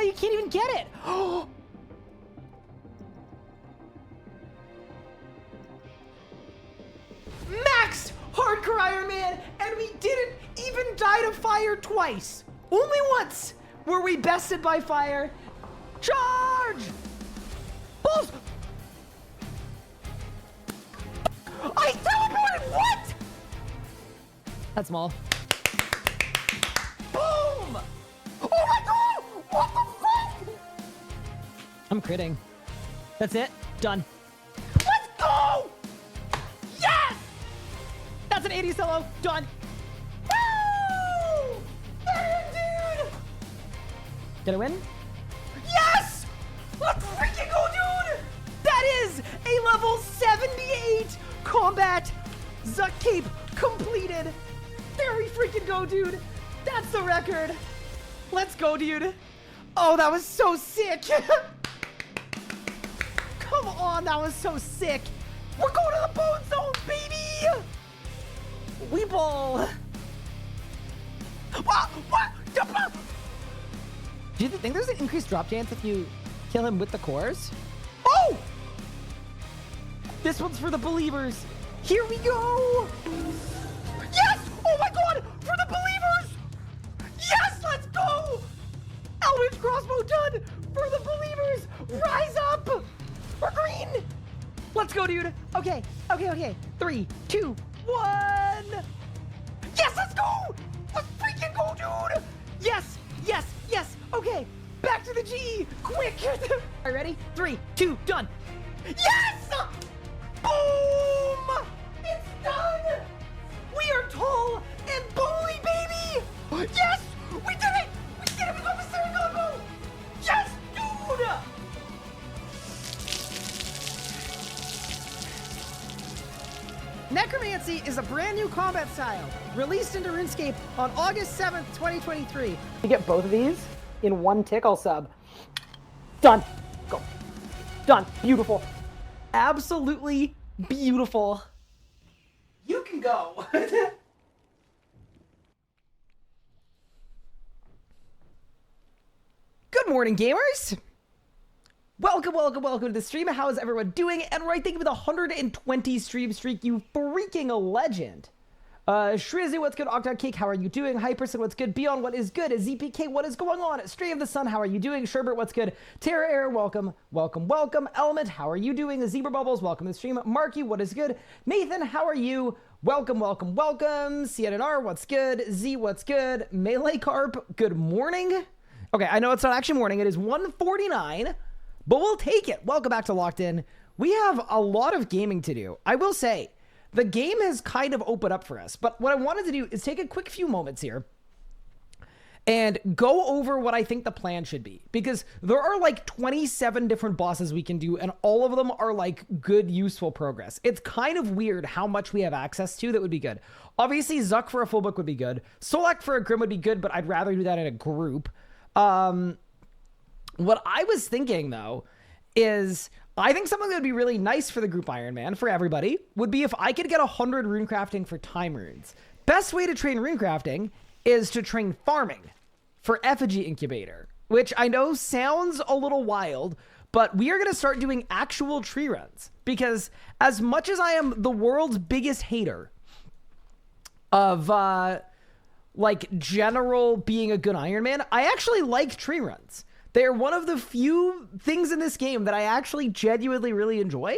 you can't even get it. Max hardcore Iron Man, and we didn't even die to fire twice. Only once were we bested by fire. Charge! Balls! I teleported! What? That's small. Boom! Oh my god! What the fuck? I'm critting. That's it. Done. Let's go! Yes! That's an 80 solo. Done. Woo! Dude! Did I win? Yes! Let's freaking go, dude! That is a level 78 combat Zuck Cape completed. There we freaking go, dude. That's the record. Let's go, dude. Oh, that was so sick. Come on, that was so sick. We're going to the bone zone, baby. We ball. What? Do you think there's an increased drop chance if you kill him with the cores? Oh! This one's for the believers. Here we go. Yes! Oh my god! For the believers! Yes! Let's go! Eldritch crossbow done! For the believers! Rise up! We're green! Let's go, dude. Okay. 3, 2, 1. Yes, let's go! Let's freaking go, dude! Yes! Okay, back to the G! Quick! Are you ready? 3, 2, done! Yes! Boom! It's done! We are tall and bony, baby! Yes! We did it! We did it! We got the Sarah combo! Yes, dude! Necromancy is a brand new combat style, released into RuneScape on August 7th, 2023. You get both of these in one tickle sub. Done. Go. Done. Beautiful. Absolutely beautiful. You can go. Good morning, gamers. Welcome to the stream. How is everyone doing? And right, thank you for the 120 stream streak, you freaking legend. Shrizzy, what's good? Octod Cake, how are you doing? Hyperson, what's good? Beyond, what is good? ZPK, what is going on? Stray of the Sun, how are you doing? Sherbert, what's good? Terra Air, welcome. Element, how are you doing? Zebra Bubbles, welcome to the stream. Marky, what is good? Nathan, how are you? Welcome. CNR, what's good? Z, what's good? Melee Carp, good morning. Okay, I know it's not actually morning. It is 1:49, but we'll take it. Welcome back to Locked In. We have a lot of gaming to do. I will say, the game has kind of opened up for us, but what I wanted to do is take a quick few moments here and go over what I think the plan should be, because there are like 27 different bosses we can do, and all of them are like good, useful progress. It's kind of weird how much we have access to that would be good. Obviously, Zuck for a full book would be good. Solak for a Grim would be good, but I'd rather do that in a group. What I was thinking, though, is I think something that would be really nice for the group Ironman, for everybody, would be if I could get 100 runecrafting for time runes. Best way to train runecrafting is to train farming for Effigy incubator, which I know sounds a little wild, but we are going to start doing actual tree runs, because as much as I am the world's biggest hater of like general being a good Ironman, I actually like tree runs. They are one of the few things in this game that I actually genuinely really enjoy.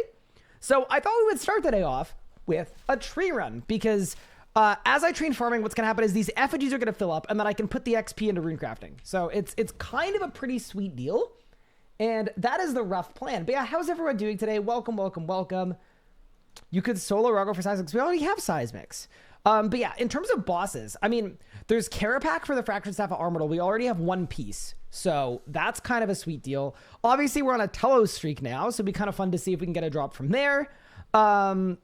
So I thought we would start the day off with a tree run, because as I train farming, what's going to happen is these effigies are going to fill up, and then I can put the XP into runecrafting. So it's kind of a pretty sweet deal, and that is the rough plan. But yeah, how's everyone doing today? Welcome. You could solo Ruggo for Seismics. We already have Seismics. But yeah, in terms of bosses, I mean, there's Carapac for the Fractured Staff of Armadil. We already have one piece, so that's kind of a sweet deal. Obviously, we're on a Telos streak now, so it'd be kind of fun to see if we can get a drop from there. Zuck,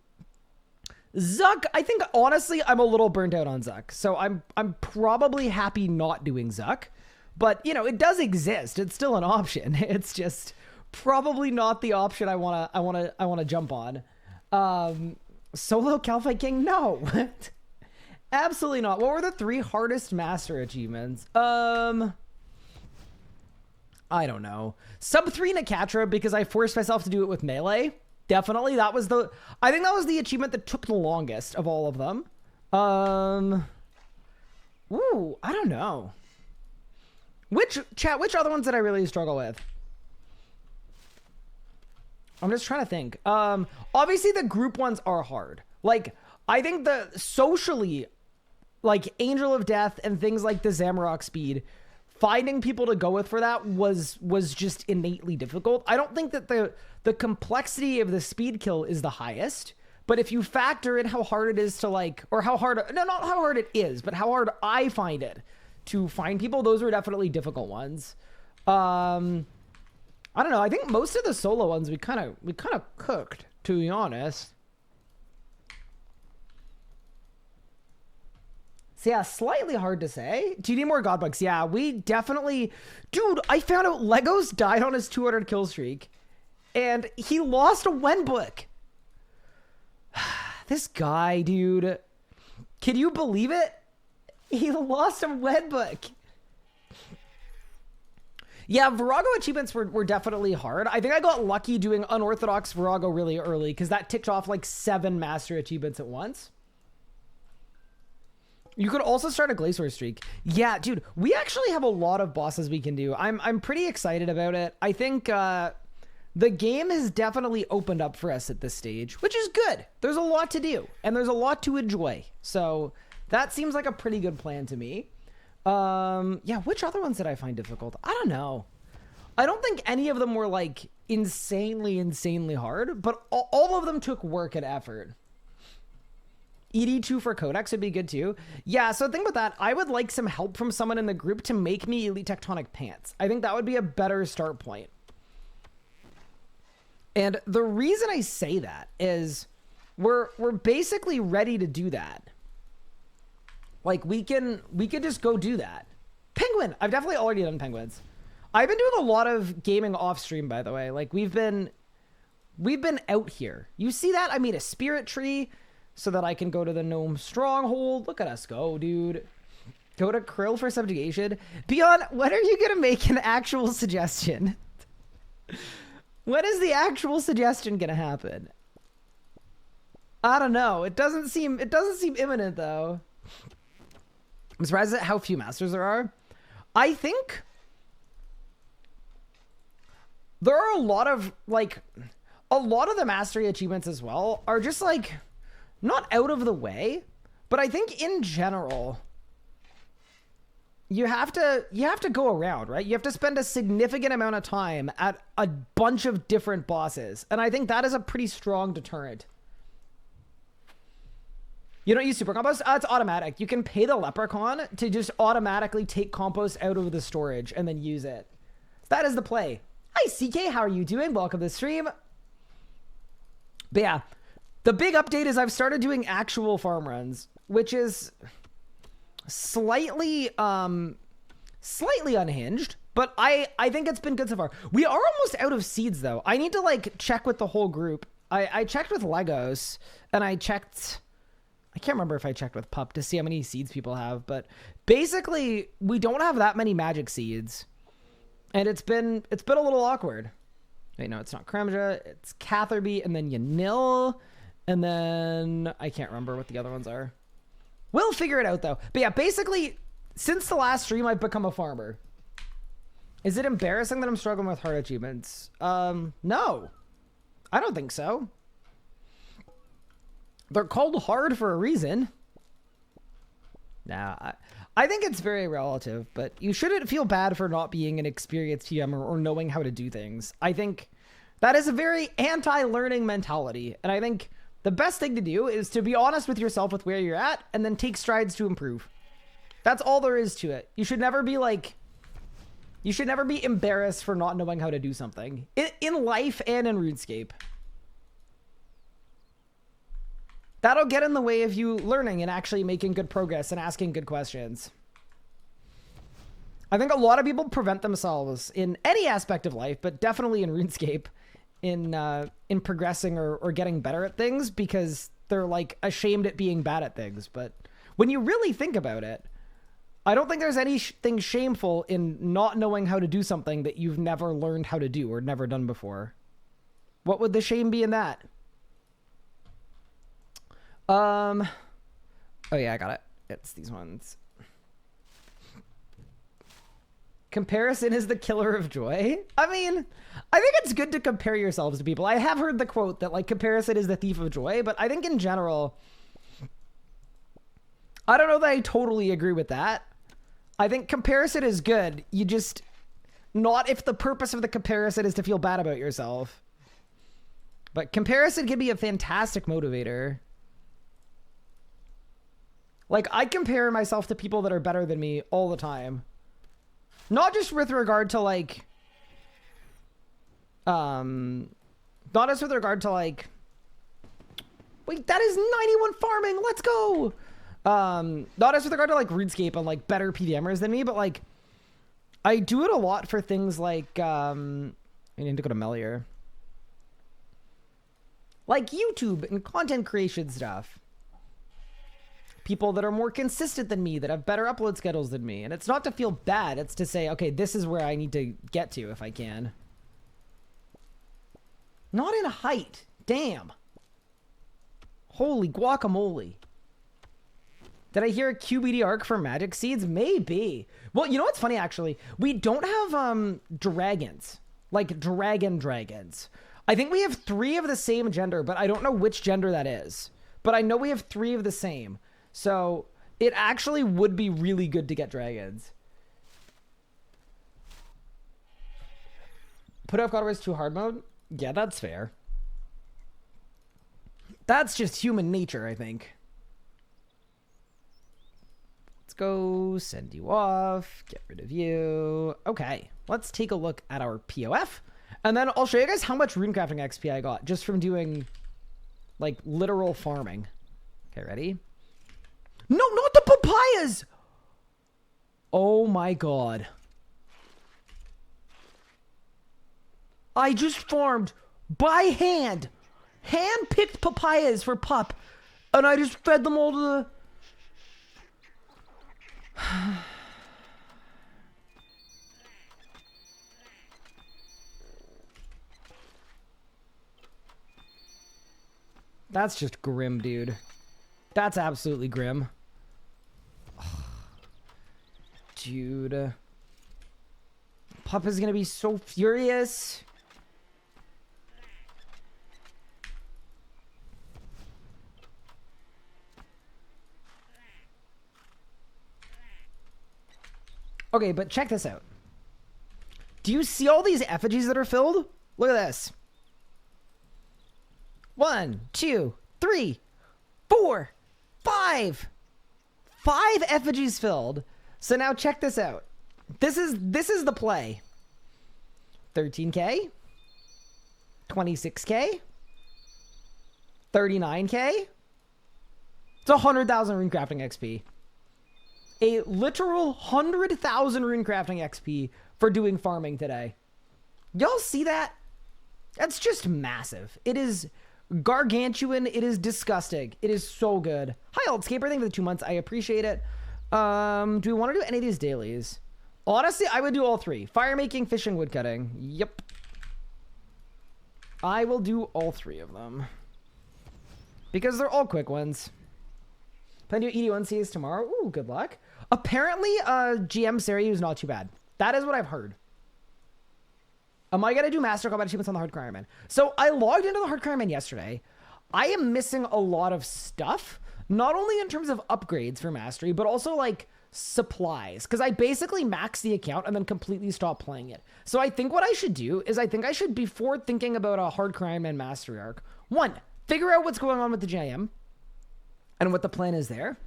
I think, honestly, I'm a little burnt out on Zuck, so I'm probably happy not doing Zuck. But, you know, it does exist. It's still an option. It's just probably not the option I wanna jump on. Solo Calfight King? No. Absolutely not. What were the 3 hardest master achievements? I don't know. Sub 3 Nakatra because I forced myself to do it with melee. Definitely. I think that was the achievement that took the longest of all of them. Ooh, I don't know. Which other ones did I really struggle with? I'm just trying to think. Obviously the group ones are hard. Like, I think the socially, like Angel of Death and things like the Zamorak Speed, finding people to go with for that was just innately difficult. I don't think that the complexity of the speed kill is the highest, but if you factor in how hard it is to like, or how hard, no, not how hard it is, but how hard I find it to find people, those are definitely difficult ones. I don't know. I think most of the solo ones we kind of cooked, to be honest. So yeah, slightly hard to say. Do you need more god bugs? Yeah, we definitely... Dude, I found out Legos died on his 200 kill streak. And he lost a Wen book. This guy, dude. Can you believe it? He lost a Wen book. Yeah, Virago achievements were definitely hard. I think I got lucky doing Unorthodox Virago really early because that ticked off like 7 master achievements at once. You could also start a Glacier streak. Yeah, dude, we actually have a lot of bosses we can do. I'm pretty excited about it. I think the game has definitely opened up for us at this stage, which is good. There's a lot to do, and there's a lot to enjoy. So that seems like a pretty good plan to me. Yeah, which other ones did I find difficult? I don't know. I don't think any of them were like insanely hard, but all of them took work and effort. ED2 for Codex would be good too. Yeah, so think about that. I would like some help from someone in the group to make me Elite Tectonic Pants. I think that would be a better start point. And the reason I say that is we're basically ready to do that. Like we could just go do that. Penguin! I've definitely already done penguins. I've been doing a lot of gaming off stream, by the way. Like we've been out here. You see that? I made a spirit tree so that I can go to the gnome stronghold. Look at us go, dude. Go to Krill for subjugation. Beyond, when are you gonna make an actual suggestion? When is the actual suggestion gonna happen? I don't know. It doesn't seem imminent though. I'm surprised at how few masters there are. I think there are a lot of the mastery achievements as well are just like not out of the way, but I think in general you have to go around, right? You have to spend a significant amount of time at a bunch of different bosses, and I think that is a pretty strong deterrent. You don't use super compost? It's automatic. You can pay the leprechaun to just automatically take compost out of the storage and then use it. That is the play. Hi, CK. How are you doing? Welcome to the stream. But yeah, the big update is I've started doing actual farm runs, which is slightly unhinged, but I think it's been good so far. We are almost out of seeds, though. I need to, like, check with the whole group. I checked with Legos, and I checked... I can't remember if I checked with Pup to see how many seeds people have, but basically we don't have that many magic seeds, and it's been a little awkward. Wait, no, it's not Kremja, it's Catherby, and then Yanil, and then I can't remember what the other ones are. We'll figure it out though. But yeah, basically since the last stream I've become a farmer. Is it embarrassing that I'm struggling with hard achievements? No, I don't think so. They're called hard for a reason. Nah, I think it's very relative, but you shouldn't feel bad for not being an experienced TM or knowing how to do things. I think that is a very anti-learning mentality, and I think the best thing to do is to be honest with yourself with where you're at and then take strides to improve. That's all there is to it. You should never be embarrassed for not knowing how to do something in life and in RuneScape. That'll get in the way of you learning and actually making good progress and asking good questions. I think a lot of people prevent themselves in any aspect of life, but definitely in RuneScape, in progressing or getting better at things because they're like ashamed at being bad at things. But when you really think about it, I don't think there's anything shameful in not knowing how to do something that you've never learned how to do or never done before. What would the shame be in that? Oh yeah, I got it. It's these ones. Comparison is the killer of joy. I mean, I think it's good to compare yourselves to people. I have heard the quote that like comparison is the thief of joy, but I think in general, I don't know that I totally agree with that. I think comparison is good. You just, not if the purpose of the comparison is to feel bad about yourself. But comparison can be a fantastic motivator. Like, I compare myself to people that are better than me all the time. Not just with regard to, like... Not just with regard to, like... Wait, that is 91 farming! Let's go! Not just with regard to, like, RuneScape and, like, better PDMers than me, but, like... I do it a lot for things like, I need to go to Melior. Like YouTube and content creation stuff. People that are more consistent than me, that have better upload schedules than me. And it's not to feel bad. It's to say, okay, this is where I need to get to if I can. Not in height. Damn. Holy guacamole. Did I hear a QBD arc for magic seeds? Maybe. Well, you know what's funny, actually? We don't have dragons. Like dragons. I think we have 3 of the same gender, but I don't know which gender that is. But I know we have 3 of the same. So it actually would be really good to get dragons. Put off God Wars 2 hard mode? Yeah, that's fair. That's just human nature, I think. Let's go send you off. Get rid of you. Okay, let's take a look at our POF. And then I'll show you guys how much runecrafting XP I got just from doing, like, literal farming. Okay, ready? No, not the papayas! Oh my god. I just farmed by hand. Hand-picked papayas for pup. And I just fed them all to the... That's just grim, dude. That's absolutely grim. Dude. Pup is gonna be so furious. Okay, but check this out. Do you see all these effigies that are filled? Look at this. 1, 2, 3, 4, 5. 5 effigies filled. So now check this out. This is the play. 13k, 26k, 39k. It's 100,000 runecrafting XP. A literal 100,000 runecrafting XP for doing farming today. Y'all see that? That's just massive. It is gargantuan. It is disgusting. It is so good. Hi, Altscaper. Thank you for the 2 months. I appreciate it. Do we want to do any of these dailies? Honestly, I would do all 3. Fire making, fishing, woodcutting. Yep. I will do all 3 of them. Because they're all quick ones. Plan to do ED1Cs tomorrow. Ooh, good luck. Apparently, GM Saryu is not too bad. That is what I've heard. Am I going to do Master Combat achievements on the Hardcore Ironman? So I logged into the Hardcore Ironman yesterday. I am missing a lot of stuff. Not only in terms of upgrades for Mastery, but also like supplies. Because I basically maxed the account and then completely stopped playing it. So I think what I should do is I think I should, before thinking about a Hardcore Ironman Mastery arc, 1, figure out what's going on with the GIM and what the plan is there.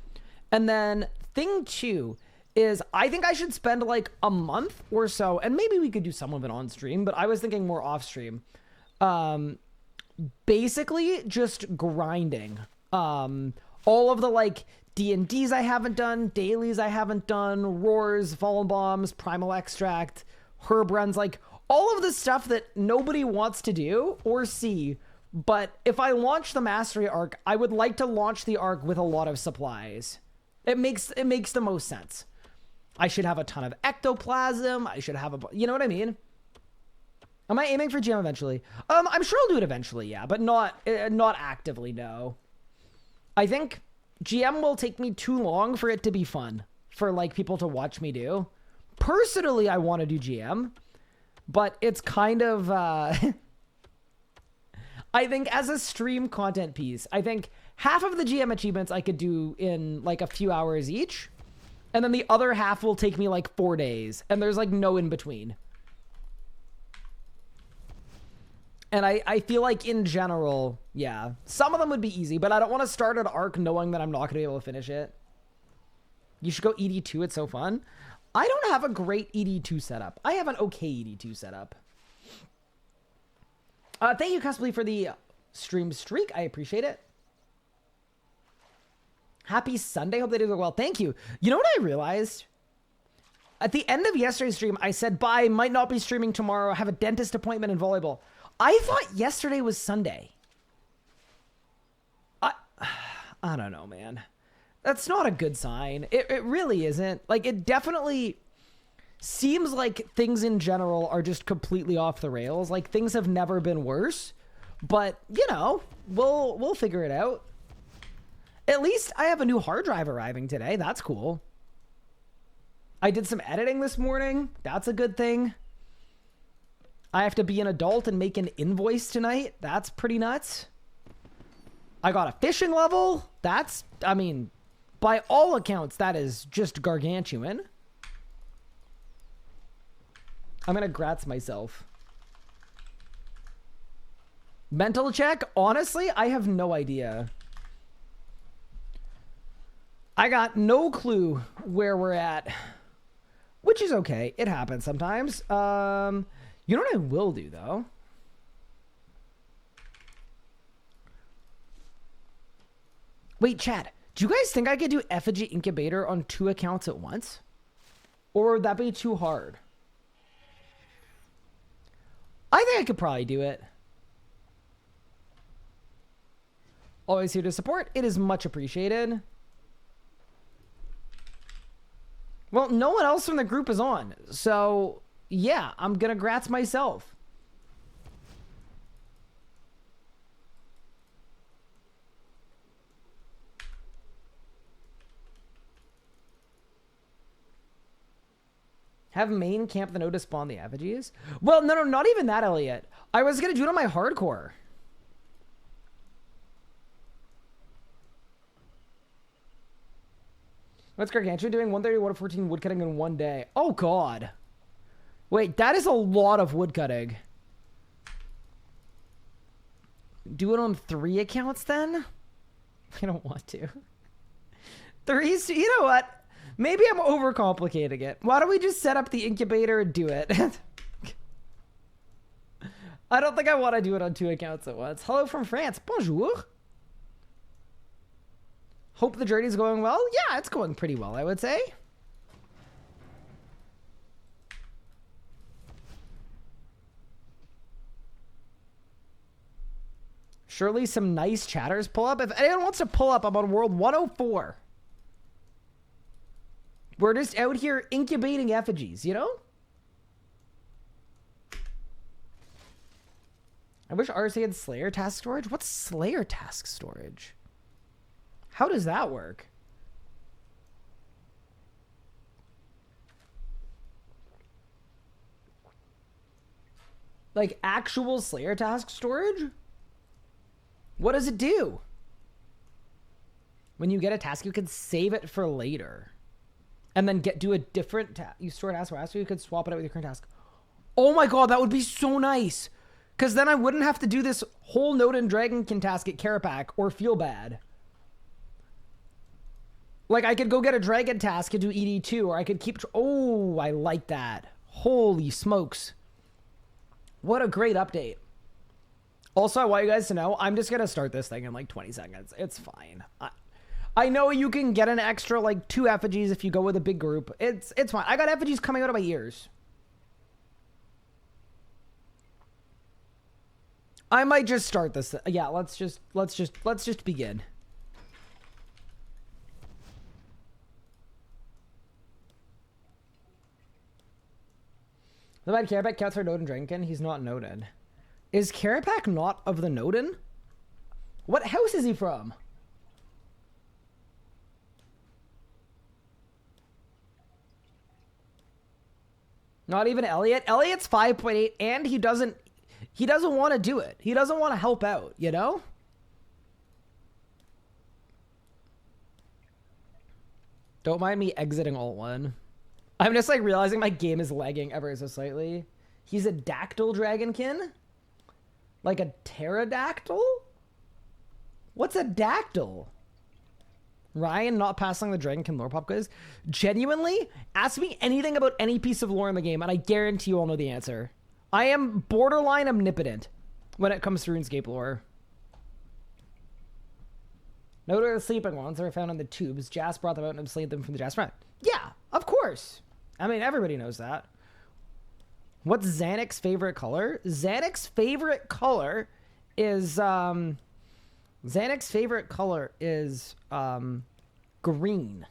And then thing 2 is I think I should spend like a month or so, and maybe we could do some of it on stream, but I was thinking more off stream. Basically just grinding. All of the like D&Ds I haven't done, dailies I haven't done, roars, fallen bombs, primal extract, herb runs, like all of the stuff that nobody wants to do or see. But if I launch the Mastery arc, I would like to launch the arc with a lot of supplies. It makes the most sense. I should have a ton of ectoplasm. I should have you know what I mean? Am I aiming for GM eventually? I'm sure I'll do it eventually, yeah, but not actively, no. I think GM will take me too long for it to be fun, for like people to watch me do. Personally, I want to do GM, but it's kind of, I think as a stream content piece, I think half of the GM achievements I could do in like a few hours each, and then the other half will take me like 4 days, and there's like no in between. And I feel like in general, yeah, some of them would be easy, but I don't want to start an arc knowing that I'm not going to be able to finish it. You should go ED2. It's so fun. I don't have a great ED2 setup. I have an okay ED2 setup. Thank you, Cuspley, for the stream streak. I appreciate it. Happy Sunday. Hope they do well. Thank you. You know what I realized? At the end of yesterday's stream, I said, bye, might not be streaming tomorrow. I have a dentist appointment in volleyball. I thought yesterday was Sunday. I don't know, man. That's not a good sign. It really isn't. Like, it definitely seems like things in general are just completely off the rails. Like, things have never been worse. But, you know, we'll figure it out. At least I have a new hard drive arriving today. That's cool. I did some editing this morning. That's a good thing. I have to be an adult and make an invoice tonight. That's pretty nuts. I got a fishing level. That's, I mean, by all accounts, that is just gargantuan. I'm going to grats myself. Mental check? Honestly, I have no idea. I got no clue where we're at, which is okay. It happens sometimes. You know what I will do, though? Wait, Chad, do you guys think I could do Effigy Incubator on 2 accounts at once? Or would that be too hard? I think I could probably do it. Always here to support. It is much appreciated. Well, no one else from the group is on, so yeah, I'm gonna grats myself. Have main camp the node to spawn the effigies? Well, no, not even that, Elliot. I was gonna do it on my hardcore. What's gargantuan doing? 130, 114 woodcutting in 1 day. Oh, God. Wait, that is a lot of woodcutting. Do it on 3 accounts, then? I don't want to. 3, you know what? Maybe I'm overcomplicating it. Why don't we just set up the incubator and do it? I don't think I want to do it on 2 accounts at once. Hello from France. Bonjour. Hope the journey's going well. Yeah, it's going pretty well, I would say. Surely some nice chatters pull up. If anyone wants to pull up, I'm on world 104. We're just out here incubating effigies, you know? I wish RC had Slayer task storage. What's Slayer task storage? How does that work? Like actual Slayer task storage? What does it do? When you get a task, you can save it for later. And then do a different task. You store a task where you could swap it out with your current task. Oh my God, that would be so nice. Because then I wouldn't have to do this whole Node and Dragonkin task at Carapac or feel bad. Like, I could go get a dragon task and do ED2, or I could keep... Oh, I like that. Holy smokes. What a great update. Also, I want you guys to know, I'm just going to start this thing in like 20 seconds. It's fine. I know you can get an extra like 2 effigies if you go with a big group. It's fine. I got effigies coming out of my ears. I might just start this. Yeah, let's just begin. What about Karapak counts for Nodin Dragonkin? He's not Nodin. Is Karapak not of the Nodin? What house is he from? Not even Elliot. Elliot's 5.8 and he doesn't want to do it. He doesn't want to help out, you know? Don't mind me exiting Alt 1. I'm just like realizing my game is lagging ever so slightly. He's a dactyl dragonkin? Like a pterodactyl? What's a dactyl? Ryan not passing the Dragonkin lore pop quiz. Genuinely, ask me anything about any piece of lore in the game, and I guarantee you all know the answer. I am borderline omnipotent when it comes to RuneScape lore. Note of the sleeping ones are found in the tubes. Jas brought them out and enslaved them from the Jas front. Yeah, of course. I mean, everybody knows that. What's Xanix's favorite color? Xanix's favorite color is green.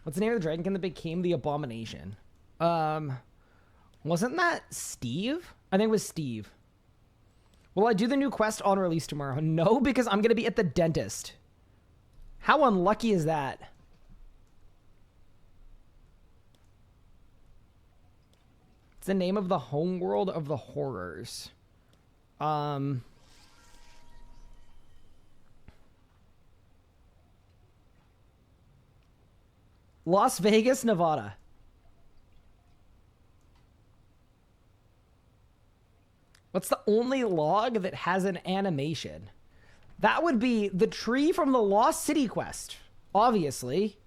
What's the name of the dragonkin that became the abomination? Wasn't that Steve? I think it was Steve. Will I do the new quest on release tomorrow? No, because I'm going to be at the dentist. How unlucky is that? It's the name of the homeworld of the horrors. Las Vegas, Nevada. What's the only log that has an animation? That would be the tree from the Lost City quest, obviously.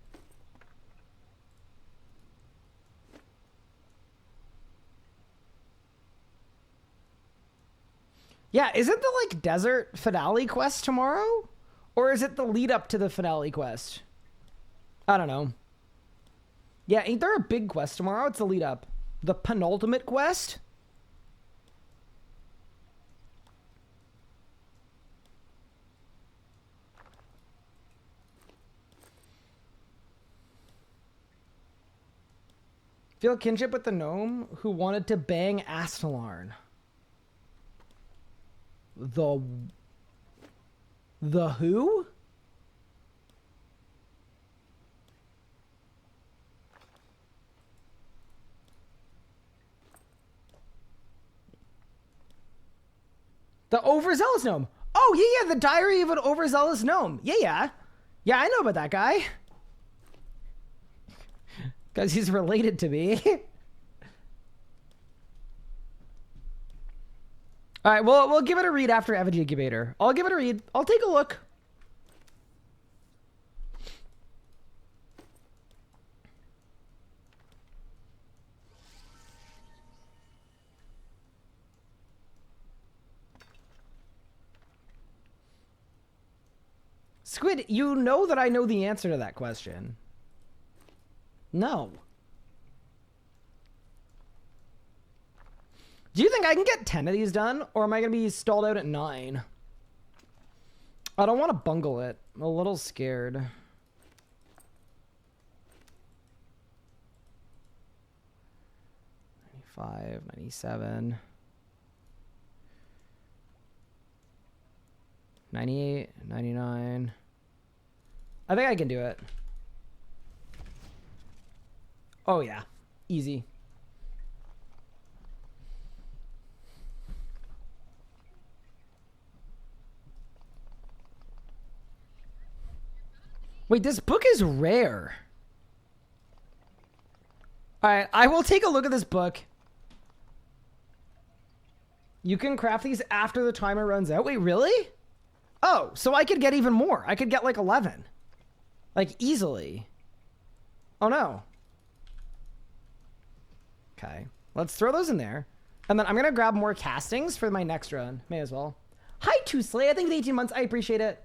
Yeah, is it the, like, desert finale quest tomorrow? Or is it the lead up to the finale quest? I don't know. Yeah, ain't there a big quest tomorrow? It's the lead up. The penultimate quest? Feel kinship with the gnome who wanted to bang Astalarn. The who? The overzealous gnome. Oh, yeah, the diary of an overzealous gnome. Yeah. Yeah, I know about that guy. Because he's related to me. All right, well, we'll give it a read after Effigy Incubator. I'll give it a read. I'll take a look. Squid, you know that I know the answer to that question. No. Do you think I can get 10 of these done? Or am I going to be stalled out at 9? I don't want to bungle it. I'm a little scared. 95, 97. 98, 99. I think I can do it. Oh, yeah. Easy. Wait, this book is rare. All right, I will take a look at this book. You can craft these after the timer runs out. Wait, really? Oh, so I could get even more. I could get like 11. Like, easily. Oh, no. Okay. Let's throw those in there. And then I'm going to grab more castings for my next run. May as well. Hi, Tusley. I think it's 18 months. I appreciate it.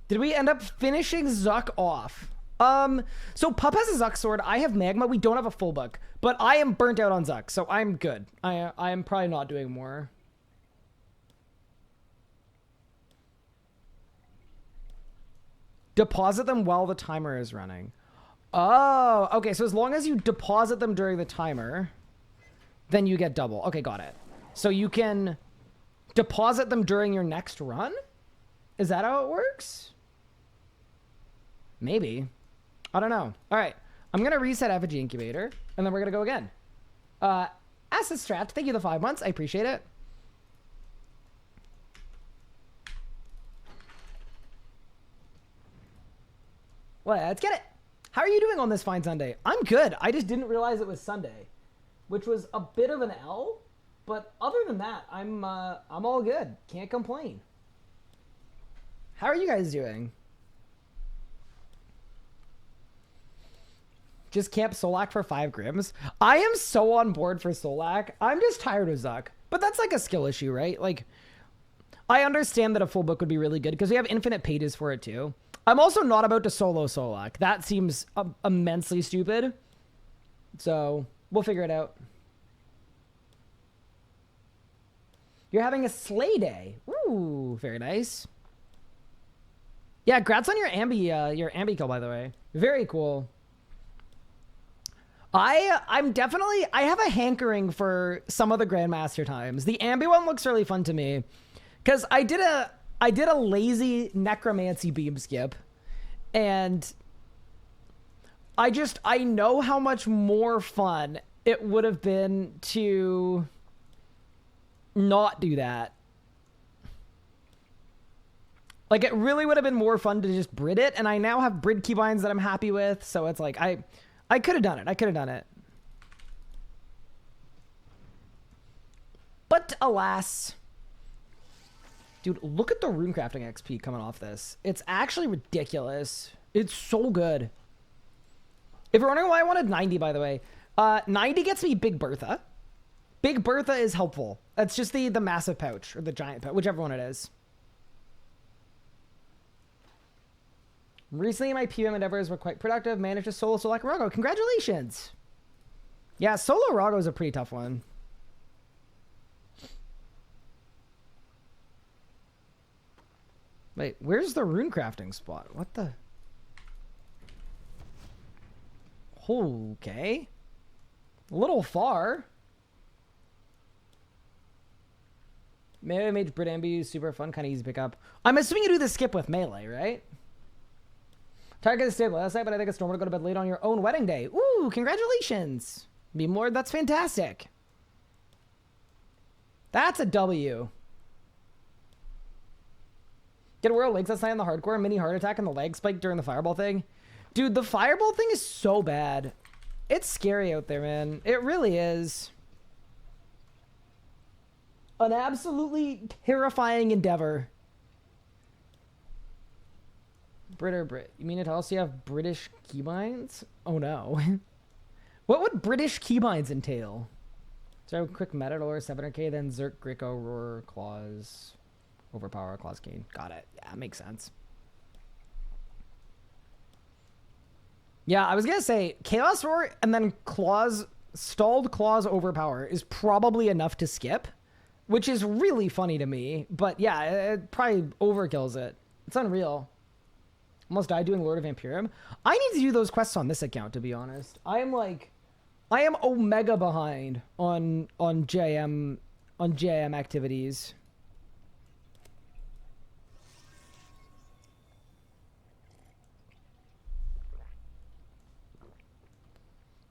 Did we end up finishing Zuck off? So Pup has a Zuck sword. I have Magma. We don't have a full book. But I am burnt out on Zuck, so I'm good. I am probably not doing more. Deposit them while the timer is running. Oh, okay. So as long as you deposit them during the timer, then you get double. Okay, got it. So you can deposit them during your next run? Is that how it works? Maybe. I don't know. All right. I'm going to reset Effigy Incubator, and then we're going to go again. Asset Strat, thank you the 5 months. I appreciate it. Well, let's get it. How are you doing on this fine Sunday? I'm good. I just didn't realize it was Sunday, which was a bit of an L. But other than that, I'm all good. Can't complain. How are you guys doing? Just camp Solak for 5 Grims. I am so on board for Solak. I'm just tired of Zuck. But that's like a skill issue, right? Like, I understand that a full book would be really good because we have infinite pages for it too. I'm also not about to solo Solak. That seems immensely stupid. So, we'll figure it out. You're having a sleigh day. Ooh, very nice. Yeah, grats on your ambi kill, by the way. Very cool. I'm definitely, I have a hankering for some of the Grandmaster times. The ambi one looks really fun to me. Because I did a lazy Necromancy beam skip. And I know how much more fun it would have been to not do that. Like, it really would have been more fun to just Brid it, and I now have Brid keybinds that I'm happy with, so it's like, I could have done it. I could have done it. But alas. Dude, look at the runecrafting XP coming off this. It's actually ridiculous. It's so good. If you're wondering why I wanted 90, by the way, 90 gets me Big Bertha. Big Bertha is helpful. That's just the massive pouch, or the giant pouch, whichever one it is. Recently, my PM endeavors were quite productive. Managed to solo Solak Rago. Congratulations! Yeah, solo Rago is a pretty tough one. Wait, where's the runecrafting spot? What the? Okay. A little far. Melee Mage Brit Ambi is super fun, kind of easy to pick up. I'm assuming you do the skip with melee, right? Target is stable last night, but I think it's normal to go to bed late on your own wedding day. Ooh, congratulations. Be more, that's fantastic. That's a W. Get a World Legs last night on the hardcore, mini heart attack and the leg spike during the fireball thing. Dude, the fireball thing is so bad. It's scary out there, man. It really is. An absolutely terrifying endeavor. Brit or Brit? You mean to tell us you have British keybinds? Oh no. What would British keybinds entail? So quick Matador, 700k, then Zerk, Greco, Roar, Claws, Overpower, Claws, Cane. Got it. Yeah, makes sense. Yeah, I was gonna say Chaos Roar and then Claws, stalled Claws, Overpower is probably enough to skip, which is really funny to me. But yeah, it probably overkills it. It's unreal. Almost died doing Lord of Vampirium. I need to do those quests on this account, to be honest. I am omega behind on JM activities.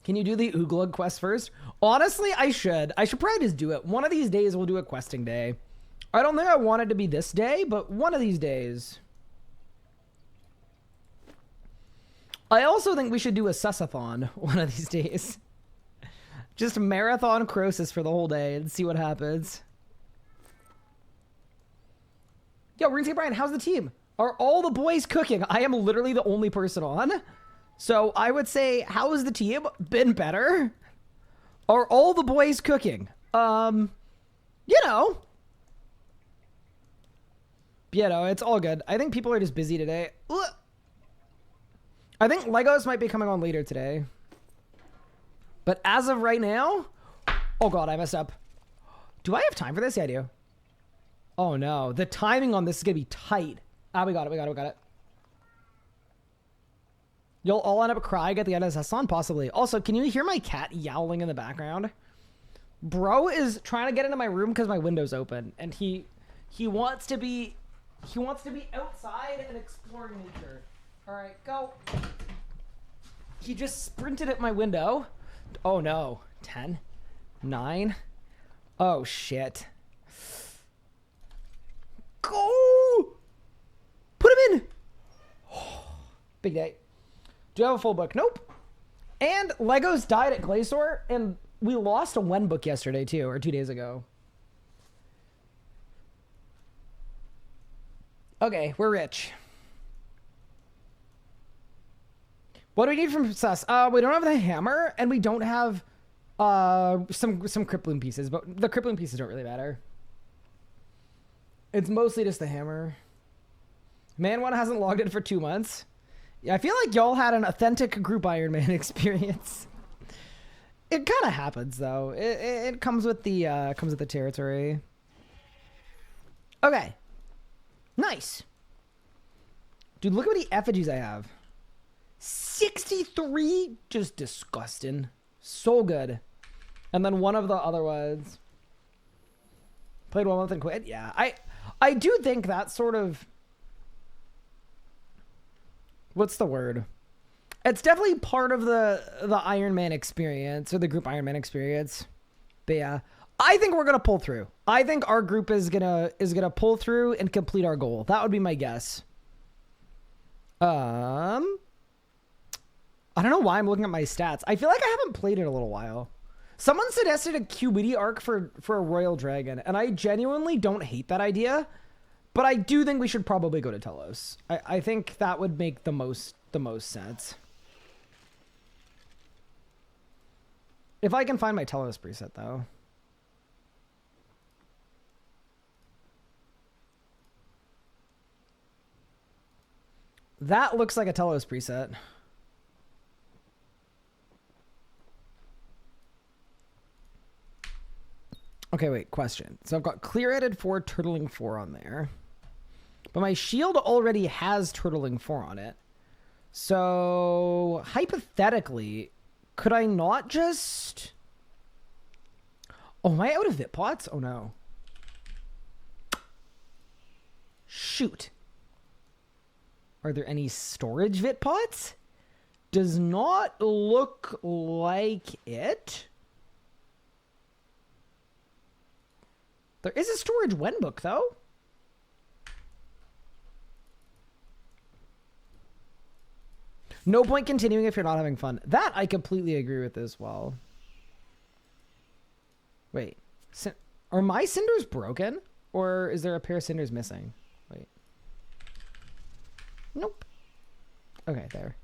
Can you do the Ooglug quest first? Honestly, I should. I should probably just do it. One of these days we'll do a questing day. I don't think I want it to be this day, but one of these days. I also think we should do a Susathon one of these days. Just marathon Croesus for the whole day and see what happens. Yo, RuneScape Brian, how's the team? Are all the boys cooking? I am literally the only person on. So I would say, how has the team been better? Are all the boys cooking? You know, it's all good. I think people are just busy today. Ugh. I think Legos might be coming on later today. But as of right now, oh God, I messed up. Do I have time for this? Yeah, I do. Oh no, the timing on this is gonna be tight. Ah, we got it. You'll all end up crying at the end of this song, possibly. Also, can you hear my cat yowling in the background? Bro is trying to get into my room because my window's open, and he wants to be outside and exploring nature. All right, go. He just sprinted at my window. Oh no. 10, 9. Oh shit. Go. Put him in. Big day. Do you have a full book? Nope. And Legos died at Glacier, and we lost a Wen book yesterday too, or 2 days ago. Okay, we're rich. What do we need from Sus? We don't have the hammer, and we don't have some crippling pieces, but the crippling pieces don't really matter. It's mostly just the hammer. Man, one hasn't logged in for 2 months. Yeah, I feel like y'all had an authentic group Ironman experience. It kind of happens though. It comes with the territory. Okay. Nice. Dude, look at what the effigies I have. 63, just disgusting. So good. And then one of the other ones. Played 1 month and quit. Yeah, I do think that sort of, what's the word? It's definitely part of the Ironman experience, or the group Ironman experience. But yeah, I think we're gonna pull through. I think our group is gonna pull through and complete our goal. That would be my guess. I don't know why I'm looking at my stats. I feel like I haven't played in a little while. Someone suggested a QBD arc for a Royal Dragon, and I genuinely don't hate that idea, but I do think we should probably go to Telos. I think that would make the most sense. If I can find my Telos preset, though. That looks like a Telos preset. Okay, wait, question. So I've got clear-headed 4, turtling 4 on there. But my shield already has turtling 4 on it. So, hypothetically, could I not just... Oh, am I out of vit pots? Oh, no. Shoot. Are there any storage vit pots? Does not look like it. There is a storage Wen book, though. No point continuing if you're not having fun. That I completely agree with as well. Wait. Are my cinders broken? Or is there a pair of cinders missing? Wait. Nope. Okay, there.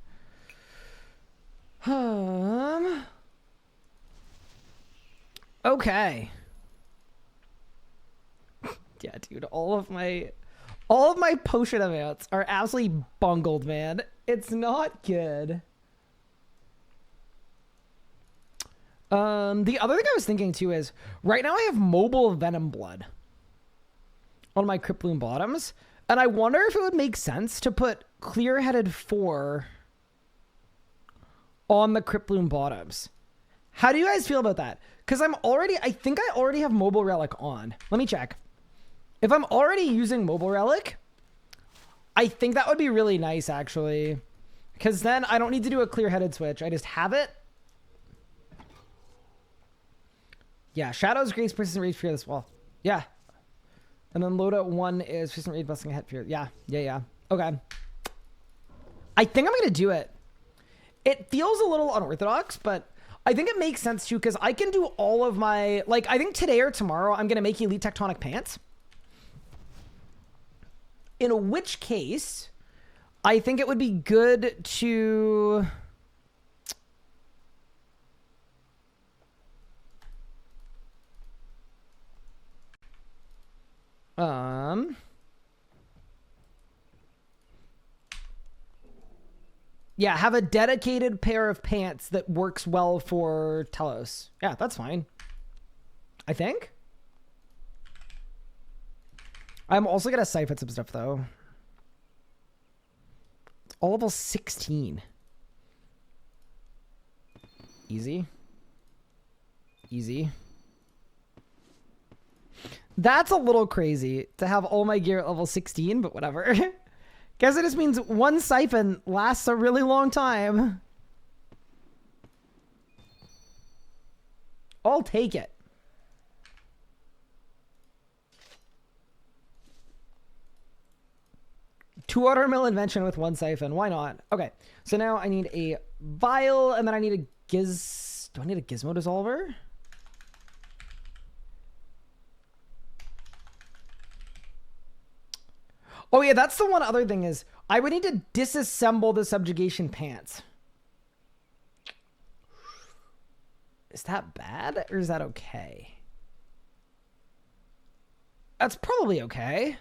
Okay. Yeah, dude, all of my potion amounts are absolutely bungled, man. It's not good. The other thing I was thinking too is right now I have mobile venom blood on my Cryptloom bottoms, and I wonder if it would make sense to put clear-headed 4 on the Cryptloom bottoms. How do you guys feel about that? Because I think I already have mobile relic on. Let me check. If I'm already using mobile relic, I think that would be really nice, actually. Because then I don't need to do a clear-headed switch. I just have it. Yeah, Shadows, Grace, Persistent Rage, Fear this wall. Yeah. And then loadout 1 is Persistent Rage, Blessing, Head, Fear. Yeah. Okay. I think I'm going to do it. It feels a little unorthodox, but I think it makes sense, too, because I can do all of my... Like, I think today or tomorrow, I'm going to make Elite Tectonic Pants. In which case, I think it would be good to... Yeah, have a dedicated pair of pants that works well for Telos. Yeah, that's fine. I think. I'm also gonna siphon some stuff though. It's all level 16. Easy. Easy. That's a little crazy to have all my gear at level 16, but whatever. Guess it just means one siphon lasts a really long time. I'll take it. Two water mill invention with one siphon. Why not? Okay. So now I need a vial, and then I need a do I need a gizmo dissolver? Oh yeah, that's the one other thing is I would need to disassemble the subjugation pants. Is that bad or is that okay? That's probably okay.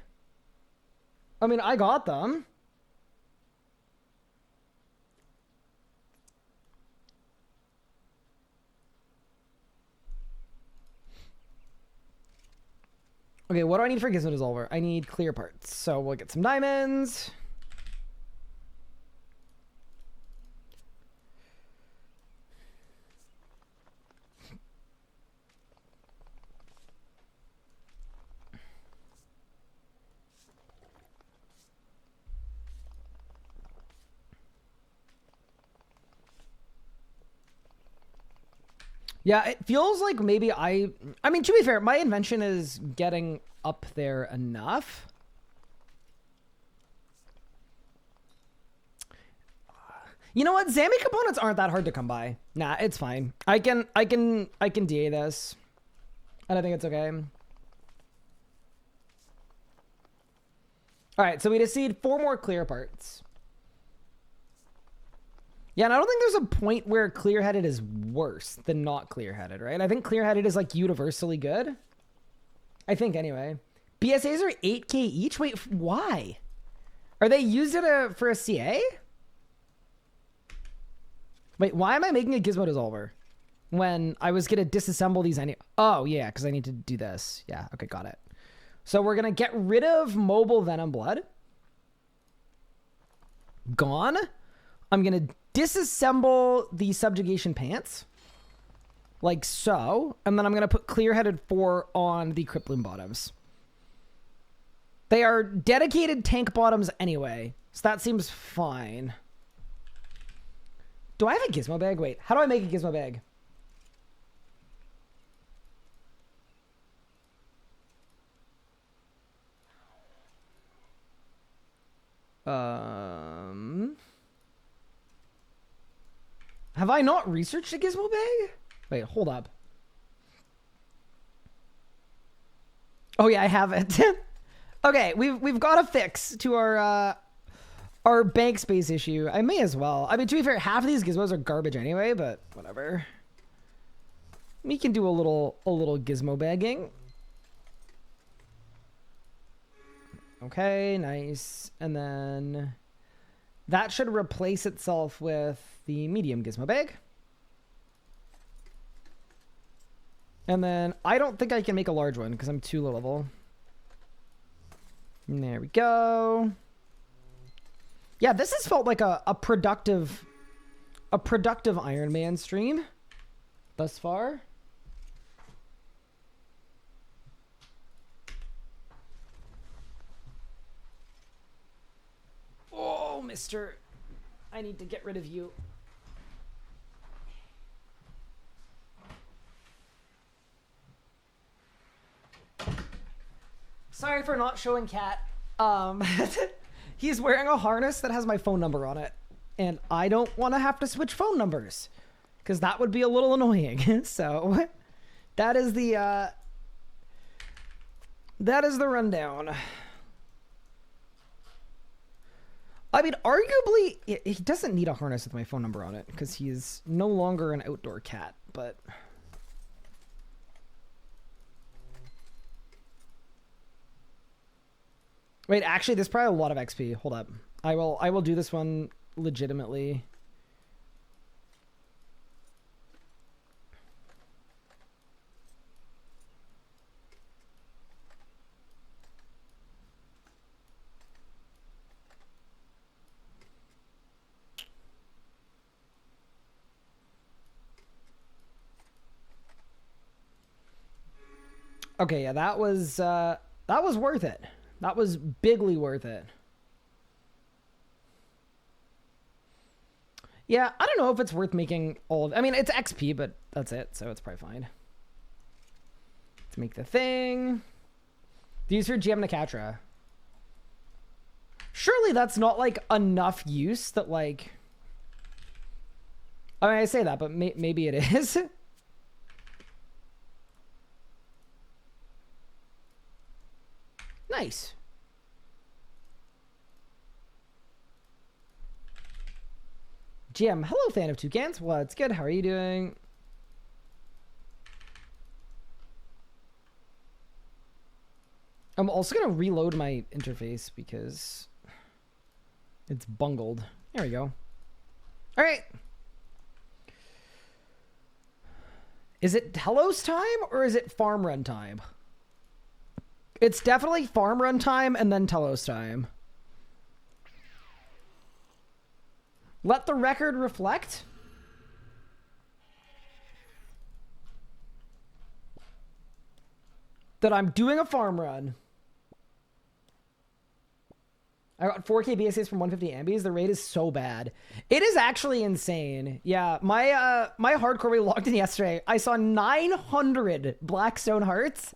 I mean, I got them. Okay, what do I need for Gizmo Dissolver? I need clear parts. So we'll get some diamonds. Yeah, it feels like maybe I mean, to be fair, my invention is getting up there enough. You know what? Zammy components aren't that hard to come by. Nah, it's fine. I can DA this. And I think it's okay. All right, so we just need 4 more clear parts. Yeah, and I don't think there's a point where clear-headed is worse than not clear-headed, right? I think clear-headed is like universally good. I think anyway. BSAs are 8k each? Wait, why? Are they used for a CA? Wait, why am I making a gizmo dissolver? When I was gonna disassemble these oh yeah, because I need to do this. Yeah, okay, got it. So we're gonna get rid of mobile venom blood. Gone. I'm gonna disassemble the subjugation pants. Like so. And then I'm gonna put clear-headed 4 on the crippling bottoms. They are dedicated tank bottoms anyway. So that seems fine. Do I have a gizmo bag? Wait, how do I make a gizmo bag? Have I not researched a gizmo bag? Wait, hold up. Oh yeah, I have it. Okay, we've got a fix to our bank space issue. I may as well. I mean, to be fair, half of these gizmos are garbage anyway, but whatever. We can do a little gizmo bagging. Okay, nice. And then that should replace itself with the medium gizmo bag. And then I don't think I can make a large one because I'm too low level. And there we go. Yeah, this has felt like a productive Ironman stream thus far. Oh, mister. I need to get rid of you. Sorry for not showing Cat. He's wearing a harness that has my phone number on it. And I don't want to have to switch phone numbers. Because that would be a little annoying. So, that is the rundown. I mean, arguably, he doesn't need a harness with my phone number on it. Because he's no longer an outdoor cat. But... Wait, actually, there's probably a lot of XP. Hold up. I will do this one legitimately. Okay, yeah, that was worth it. That was bigly worth it. Yeah, I don't know if it's worth making all of... I mean, it's XP, but that's it, so it's probably fine. Let's make the thing. These are GM Nicatra. Surely that's not, like, enough use that, like... I mean, I say that, but maybe it is. Nice. GM, hello, fan of toucans. What's good? How are you doing? I'm also going to reload my interface because it's bungled. There we go. All right. Is it Telos time or is it farm run time? It's definitely farm run time and then Telos time. Let the record reflect. That I'm doing a farm run. I got 4K BSAs from 150 ambies. The rate is so bad. It is actually insane. Yeah, my hardcore we logged in yesterday. I saw 900 Blackstone hearts,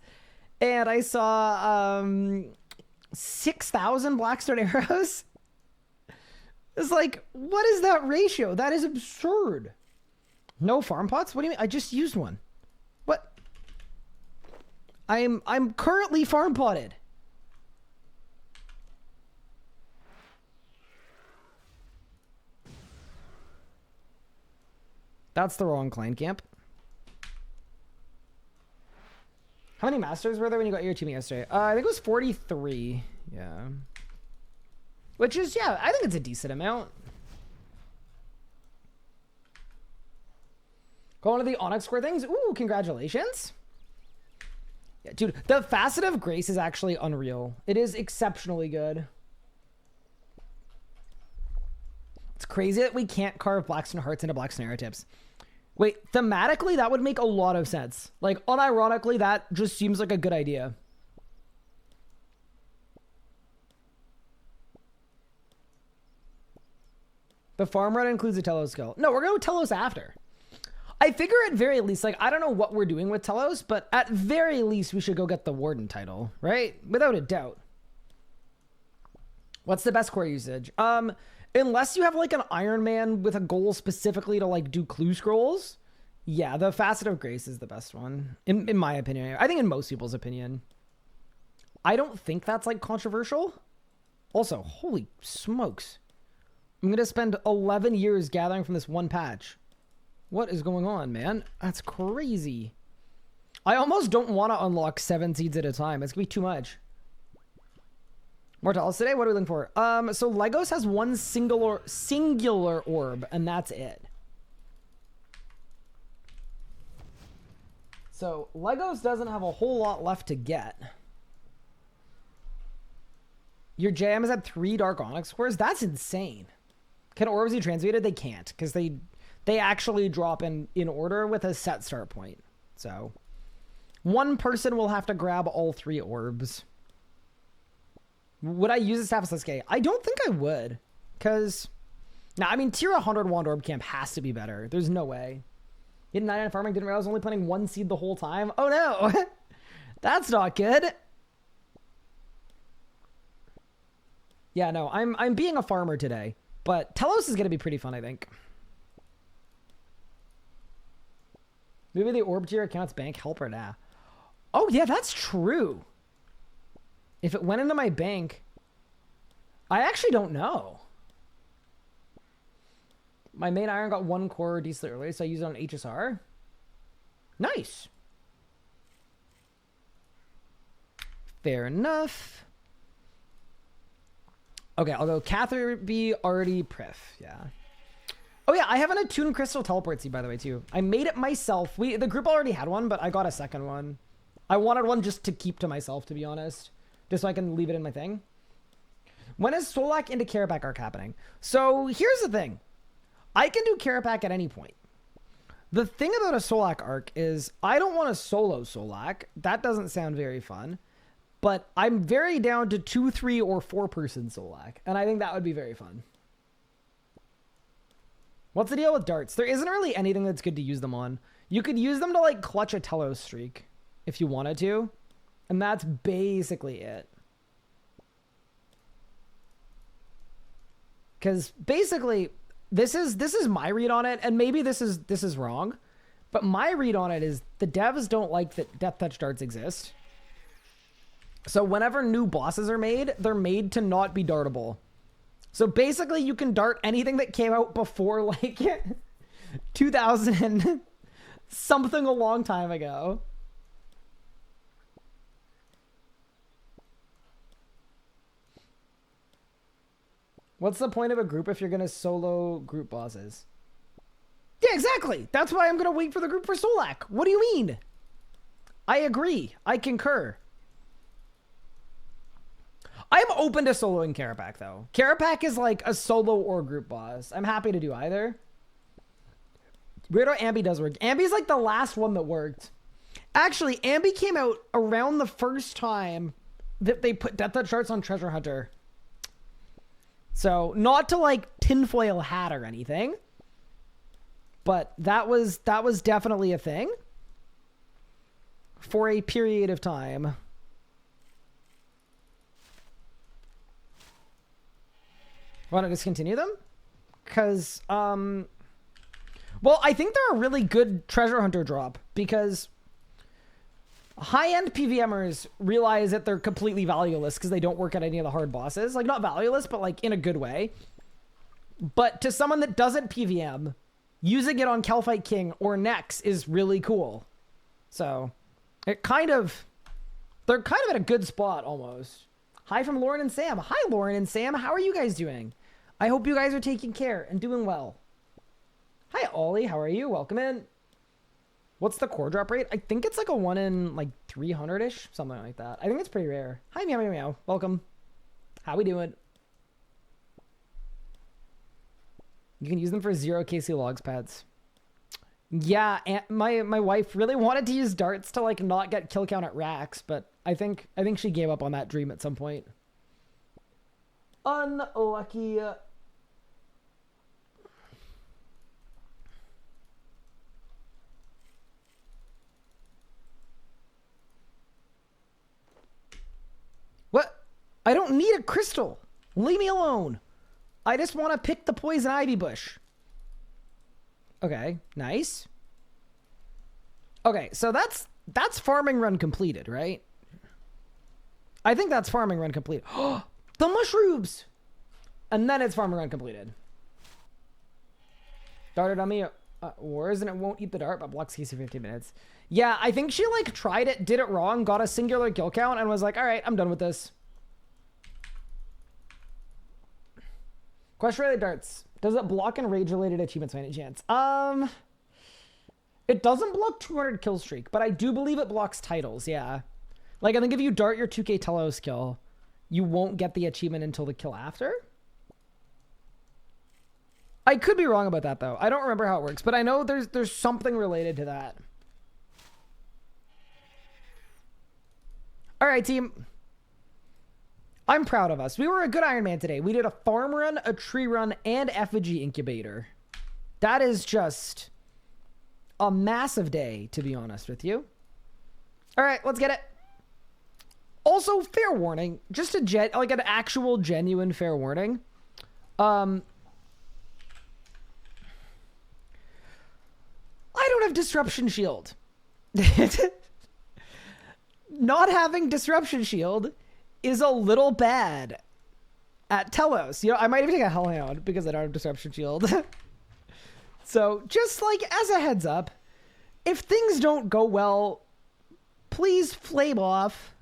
and I saw 6,000 Blackstone arrows. It's like, what is that ratio? That is absurd. No farm pots? What do you mean? I just used one. What? I'm currently farm potted. That's the wrong clan camp. How many masters were there when you got your team yesterday? I think it was 43. Yeah. Which is, yeah, I think it's a decent amount. Going to the Onyx Square things. Ooh, congratulations. Yeah, dude, the Facet of Grace is actually unreal. It is exceptionally good. It's crazy that we can't carve Blackstone hearts into Blackstone arrow tips. Wait, thematically, that would make a lot of sense. Like, unironically, that just seems like a good idea. The farm run includes a Telos skill. No, we're going with Telos after. I figure at very least, like, I don't know what we're doing with Telos, but at very least we should go get the Warden title, right? Without a doubt. What's the best core usage? Unless you have, like, an Ironman with a goal specifically to, like, do clue scrolls. Yeah, the Facet of Grace is the best one. In my opinion. I think in most people's opinion. I don't think that's, like, controversial. Also, holy smokes. I'm going to spend 11 years gathering from this one patch. What is going on, man? That's crazy. I almost don't want to unlock 7 seeds at a time. It's going to be too much. Mortals today? What are we looking for? So Legos has one singular orb, and that's it. So Legos doesn't have a whole lot left to get. Your JM has had 3 Dark Onyx cores? That's insane. Can orbs be transmuted? They can't, because they actually drop in order with a set start point. So one person will have to grab all 3 orbs. Would I use a Staff of Sasuke? I don't think I would, because now, I mean, tier 100 Wand Orb Camp has to be better. There's no way. Hit 99 farming, didn't realize I was only planting 1 seed the whole time. Oh no, that's not good. Yeah, no, I'm being a farmer today. But Telos is going to be pretty fun, I think. Maybe the orb tier accounts bank helper now. Oh, yeah, that's true. If it went into my bank, I actually don't know. My main iron got 1 core decently early, so I used it on HSR. Nice. Fair enough. Okay, I'll go Cather B, already Prif. Yeah. Oh yeah, I have an attuned crystal teleport seed, by the way, too. I made it myself. The group already had one, but I got a second one. I wanted one just to keep to myself, to be honest. Just so I can leave it in my thing. When is Solak into Karapak arc happening? So here's the thing. I can do Karapak at any point. The thing about a Solak arc is I don't want to solo Solak. That doesn't sound very fun. But I'm very down to 2, 3, or 4-person Solak. And I think that would be very fun. What's the deal with darts? There isn't really anything that's good to use them on. You could use them to like clutch a Telos streak if you wanted to. And that's basically it. Because basically, this is my read on it, and maybe this is wrong. But my read on it is the devs don't like that Death Touch darts exist. So whenever new bosses are made, they're made to not be dartable. So basically, you can dart anything that came out before, like, 2000 and something a long time ago. What's the point of a group if you're going to solo group bosses? Yeah, exactly. That's why I'm going to wait for the group for Solak. What do you mean? I agree. I concur. I'm open to soloing Carapac, though. Carapac is like a solo or group boss. I'm happy to do either. Weird how Ambi does work. Ambi's like the last one that worked. Actually, Ambi came out around the first time that they put Death Touch charts on Treasure Hunter. So, not to like tinfoil hat or anything. But that was definitely a thing. For a period of time. Want to discontinue them? Because, well, I think they're a really good treasure hunter drop because high-end PVMers realize that they're completely valueless because they don't work at any of the hard bosses. Like, not valueless, but like in a good way. But to someone that doesn't PVM, using it on Calphite King or Nex is really cool. So, they're kind of at a good spot almost. Hi from Lauren and Sam. Hi, Lauren and Sam. How are you guys doing? I hope you guys are taking care and doing well. Hi, Ollie. How are you? Welcome in. What's the core drop rate? I think it's like a 1 in like 300-ish. Something like that. I think it's pretty rare. Hi, Meow Meow Meow. Welcome. How we doing? You can use them for 0 KC logs pads. Yeah, and my wife really wanted to use darts to like not get kill count at racks, but I think she gave up on that dream at some point. Unlucky. What? I don't need a crystal. Leave me alone. I just want to pick the poison ivy bush. Okay, nice. Okay, so that's farming run completed, right? I think that's farming run complete. The mushrooms! And then it's farming run completed. Darted on me. Wars and it won't eat the dart, but blocks keys for 15 minutes. Yeah, I think she like tried it, did it wrong, got a singular kill count, and was like, alright, I'm done with this. Question related darts. Does it block and rage related achievements by any chance? It doesn't block 200 kill streak, but I do believe it blocks titles, yeah. Like, I think if you dart your 2k Telos kill, you won't get the achievement until the kill after. I could be wrong about that, though. I don't remember how it works, but I know there's something related to that. All right, team. I'm proud of us. We were a good Ironman today. We did a farm run, a tree run, and effigy incubator. That is just a massive day, to be honest with you. All right, let's get it. Also, fair warning, just like an actual genuine fair warning. I don't have disruption shield. Not having disruption shield is a little bad at Telos. You know, I might even take a Hellhound because I don't have disruption shield. So just like as a heads up, if things don't go well, please flame off.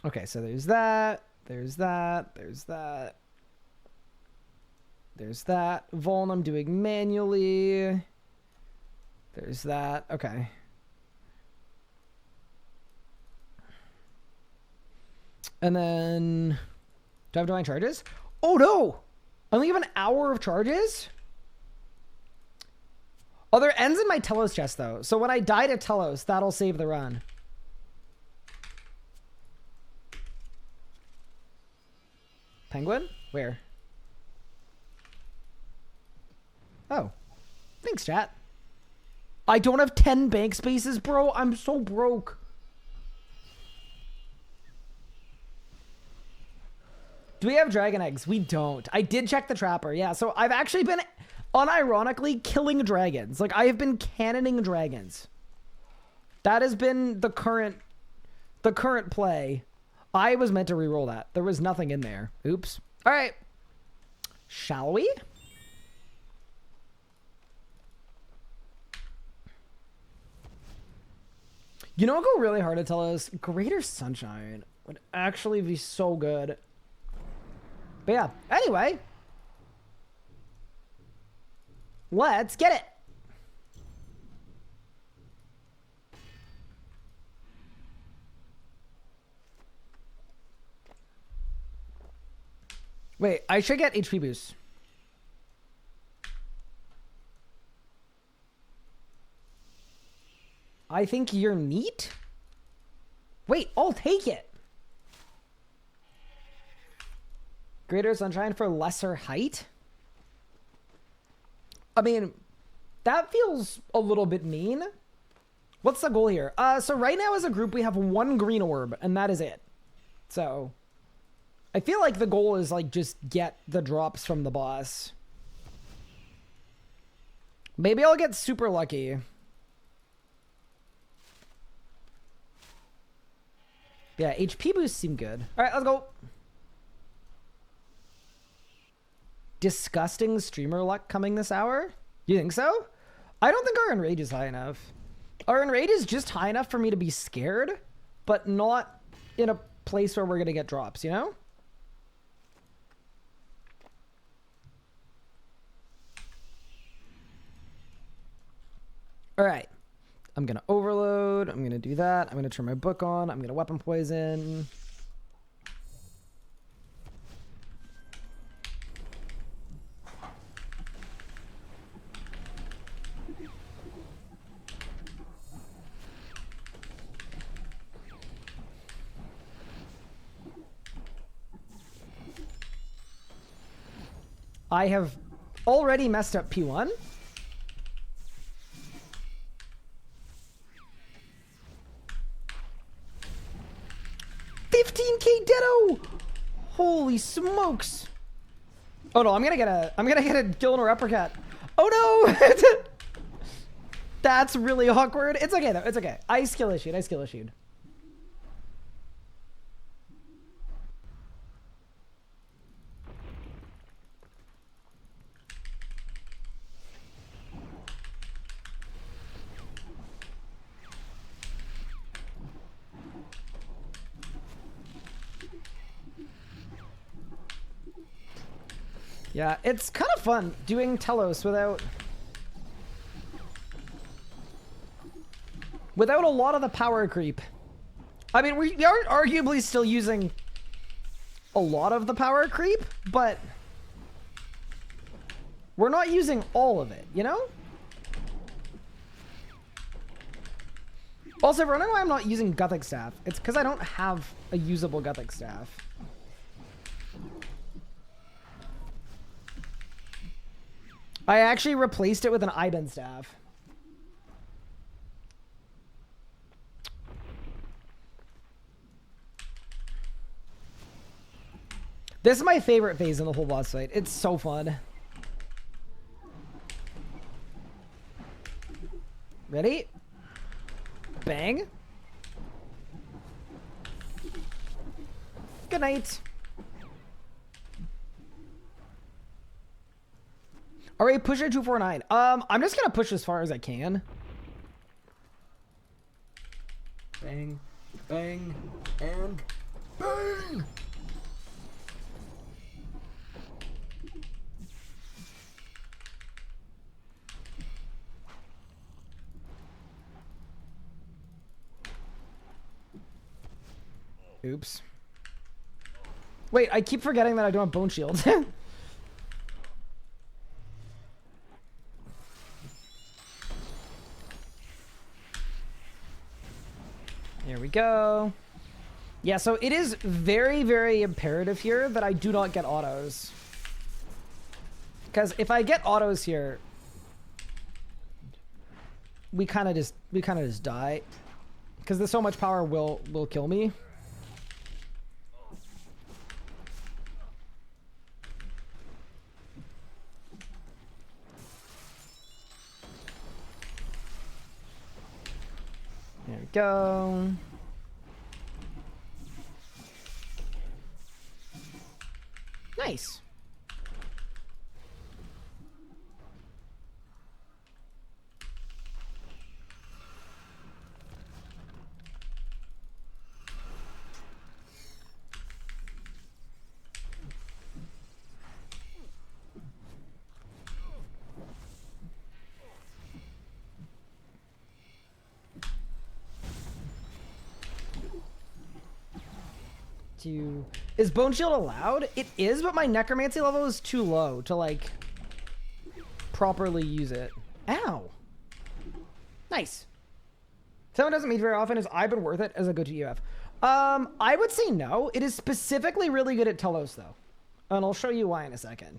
Okay, so there's that. There's that. There's that. There's that. Vuln I'm doing manually. There's that. Okay. And then, do I have divine charges? Oh no! I only have an hour of charges? Oh, there ends in my Telos chest, though. So when I die to Telos, that'll save the run. Penguin? Where? Oh. Thanks, chat. I don't have 10 bank spaces, bro. I'm so broke. Do we have dragon eggs? We don't. I did check the trapper. Yeah, so I've actually been unironically killing dragons. Like, I have been cannoning dragons. That has been the current play. I was meant to reroll that. There was nothing in there. Oops. All right. Shall we? You know what would go really hard to tell us? Greater Sunshine would actually be so good. But yeah, anyway. Let's get it. Wait, I should get HP boost. I think you're neat. Wait, I'll take it. Greater Sunshine for lesser height? I mean, that feels a little bit mean. What's the goal here? So right now as a group, we have 1 green orb, and that is it. So I feel like the goal is like just get the drops from the boss. Maybe I'll get super lucky. Yeah, HP boosts seem good. All right, let's go. Disgusting streamer luck coming this hour? You think so? I don't think our enrage is high enough. Our enrage is just high enough for me to be scared, but not in a place where we're going to get drops, you know? All right. I'm going to overload. I'm going to do that. I'm going to turn my book on. I'm going to weapon poison. I have already messed up P1. Ditto! Holy smokes! Oh no, I'm gonna get a Gillen or uppercut. Oh no! That's really awkward. It's okay though. It's okay. I skill issued. Yeah, it's kind of fun doing Telos without a lot of the power creep. I mean, we are arguably still using a lot of the power creep, but we're not using all of it, you know? Also, if you're wondering why I'm not using Gothic Staff, it's because I don't have a usable Gothic Staff. I actually replaced it with an Iben staff. This is my favorite phase in the whole boss fight. It's so fun. Ready? Bang. Good night. All right, push it 249. I'm just gonna push as far as I can. Bang, bang, and bang. Oops. Wait, I keep forgetting that I don't have bone shield. go. Yeah, so it is very, very imperative here that I do not get autos. Because if I get autos here, we kind of just die. Because the so much power will kill me. There we go. Nice. Is Bone Shield allowed? It is, but my Necromancy level is too low to, like, properly use it. Ow. Nice. Someone doesn't meet very often. Has I been worth it as a go-to UF? I would say no. It is specifically really good at Telos, though. And I'll show you why in a second.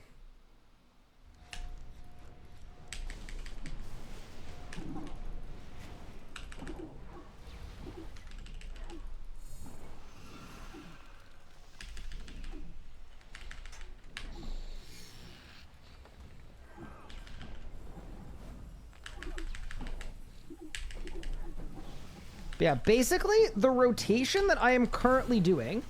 Yeah, basically, the rotation that I am currently doing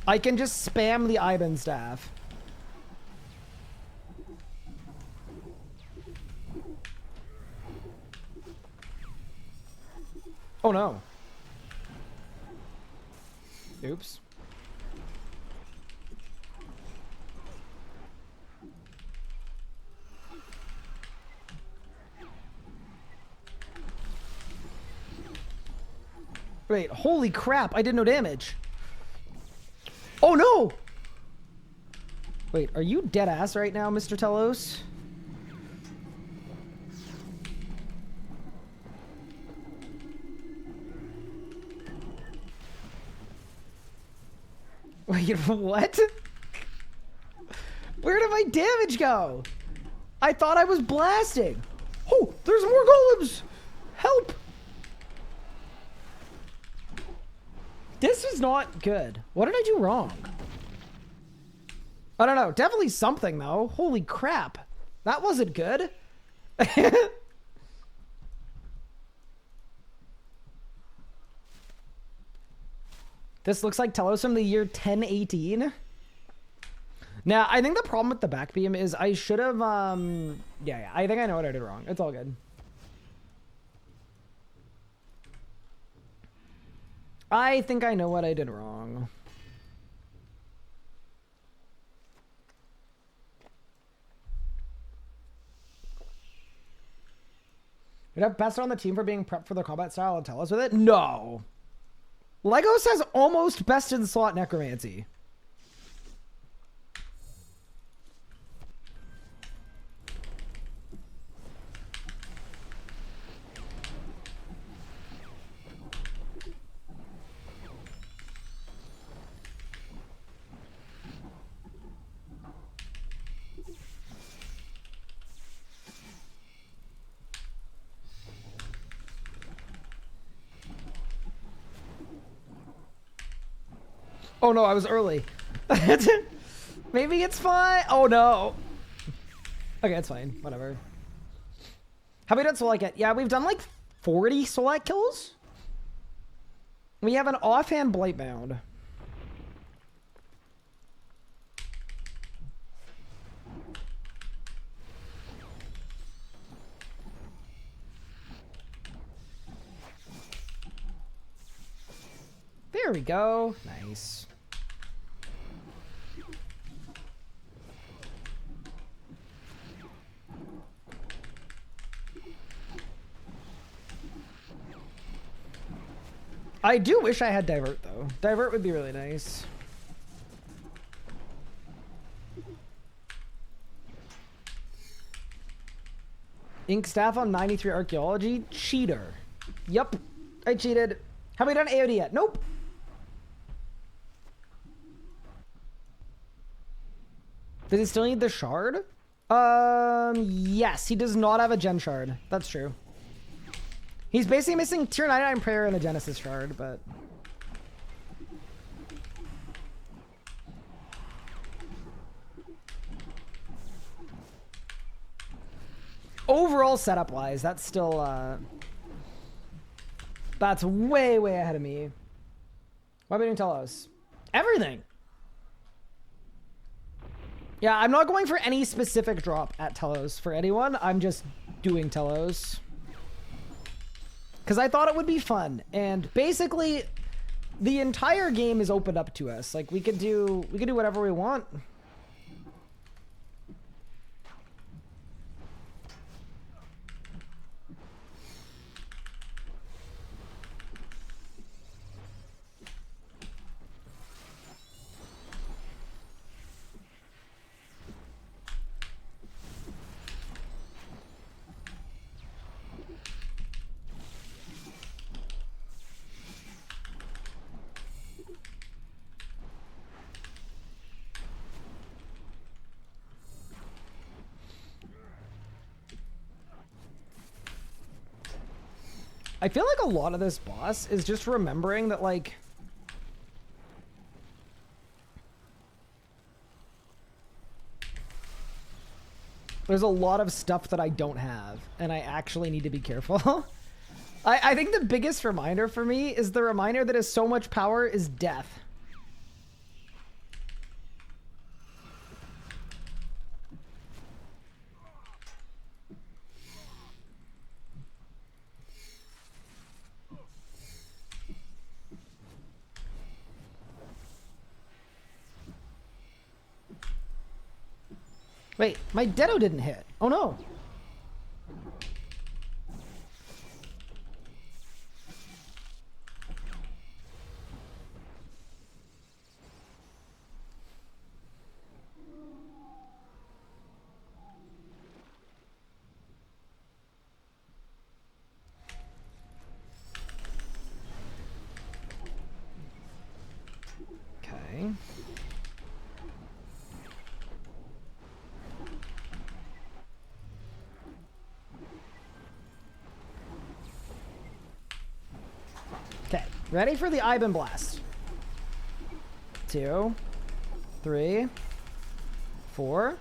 I can just spam the Iben staff. Oh no. Oops. Wait, holy crap, I did no damage. Oh no! Wait, are you dead ass right now, Mr. Telos? Wait, what? Where did my damage go? I thought I was blasting. Oh, there's more golems! Help! This is not good. What did I do wrong? I don't know. Definitely something, though. Holy crap. That wasn't good. This looks like Telos from the year 1018. Now, I think the problem with the back beam is I should have, yeah, I think I know what I did wrong. It's all good. I think I know what I did wrong. You'd have best on the team for being prepped for the combat style and tell us with it? No. Legos has almost best in slot necromancy. Oh no, I was early. Maybe it's fine. Oh no. Okay, it's fine. Whatever. Have we done Solak yet? Yeah, we've done like 40 Solak kills. We have an offhand Blightbound. There we go. Nice. I do wish I had Divert, though. Divert would be really nice. Ink staff on 93 archaeology. Cheater. Yup. I cheated. Have we done AOD yet? Nope. Does he still need the shard? Yes, he does not have a gen shard. That's true. He's basically missing tier 99 prayer and a Genesis shard, but... Overall setup-wise, that's still, that's way, way ahead of me. What are we doing Telos? Everything! Yeah, I'm not going for any specific drop at Telos for anyone. I'm just doing Telos. Because I thought it would be fun. And basically, the entire game is opened up to us. Like, we could do whatever we want. I feel like a lot of this boss is just remembering that, like, there's a lot of stuff that I don't have, and I actually need to be careful. I think the biggest reminder for me is the reminder that is so much power is death. Wait, my Dedo didn't hit. Oh no. Okay. Okay, ready for the Iben Blast. 2, 3, 4.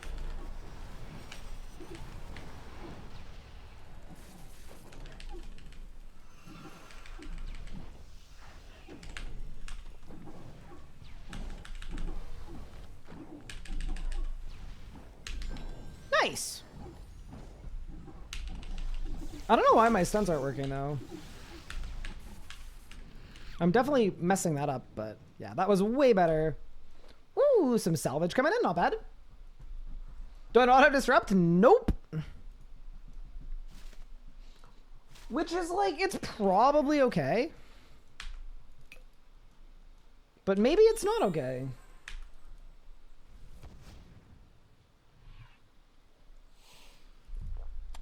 Nice. I don't know why my stuns aren't working though. I'm definitely messing that up, but yeah, that was way better. Ooh, some salvage coming in, not bad. Do I not have disrupt? Nope. Which is like, it's probably okay. But maybe it's not okay.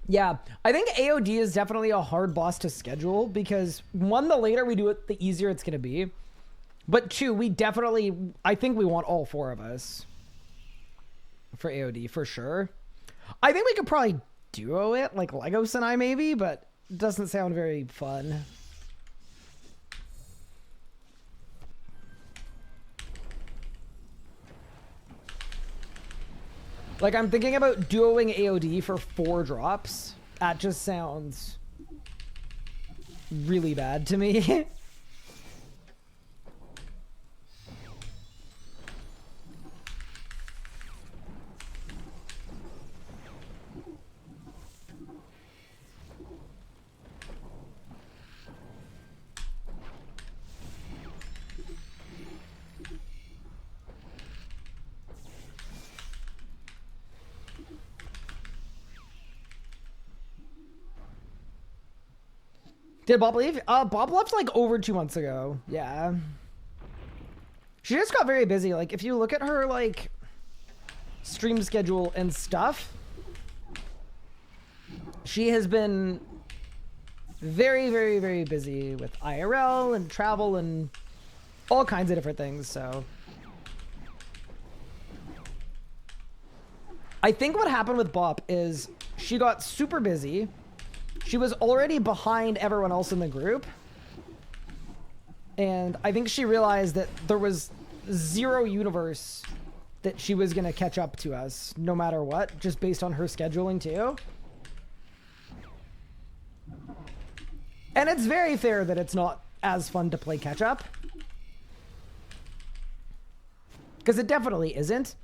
Yeah, I think AOD is definitely a hard boss to schedule because one, the later we do it, the easier it's going to be. But two, we definitely, I think we want all 4 of us for AOD for sure. I think we could probably duo it, like Legos and I maybe, but it doesn't sound very fun. Like, I'm thinking about duoing AOD for 4 drops. That just sounds really bad to me. Did Bob leave? Bob left like over 2 months ago. Yeah. She just got very busy. Like, if you look at her, like, stream schedule and stuff, she has been very, very, very busy with IRL and travel and all kinds of different things, so. I think what happened with Bop is she got super busy. She was already behind everyone else in the group. And I think she realized that there was zero universe that she was going to catch up to us, no matter what, just based on her scheduling too. And it's very fair that it's not as fun to play catch up. Because it definitely isn't.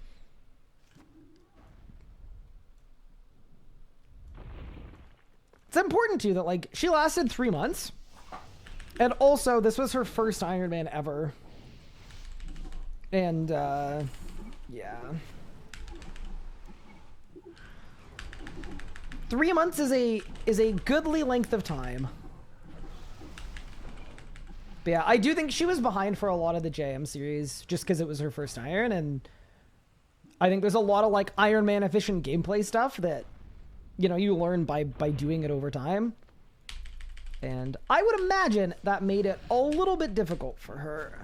It's important too that like she lasted 3 months. And also this was her first Ironman ever. And yeah. 3 months is a goodly length of time. But yeah, I do think she was behind for a lot of the JM series just because it was her first Iron, and I think there's a lot of like Ironman efficient gameplay stuff that, you know, you learn by doing it over time. And I would imagine that made it a little bit difficult for her.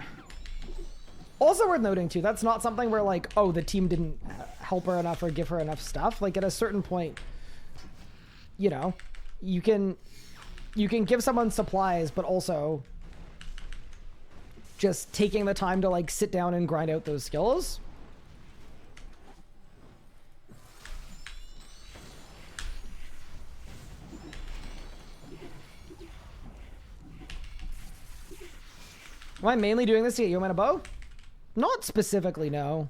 Also worth noting too, that's not something where like, oh, the team didn't help her enough or give her enough stuff. Like at a certain point, you know, you can give someone supplies, but also just taking the time to like sit down and grind out those skills. Am I mainly doing this to get you a bow? Not specifically, no.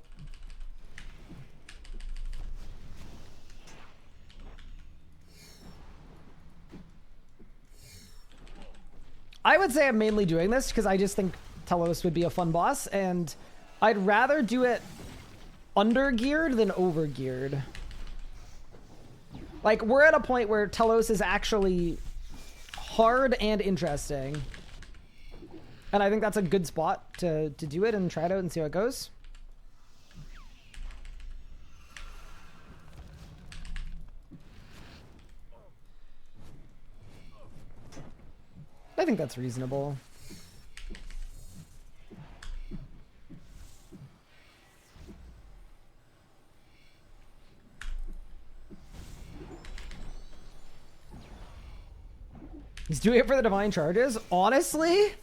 I would say I'm mainly doing this because I just think Telos would be a fun boss, and I'd rather do it under-geared than over-geared. Like, we're at a point where Telos is actually hard and interesting. And I think that's a good spot to do it and try it out and see how it goes. I think that's reasonable. He's doing it for the divine charges? Honestly?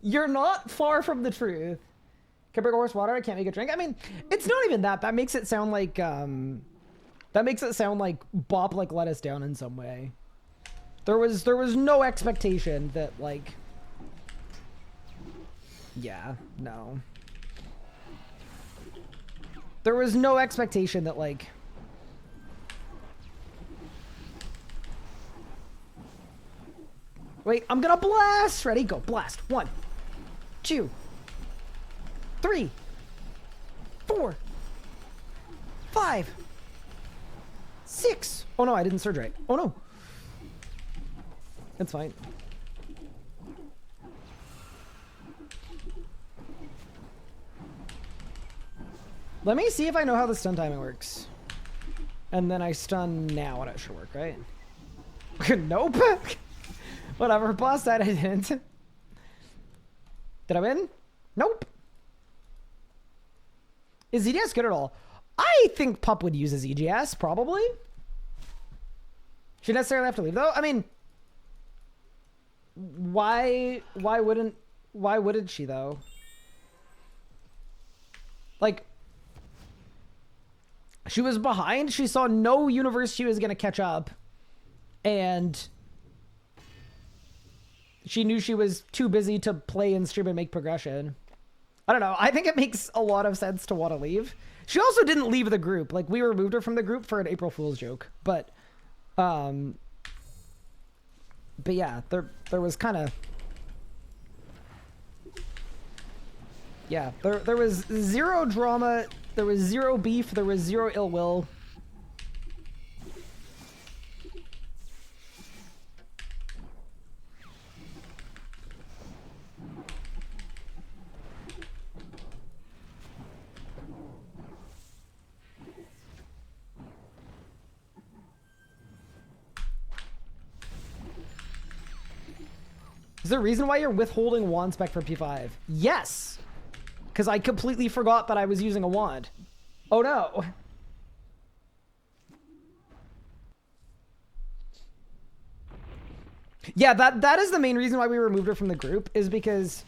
You're not far from the truth. Can bring horse water? I can't make a drink. I mean, it's not even that. That makes it sound like Bop like let us down in some way. There was no expectation that like, yeah, no. There was no expectation that like, wait, I'm gonna blast. Ready, go, blast. 1, 2, 3, 4, 5, 6. Oh no, I didn't surge right. Oh no. It's fine. Let me see if I know how the stun timing works. And then I stun now, and it should work, right? Nope. Whatever, boss died, I didn't. Did I win? Nope. Is EGS good at all? I think Pup would use his EGS, probably. She necessarily have to leave, though. I mean, why wouldn't she, though? Like, she was behind. She saw no universe she was going to catch up. And she knew she was too busy to play and stream and make progression. I don't know. I think it makes a lot of sense to want to leave. She also didn't leave the group. Like, we removed her from the group for an April Fool's joke. But yeah, there was kind of, yeah, there was zero drama, there was zero beef, there was zero ill will. Is there a reason why you're withholding wand spec for P5? Yes! Because I completely forgot that I was using a wand. Oh no! Yeah, that is the main reason why we removed her from the group, is because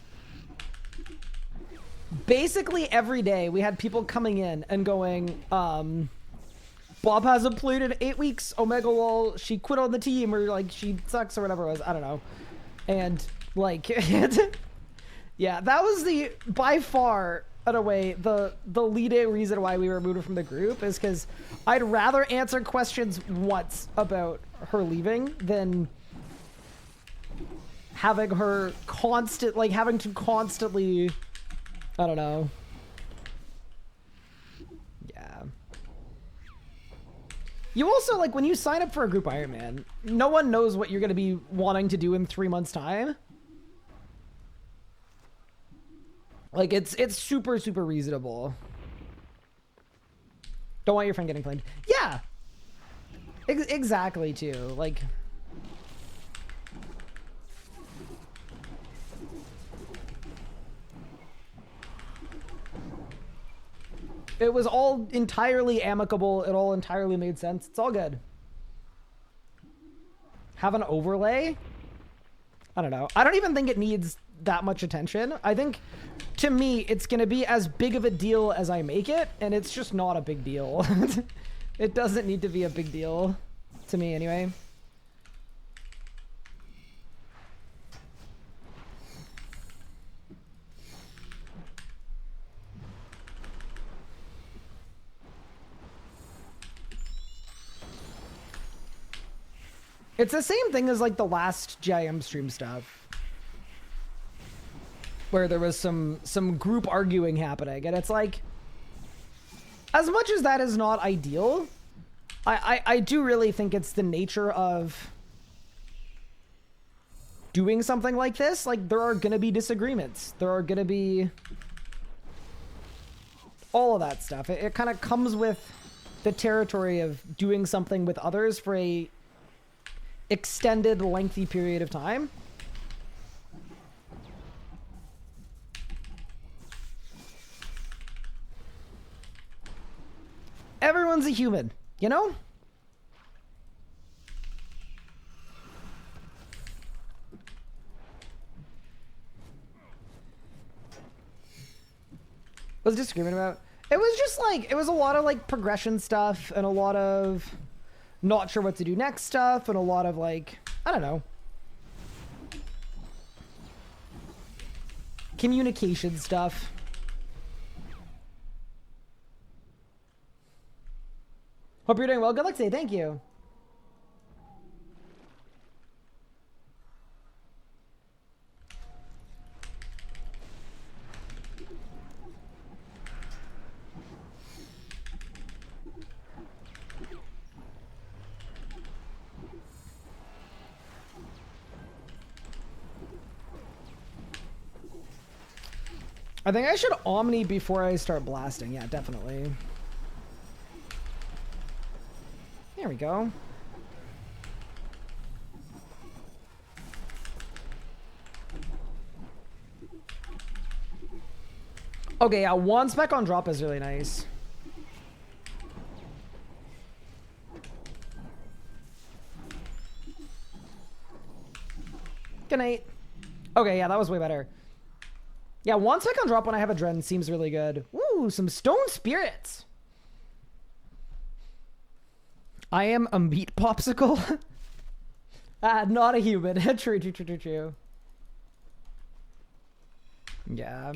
basically every day we had people coming in and going, Bob hasn't played in 8 weeks, Omega lol, she quit on the team, or like she sucks or whatever it was, I don't know. And like, yeah, that was the, by far, in a way, the leading reason why we removed her from the group, is because I'd rather answer questions once about her leaving than having her having to constantly, I don't know. Yeah. You also, like, when you sign up for a group Ironman, no one knows what you're going to be wanting to do in 3 months' time. Like, it's super, super reasonable. Don't want your friend getting claimed. Yeah! Exactly, too. Like... It was all entirely amicable. It all entirely made sense. It's all good. Have an overlay? I don't know. I don't even think it needs that much attention. I think, to me, it's going to be as big of a deal as I make it, and it's just not a big deal. It doesn't need to be a big deal. To me, anyway. It's the same thing as like the last GIM stream stuff, where there was some group arguing happening, and it's like, as much as that is not ideal, I do really think it's the nature of doing something like this. Like, there are gonna be disagreements, there are gonna be all of that stuff. It kind of comes with the territory of doing something with others for a extended, lengthy period of time. Everyone's a human, you know? What was disagreement about? It was just like, it was a lot of like progression stuff and a lot of not sure what to do next stuff, and a lot of like, I don't know, communication stuff. Hope you're doing well. Good luck today. Thank you. I think I should Omni before I start blasting. Yeah, definitely. There we go. Okay, yeah, one spec on drop is really nice. Good night. Okay, yeah, that was way better. Yeah, one spec on drop when I have a Dren seems really good. Ooh, some stone spirits. I am a meat popsicle. Not a human. True. Yeah.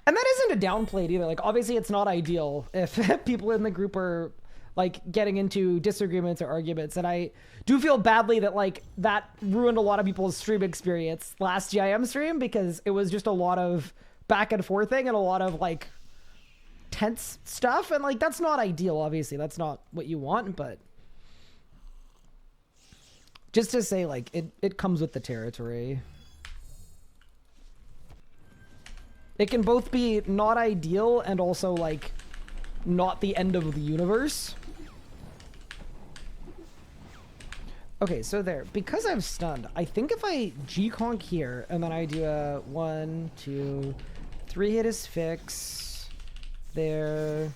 And that isn't a downplayed either. Like, obviously it's not ideal if people in the group are like getting into disagreements or arguments. And I do feel badly that like that ruined a lot of people's stream experience last GIM stream, because it was just a lot of back and forthing and a lot of like tense stuff. And like, that's not ideal. Obviously that's not what you want, but just to say, like, it comes with the territory. It can both be not ideal and also like not the end of the universe. Okay, so there. Because I'm stunned, I think if I G-conk here, and then I do a 1, 2, 3 hit his fix, there,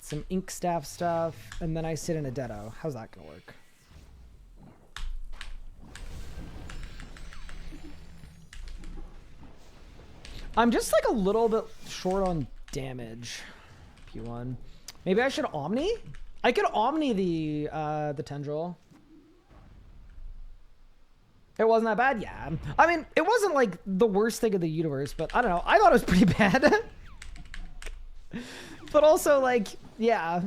some ink staff stuff, and then I sit in a deado. How's that gonna work? I'm just like a little bit short on damage. P1. Maybe I should Omni? I could Omni the Tendril. It wasn't that bad? Yeah. I mean, it wasn't like the worst thing in the universe, but I don't know. I thought it was pretty bad. But also, like, yeah.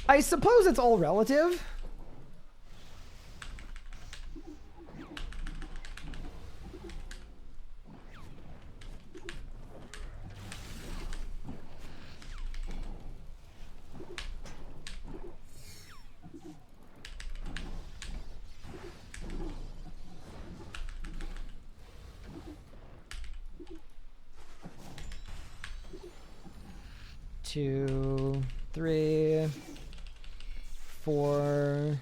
I suppose it's all relative. Two, 3, 4.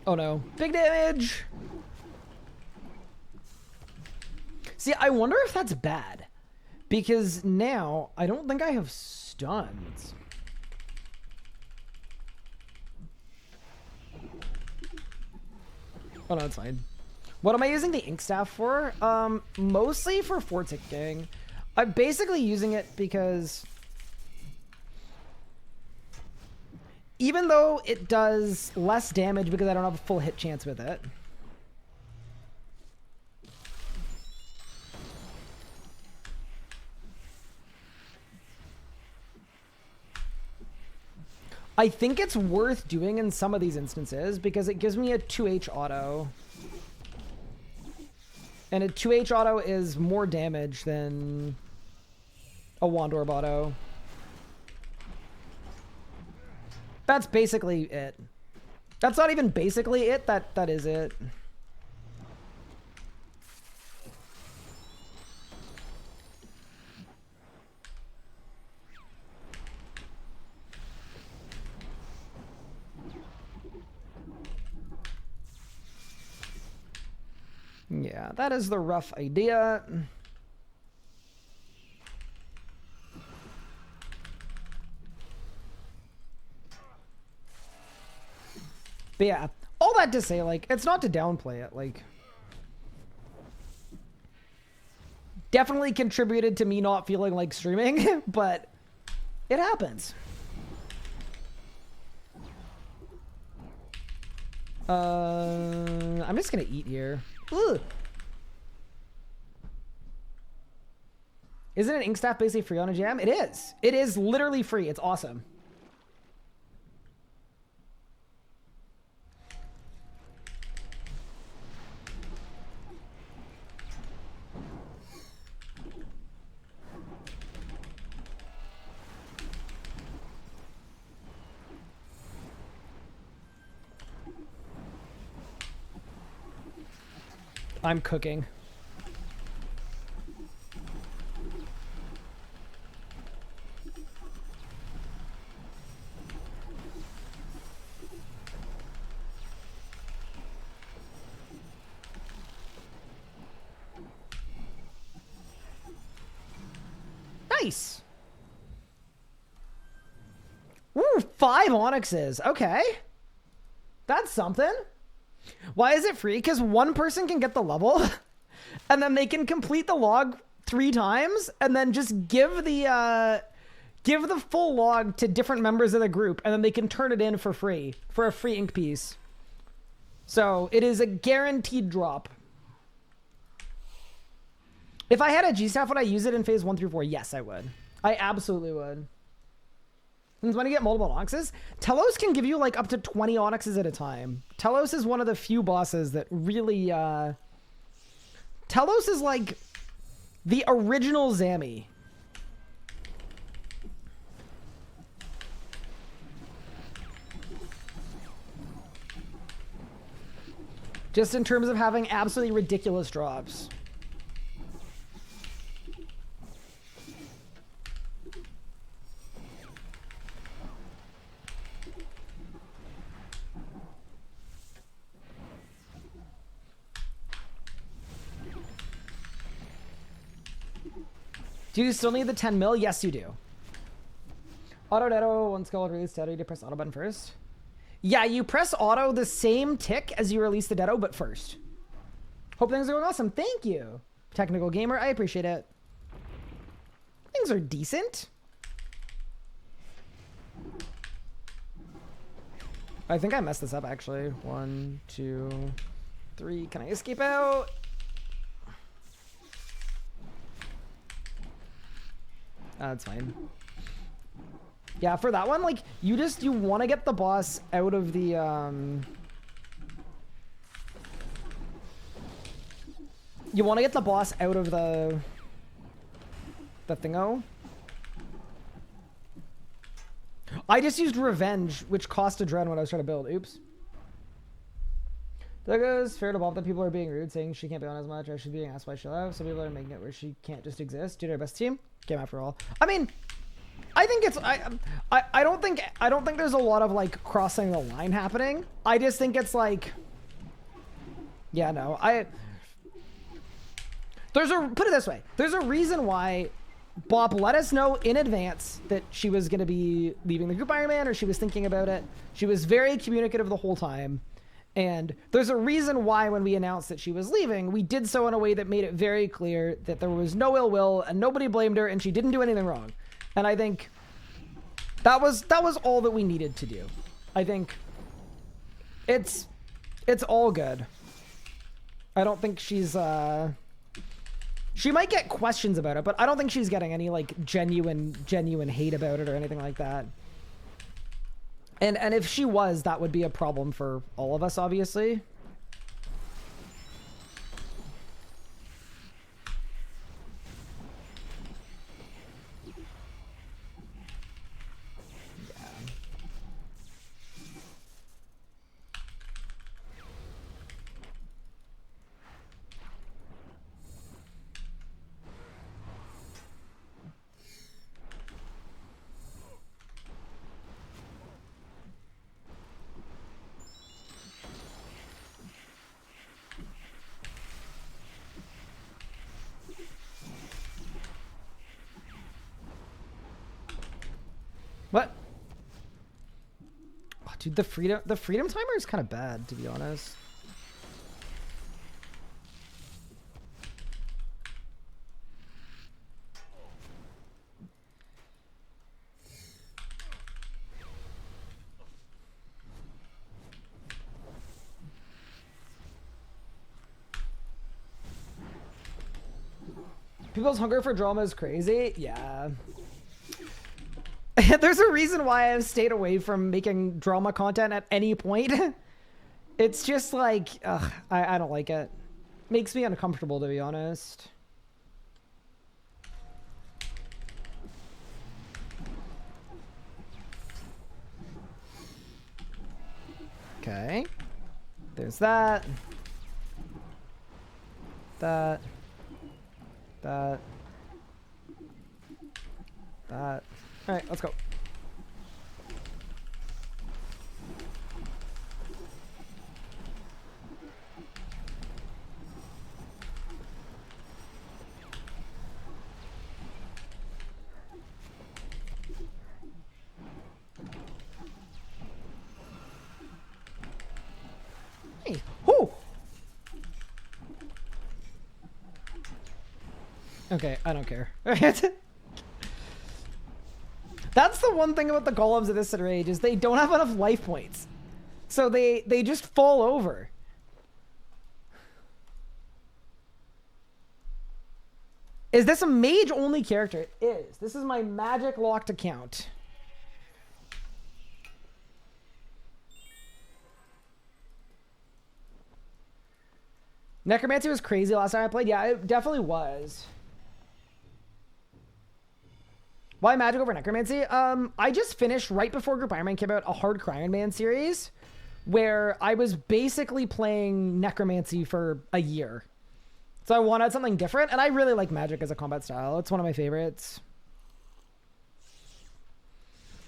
Oh no. Big damage! See, I wonder if that's bad. Because now, I don't think I have stuns. Oh no, it's fine. What am I using the ink staff for? Mostly for fort ticking. I'm basically using it because even though it does less damage because I don't have a full hit chance with it. I think it's worth doing in some of these instances because it gives me a 2H auto. And a 2H auto is more damage than a Wand Orb auto. That's basically it. That's not even basically it. That is it. Yeah, that is the rough idea. But yeah, all that to say, like, it's not to downplay it, like, definitely contributed to me not feeling like streaming, but it happens. I'm just gonna eat here. Ugh. Isn't an ink staff basically free on a jam? It is. It is literally free. It's awesome. I'm cooking. Nice. Ooh, 5 onyxes. Okay. That's something. Why is it free? Because one person can get the level and then they can complete the log 3 times and then just give the full log to different members of the group and then they can turn it in for free for a free ink piece. So it is a guaranteed drop. If I had a G staff, would I use it in phase 1 through 4? Yes, I would. I absolutely would. And when you get multiple onyxes, Telos can give you like up to 20 onyxes at a time. Telos is one of the few bosses that really, Telos is like the original Zami. Just in terms of having absolutely ridiculous drops. Do you still need the 10 mil? Yes, you do. Auto Dedo, once called release Dedo, you press auto button first. Yeah, you press auto the same tick as you release the Dedo, but first. Hope things are going awesome. Thank you, Technical Gamer. I appreciate it. Things are decent. I think I messed this up, actually. 1, 2, 3. Can I escape out? That's fine. Yeah, for that one, like, you want to get the boss out of the, you want to get the boss out of the thingo. I just used Revenge, which cost a dread when I was trying to build. Oops. There goes fair to Bob that people are being rude, saying she can't be on as much, or she's being asked why she'll have. Some people are making it where she can't just exist. Do their best team. Game after all. I mean, I think it's I don't think there's a lot of like crossing the line happening. I just think it's like, yeah, no, put it this way. There's a reason why Bob let us know in advance that she was going to be leaving the group Ironman, or she was thinking about it. She was very communicative the whole time. And there's a reason why when we announced that she was leaving, we did so in a way that made it very clear that there was no ill will and nobody blamed her and she didn't do anything wrong. And I think that was all that we needed to do. I think it's all good. I don't think she's she might get questions about it, but I don't think she's getting any like genuine hate about it or anything like that. And if she was, that would be a problem for all of us, obviously. What? Oh, dude, the freedom timer is kind of bad, to be honest. People's hunger for drama is crazy. Yeah. There's a reason why I've stayed away from making drama content at any point. It's just like, ugh, I don't like it. Makes me uncomfortable, to be honest. Okay. There's that. That. All right, let's go. Hey, whoo! Okay, I don't care. That's the one thing about the golems of this age is they don't have enough life points. So they just fall over. Is this a mage only character? It is. This is my magic locked account. Necromancy was crazy last time I played. Yeah, it definitely was. Why Magic over Necromancy? I just finished right before Group Ironman came out a hardcore Ironman series where I was basically playing Necromancy for a year. So I wanted something different, and I really like Magic as a combat style. It's one of my favorites.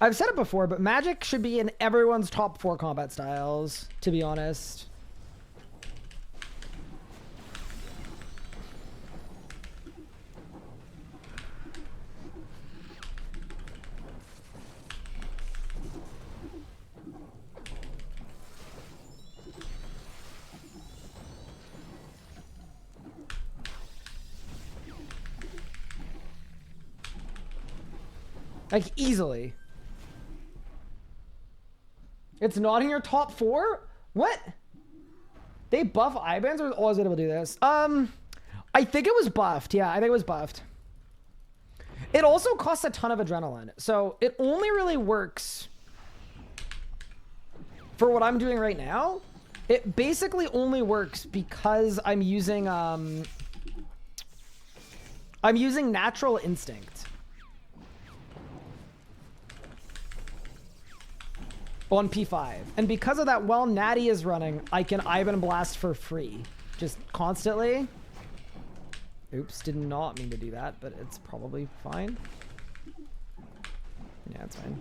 I've said it before, but Magic should be in everyone's top 4 combat styles, to be honest. Like, easily. It's not in your top 4? What? They buff I-bands or was it able to do this? I think it was buffed. Yeah, I think it was buffed. It also costs a ton of adrenaline. So it only really works for what I'm doing right now. It basically only works because I'm using Natural Instinct. On P5. And because of that, while Natty is running, I can Ivan Blast for free. Just constantly. Oops, did not mean to do that, but it's probably fine. Yeah, it's fine.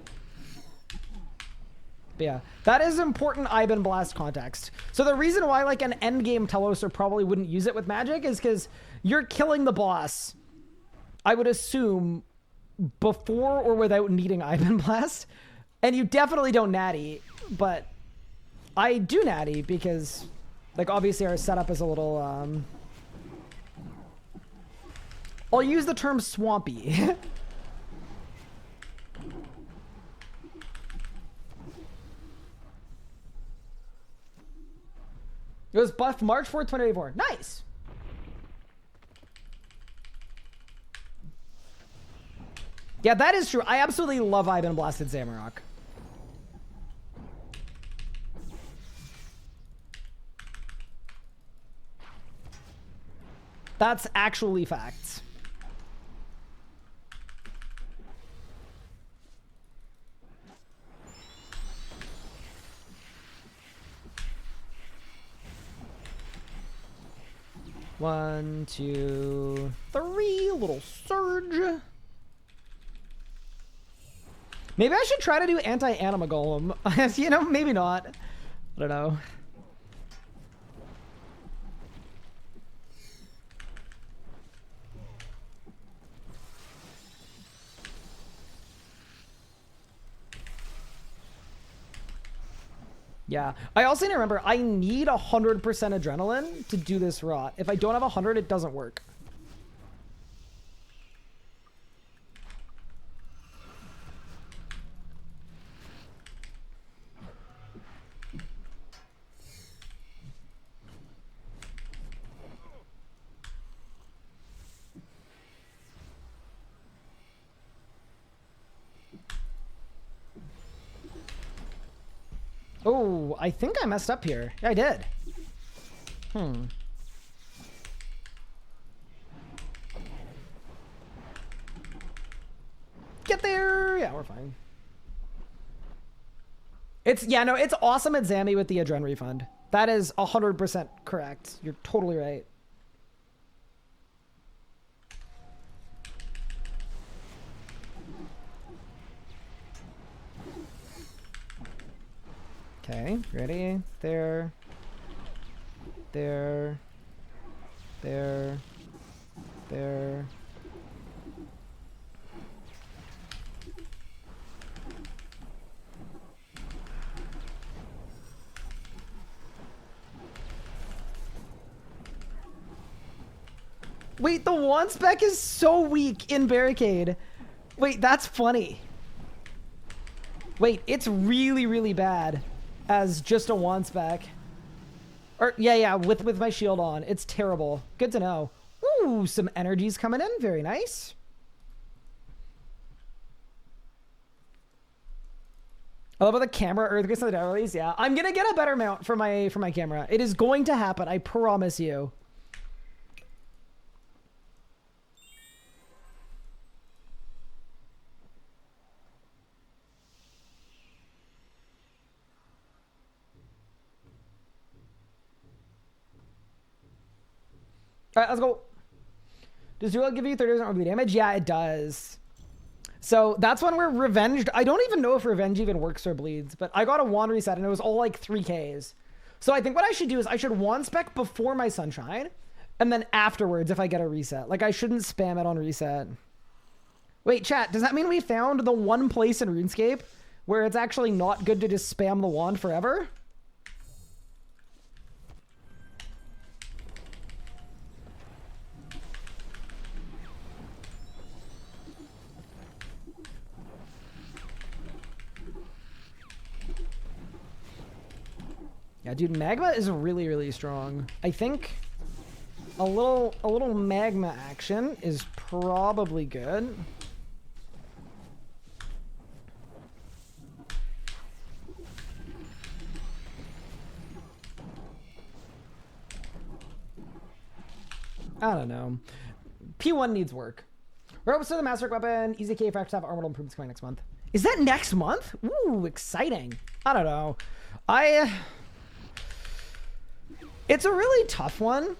But yeah, that is important Ivan Blast context. So the reason why like an endgame Telos probably wouldn't use it with Magic is because you're killing the boss, I would assume, before or without needing Ivan Blast. And you definitely don't natty, but I do natty because, like, obviously our setup is a little, I'll use the term swampy. It was buffed March 4th, 2024. Nice! Yeah, that is true. I absolutely love Ivan Blasted Zamorak. That's actually facts. One, two, three. Little surge. Maybe I should try to do anti-anima golem. You know, maybe not. I don't know. Yeah, I also need to remember I need 100% adrenaline to do this rot. If I don't have 100, it doesn't work. Oh, I think I messed up here. Yeah, I did. Get there. Yeah, we're fine. Yeah, no, it's awesome at Zammy with the Adren refund. That is 100% correct. You're totally right. Okay, ready? There. There. There. There. Wait, the one spec is so weak in Barricade. Wait, that's funny. Wait, it's really, really bad as just a one spec. Or yeah, with my shield on. It's terrible. Good to know. Ooh, some energies coming in. Very nice. I love how the camera earthquakes on the down release. Yeah, I'm gonna get a better mount for my camera. It is going to happen. I promise you. All right, let's go. Does Duel give you 30% more bleed damage? Yeah, it does. So that's when we're revenged. I don't even know if revenge even works or bleeds, but I got a wand reset and it was all like 3Ks. So I think what I should do is I should wand spec before my sunshine and then afterwards if I get a reset. Like I shouldn't spam it on reset. Wait, chat, does that mean we found the one place in RuneScape where it's actually not good to just spam the wand forever? Yeah, dude, magma is really, really strong. I think a little magma action is probably good. I don't know. P1 needs work. Ropes to the Master Weapon. Easy K Fracture have Armored Improvements coming next month. Is that next month? Ooh, exciting. I don't know. It's a really tough one.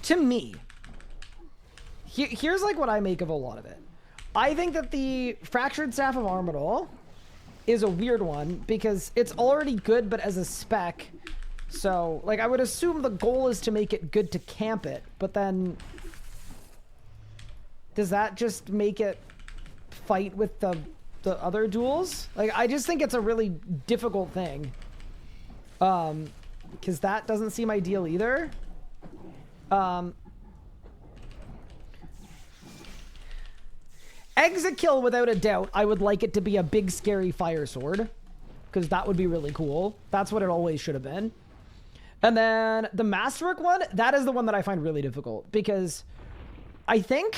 To me, here's like what I make of a lot of it. I think that the Fractured Staff of Armadal is a weird one because it's already good, but as a spec. So, like, I would assume the goal is to make it good to camp it, but then does that just make it fight with the other duels? Like, I just think it's a really difficult thing. Because that doesn't seem ideal either. Exit kill, without a doubt, I would like it to be a big, scary fire sword. Because that would be really cool. That's what it always should have been. And then the Masterwork one, that is the one that I find really difficult. Because I think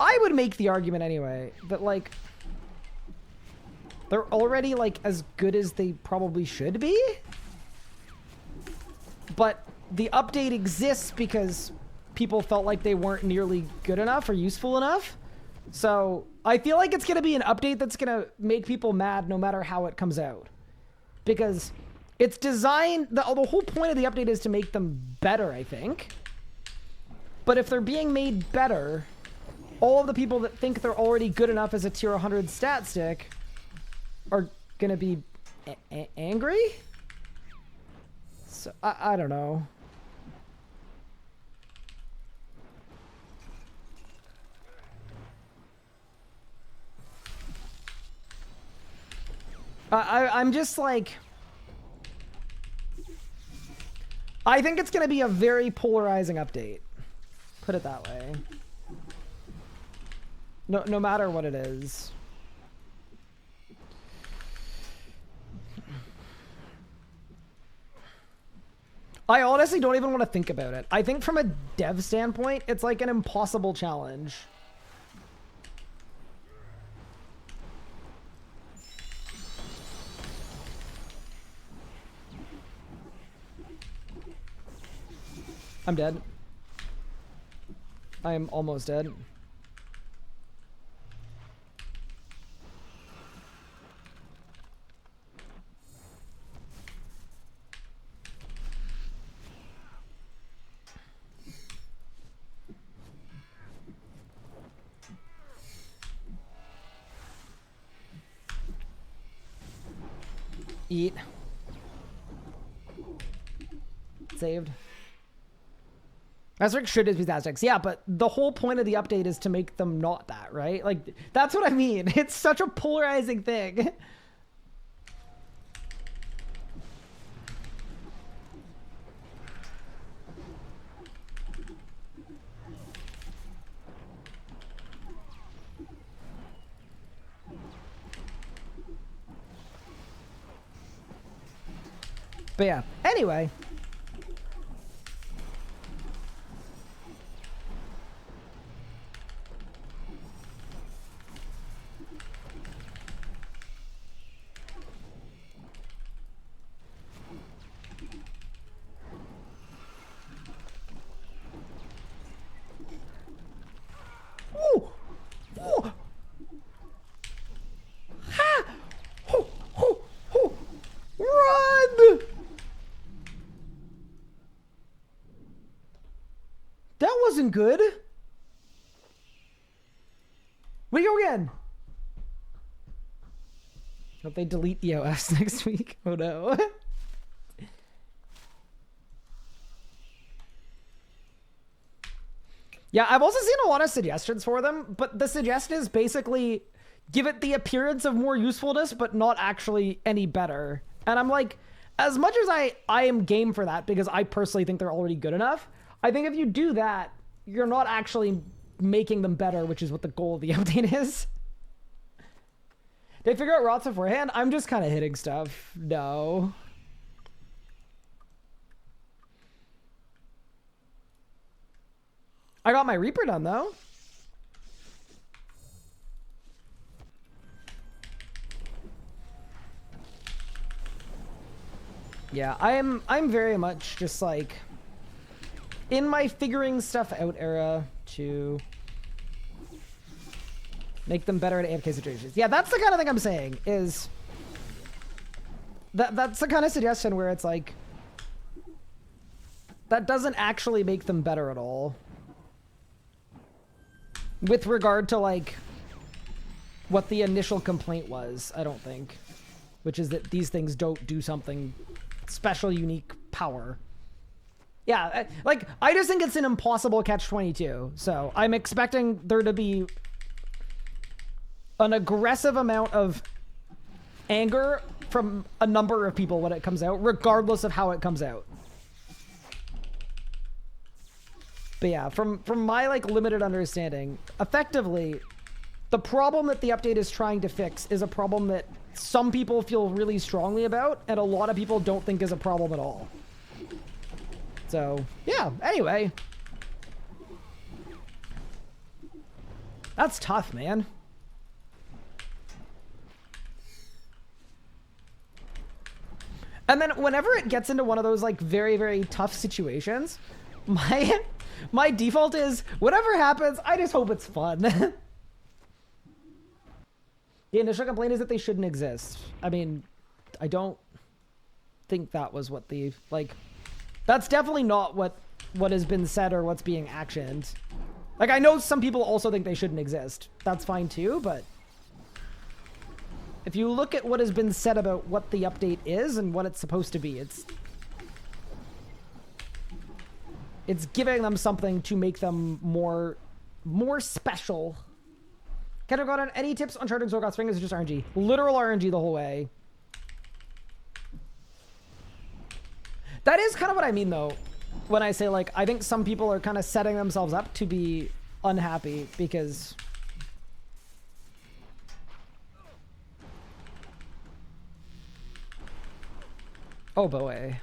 I would make the argument anyway that, like, they're already, like, as good as they probably should be. But the update exists because people felt like they weren't nearly good enough or useful enough. So I feel like it's going to be an update that's going to make people mad no matter how it comes out. Because it's designed, the whole point of the update is to make them better, I think. But if they're being made better, all of the people that think they're already good enough as a tier 100 stat stick are going to be angry? So, I don't know. I'm just like, I think it's going to be a very polarizing update. Put it that way. No matter what it is. I honestly don't even want to think about it. I think from a dev standpoint, it's like an impossible challenge. I'm dead. I am almost dead. Eat. Saved. Masterwork should just be statistics. Yeah, but the whole point of the update is to make them not that, right? Like, that's what I mean. It's such a polarizing thing. But yeah, anyway. Ooh. Ooh. good? We go again. Hope they delete EOS next week. Oh no. Yeah, I've also seen a lot of suggestions for them, but the suggestion is basically give it the appearance of more usefulness, but not actually any better. And I'm like, as much as I am game for that, because I personally think they're already good enough, I think if you do that, you're not actually making them better, which is what the goal of the update is. Did they figure out routes beforehand? I'm just kind of hitting stuff. No. I got my Reaper done, though. Yeah, I'm very much just like in my figuring stuff out era to make them better at AFK situations. Yeah, that's the kind of thing I'm saying is that's the kind of suggestion where it's like that doesn't actually make them better at all. With regard to like what the initial complaint was, I don't think, which is that these things don't do something special, unique power. Yeah, like I just think it's an impossible catch-22. So I'm expecting there to be an aggressive amount of anger from a number of people when it comes out, regardless of how it comes out. But yeah, from my like limited understanding, effectively, the problem that the update is trying to fix is a problem that some people feel really strongly about, and a lot of people don't think is a problem at all. So, yeah, anyway. That's tough, man. And then whenever it gets into one of those like very, very tough situations, my default is whatever happens, I just hope it's fun. The initial complaint is that they shouldn't exist. I mean, I don't think that was what the like that's definitely not what has been said or what's being actioned. Like I know some people also think they shouldn't exist. That's fine too, but if you look at what has been said about what the update is and what it's supposed to be, it's giving them something to make them more special. Can I got on any tips on charting Zorgoth Spring? Is it just RNG? Literal RNG the whole way. That is kind of what I mean though, when I say like, I think some people are kind of setting themselves up to be unhappy because oh boy.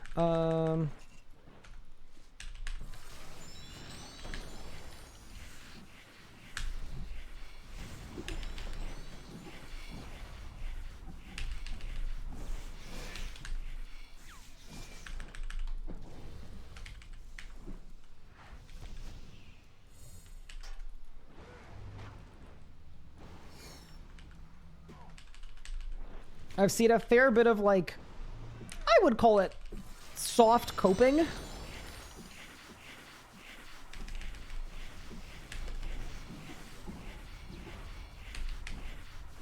I've seen a fair bit of like, I would call it soft coping.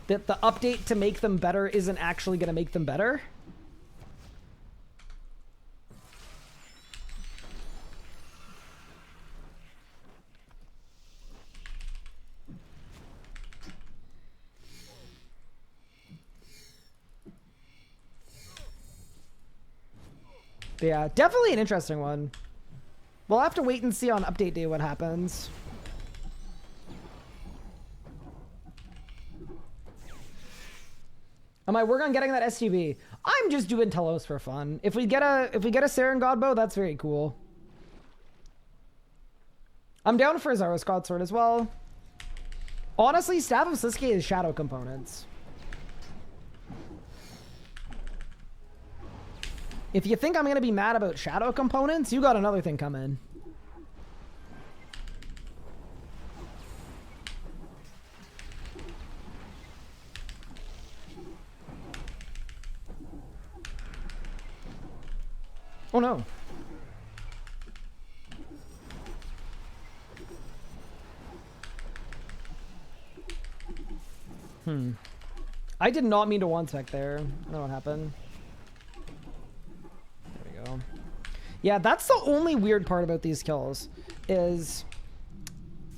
That the update to make them better isn't actually going to make them better. Yeah, definitely an interesting one. We'll have to wait and see on update day what happens. I might work on getting that STB. I'm just doing Telos for fun. If we get a Saren Godbow, that's very cool. I'm down for a Zaros Godsword as well. Honestly, Staff of Siske is shadow components. If you think I'm going to be mad about shadow components, you got another thing coming. Oh no. I did not mean to one spec there. I don't know what happened. There we go. Yeah, that's the only weird part about these kills, is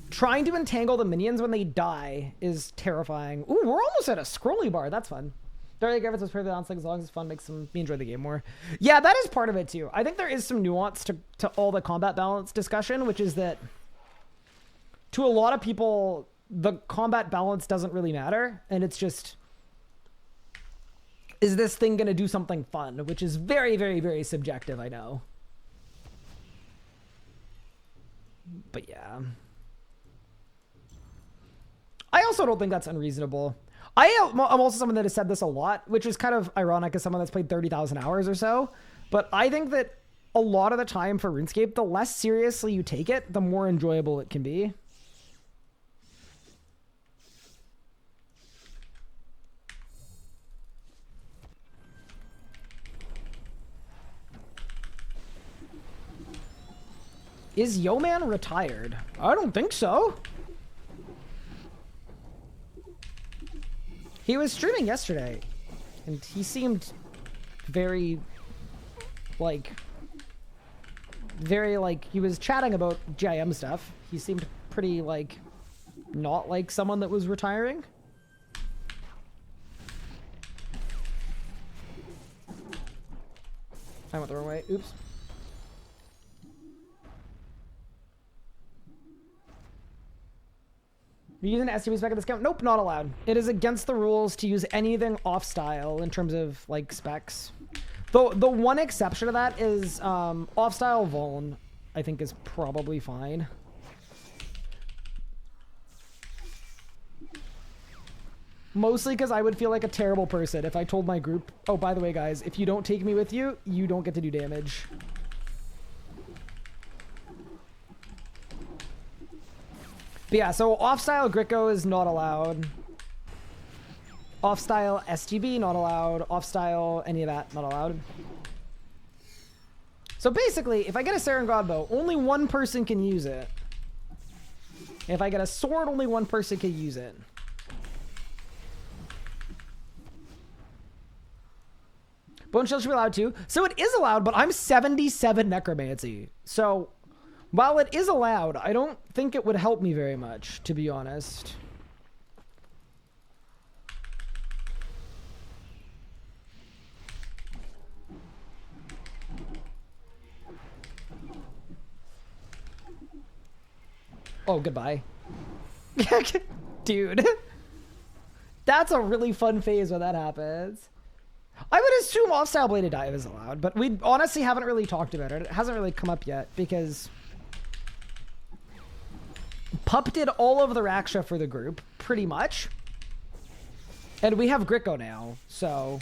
trying to entangle the minions when they die is terrifying. Ooh, we're almost at a scrolly bar. That's fun. Dark Griffiths was pretty balanced, like, as long as it's fun, makes me enjoy the game more. Yeah, that is part of it too. I think there is some nuance to all the combat balance discussion, which is that to a lot of people, the combat balance doesn't really matter. And it's just, is this thing going to do something fun? Which is very, very, very subjective, I know. But yeah. I also don't think that's unreasonable. I'm also someone that has said this a lot, which is kind of ironic as someone that's played 30,000 hours or so. But I think that a lot of the time for RuneScape, the less seriously you take it, the more enjoyable it can be. Is Yo-Man retired? I don't think so. He was streaming yesterday, and he seemed very, like, he was chatting about GIM stuff. He seemed pretty, like, not like someone that was retiring. I went the wrong way. Oops. You use an STB spec at discount? Nope, not allowed. It is against the rules to use anything off style in terms of like specs. The one exception to that is off style Vuln, I think is probably fine. Mostly because I would feel like a terrible person if I told my group, oh, by the way, guys, if you don't take me with you, you don't get to do damage. But yeah, so off-style Gricko is not allowed. Off-style STB, not allowed. Off-style, any of that, not allowed. So basically, if I get a Saren Godbow, only one person can use it. If I get a sword, only one person can use it. Bone Shield should be allowed too. So it is allowed, but I'm 77 Necromancy. So while it is allowed, I don't think it would help me very much, to be honest. Oh, goodbye. Dude. That's a really fun phase when that happens. I would assume off-style bladed dive is allowed, but we honestly haven't really talked about it. It hasn't really come up yet because Pup did all of the Raksha for the group, pretty much. And we have Gricko now, so...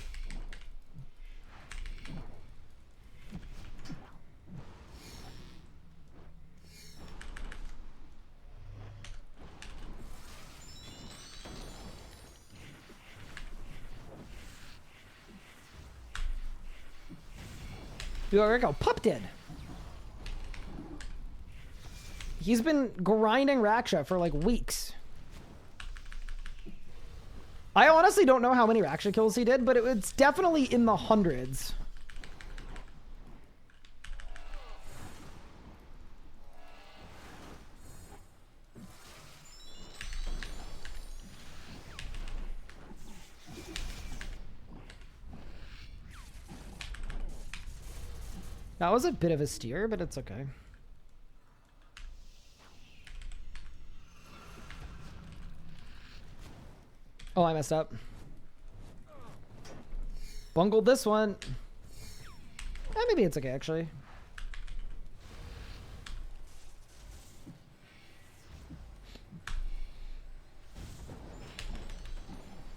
There we go. Pup did. He's been grinding Raksha for like weeks. I honestly don't know how many Raksha kills he did, but it's definitely in the hundreds. That was a bit of a steer, but it's okay. Oh, I messed up. Bungled this one. Maybe it's okay, actually.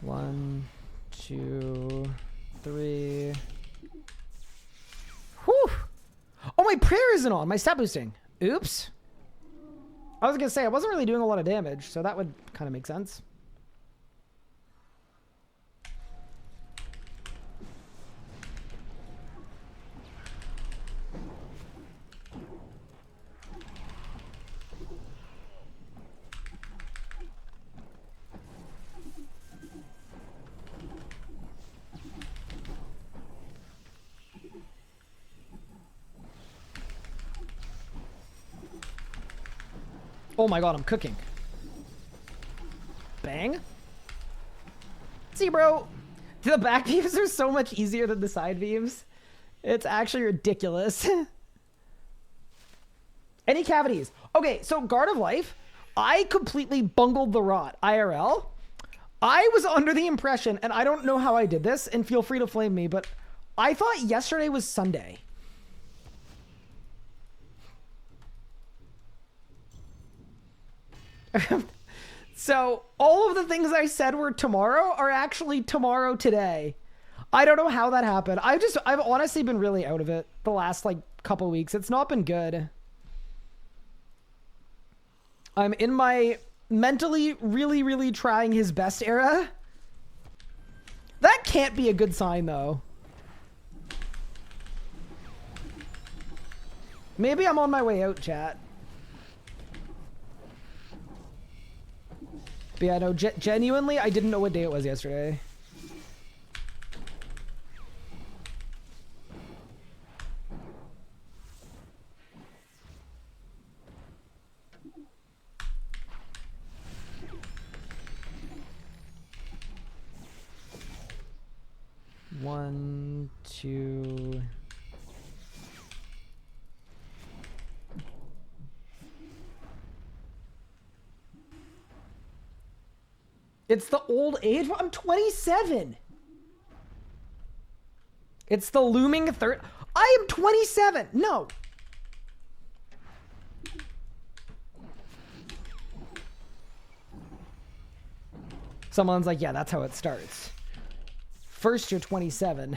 One, two, three. Whew! Oh, my prayer isn't on. My stat boosting. Oops. I was gonna say, I wasn't really doing a lot of damage, so that would kind of make sense. Oh my god, I'm cooking. Bang. See, bro. The back beams are so much easier than the side beams. It's actually ridiculous. Any cavities? Okay, so Guard of Life, I completely bungled the rot IRL. I was under the impression, and I don't know how I did this, and feel free to flame me, but I thought yesterday was Sunday. So all of the things I said were tomorrow are actually tomorrow today. I don't know how that happened. I've honestly been really out of it the last like couple weeks. It's not been good. I'm in my mentally really, really trying his best era. That can't be a good sign though. Maybe I'm on my way out, chat. But yeah, no, genuinely, I didn't know what day it was yesterday. One, two... It's the old age. I'm 27. It's the looming third. I am 27. No. Someone's like, yeah, that's how it starts. First, you're 27.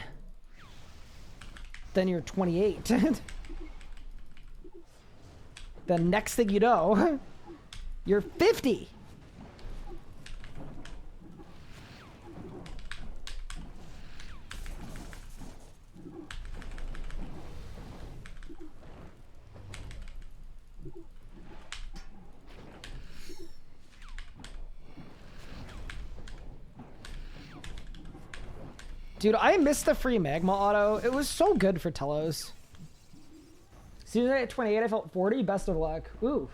Then you're 28. The next thing you know, you're 50. Dude, I missed the free magma auto. It was so good for Telos. Season at 28, I felt 40. Best of luck. Ooh.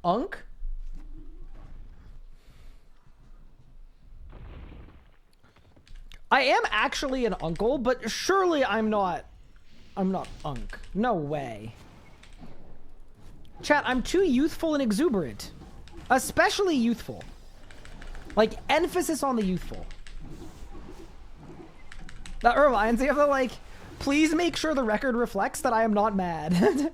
Unk? I am actually an uncle, but surely I'm not Unk. No way. Chat, I'm too youthful and exuberant. Especially youthful. Like, emphasis on the youthful. That reminds me of the, like, please make sure the record reflects that I am not mad.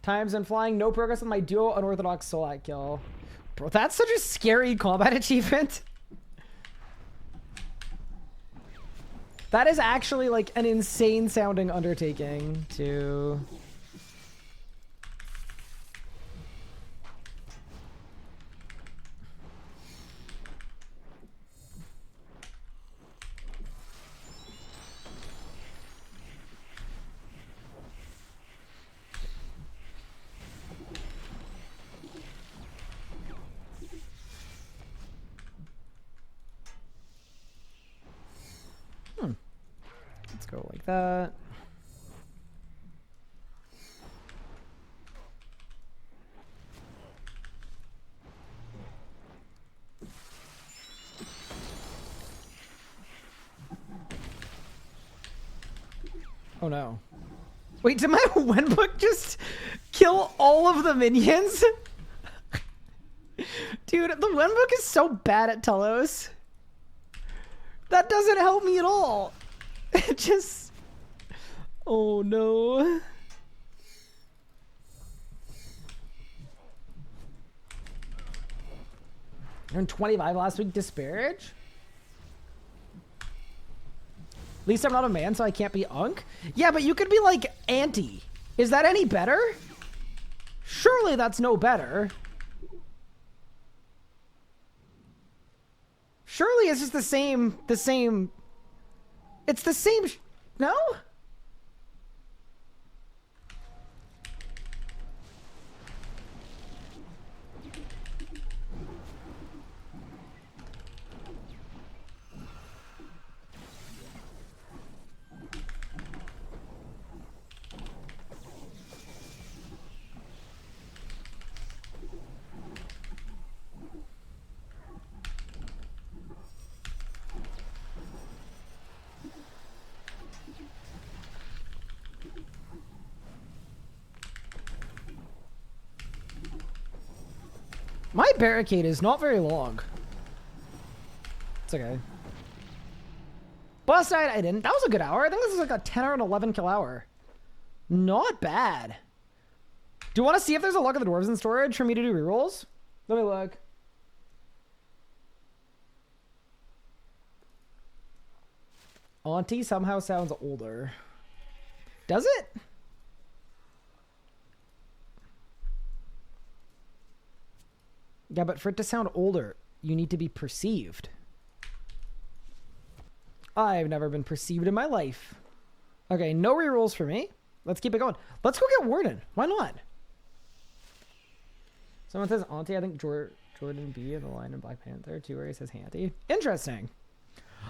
Times and flying, no progress on my duo unorthodox Solak kill. Bro, that's such a scary combat achievement. That is actually, like, an insane sounding undertaking to... Let's go like that. Oh no. Wait, did my Wenbook just kill all of the minions? Dude, the Wenbook is so bad at Telos. That doesn't help me at all. It just... Oh no. Earned 25 last week. Disparage? At least I'm not a man, so I can't be Unk. Yeah, but you could be like Auntie. Is that any better? Surely that's no better. Surely it's just the same, it's the same, no? My barricade is not very long. It's okay. Boss died, I didn't. That was a good hour. I think this is like a 10 or an 11 kill hour. Not bad. Do you want to see if there's a luck of the dwarves in storage for me to do rerolls? Let me look. Auntie somehow sounds older. Does it? Yeah, but for it to sound older, you need to be perceived. I've never been perceived in my life. Okay, no rerolls for me. Let's keep it going. Let's go get Warden. Why not? Someone says Auntie. I think Jordan B in the line in Black Panther too, where he says Hanty. Interesting.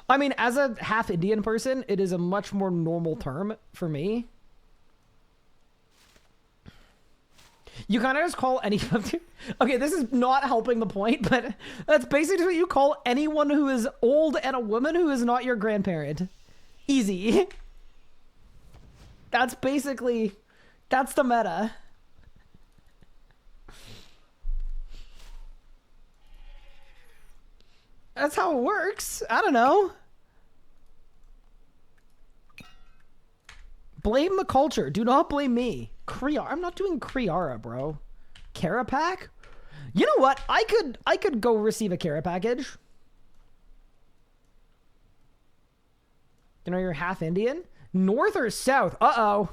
I mean, as a half Indian person, it is a much more normal term for me. You kind of just call anyone. Okay, this is not helping the point, but that's basically what you call anyone who is old and a woman who is not your grandparent. Easy. That's basically, that's the meta. That's how it works. I don't know. Blame the culture. Do not blame me. Kriara. I'm not doing Kriara, bro. Kara pack? You know what? I could go receive a Kara package. You know, you're half Indian? North or south? Uh-oh.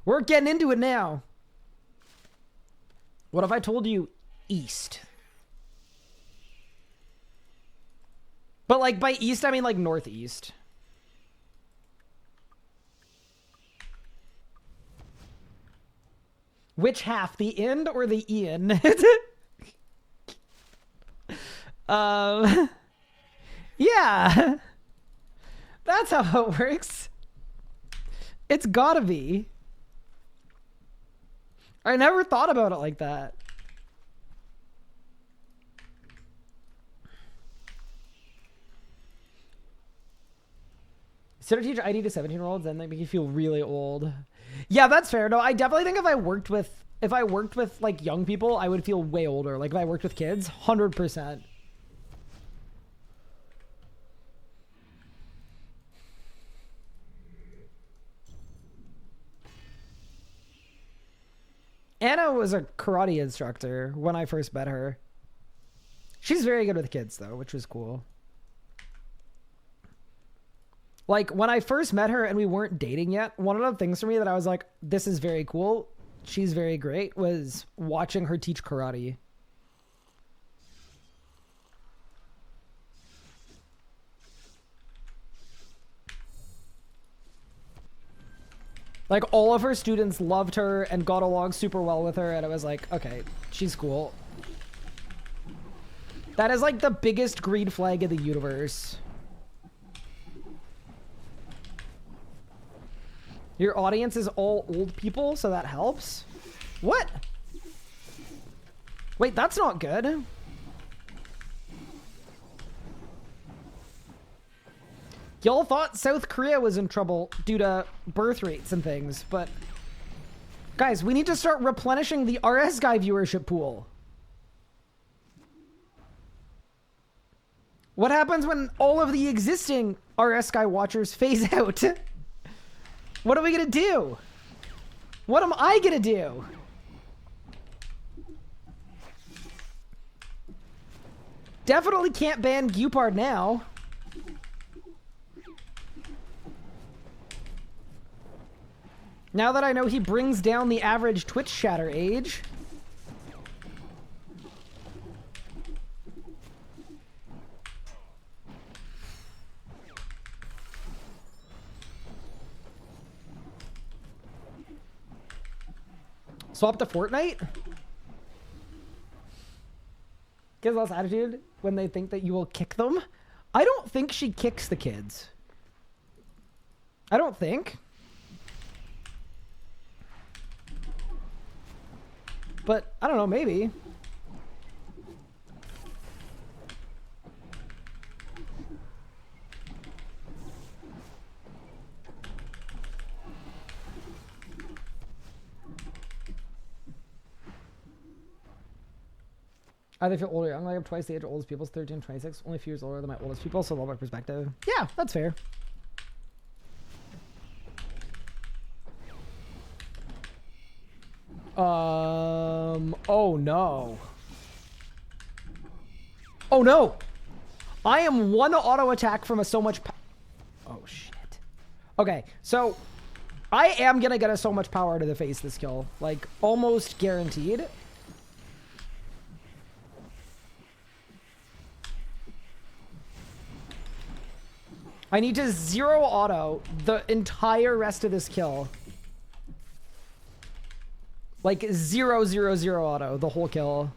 We're getting into it now. What if I told you east? But like by east, I mean like northeast. Which half, the end or the Ian? Yeah. That's how it works. It's gotta be. I never thought about it like that. So to teach ID to 17-year-olds, then they make you feel really old. Yeah, that's fair. No, I definitely think if I worked with like young people, I would feel way older. Like if I worked with kids, 100%. Anna was a karate instructor when I first met her. She's very good with kids though, which was cool. Like, when I first met her and we weren't dating yet, one of the things for me that I was like, this is very cool, she's very great, was watching her teach karate. Like, all of her students loved her and got along super well with her, and it was like, okay, she's cool. That is, like, the biggest green flag of the universe. Your audience is all old people, so that helps. What? Wait, that's not good. Y'all thought South Korea was in trouble due to birth rates and things, but... Guys, we need to start replenishing the RS Guy viewership pool. What happens when all of the existing RS Guy watchers phase out? What are we gonna do? What am I gonna do? Definitely can't ban Gupard now. Now that I know he brings down the average Twitch chatter age. Swap to Fortnite? Gives less attitude when they think that you will kick them. I don't think she kicks the kids. I don't think. But, I don't know, maybe. Either feel older or young. Like I'm twice the age of oldest people, 13, 26. Only a few years older than my oldest people, so a little more perspective. Yeah, that's fair. Oh no. Oh no! I am one auto attack from a so much oh shit. Okay, so I am gonna get a so much power to the face this kill. Like, almost guaranteed. I need to 0 auto the entire rest of this kill. Like 0, 0, 0 auto the whole kill.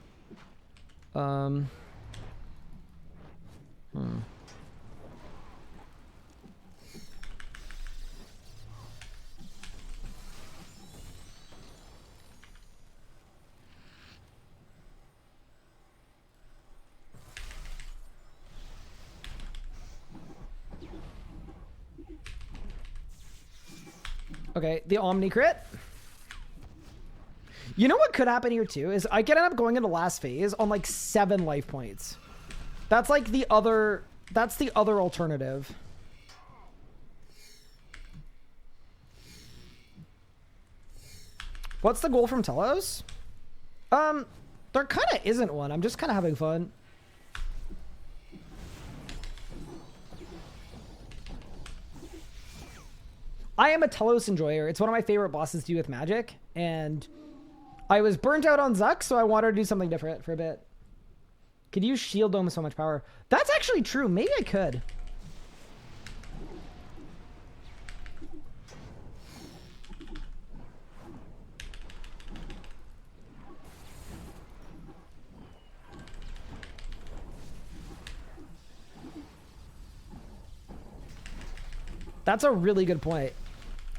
Okay, the Omni crit. You know what could happen here too is I could end up going into last phase on like 7 life points. That's like the other, that's the other alternative. What's the goal from Telos? There kind of isn't one. I'm just kind of having fun. I am a Telos enjoyer. It's one of my favorite bosses to do with magic, and I was burnt out on Zuck, so I wanted to do something different for a bit. Could use Shield Dome with so much power. That's actually true. Maybe I could. That's a really good point.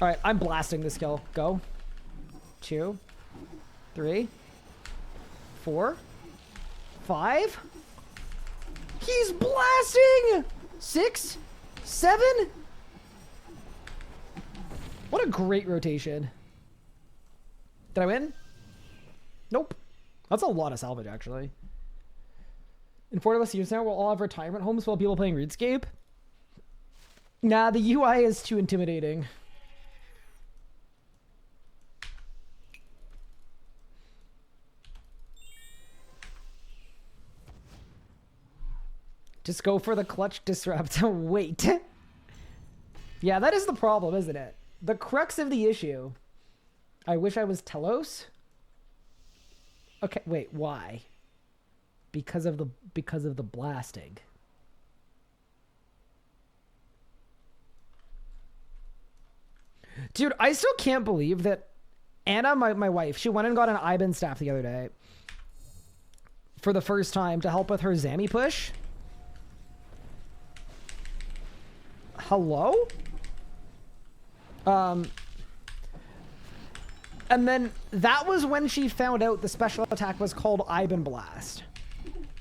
All right, I'm blasting this kill. Go. 2, 3, 4, 5. He's blasting! 6, 7. What a great rotation. Did I win? Nope. That's a lot of salvage, actually. In 4 of us years now, we'll all have retirement homes while people playing RuneScape. Nah, the UI is too intimidating. Just go for the clutch disrupt. Wait. Yeah, that is the problem, isn't it? The crux of the issue. I wish I was Telos. Okay, wait, why? Because of the blasting. Dude, I still can't believe that Anna, my wife, she went and got an Iben staff the other day for the first time to help with her Zammy push. Hello? And then that was when she found out the special attack was called Iben Blast.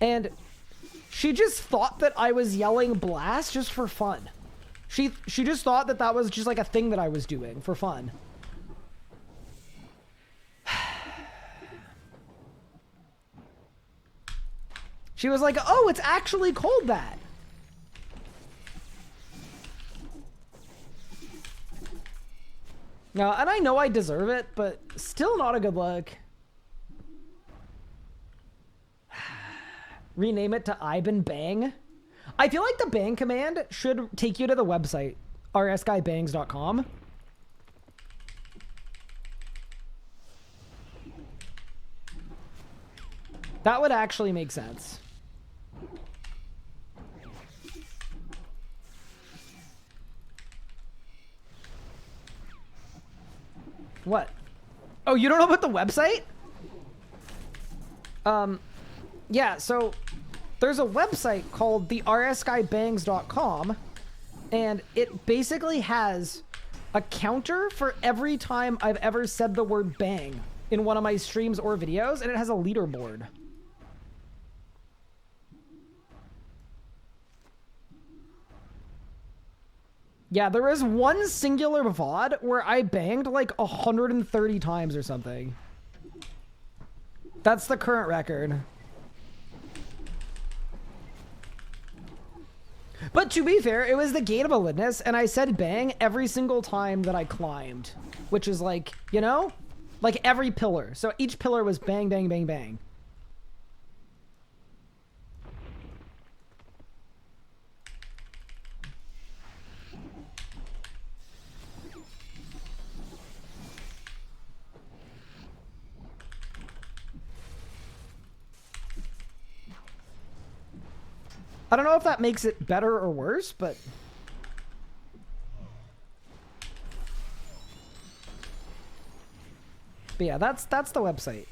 And she just thought that I was yelling blast just for fun. She just thought that that was just like a thing that I was doing for fun. She was like, oh, it's actually called that. No, and I know I deserve it, but still not a good look. Rename it to Iben Bang. I feel like the bang command should take you to the website, rsguybangs.com. That would actually make sense. What? Oh, you don't know about the website? Yeah, so there's a website called the rsguybangs.com, and it basically has a counter for every time I've ever said the word bang in one of my streams or videos, and it has a leaderboard. Yeah, there is one singular VOD where I banged like 130 times or something. That's the current record. to be fair, it was the Gate of Olympus, and I said bang every single time that I climbed, which is like, you know, like every pillar. So each pillar was bang, bang, bang, bang. I don't know if that makes it better or worse, but... But yeah, that's the website.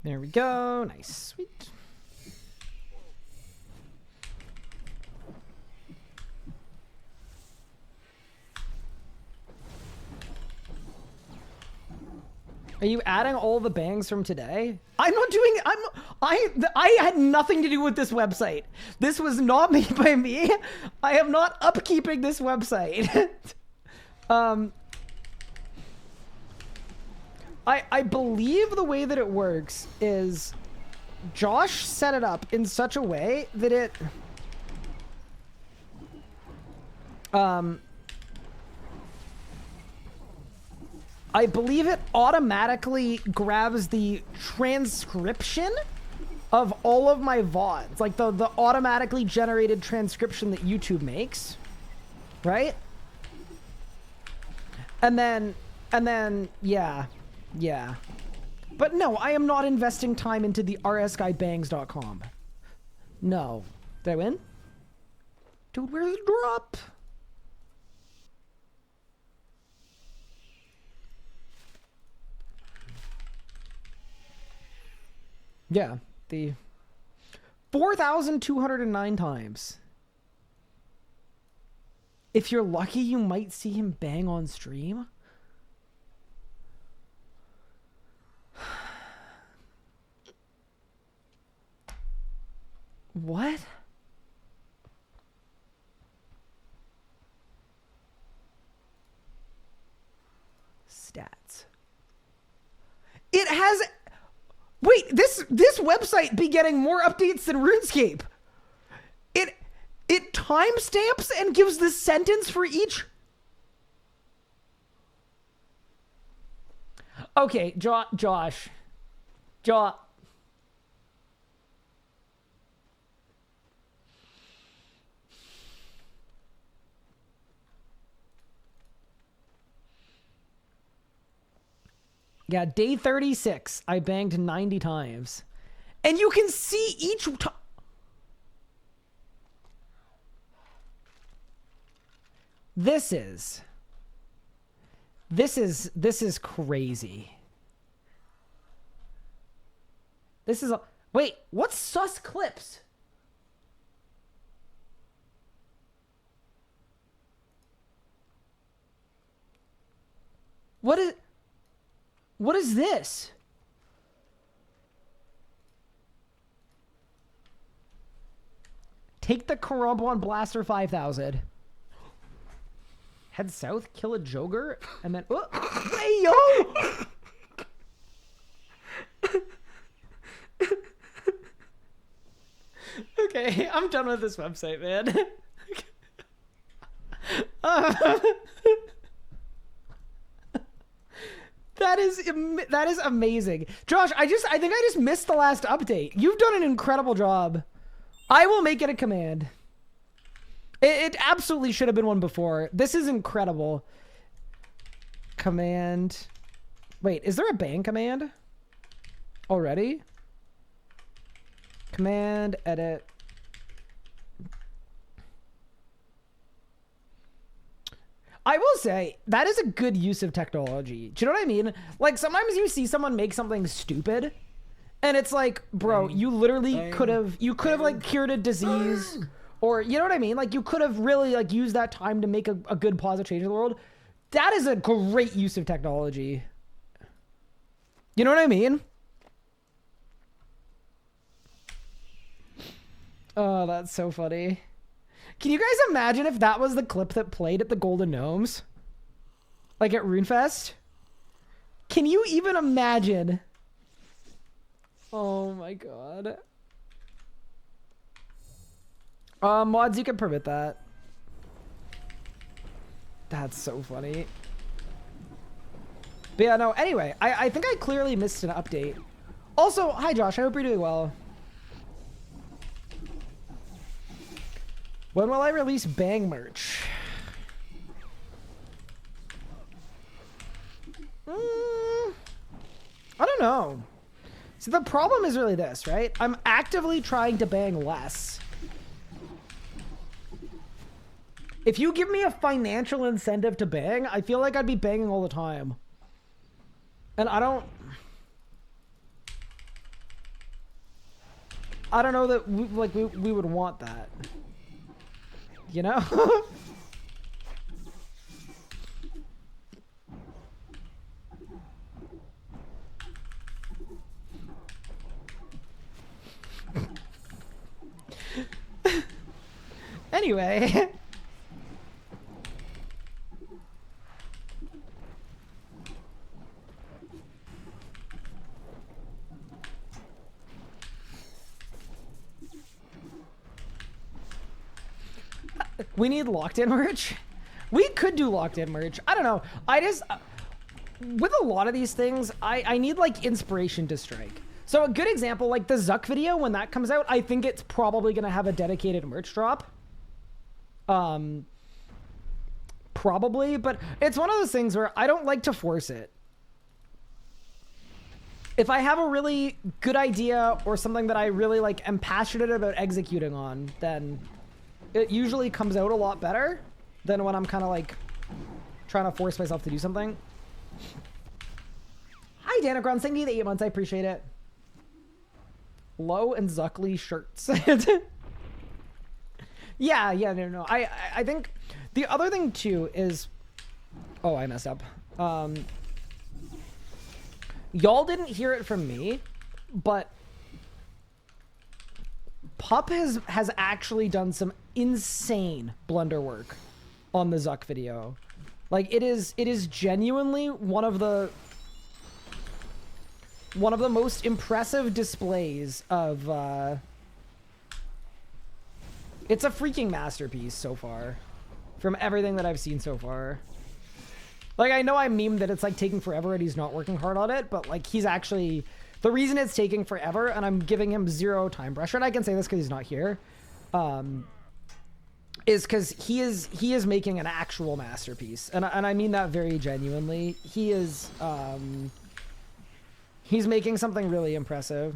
There we go. Nice. Sweet. Are you adding all the bangs from today? I'm not doing. I had nothing to do with this website. This was not made by me. I am not upkeeping this website. I believe the way that it works is Josh set it up in such a way that it I believe it automatically grabs the transcription of all of my VODs, like the automatically generated transcription that YouTube makes, right? And then yeah. But no, I am not investing time into the rsguybangs.com. No. Did I win? Dude, where's the drop? Yeah, the 4,209 times. If you're lucky, you might see him bang on stream. What? Stats. It has... Wait, this website be getting more updates than RuneScape. It timestamps and gives the sentence for each... Okay, Josh. Yeah, day 36, I banged 90 times. And you can see each time. This is crazy. This is a... Wait, what's sus clips? What is this? Take the Karambon Blaster 5000. Head south, kill a Joker, and then... Oh, hey, yo! Okay, I'm done with this website, man. That is amazing. Josh, I think I just missed the last update. You've done an incredible job. I will make it a command. It absolutely should have been one before. This is incredible. Command. Wait, is there a bang command already? Command, edit. I will say, that is a good use of technology. Do you know what I mean? Like, sometimes you see someone make something stupid, and it's like, bro, you literally could have, like, cured a disease, or, you know what I mean? Like, you could have really, like, used that time to make a good positive change in the world. That is a great use of technology. You know what I mean? Oh, that's so funny. Can you guys imagine if that was the clip that played at the Golden Gnomes? Like at RuneFest? Can you even imagine? Oh my god. Mods, you can permit that. That's so funny. But yeah, no, anyway, I think I clearly missed an update. Also, hi Josh, I hope you're doing well. When will I release Bang merch? I don't know. See, the problem is really this, right? I'm actively trying to bang less. If you give me a financial incentive to bang, I feel like I'd be banging all the time. And I don't know that we would want that. You know? Anyway. We need locked-in merch. We could do locked-in merch. I don't know. I just... with a lot of these things, I need, like, inspiration to strike. So a good example, like the Zuck video, when that comes out, I think it's probably going to have a dedicated merch drop. Probably, but it's one of those things where I don't like to force it. If I have a really good idea or something that I really, like, am passionate about executing on, then it usually comes out a lot better than when I'm kind of, like, trying to force myself to do something. Hi, Danacron. Thank you the 8 months. I appreciate it. Low and Zuckly shirts. Yeah, no. I think the other thing, too, is... Oh, I messed up. Y'all didn't hear it from me, but Pup has actually done some insane blunder work on the Zuck video. Like, it is genuinely one of the most impressive displays of it's a freaking masterpiece so far from everything that I've seen so far. Like, I know I memed that it's like taking forever and he's not working hard on it, but like he's actually, the reason it's taking forever and I'm giving him 0 time pressure, and I can say this because he's not here, is because he is making an actual masterpiece, and I mean that very genuinely. He is he's making something really impressive.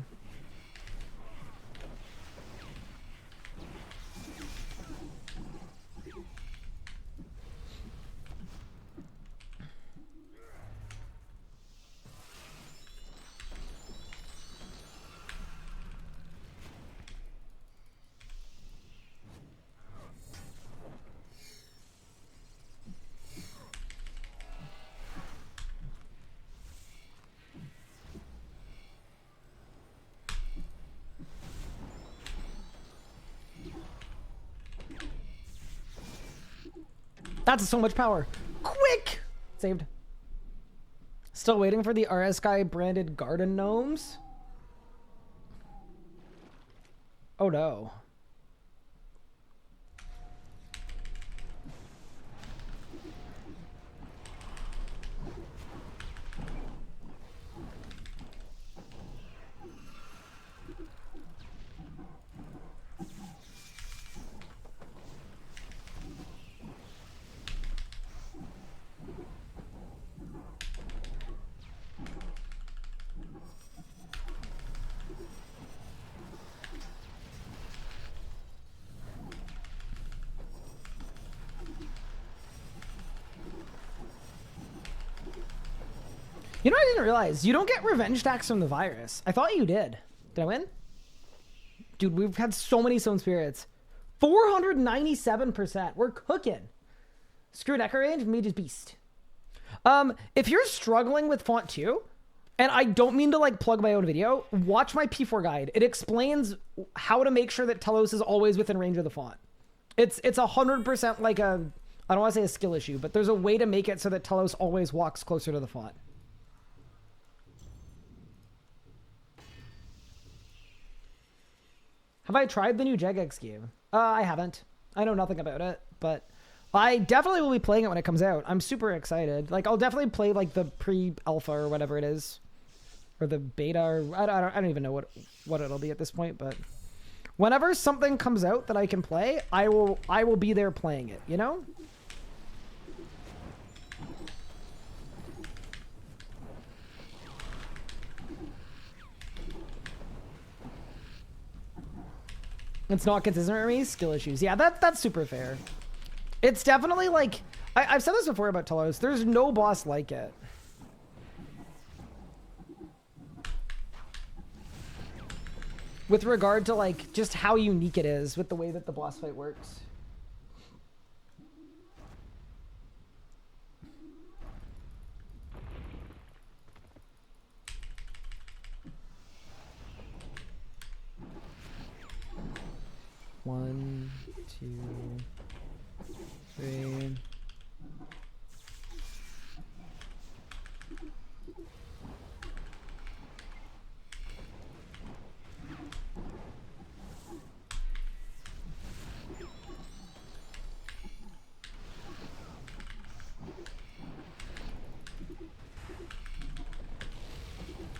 That's so much power. Quick! Saved. Still waiting for the RS Guy branded garden gnomes? Oh no. You know, I didn't realize you don't get revenge stacks from the virus. I thought you did. Did I win? Dude, we've had so many Stone Spirits. 497%. We're cooking. Screw Necro range, Mage is beast. If you're struggling with font 2, and I don't mean to like plug my own video, watch my P4 guide. It explains how to make sure that Telos is always within range of the font. It's 100% like a, I don't want to say a skill issue, but there's a way to make it so that Telos always walks closer to the font. Have I tried the new Jagex game? I haven't. I know nothing about it, but I definitely will be playing it when it comes out. I'm super excited. Like, I'll definitely play like the pre-alpha or whatever it is, or the beta, or I don't even know what it'll be at this point. But whenever something comes out that I can play, I will be there playing it. You know. It's not consistent for me. Skill issues. Yeah, that's super fair. It's definitely like, I've said this before about Telos. There's no boss like it. With regard to like just how unique it is with the way that the boss fight works. One, two, three.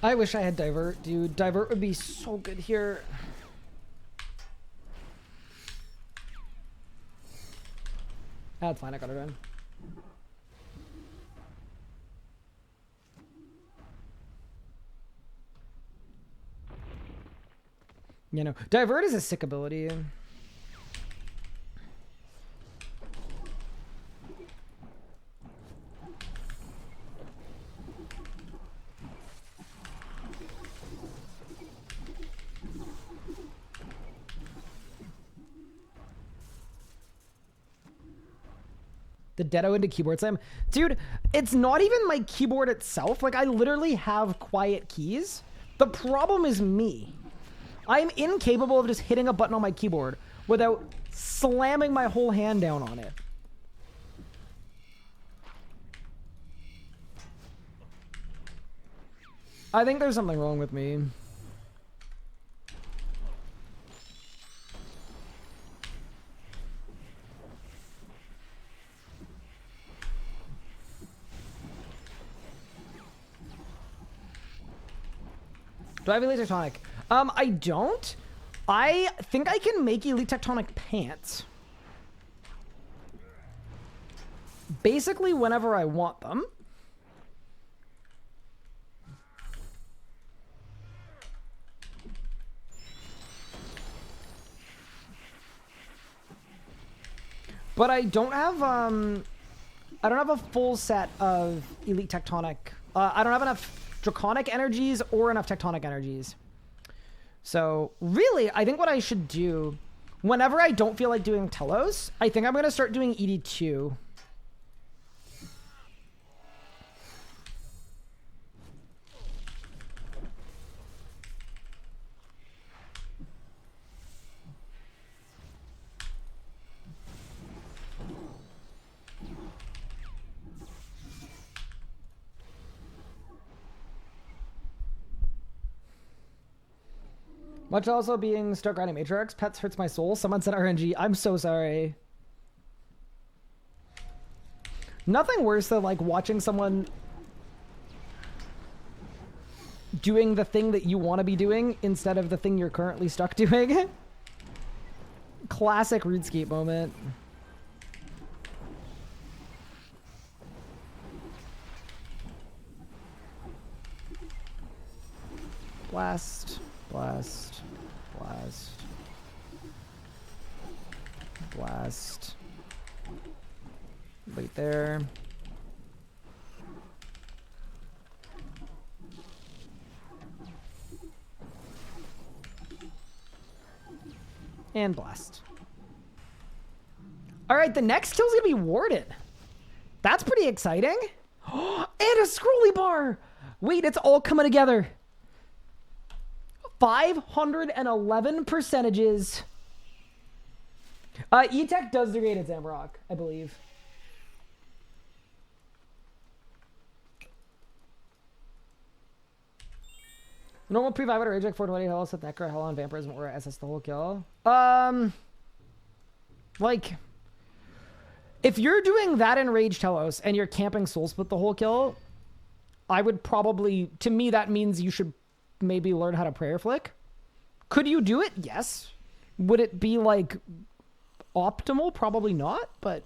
I wish I had Divert, dude. Divert would be so good here. That's fine, I got it in. You know, Divert is a sick ability. The Deado into keyboard slam. Dude, it's not even my keyboard itself. Like, I literally have quiet keys. The problem is me. I'm incapable of just hitting a button on my keyboard without slamming my whole hand down on it. I think there's something wrong with me. Do I have Elite Tectonic? I don't. I think I can make Elite Tectonic pants. Basically whenever I want them. But I don't have a full set of Elite Tectonic. I don't have enough Draconic energies or enough Tectonic energies. So really, I think what I should do, whenever I don't feel like doing Telos, I think I'm going to start doing ED2. Much also being stuck grinding Matrix. Pets hurts my soul. Someone said RNG. I'm so sorry. Nothing worse than like watching someone doing the thing that you want to be doing instead of the thing you're currently stuck doing. Classic RuneScape moment. Blast. Blast. Blast. Blast. Wait there. And blessed. All right, the next kill's gonna be Warden. That's pretty exciting. And a scrolly bar. Wait, it's all coming together. 511 percentages. E-Tech does degrade at Zamrock, I believe. Normal pre-500 reject 420 health with Necro, Hell on Vampirism, or SS the whole kill. Like, if you're doing that in Rage Telos and you're camping Soul Split the whole kill, I would probably, to me, that means you should maybe learn how to prayer flick. Could you do it? Yes. Would it be like optimal? Probably not, but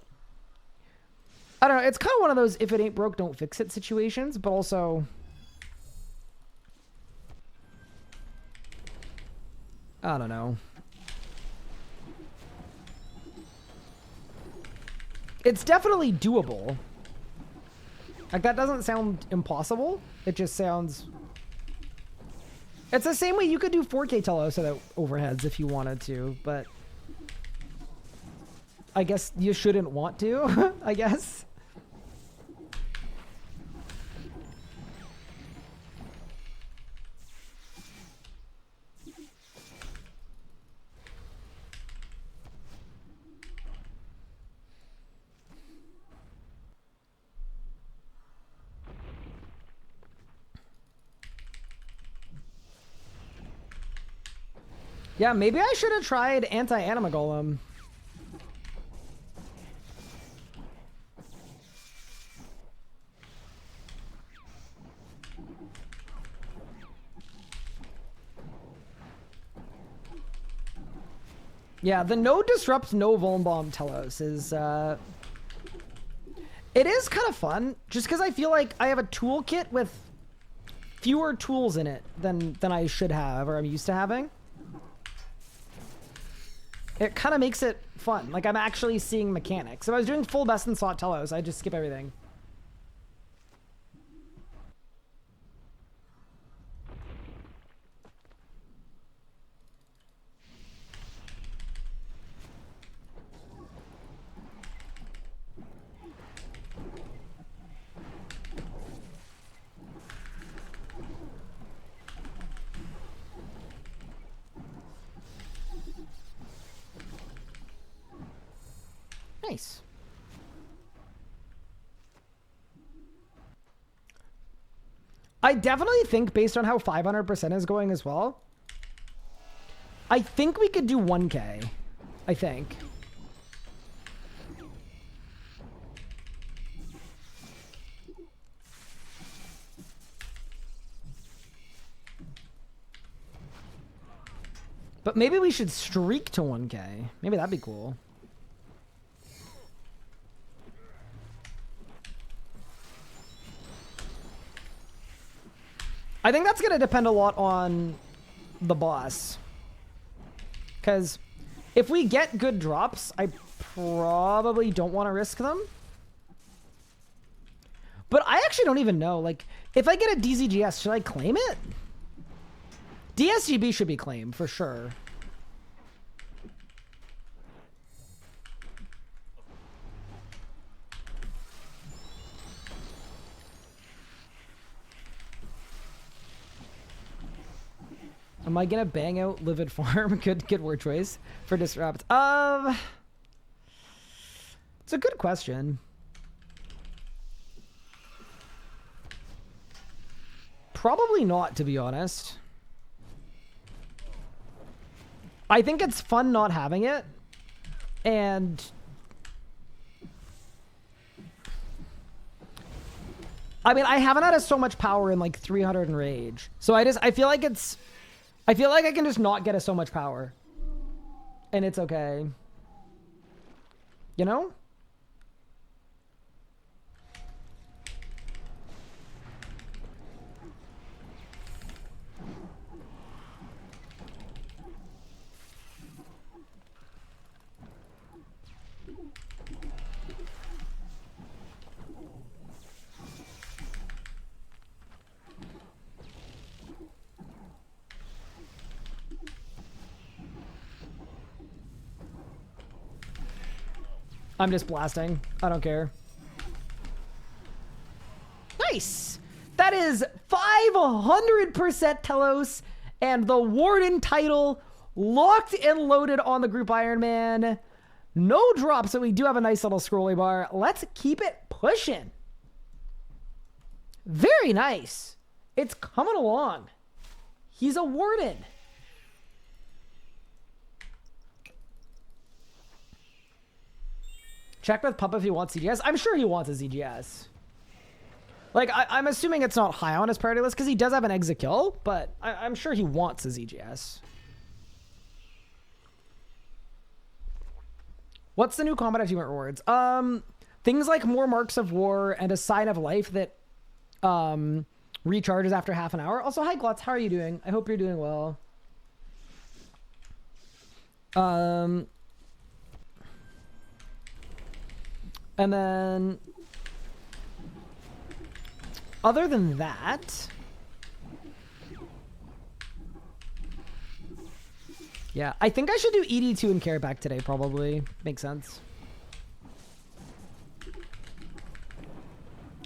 I don't know. It's kind of one of those if it ain't broke, don't fix it situations, but also I don't know. It's definitely doable. Like, that doesn't sound impossible. It just sounds... It's the same way you could do 4K Telos without overheads if you wanted to, but... I guess you shouldn't want to, I guess. Yeah, maybe I should have tried anti-anima golem. Yeah, the no disrupt, no vuln bomb Telos is, it is kind of fun, just because I feel like I have a toolkit with fewer tools in it than I should have, or I'm used to having. It kind of makes it fun. Like, I'm actually seeing mechanics. If I was doing full best in slot Telos, I'd just skip everything. Nice. I definitely think, based on how 500% is going as well, I think we could do 1K. I think. But maybe we should streak to 1K. Maybe that'd be cool. I think that's going to depend a lot on the boss. Because if we get good drops, I probably don't want to risk them. But I actually don't even know. Like, if I get a DZGS, should I claim it? DSGB should be claimed, for sure. Am I gonna bang out Livid Farm? Good word choice for disrupt. It's a good question. Probably not, to be honest. I think it's fun not having it, and I mean, I haven't had so much power in like 300 in Rage, so I feel like I can just not get so much power, and it's okay. You know? I'm just blasting. I don't care. Nice. That is 500% Telos and the Warden title locked and loaded on the Group Ironman. No drop, so we do have a nice little scrolly bar. Let's keep it pushing. Very nice. It's coming along. He's a Warden. Check with Pup if he wants CGS. I'm sure he wants a ZGS. Like, I'm assuming it's not high on his priority list because he does have an exit kill, but I'm sure he wants a ZGS. What's the new combat achievement rewards? Things like more marks of war and a sign of life that recharges after half an hour. Also, hi Glutz, how are you doing? I hope you're doing well. And then other than that, yeah, I think I should do ED2 and Care Pack today, probably. Makes sense.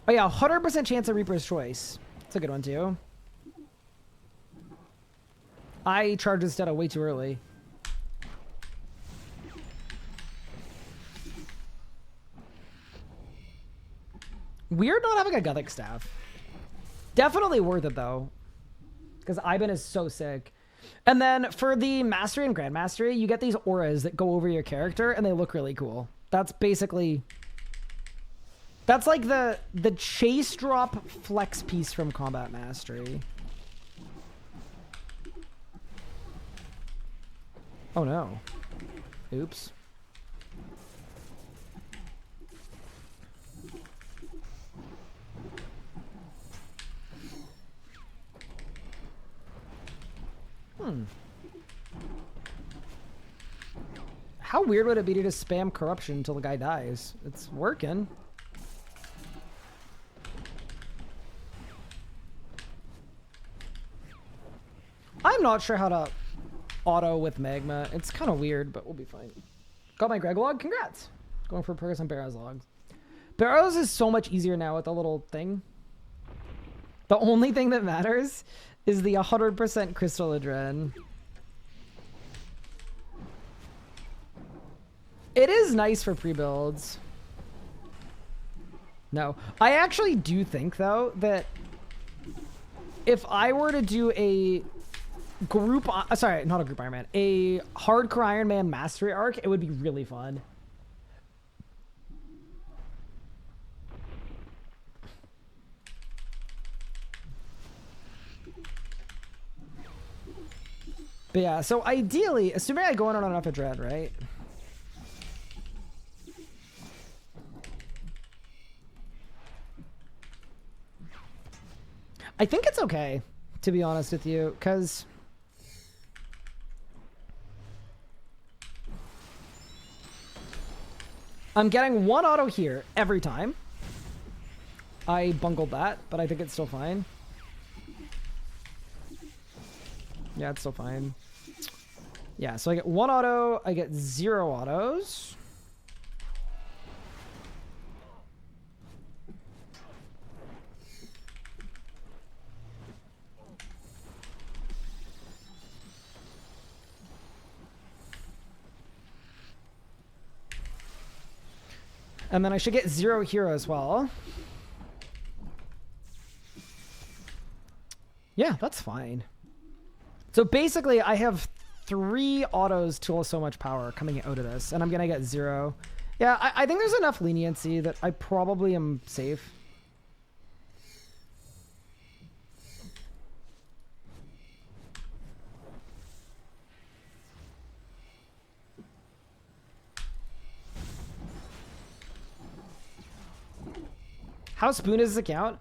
Oh yeah, 100% chance of Reaper's Choice. It's a good one too. I charged instead of way too early. Weird not having a Gothic staff. Definitely worth it though, because Ivan is so sick. And then for the Mastery and Grandmastery, you get these auras that go over your character and they look really cool. That's basically... That's like the chase drop flex piece from Combat Mastery. Oh no. Oops. How weird would it be to just spam corruption until the guy dies? It's working. I'm not sure how to auto with magma. It's kind of weird, but we'll be fine. Got my Greg log? Congrats. Going for progress on Barrow's logs. Barrow's is so much easier now with the little thing. The only thing that matters is the 100% crystal adren. It is nice for pre-builds. No. I actually do think, though, that if I were to do a group... sorry, not a group Ironman. A hardcore Ironman mastery arc, it would be really fun. But yeah, so ideally, assuming I go in on enough of dread, right? I think it's okay, to be honest with you, because I'm getting one auto here every time. I bungled that, but I think it's still fine. Yeah, it's still fine. Yeah, so I get one auto, I get 0 autos. And then I should get 0 hero as well. Yeah, that's fine. So basically, I have 3 autos to so much power coming out of this, and I'm going to get 0. Yeah, I think there's enough leniency that I probably am safe. How spoon is this account?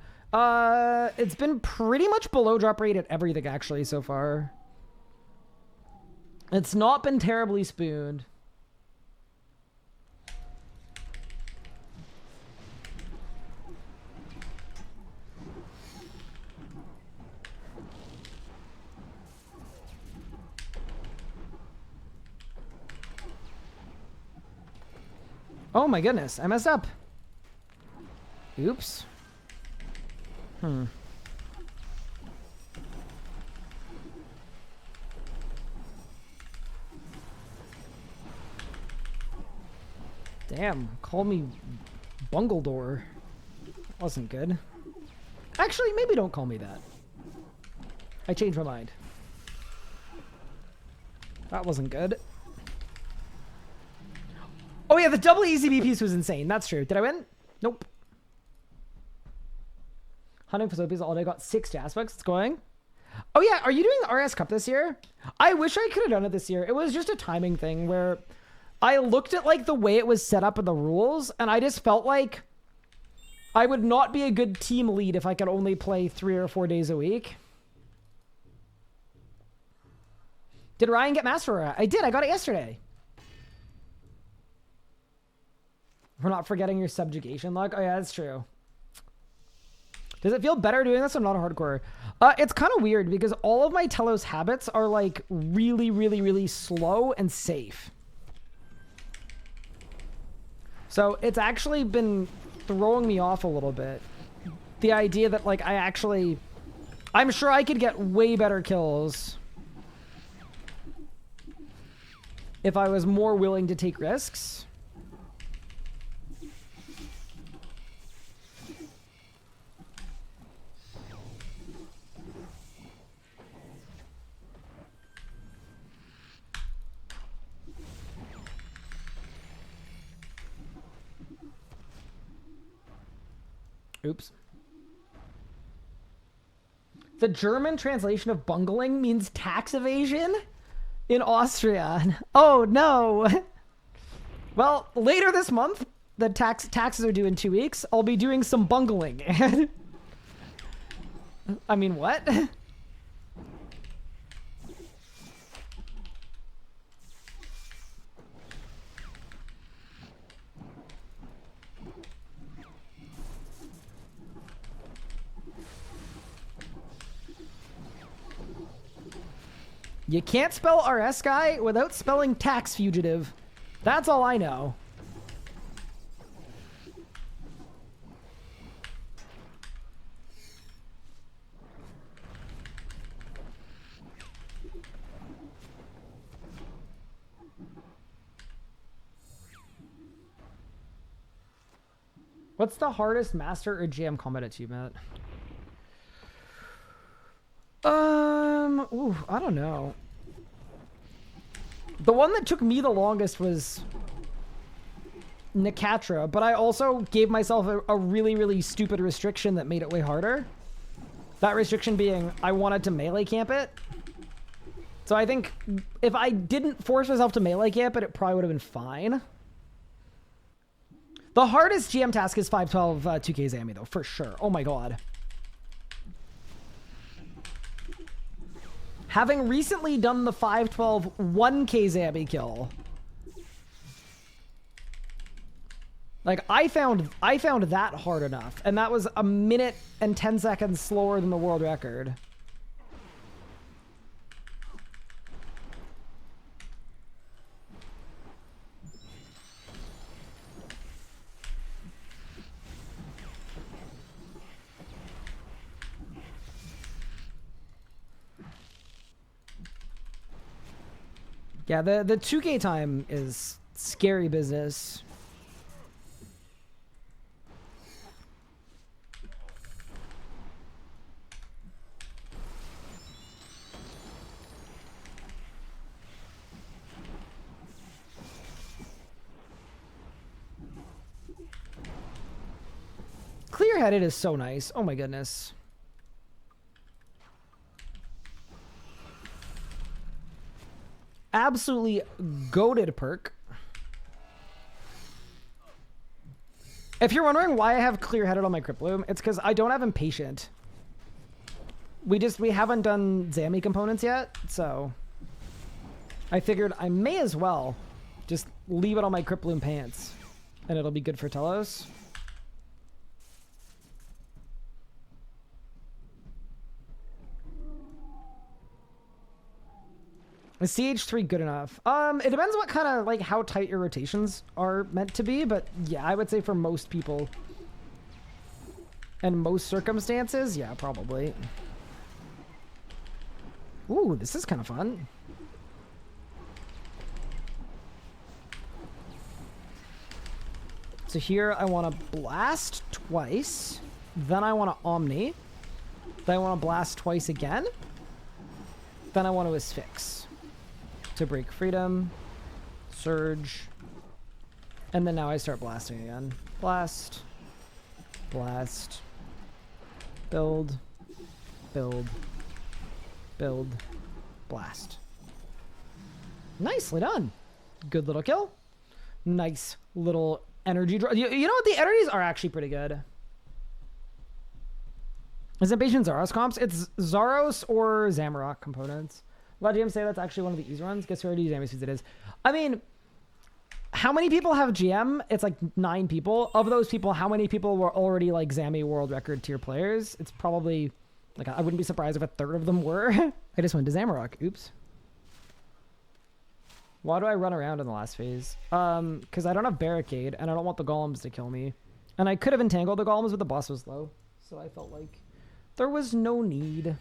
It's been pretty much below drop rate at everything actually so far. It's not been terribly spooned. Oh my goodness, I messed up. Oops. Damn, call me Bungledore. Wasn't good. Actually, maybe don't call me that. I changed my mind. That wasn't good. Oh yeah, the double ECB piece was insane. That's true. Did I win? Nope. Hunting for Soapies all day. Got 6 aspects. It's going. Oh yeah, are you doing the RS Cup this year? I wish I could have done it this year. It was just a timing thing where I looked at like the way it was set up in the rules, and I just felt like I would not be a good team lead if I could only play 3 or 4 days a week. Did Ryan get Master? I did. I got it yesterday. We're not forgetting your subjugation luck. Oh yeah, that's true. Does it feel better doing this? I'm not a hardcore. It's kind of weird because all of my Telos habits are like really, really, really slow and safe. So it's actually been throwing me off a little bit. The idea that like I'm sure I could get way better kills if I was more willing to take risks. Oops. The German translation of bungling means tax evasion in Austria. Oh no. Well, later this month, the taxes are due in 2 weeks. I'll be doing some bungling. I mean, what? You can't spell RS guy without spelling tax fugitive. That's all I know. What's the hardest master or GM combat achievement? Ooh, I don't know. The one that took me the longest was Nicatra, but I also gave myself a really, really stupid restriction that made it way harder. That restriction being I wanted to melee camp it. So I think if I didn't force myself to melee camp it, it probably would have been fine. The hardest GM task is 512 2K Zammy, though, for sure. Oh my god. Having recently done the 512 1K Zammy kill, like I found that hard enough, and that was 1 minute and 10 seconds slower than the world record. Yeah, the 2K time is scary business. Clear-headed is so nice. Oh my goodness. Absolutely goated perk. If you're wondering why I have clear-headed on my Crypt Bloom, it's because I don't have Impatient. We haven't done Zammy components yet, so I figured I may as well just leave it on my Crypt Bloom pants, and it'll be good for Telos. Is CH3 good enough? It depends what kind of, like, how tight your rotations are meant to be, but yeah, I would say for most people and most circumstances, yeah, probably. Ooh, this is kind of fun. So here I want to blast twice, then I want to Omni, then I want to blast twice again, then I want to Asphyx to break freedom, surge, and then now I start blasting again. Blast, blast, build, build, build, blast. Nicely done. Good little kill. Nice little energy draw. You know what? The energies are actually pretty good. Is it Bayesian Zaros comps? It's Zaros or Zamorak components. A lot of GMs say that's actually one of the easy ones. Guess who already used Zamispeeds it is. I mean, how many people have GM? It's like 9 people. Of those people, how many people were already like Zami world record tier players? It's probably, like, I wouldn't be surprised if a third of them were. I just went to Zamorak. Oops. Why do I run around in the last phase? Because I don't have Barricade, and I don't want the golems to kill me. And I could have entangled the golems, but the boss was low. So I felt like there was no need.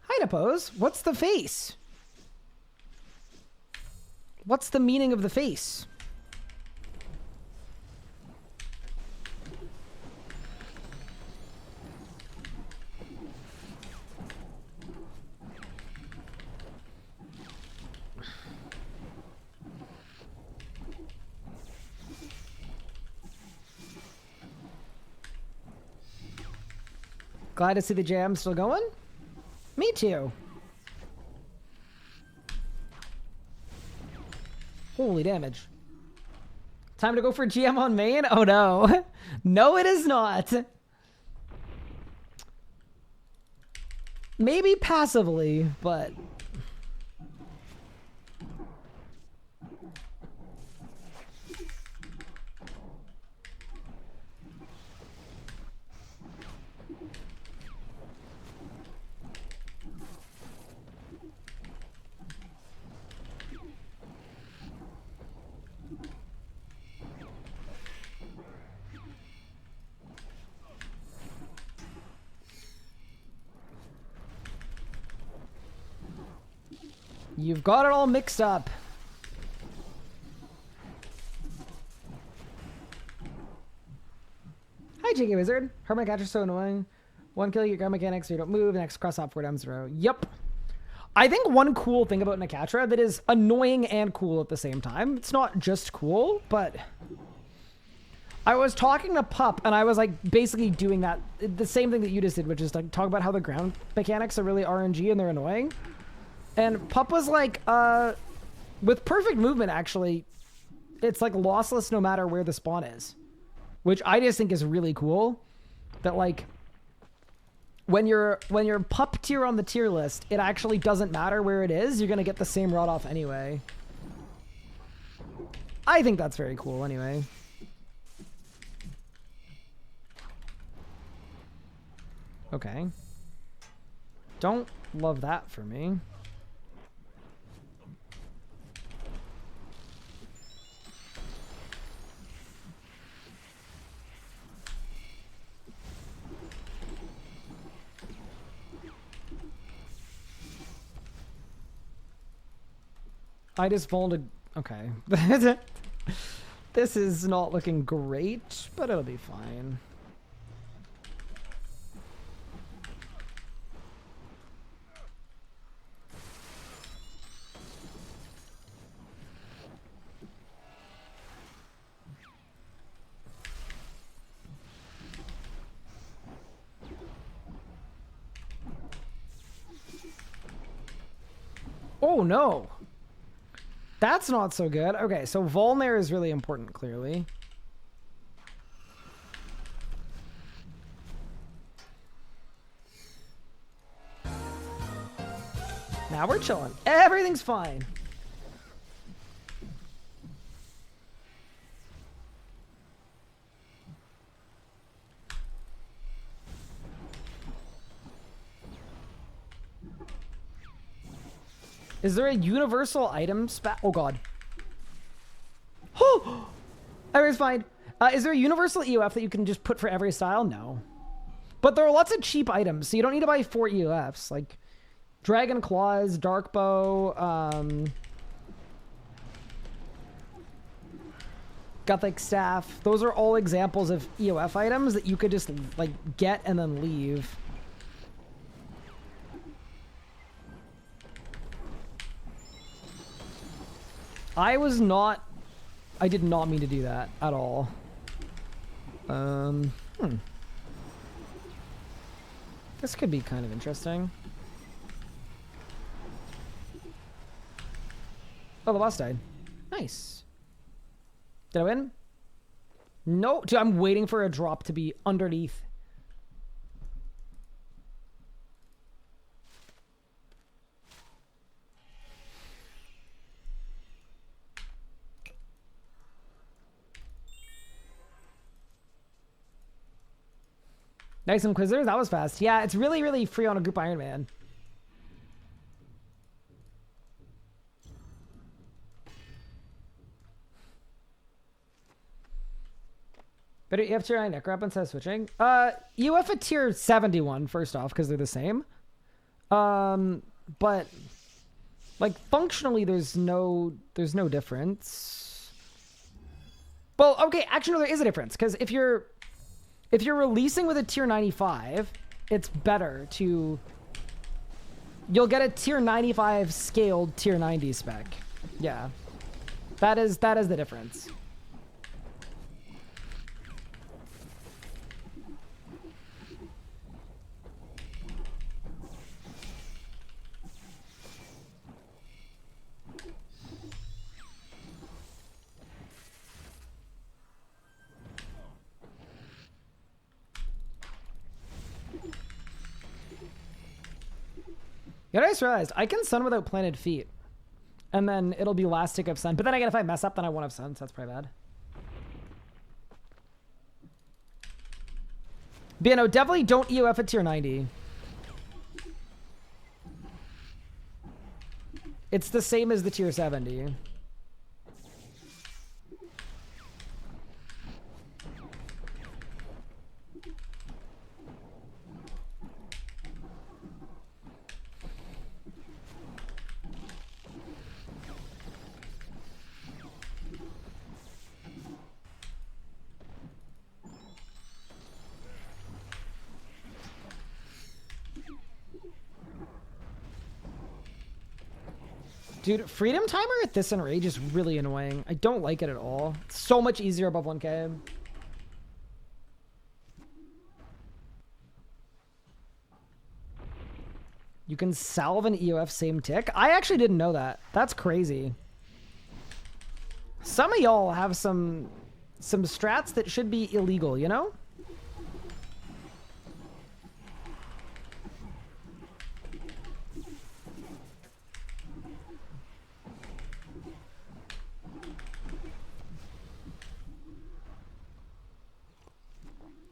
Hi, Pose. What's the face? What's the meaning of the face? Glad to see the jam still going. Me too. Holy damage. Time to go for GM on main? Oh no. No, it is not. Maybe passively, but... You've got it all mixed up. Hi, JK Wizard. Hermit Catcher's so annoying. One kill, you get ground mechanics, so you don't move. Next, cross off 4 down 0. Yep. I think one cool thing about Necatra that is annoying and cool at the same time. It's not just cool, but... I was talking to Pup, and I was like basically doing that, the same thing that you just did, which is like talk about how the ground mechanics are really RNG and they're annoying. And Pup was like, with perfect movement, actually, it's like lossless no matter where the spawn is. Which I just think is really cool. That like, when you're Pup tier on the tier list, it actually doesn't matter where it is. You're going to get the same rod off anyway. I think that's very cool anyway. Okay. Don't love that for me. I just folded. Okay. This is not looking great, but it'll be fine. Oh no. That's not so good. Okay, so Volnare is really important, clearly. Now we're chilling. Everything's fine. Is there a universal item spec? Oh god. Oh! Everything's fine. Is there a universal EOF that you can just put for every style? No. But there are lots of cheap items, so you don't need to buy 4 EOFs. Like Dragon Claws, Dark Bow, Gothic Staff. Those are all examples of EOF items that you could just like get and then leave. I did not mean to do that at all. This could be kind of interesting. Oh, the boss died. Nice. Did I win? No. Dude, I'm waiting for a drop to be underneath. Nice Inquisitor. That was fast. Yeah, it's really, really free on a group Ironman. Better EF tier 9 Necro instead of switching. UF a tier 71 first off because they're the same. But like functionally there's no difference. Well, okay, actually no, there is a difference because if you're releasing with a tier 95, it's better to... You'll get a tier 95 scaled tier 90 spec. Yeah. That is the difference. Yeah, I just realized I can sun without planted feet. And then it'll be last tick of sun. But then again, if I mess up, then I won't have sun, so that's probably bad. But yeah, no, definitely don't EOF at tier 90. It's the same as the tier 70. Dude, freedom timer at this enrage is really annoying. I don't like it at all. It's so much easier above 1k. You can salve an EOF same tick? I actually didn't know that. That's crazy. Some of y'all have some strats that should be illegal, you know?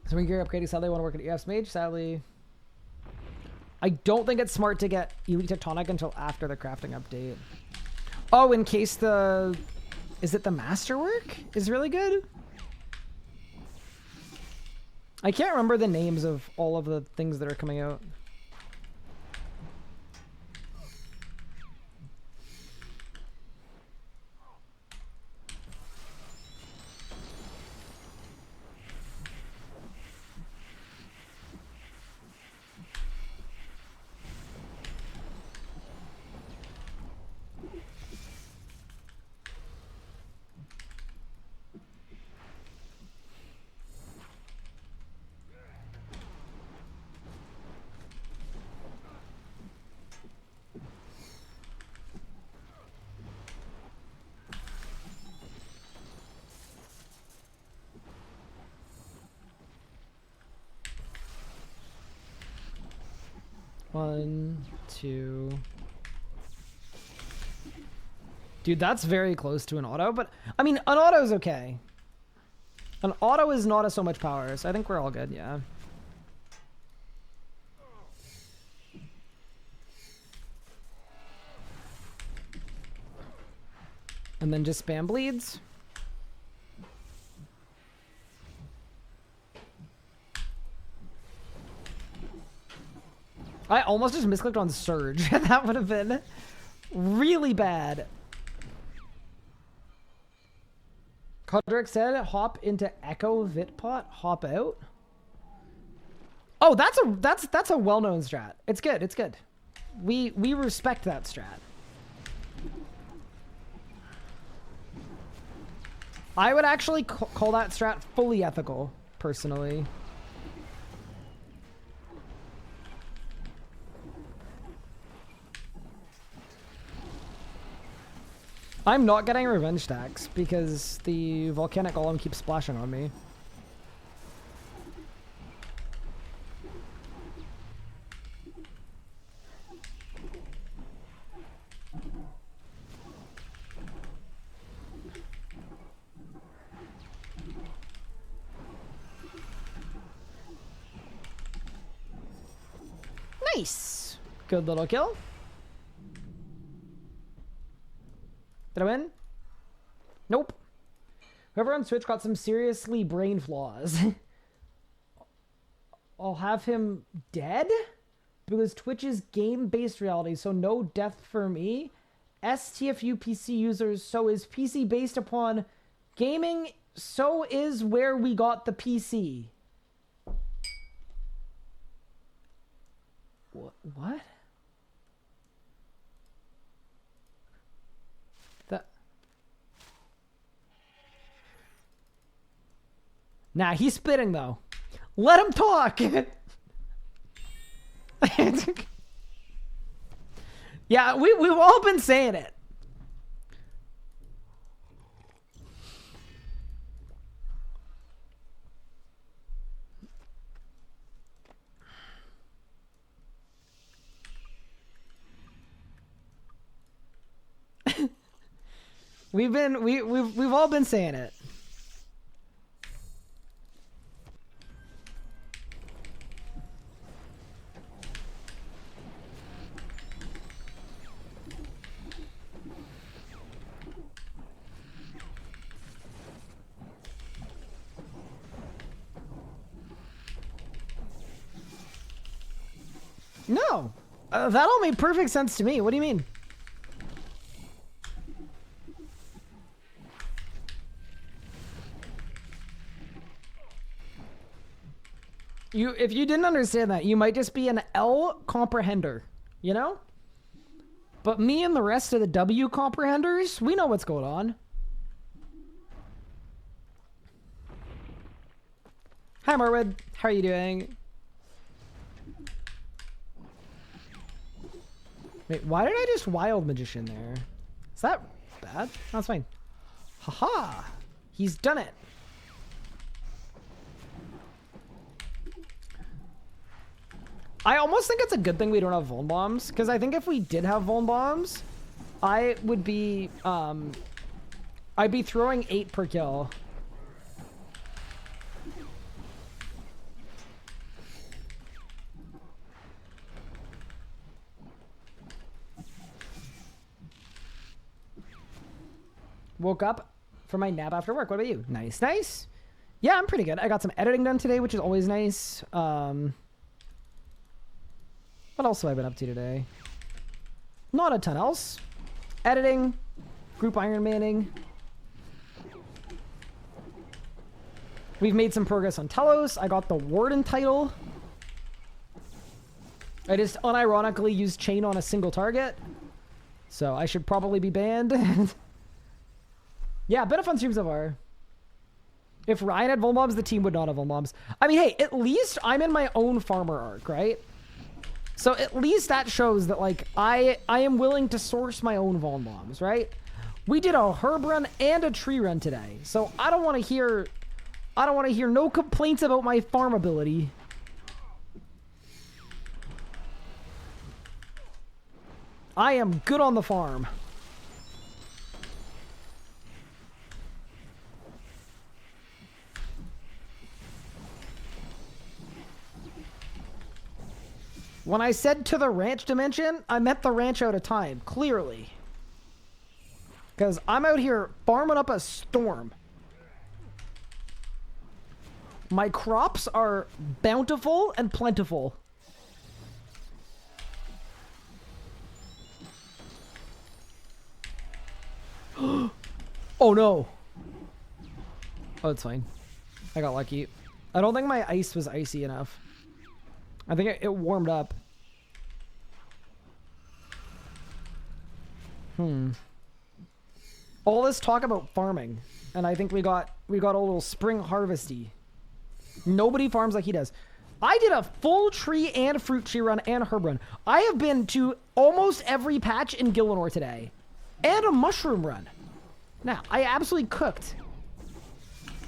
So when you're upgrading, sadly, I want to work at EF's mage. Sadly, I don't think it's smart to get Elite Tectonic until after the crafting update. Oh, in case the... Is it the Masterwork is really good? I can't remember the names of all of the things that are coming out. One, two. Dude, that's very close to an auto, but I mean, an auto is okay. An auto is not so much power, so I think we're all good, yeah. And then just spam bleeds. I almost just misclicked on Surge. That would have been really bad. Kodrick said, hop into Echo Vitpot, hop out. Oh, that's a well-known strat. It's good, it's good. We respect that strat. I would actually call that strat fully ethical, personally. I'm not getting revenge stacks because the volcanic golem keeps splashing on me. Nice. Good little kill. Did I win? Nope. Whoever on Switch got some seriously brain flaws. I'll have him dead? Because Twitch is game-based reality, so no death for me. STFU PC users, so is PC based upon gaming, so is where we got the PC. What? Nah, he's spitting though. Let him talk. Yeah, we've all been saying it. We've all been saying it. No, that all made perfect sense to me. What do you mean? If you didn't understand that, you might just be an L comprehender, you know? But me and the rest of the W comprehenders, we know what's going on. Hi, Marwood. How are you doing? Wait, why did I just Wild Magician there? Is that bad? That's fine. Haha! He's done it. I almost think it's a good thing we don't have Vuln Bombs, because I think if we did have Vuln Bombs, I would be, I'd be throwing 8 per kill. Woke up from my nap after work. What about you? Nice, nice. Yeah, I'm pretty good. I got some editing done today, which is always nice. What else have I been up to today? Not a ton else. Editing, group Ironmanning. We've made some progress on Telos. I got the Warden title. I just unironically used chain on a single target. So I should probably be banned. Yeah, been a fun stream so far. If Ryan had Vuln Bombs, the team would not have Vuln Bombs. I mean, hey, at least I'm in my own farmer arc, right? So at least that shows that, like, I am willing to source my own Vuln Bombs, right? We did a herb run and a tree run today. So I don't want to hear no complaints about my farm ability. I am good on the farm. When I said to the ranch dimension, I meant the ranch out of time, clearly. Because I'm out here farming up a storm. My crops are bountiful and plentiful. Oh no. Oh, it's fine. I got lucky. I don't think my ice was icy enough. I think it warmed up. All this talk about farming, and I think we got a little spring harvesty. Nobody farms like he does. I did a full tree and fruit tree run and herb run. I have been to almost every patch in Gillinor today. And a mushroom run. Now, I absolutely cooked.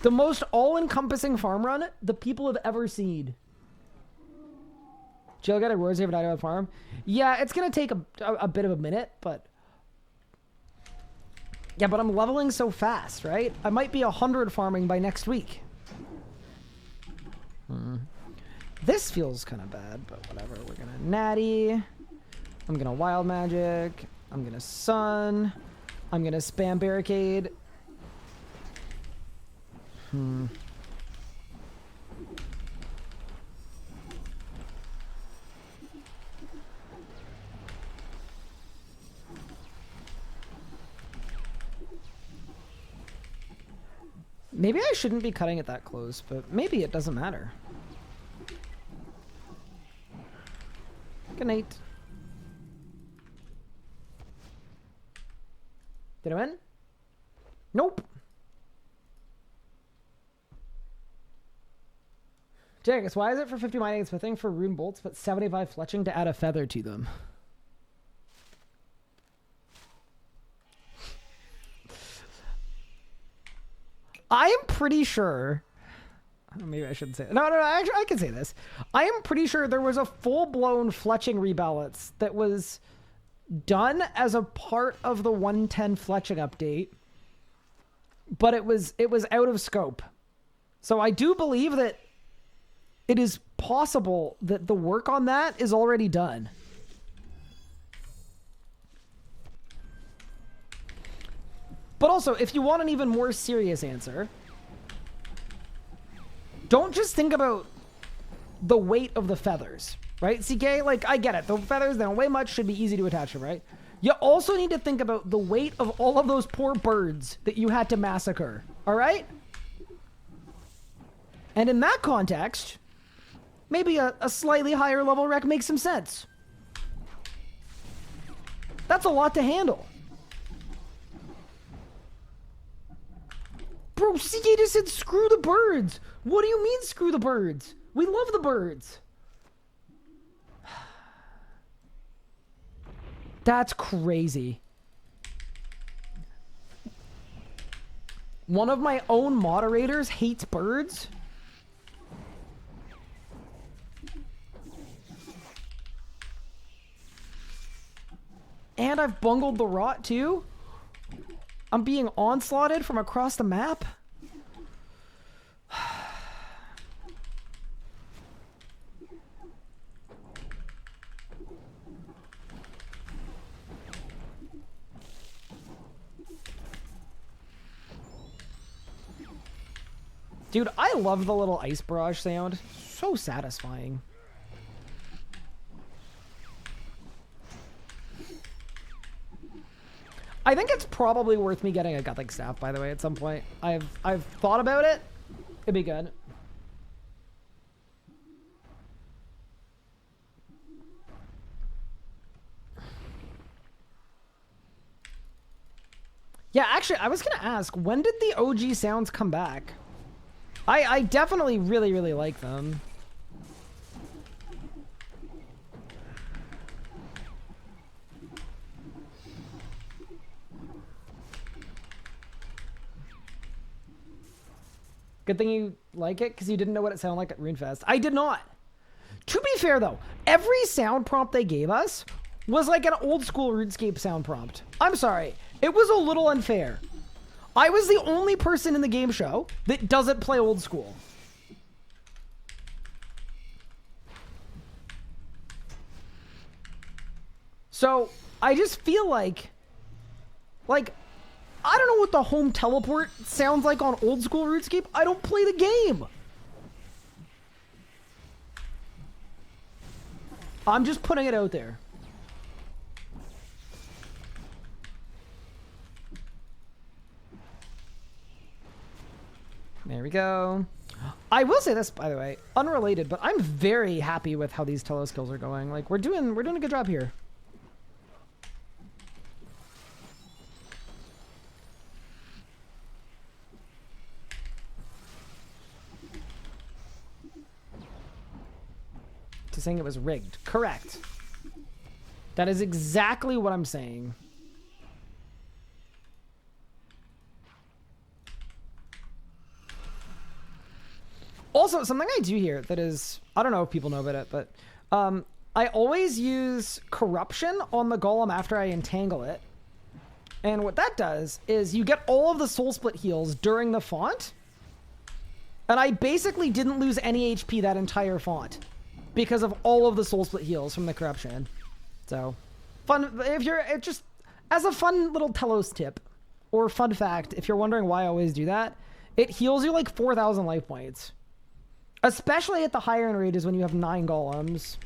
The most all-encompassing farm run the people have ever seen. Jill got a Rose Haven Idaho farm. Yeah, it's going to take a bit of a minute, but... Yeah, but I'm leveling so fast, right? I might be 100 farming by next week. This feels kind of bad, but whatever. We're going to natty. I'm going to wild magic. I'm going to sun. I'm going to spam barricade. Maybe I shouldn't be cutting it that close, but maybe it doesn't matter. Good night. Did I win? Nope. Jagus, why is it for 50 mining and smithing for rune bolts, but 75 fletching to add a feather to them? I am pretty sure... Maybe I shouldn't say it. No, actually, I can say this. I am pretty sure there was a full-blown fletching rebalance that was done as a part of the 110 fletching update, but it was out of scope. So I do believe that it is possible that the work on that is already done. But also, if you want an even more serious answer, don't just think about the weight of the feathers, right? CK, like, I get it. The feathers, they don't weigh much, should be easy to attach them, right? You also need to think about the weight of all of those poor birds that you had to massacre, all right? And in that context, maybe a slightly higher level rec makes some sense. That's a lot to handle. Bro, CK just said screw the birds. What do you mean screw the birds? We love the birds. That's crazy. One of my own moderators hates birds. And I've bungled the rot too. I'm being onslaughted from across the map. Dude, I love the little ice barrage sound. So satisfying. I think it's probably worth me getting a Gothic staff, by the way, at some point. I've thought about it. It'd be good. Yeah, actually, I was gonna ask, when did the OG sounds come back? I definitely really, really like them. Good thing you like it, because you didn't know what it sounded like at RuneFest. I did not. To be fair, though, every sound prompt they gave us was like an old school RuneScape sound prompt. I'm sorry. It was a little unfair. I was the only person in the game show that doesn't play old school. So, I just feel like I don't know what the home teleport sounds like on old school RuneScape. I don't play the game. I'm just putting it out there. There we go. I will say this, by the way, unrelated, but I'm very happy with how these Telos kills are going. Like, we're doing a good job here. To saying it was rigged. Correct. That is exactly what I'm saying. Also, something I do here that is, I don't know if people know about it, but I always use corruption on the golem after I entangle it. And what that does is you get all of the soul split heals during the font. And I basically didn't lose any HP that entire font because of all of the soul split heals from the corruption. So fun. If you're just as a fun little Telos tip or fun fact, if you're wondering why I always do that, it heals you like 4,000 life points. Especially at the higher end rages when you have 9 golems.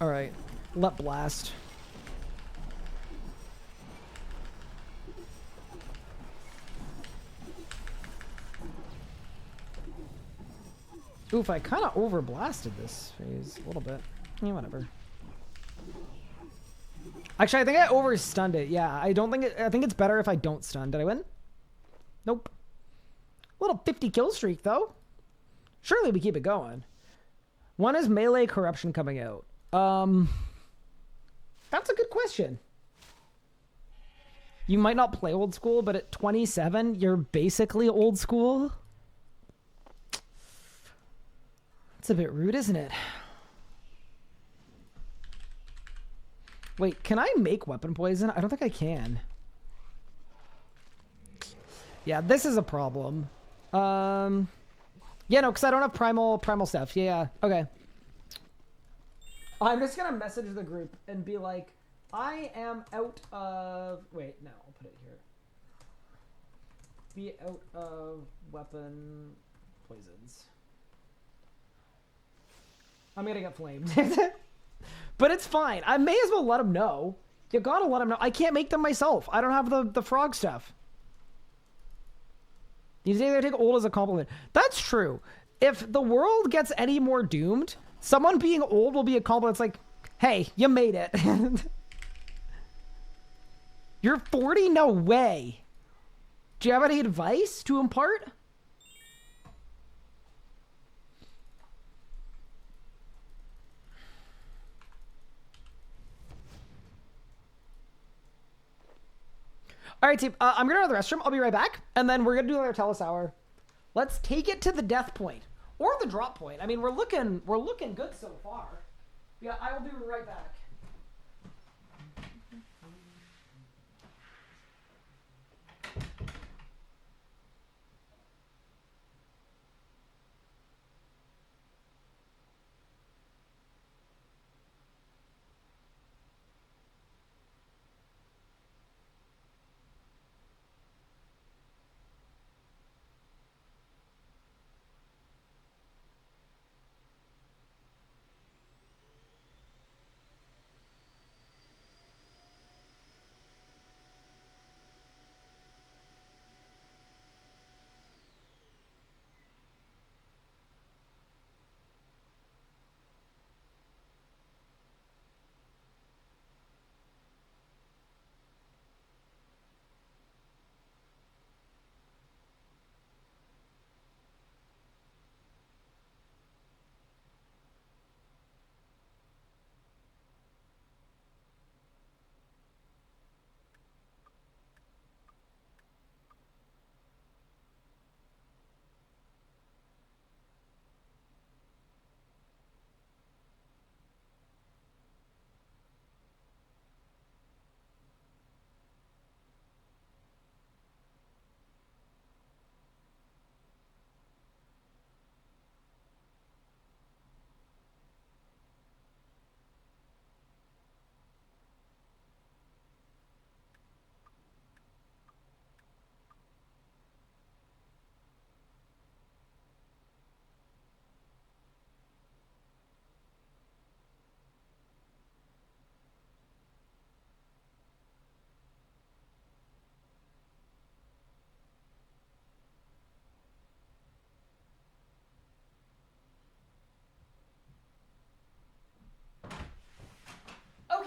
All right, let blast. Oof, I kind of overblasted this phase a little bit. Yeah, whatever. Actually, I think I overstunned it. Yeah, I think it's better if I don't stun. Did I win? Nope. Little 50 kill streak, though. Surely we keep it going. When is melee corruption coming out? That's a good question. You might not play old school, but at 27, you're basically old school. It's a bit rude, isn't it? Wait, can I make weapon poison? I don't think I can. Yeah, this is a problem. Yeah, no, because I don't have primal stuff. Yeah, okay. I'm just gonna message the group and be like, I am out of... Wait, no, I'll put it here. Be out of weapon poisons. I'm gonna get flamed. But it's fine. I may as well let them know. You gotta let them know. I can't make them myself. I don't have the frog stuff. You say they take old as a compliment. That's true. If the world gets any more doomed, someone being old will be a compliment. It's like, hey, you made it. You're 40? No way. Do you have any advice to impart? All right, team. I'm going to go to the restroom. I'll be right back. And then we're going to do another Telos hour. Let's take it to the death point. Or the drop point. I mean, we're looking good so far. Yeah, I will be right back.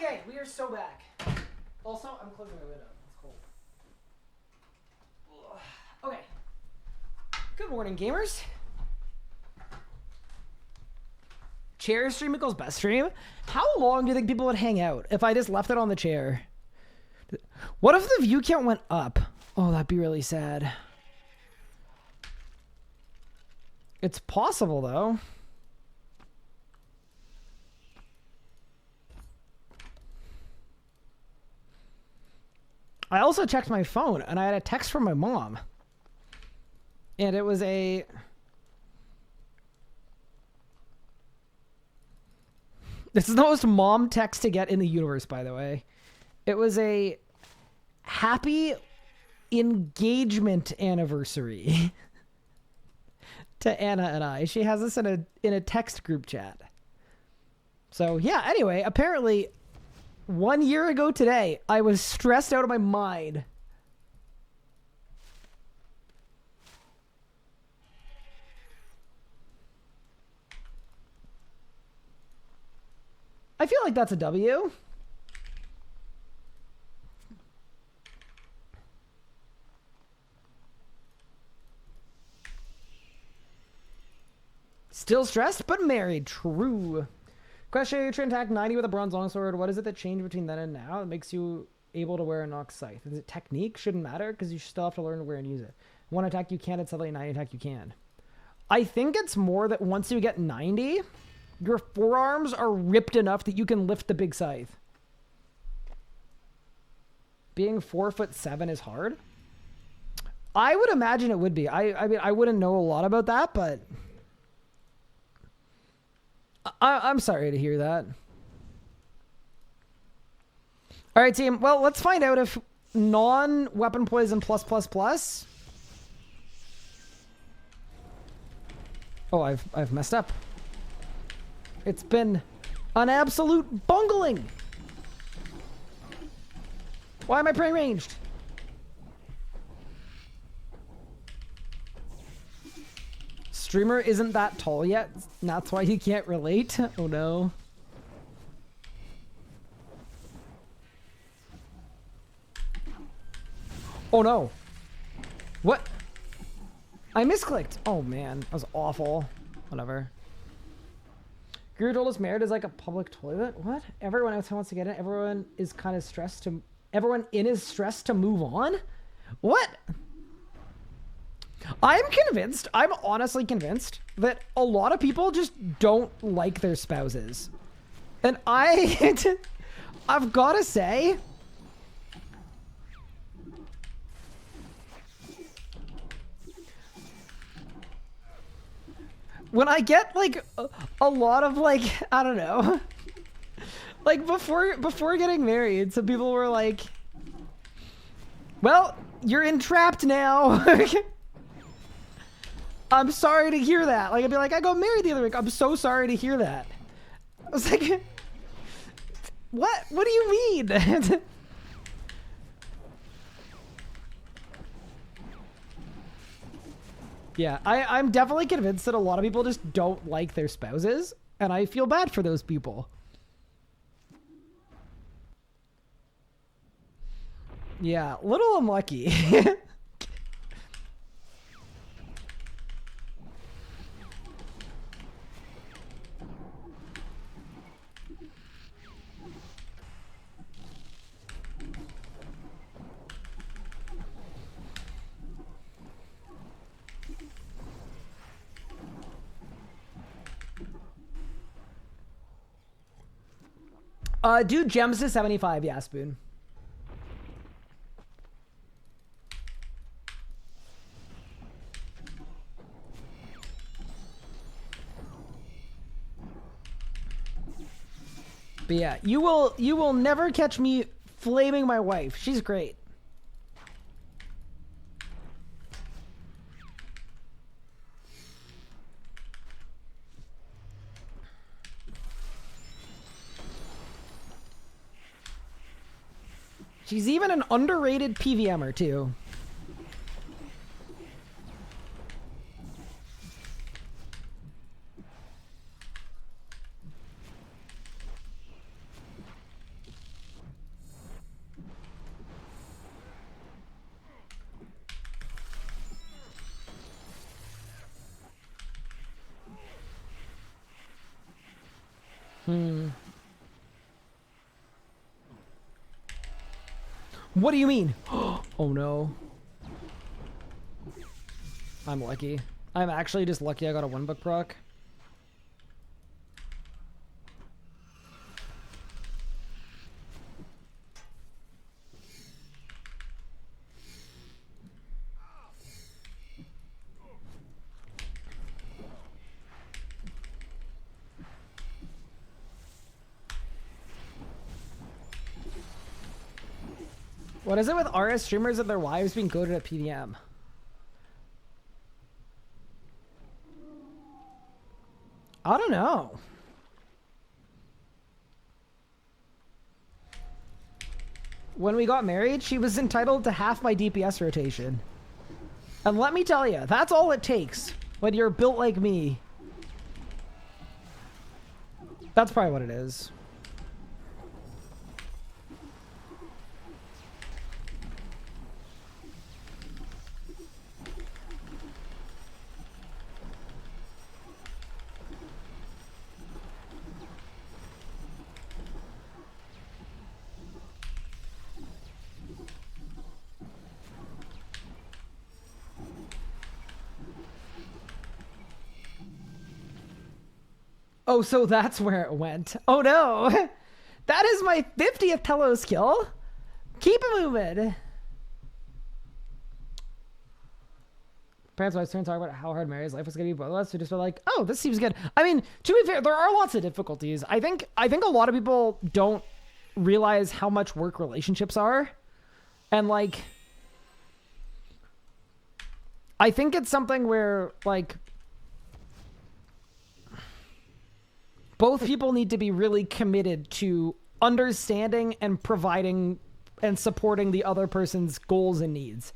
Okay, we are so back. Also, I'm closing my window. It's cold. Okay. Good morning, gamers. Chair stream equals best stream? How long do you think people would hang out if I just left it on the chair? What if the view count went up? Oh, that'd be really sad. It's possible, though. I also checked my phone, and I had a text from my mom. And it was a... This is the most mom text to get in the universe, by the way. It was a happy engagement anniversary to Anna and I. She has this in a text group chat. So, yeah, anyway, apparently... 1 year ago today, I was stressed out of my mind. I feel like that's a W. Still stressed, but married. True. Question, you train attack 90 with a bronze longsword. What is it that changed between then and now that makes you able to wear a Nox scythe? Is it technique? Shouldn't matter because you still have to learn to wear and use it. One attack you can, it's suddenly 90 attack you can. I think it's more that once you get 90, your forearms are ripped enough that you can lift the big scythe. Being 4'7" is hard. I would imagine it would be. I mean, I wouldn't know a lot about that, but... I'm sorry to hear that. All right, team. Well, let's find out if non-weapon poison +++. Oh, I've messed up. It's been an absolute bungling. Why am I pre-ranged? Streamer isn't that tall yet. That's why he can't relate. Oh no. Oh no. What? I misclicked. Oh man, that was awful. Whatever. Guru told us marriage is like a public toilet. What? Everyone else wants to get in. Everyone is kind of stressed to. Everyone in is stressed to move on. What? I'm convinced, I'm honestly convinced that a lot of people just don't like their spouses. And I've got to say, when I get like a lot of like, I don't know, like before getting married, some people were like, well, you're entrapped now. I'm sorry to hear that. Like, I'd be like, I got married the other week. I'm so sorry to hear that. I was like, what? What do you mean? Yeah, I'm definitely convinced that a lot of people just don't like their spouses, and I feel bad for those people. Yeah, little unlucky. Do gems to 75, yeah, Spoon. But yeah, you will never catch me flaming my wife. She's great. She's even an underrated PVMer too. What do you mean? Oh no. I'm lucky. I'm actually just lucky I got a 1-book proc. What is it with RS streamers and their wives being goated at PVM? I don't know. When we got married, she was entitled to half my DPS rotation. And let me tell you, that's all it takes when you're built like me. That's probably what it is. Oh, so that's where it went. Oh no! That is my 50th Telos kill. Keep it moving. Parents always turn to talk about how hard Mary's life was gonna be, both of us who just were like, oh, this seems good. I mean, to be fair, there are lots of difficulties. I think a lot of people don't realize how much work relationships are. And like, I think it's something where like both people need to be really committed to understanding and providing and supporting the other person's goals and needs.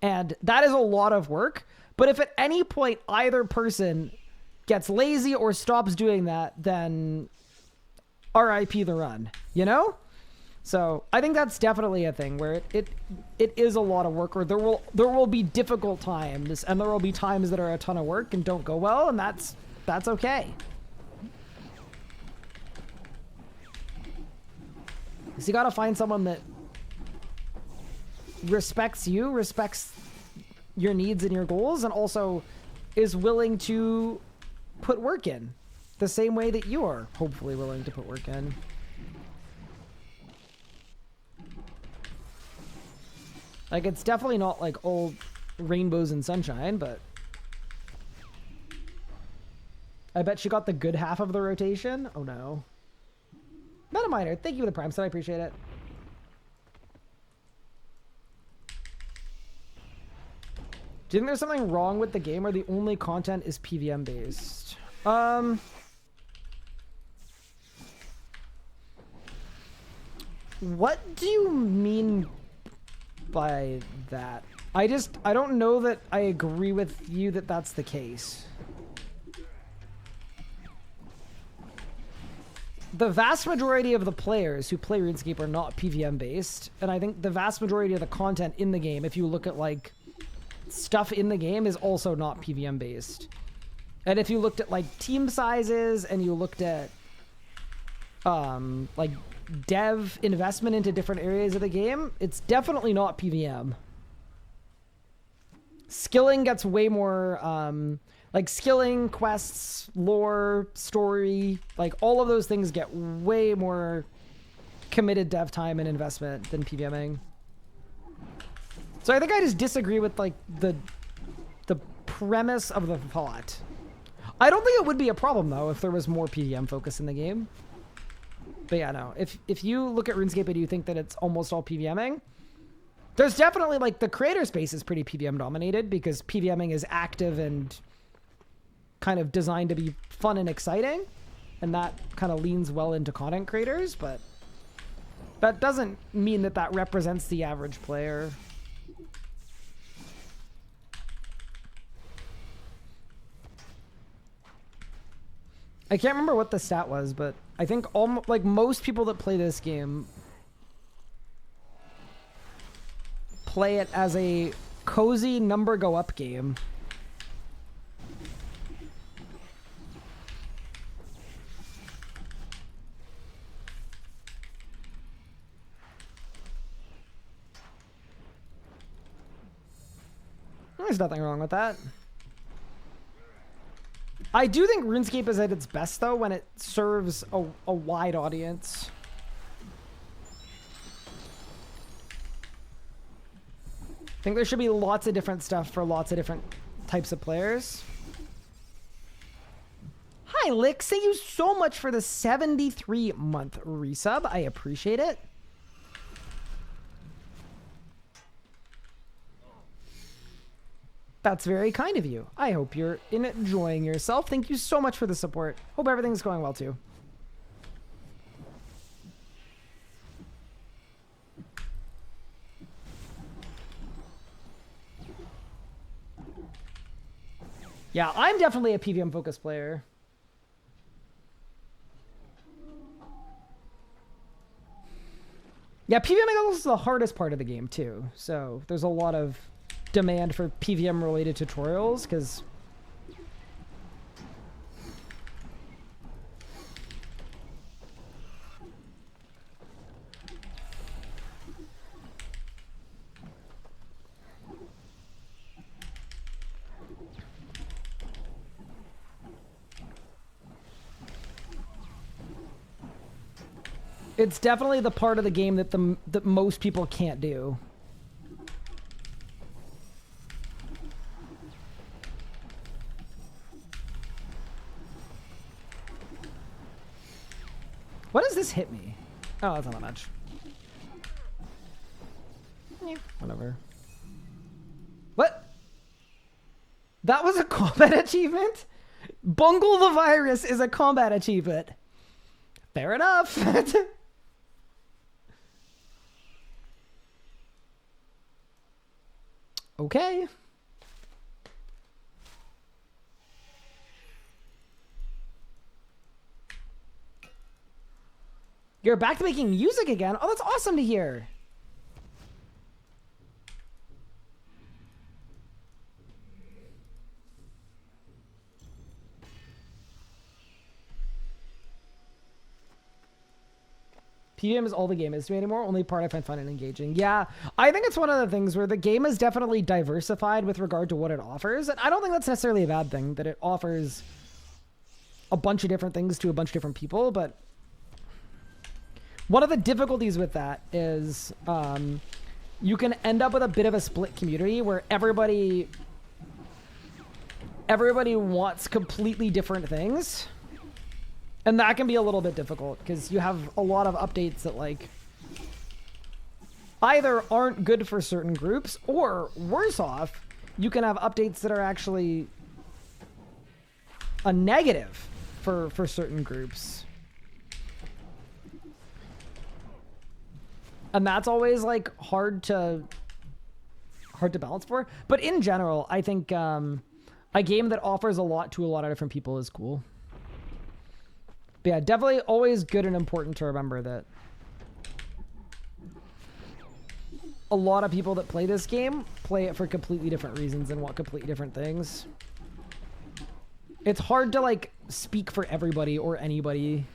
And that is a lot of work. But if at any point either person gets lazy or stops doing that, then RIP the run, you know? So I think that's definitely a thing where it is a lot of work, or there will be difficult times, and there will be times that are a ton of work and don't go well, and that's okay. So you gotta find someone that respects you, respects your needs and your goals, and also is willing to put work in the same way that you are hopefully willing to put work in. Like, it's definitely not like all rainbows and sunshine, but I bet she got the good half of the rotation. Oh no. Not a minor. Thank you for the prime, so I appreciate it. Do you think there's something wrong with the game, or the only content is PVM based? What do you mean by that? I don't know that I agree with you that that's the case. The vast majority of the players who play RuneScape are not PVM based, and I think the vast majority of the content in the game, if you look at like stuff in the game, is also not PVM based. And if you looked at like team sizes and you looked at like dev investment into different areas of the game, it's definitely not PVM. Skilling gets way more like skilling, quests, lore, story, like all of those things get way more committed dev time and investment than PVMing. So I think I just disagree with like the premise of the thought. I don't think it would be a problem though if there was more PVM focus in the game. But yeah, no. If you look at RuneScape and you think that it's almost all PVMing, there's definitely like the creator space is pretty PVM dominated because PVMing is active and kind of designed to be fun and exciting, and that kind of leans well into content creators, but that doesn't mean that that represents the average player. I can't remember what the stat was, but I think like most people that play this game play it as a cozy number go up game. There's nothing wrong with that. I do think RuneScape is at its best, though, when it serves a wide audience. I think there should be lots of different stuff for lots of different types of players. Hi, Lick. Thank you so much for the 73-month resub. I appreciate it. That's very kind of you. I hope you're enjoying yourself. Thank you so much for the support. Hope everything's going well, too. Yeah, I'm definitely a PVM-focused player. Yeah, PVM is the hardest part of the game, too. So there's a lot of demand for PVM-related tutorials, because... It's definitely the part of the game that that most people can't do. What does this hit me? Oh, that's not much. Yeah, whatever. What? That was a combat achievement? Bungle the virus is a combat achievement. Fair enough. Okay. You're back to making music again? Oh, that's awesome to hear. PVM is all the game is to me anymore. Only part I find fun and engaging. Yeah, I think it's one of the things where the game is definitely diversified with regard to what it offers. And I don't think that's necessarily a bad thing, that it offers a bunch of different things to a bunch of different people. But one of the difficulties with that is you can end up with a bit of a split community where everybody wants completely different things. And that can be a little bit difficult because you have a lot of updates that like either aren't good for certain groups, or worse off, you can have updates that are actually a negative for certain groups. And that's always like hard to balance for. But in general, I think a game that offers a lot to a lot of different people is cool. But yeah, definitely always good and important to remember that a lot of people that play this game play it for completely different reasons and want completely different things. It's hard to like speak for everybody or anybody.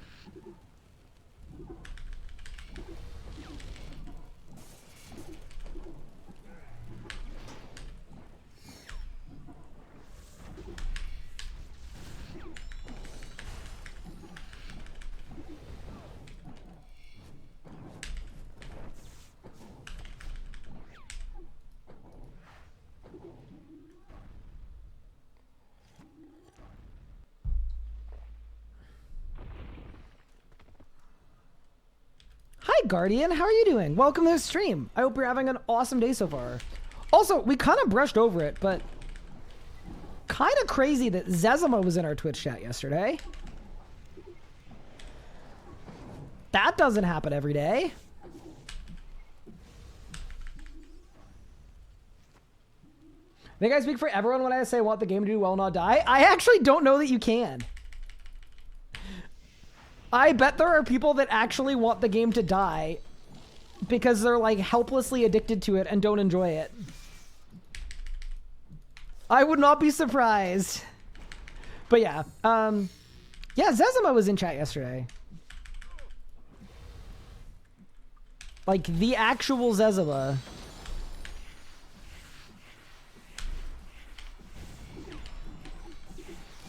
Hi, Guardian. How are you doing? Welcome to the stream. I hope you're having an awesome day so far. Also, we kind of brushed over it, but kind of crazy that Zezima was in our Twitch chat yesterday. That doesn't happen every day. I think I speak for everyone when I say want the game to do well, not die. I actually don't know that you can. I bet there are people that actually want the game to die because they're like helplessly addicted to it and don't enjoy it. I would not be surprised. But yeah, yeah, Zezima was in chat yesterday. Like the actual Zezima.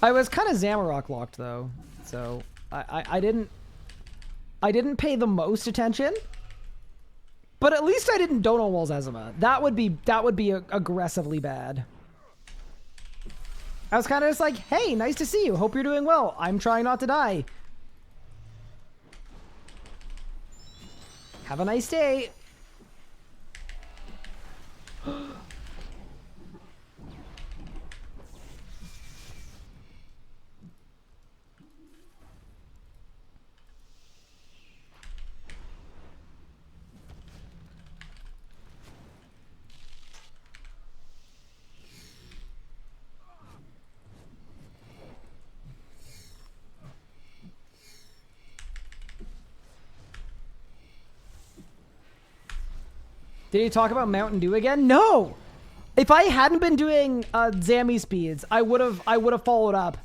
I was kind of Zamorak locked though, so I didn't pay the most attention. But at least I didn't Dono Wall Zezima. That would be aggressively bad. I was kind of just like, hey, nice to see you. Hope you're doing well. I'm trying not to die. Have a nice day. Did he talk about Mountain Dew again? No. If I hadn't been doing Zammy speeds, I would have followed up.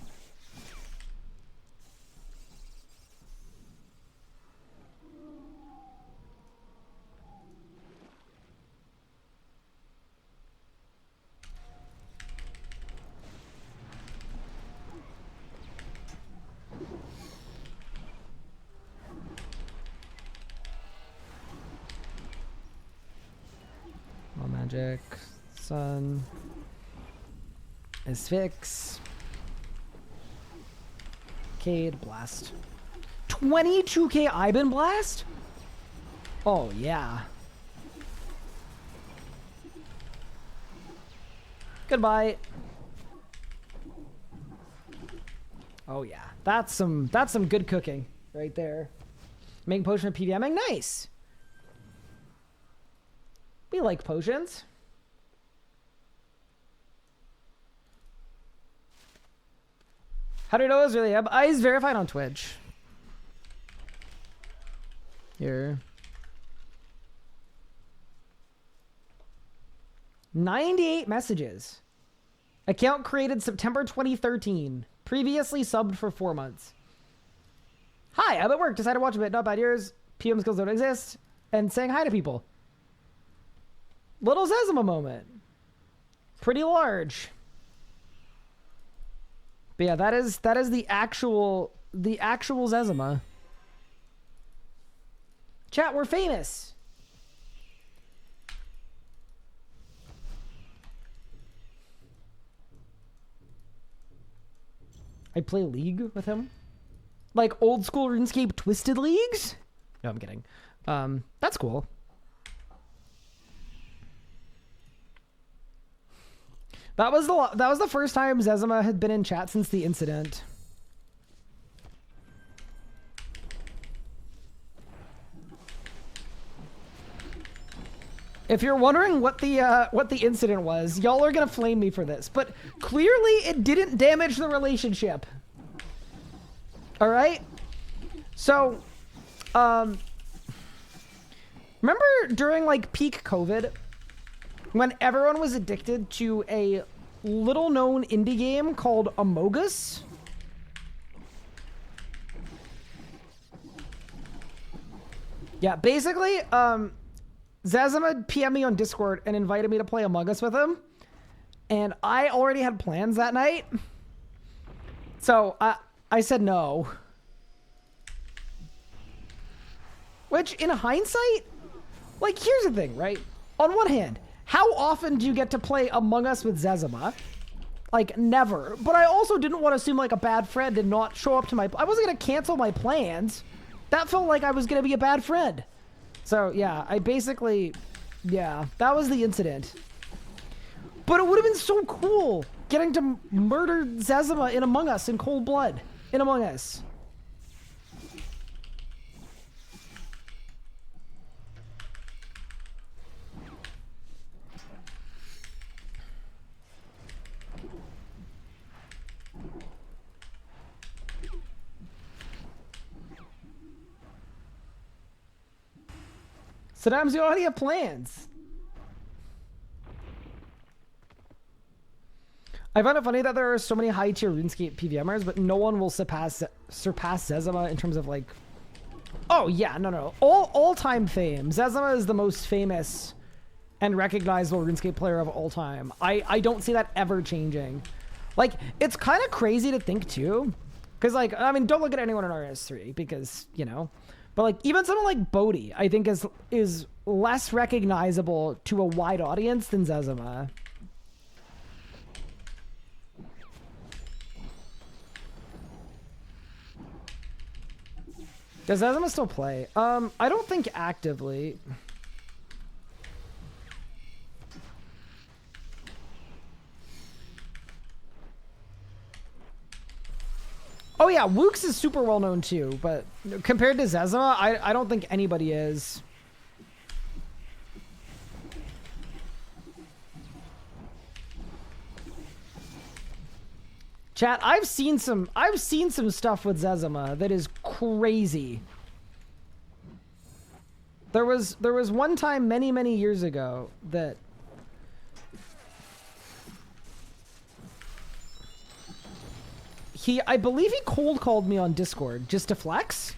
Magic, Sun, Asphyx, Cade, Blast. 22k Ibon Blast? Oh, yeah. Goodbye. Oh, yeah. That's some good cooking right there. Making potion of PDMing? Nice. We like potions. How do you know it's really up? He's verified on Twitch. Here. 98 messages. Account created September 2013. Previously subbed for 4 months. Hi, I'm at work. Decided to watch a bit. Not bad years. PM skills don't exist. And saying hi to people. Little Zezima moment. Pretty large. But yeah, that is the actual Zezima. Chat, we're famous. I play League with him. Like old school RuneScape Twisted Leagues? No, I'm kidding. That's cool. That was the first time Zezima had been in chat since the incident. If you're wondering what the incident was, y'all are gonna flame me for this, but clearly it didn't damage the relationship. All right. So, remember during like peak COVID, when everyone was addicted to a little-known indie game called Among Us? Yeah, basically, Zezima PM'd me on Discord and invited me to play Among Us with him. And I already had plans that night. So, I said no. Which, in hindsight, like, here's the thing, right? On one hand, how often do you get to play Among Us with Zezima? Like, never. But I also didn't want to seem like a bad friend and not show up to my... I wasn't going to cancel my plans. That felt like I was going to be a bad friend. So, yeah, I basically... Yeah, that was the incident. But it would have been so cool getting to murder Zezima in Among Us in cold blood. In Among Us. Sometimes you already have plans. I find it funny that there are so many high-tier RuneScape PVMers, but no one will surpass Zezima in terms of like... Oh, yeah, no. All-time fame. Zezima is the most famous and recognizable RuneScape player of all time. I don't see that ever changing. Like, it's kind of crazy to think too, because like, I mean, don't look at anyone in RS3 because, you know, but like even someone like Bodhi, I think is less recognizable to a wide audience than Zezima. Does Zezima still play? I don't think actively. Oh yeah, Wooks is super well known too, but compared to Zezima, I don't think anybody is. Chat, I've seen some stuff with Zezima that is crazy. There was one time many years ago that I believe he cold called me on Discord just to flex.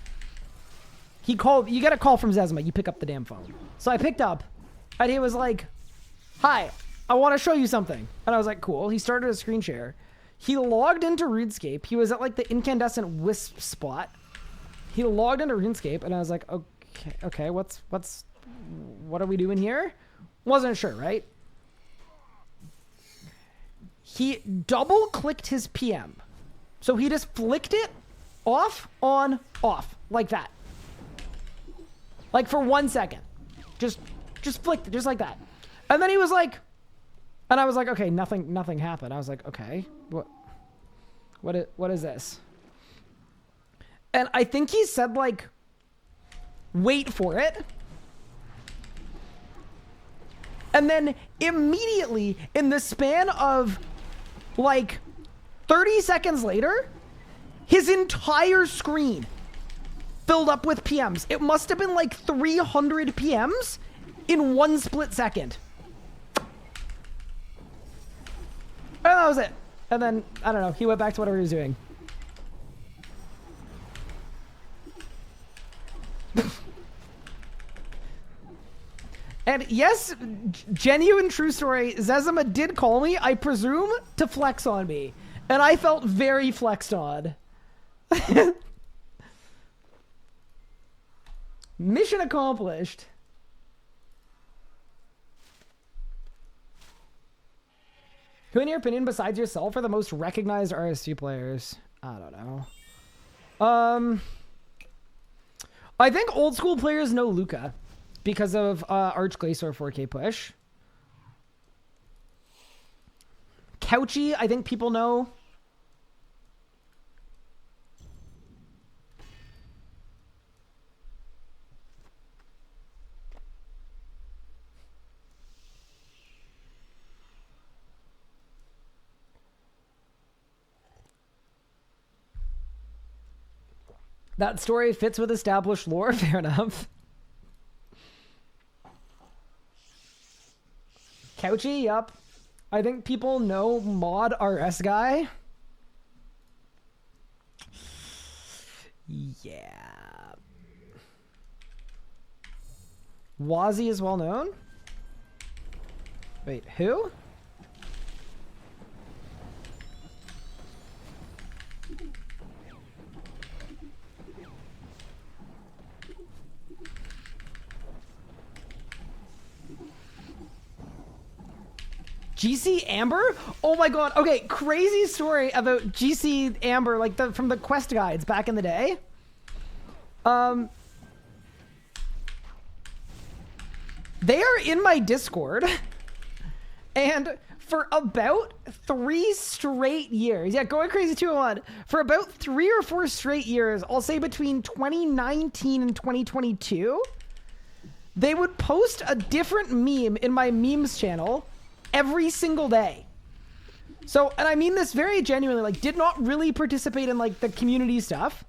You get a call from Zezima, you pick up the damn phone. So I picked up and he was like, "Hi, I want to show you something." And I was like, "Cool." He started a screen share. He logged into RuneScape. He was at like the incandescent wisp spot. He logged into RuneScape and I was like, okay, what are we doing here? Wasn't sure, right? He double clicked his PM. So he just flicked it off, on, off, like that. Like for 1 second. Just flicked it, just like that. And then he was like, and I was like, okay, nothing happened. I was like, okay, what is this? And I think he said like, wait for it. And then immediately in the span of like 30 seconds later, his entire screen filled up with PMs. It must have been like 300 PMs in 1 split second. And that was it. And then, I don't know, he went back to whatever he was doing. And yes, genuine true story, Zezima did call me, I presume, to flex on me. And I felt very flexed on. Mission accomplished. Who, in your opinion, besides yourself, are the most recognized RS2 players? I don't know. I think old school players know Luca because of Arch Glacier 4K push. Couchy, I think people know. That story fits with established lore, fair enough. Couchy, yup. I think people know Mod RS guy. Yeah. Wazzy is well known. Wait, who? GC Amber? Oh my god. Okay, crazy story about GC Amber, like from the quest guides back in the day. They are in my Discord. And for about 3 straight years, yeah, going crazy 201, for about 3 or 4 straight years, I'll say between 2019 and 2022, they would post a different meme in my memes channel every single day. So, and I mean this very genuinely, like, did not really participate in, like, the community stuff,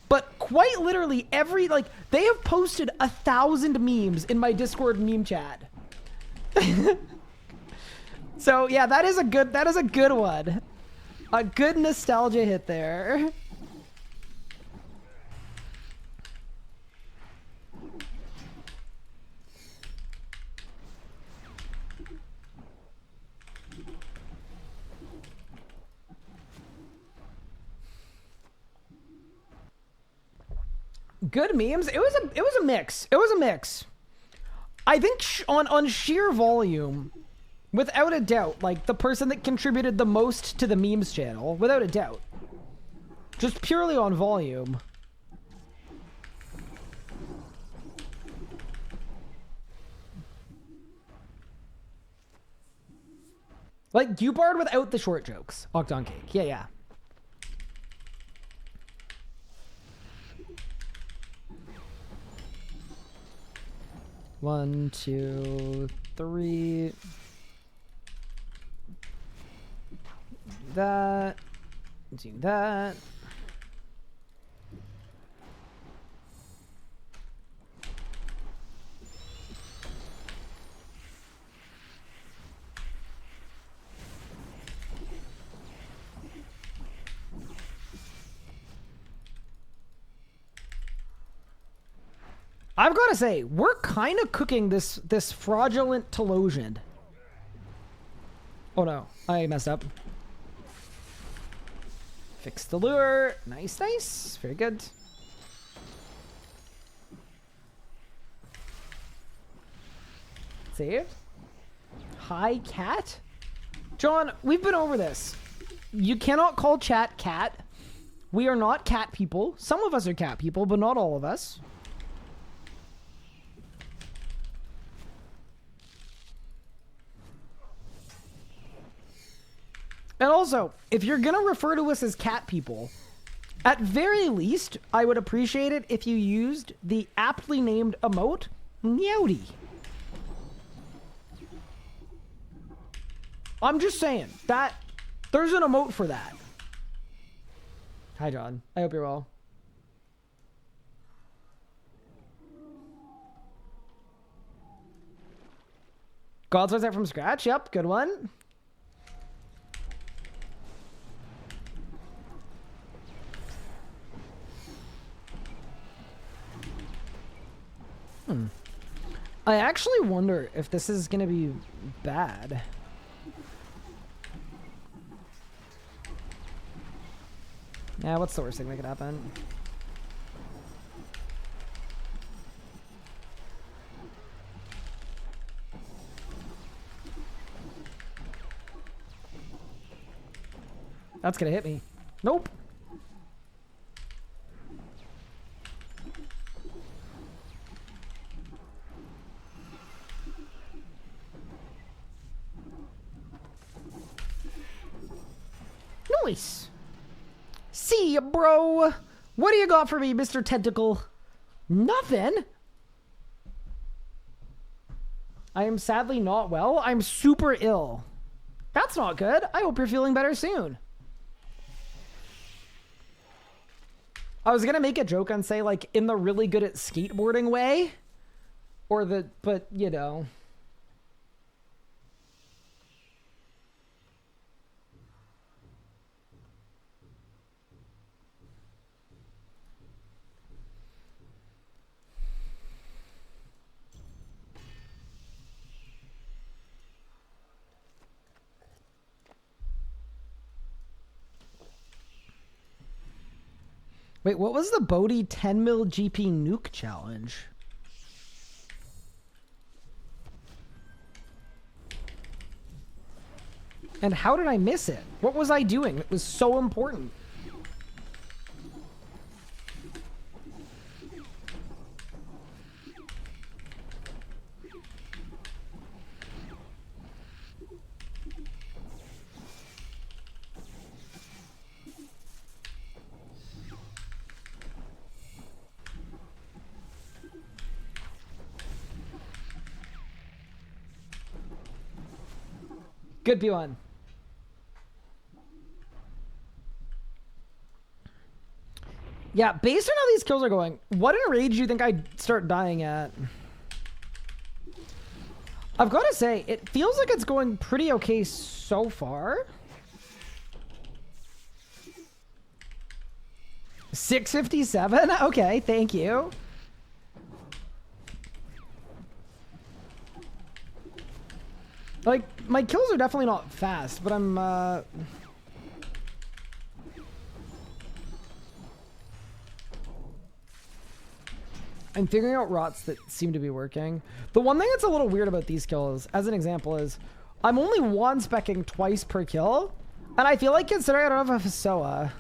but quite literally every, like, they have posted 1,000 memes in my Discord meme chat. So, yeah, that is a good one. A good nostalgia hit there. Good memes. It was a mix. It was a mix. I think on sheer volume, without a doubt, like the person that contributed the most to the memes channel, without a doubt. Just purely on volume. Like Gubard without the short jokes. Octon Cake. Yeah, yeah. One, two, three. That. Do that. I've got to say, we're kind of cooking this fraudulent Telosian. Oh no, I messed up. Fix the lure. Nice, nice. Very good. Saved. Hi, cat. John, we've been over this. You cannot call chat cat. We are not cat people. Some of us are cat people, but not all of us. And also, if you're going to refer to us as cat people, at very least, I would appreciate it if you used the aptly named emote, Meowdy. I'm just saying, that there's an emote for that. Hi, John. I hope you're well. God's that from scratch? Yep, good one. I actually wonder if this is going to be bad. Yeah, what's the worst thing that could happen? That's going to hit me. Nope. Nice. See ya, bro. What do you got for me, Mr. Tentacle? Nothing. I am sadly not well. I'm super ill. That's not good. I hope you're feeling better soon. I was gonna make a joke and say, like, in the really good at skateboarding way. Or the, but, you know. Wait, what was the Bodhi 10 mil GP nuke challenge? And how did I miss it? What was I doing? It was so important. Good P1. Yeah, based on how these kills are going, what enrage do you think I'd start dying at? I've got to say, it feels like it's going pretty okay so far. 657? Okay, thank you. Like, my kills are definitely not fast, but I'm, I'm figuring out rots that seem to be working. The one thing that's a little weird about these kills, as an example, is I'm only one-specking twice per kill, and I feel like considering I don't have a Fasoa,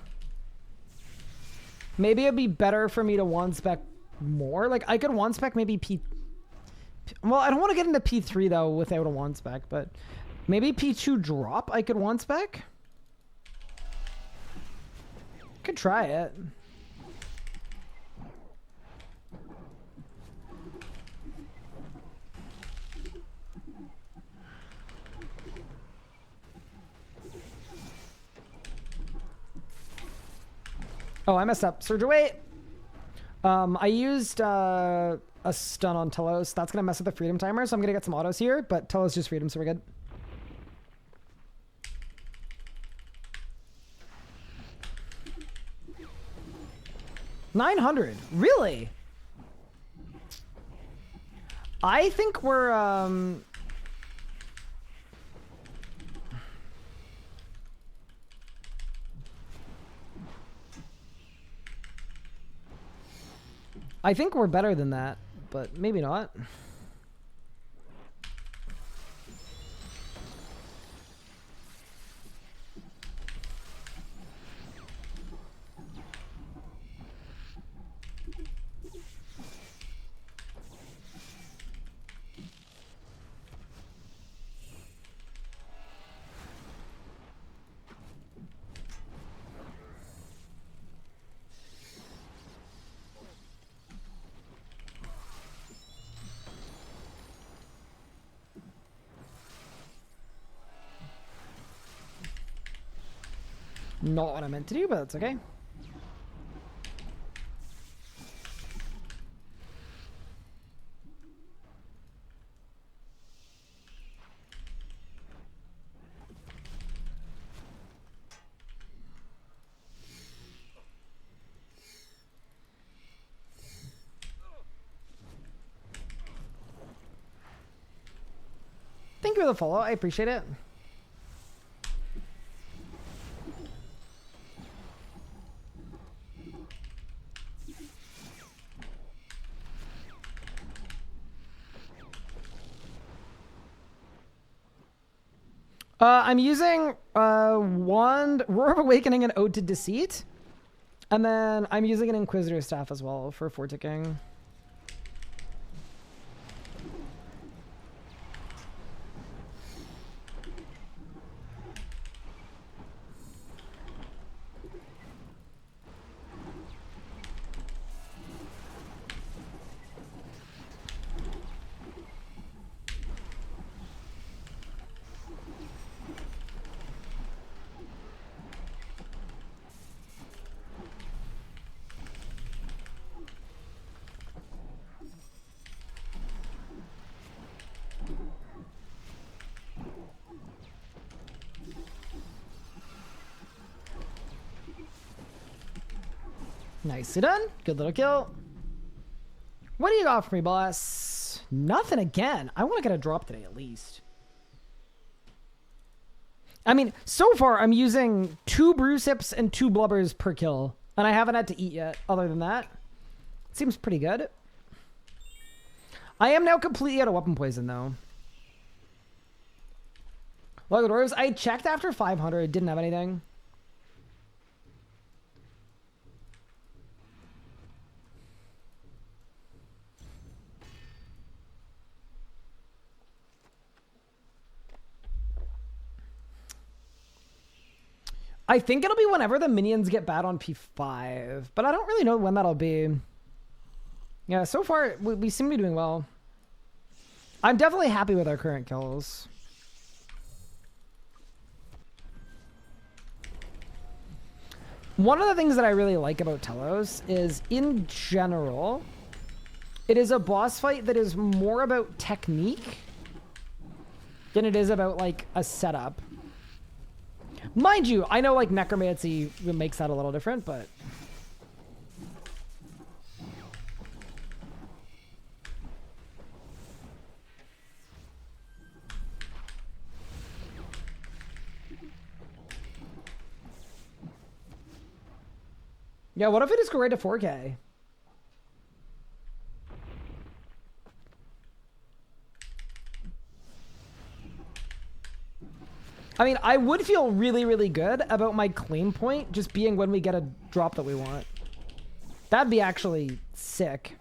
maybe it'd be better for me to one-spec more. Like, I could one-spec maybe well, I don't want to get into P3, though, without a one-spec, but maybe P2 drop I could one-spec? Could try it. Oh, I messed up. Surge away. I used a stun on Telos. That's going to mess with the freedom timer, so I'm going to get some autos here, but Telos just freedom, so we're good. $900. Really? I think we're I think we're better than that, but maybe not. Not what I meant to do, but that's okay. Thank you for the follow. I appreciate it. I'm using Wand, Roar of Awakening, and Ode to Deceit. And then I'm using an Inquisitor Staff as well for forticking. Nicely done. Good little kill. What do you got for me, boss? Nothing again. I want to get a drop today at least. I mean, so far I'm using 2 brew sips and 2 blubbers per kill. And I haven't had to eat yet. Other than that, it seems pretty good. I am now completely out of weapon poison, though. Look at dwarves. I checked after 500. Didn't have anything. I think it'll be whenever the minions get bad on P5, but I don't really know when that'll be. Yeah, so far we seem to be doing well. I'm definitely happy with our current kills. One of the things that I really like about Telos is, in general, it is a boss fight that is more about technique than it is about, like, a setup. Mind you, I know, like, Necromancy makes that a little different, but... Yeah, what if I just go right to 4K? I mean, I would feel really, really good about my claim point just being when we get a drop that we want. That'd be actually sick.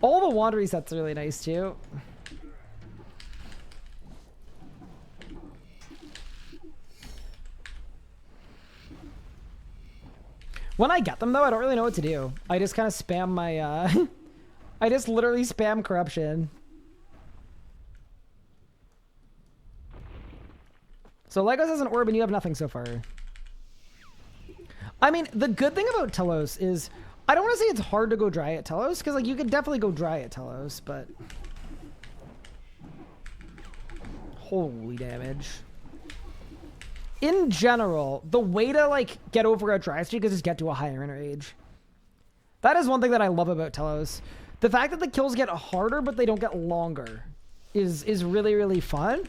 All the wand resets are really nice too. When I get them though, I don't really know what to do. I just kind of spam my I just literally spam corruption. So Legos has an orb and you have nothing so far. I mean, the good thing about Telos is I don't want to say it's hard to go dry at Telos, because like you could definitely go dry at Telos, but holy damage. In general, the way to like get over a dry streak is just get to a higher enrage. That is one thing that I love about Telos. The fact that the kills get harder but they don't get longer is really, really fun,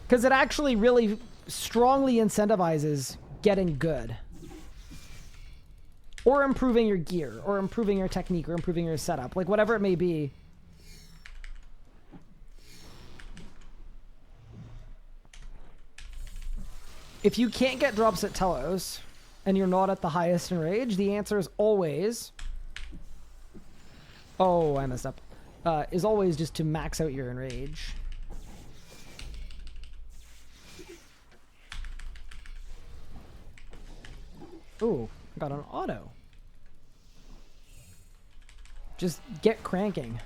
because it actually really strongly incentivizes getting good. Or improving your gear, or improving your technique, or improving your setup. Like, whatever it may be. If you can't get drops at Telos, and you're not at the highest enrage, the answer is always... Oh, I messed up. Is always just to max out your enrage. Ooh. Got an auto. Just get cranking.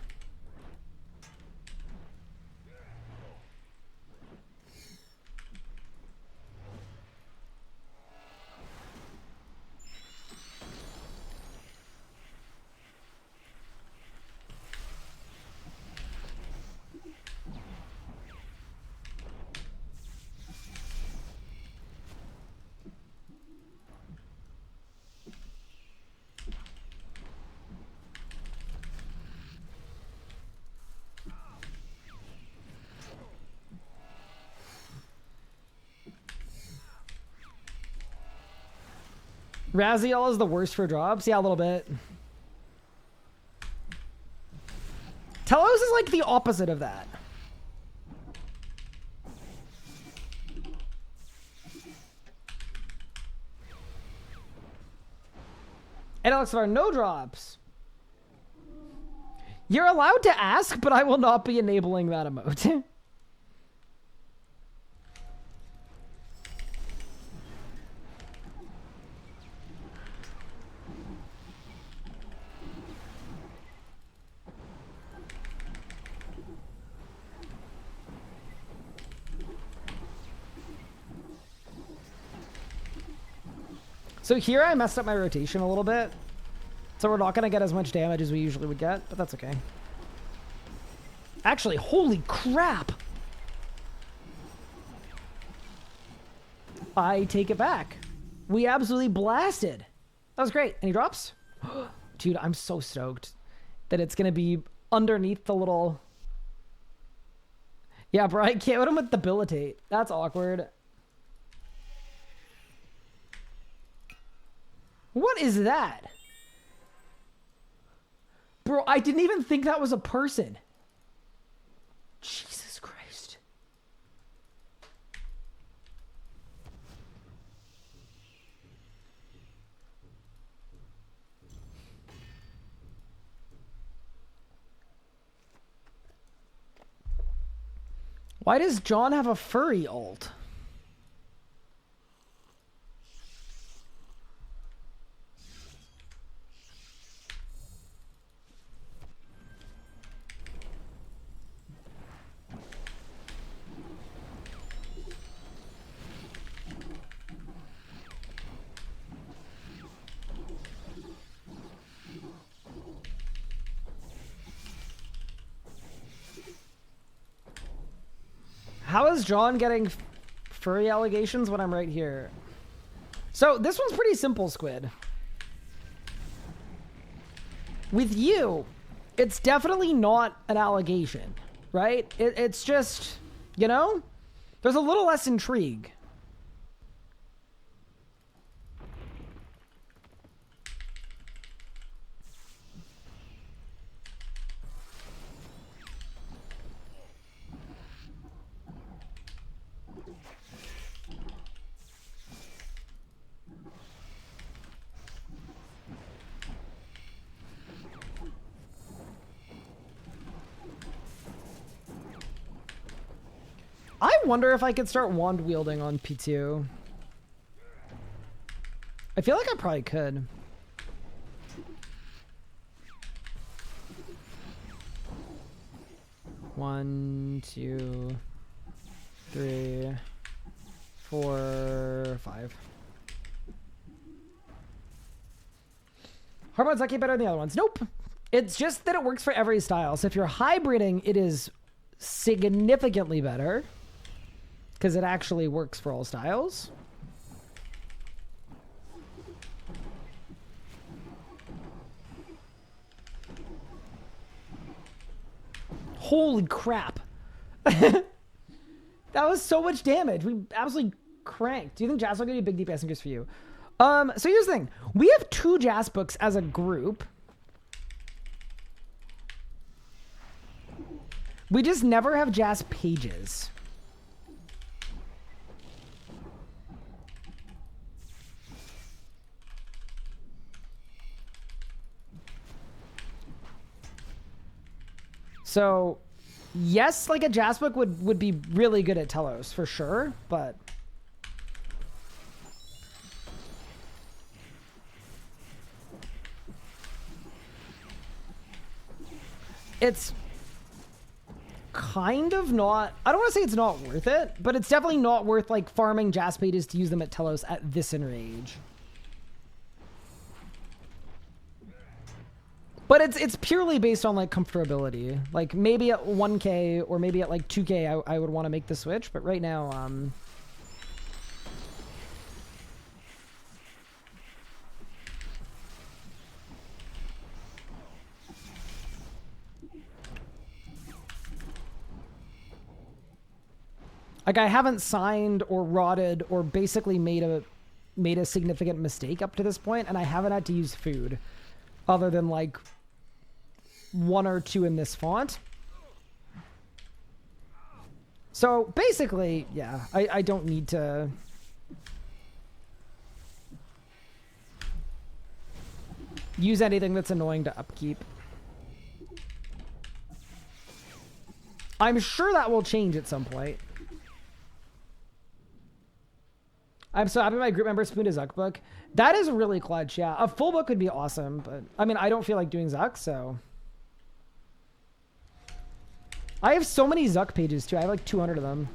Raziel is the worst for drops? Yeah, a little bit. Telos is like the opposite of that. And Alex, there are no drops. You're allowed to ask, but I will not be enabling that emote. So here I messed up my rotation a little bit. So we're not going to get as much damage as we usually would get, but that's okay. Actually, holy crap! I take it back. We absolutely blasted. That was great. Any drops? Dude, I'm so stoked that it's going to be underneath the little... Yeah, bro, I can't let him with debilitate. That's awkward. What is that? Bro, I didn't even think that was a person. Jesus Christ. Why does John have a furry ult? How is John getting furry allegations when I'm right here? So this one's pretty simple, Squid. With you, it's definitely not an allegation, right? It's just, you know, there's a little less intrigue. I wonder if I could start wand wielding on P2. I feel like I probably could. One, two, three, 4, 5. Hard mode's lucky better than the other ones. Nope. It's just that it works for every style. So if you're hybriding, it is significantly better because it actually works for all styles. Holy crap. That was so much damage. We absolutely cranked. Do you think Jazz will get a big DPS increase for you? So here's the thing. We have 2 Jazz books as a group. We just never have Jazz pages. So, yes, like a Jazz book would be really good at Telos for sure, but it's kind of not, I don't want to say it's not worth it, but it's definitely not worth like farming Jazz pages to use them at Telos at this enrage. But it's purely based on like comfortability. Like maybe at 1K or maybe at like 2K I would want to make the switch, but right now like I haven't signed or rotted or basically made a significant mistake up to this point, and I haven't had to use food other than like 1 or 2 in this font. So basically, yeah, I don't need to use anything that's annoying to upkeep. I'm sure that will change at some point. I'm so happy my group member spooned a Zuck book. That is really clutch, yeah. A full book would be awesome, but I mean, I don't feel like doing Zuck, so. I have so many Zuck pages too. I have like 200 of them.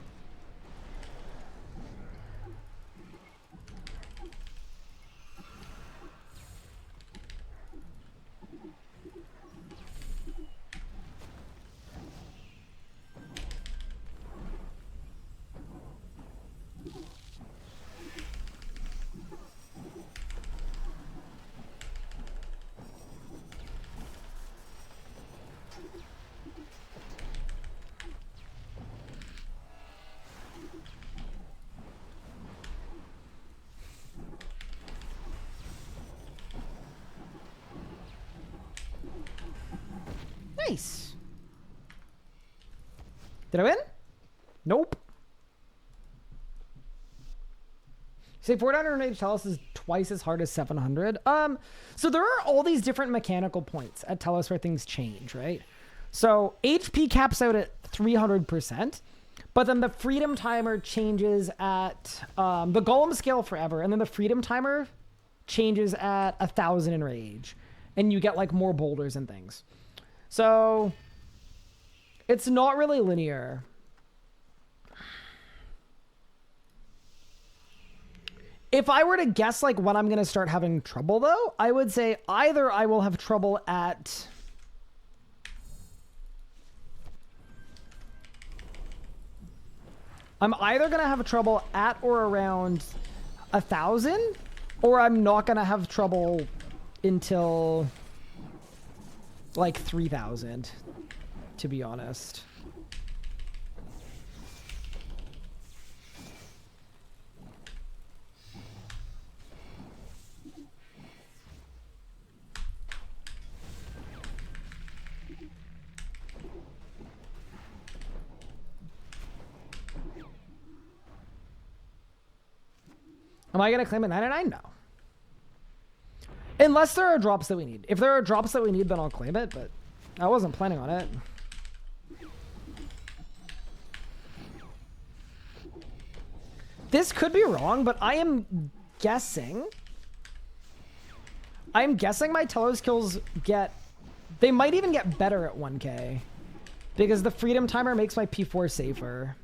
Nice. Did I win? Nope. Say 400 Telos is twice as hard as 700. So there are all these different mechanical points at Telos where things change, right? So HP caps out at 300%, but then the freedom timer changes at the golem scale forever, and then the freedom timer changes at 1,000 in rage, and you get like more boulders and things. So it's not really linear. If I were to guess like when I'm going to start having trouble though, I would say either I will have trouble at I'm either going to have trouble at or around 1,000, or I'm not going to have trouble until like 3,000, to be honest. Am I going to claim a 99? No. Unless there are drops that we need. If there are drops that we need, then I'll claim it, but I wasn't planning on it. This could be wrong, but I am guessing. I'm guessing my Telos kills get... They might even get better at 1k. Because the freedom timer makes my P4 safer.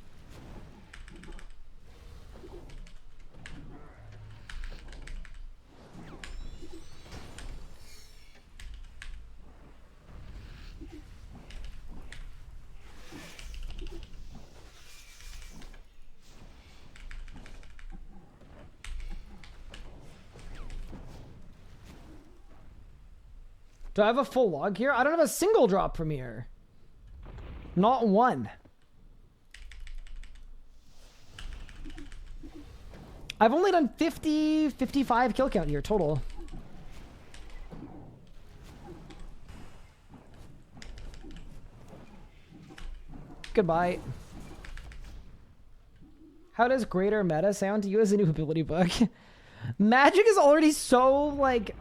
Do I have a full log here? I don't have a single drop from here. Not one. I've only done 50, 55 kill count here total. Goodbye. How does greater meta sound to you as a new ability book? Magic is already so, like...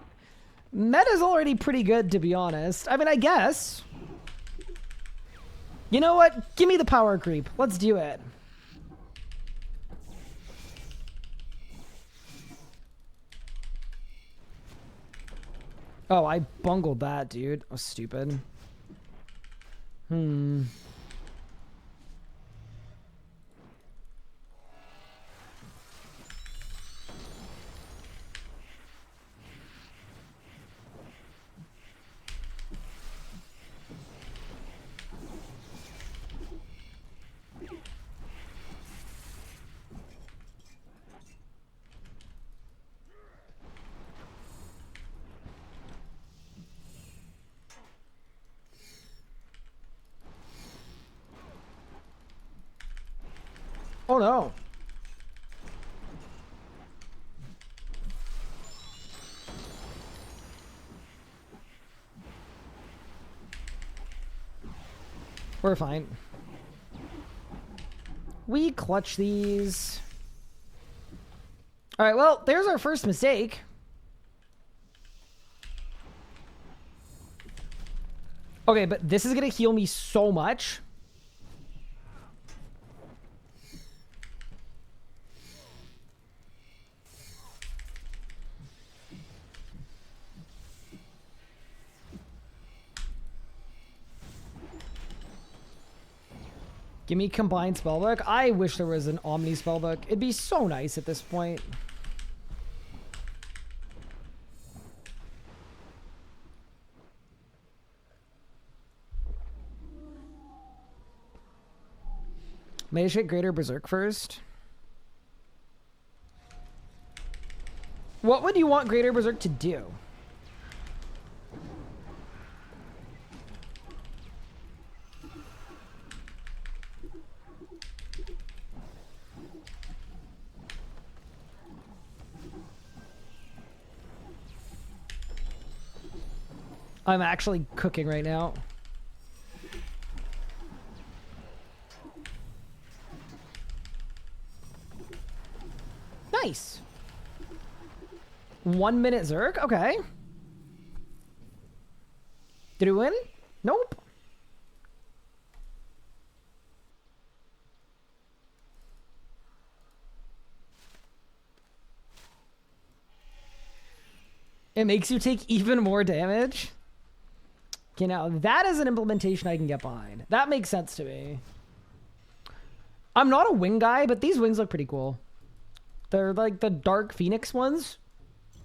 Meta's already pretty good, to be honest. I mean, I guess. You know what? Give me the power creep. Let's do it. Oh, I bungled that, dude. I was stupid. Oh no. We're fine. We clutch these. All right, well, there's our first mistake. Okay, but this is going to heal me so much. Give me combined spellbook. I wish there was an Omni spellbook. It'd be so nice at this point. Maybe I should get Greater Berserk first. What would you want Greater Berserk to do? I'm actually cooking right now. Nice. 1 minute Zerg? Okay. Did we win? Nope. It makes you take even more damage. Okay, now that is an implementation I can get behind. That makes sense to me. I'm not a wing guy, but these wings look pretty cool. They're like the Dark Phoenix ones.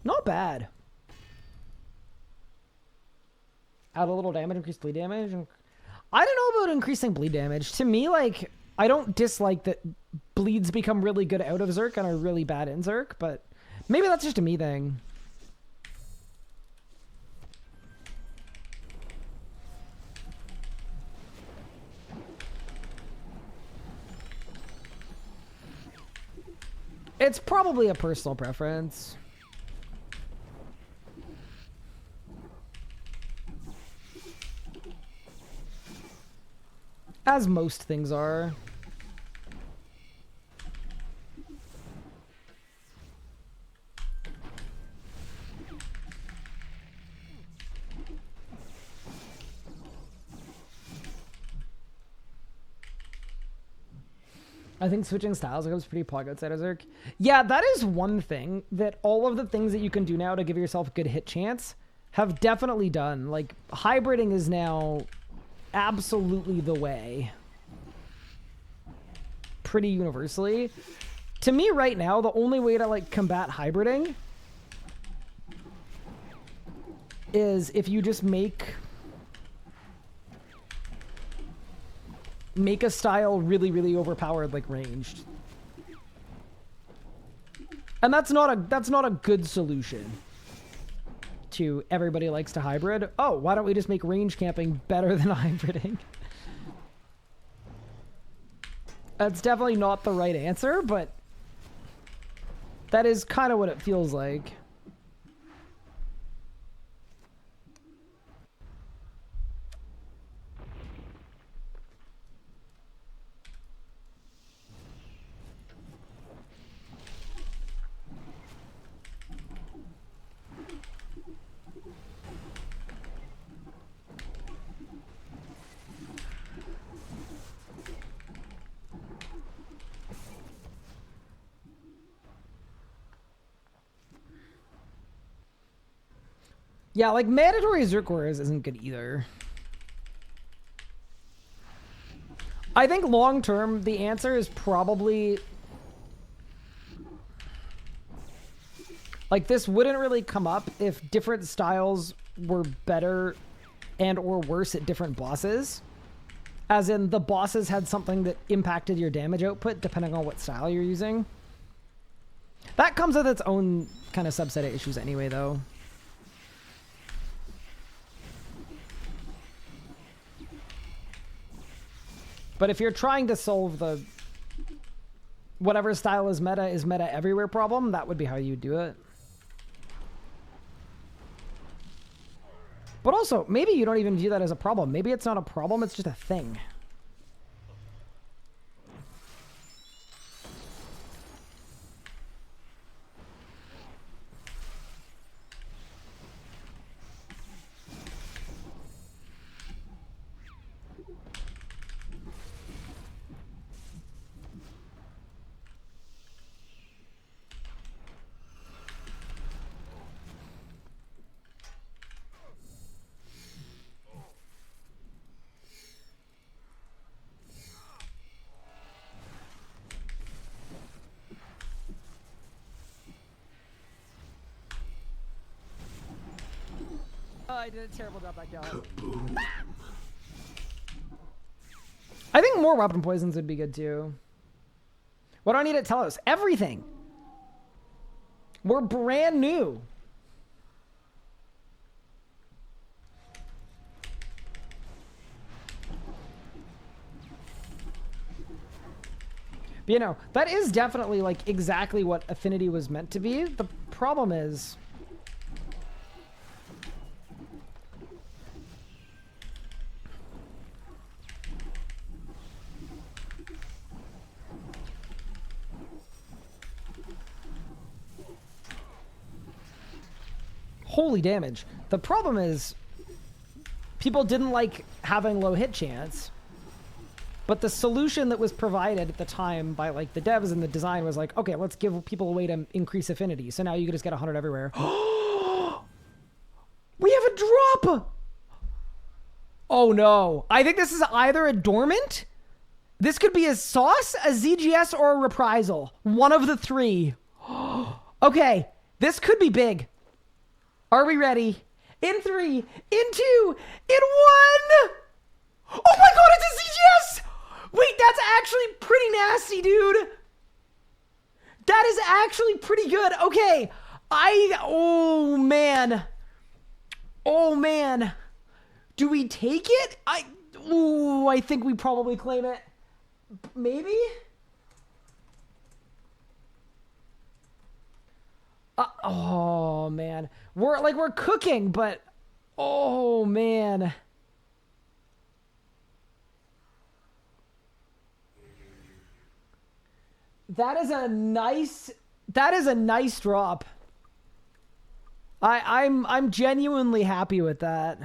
Not bad. Add a little damage, increase bleed damage. I don't know about increasing bleed damage. To me, like, I don't dislike that bleeds become really good out of Zerk and are really bad in Zerk, but maybe that's just a me thing. It's probably a personal preference. As most things are. I think switching styles becomes pretty pog outside of Zerk. Yeah, that is one thing that all of the things that you can do now to give yourself a good hit chance have definitely done. Like, hybriding is now absolutely the way. Pretty universally. To me right now, the only way to like combat hybriding is if you just make a style really, really overpowered, like ranged. And that's not a good solution to everybody likes to hybrid. Oh, why don't we just make range camping better than hybriding? That's definitely not the right answer, but that is kind of what it feels like. Yeah, like mandatory Zerk Warriors isn't good either. I think long term, the answer is probably like this wouldn't really come up if different styles were better and or worse at different bosses. As in the bosses had something that impacted your damage output depending on what style you're using. That comes with its own kind of subset of issues anyway, though. But if you're trying to solve the whatever style is meta everywhere problem, that would be how you do it. But also, maybe you don't even view that as a problem. Maybe it's not a problem, it's just a thing. I did a terrible job back down. I think more weapon poisons would be good too. What do I need at Telos? Everything. We're brand new. But, you know, that is definitely like exactly what Affinity was meant to be. The problem is holy damage. The problem is people didn't like having low hit chance, but the solution that was provided at the time by like the devs and the design was like, okay, let's give people a way to increase affinity. So now you can just get 100 everywhere. We have a drop. Oh no. I think this is either a dormant. This could be a sauce, a ZGS, or a reprisal. One of the three. Okay. This could be big. Are we ready? In 3, in 2, in 1! Oh my god, it's a ZGS! Wait, that's actually pretty nasty, dude. That is actually pretty good. Okay. Oh man. Oh man. Do we take it? I think we probably claim it. Maybe? Oh man. We're cooking, but oh man. That is a nice drop. I'm genuinely happy with that.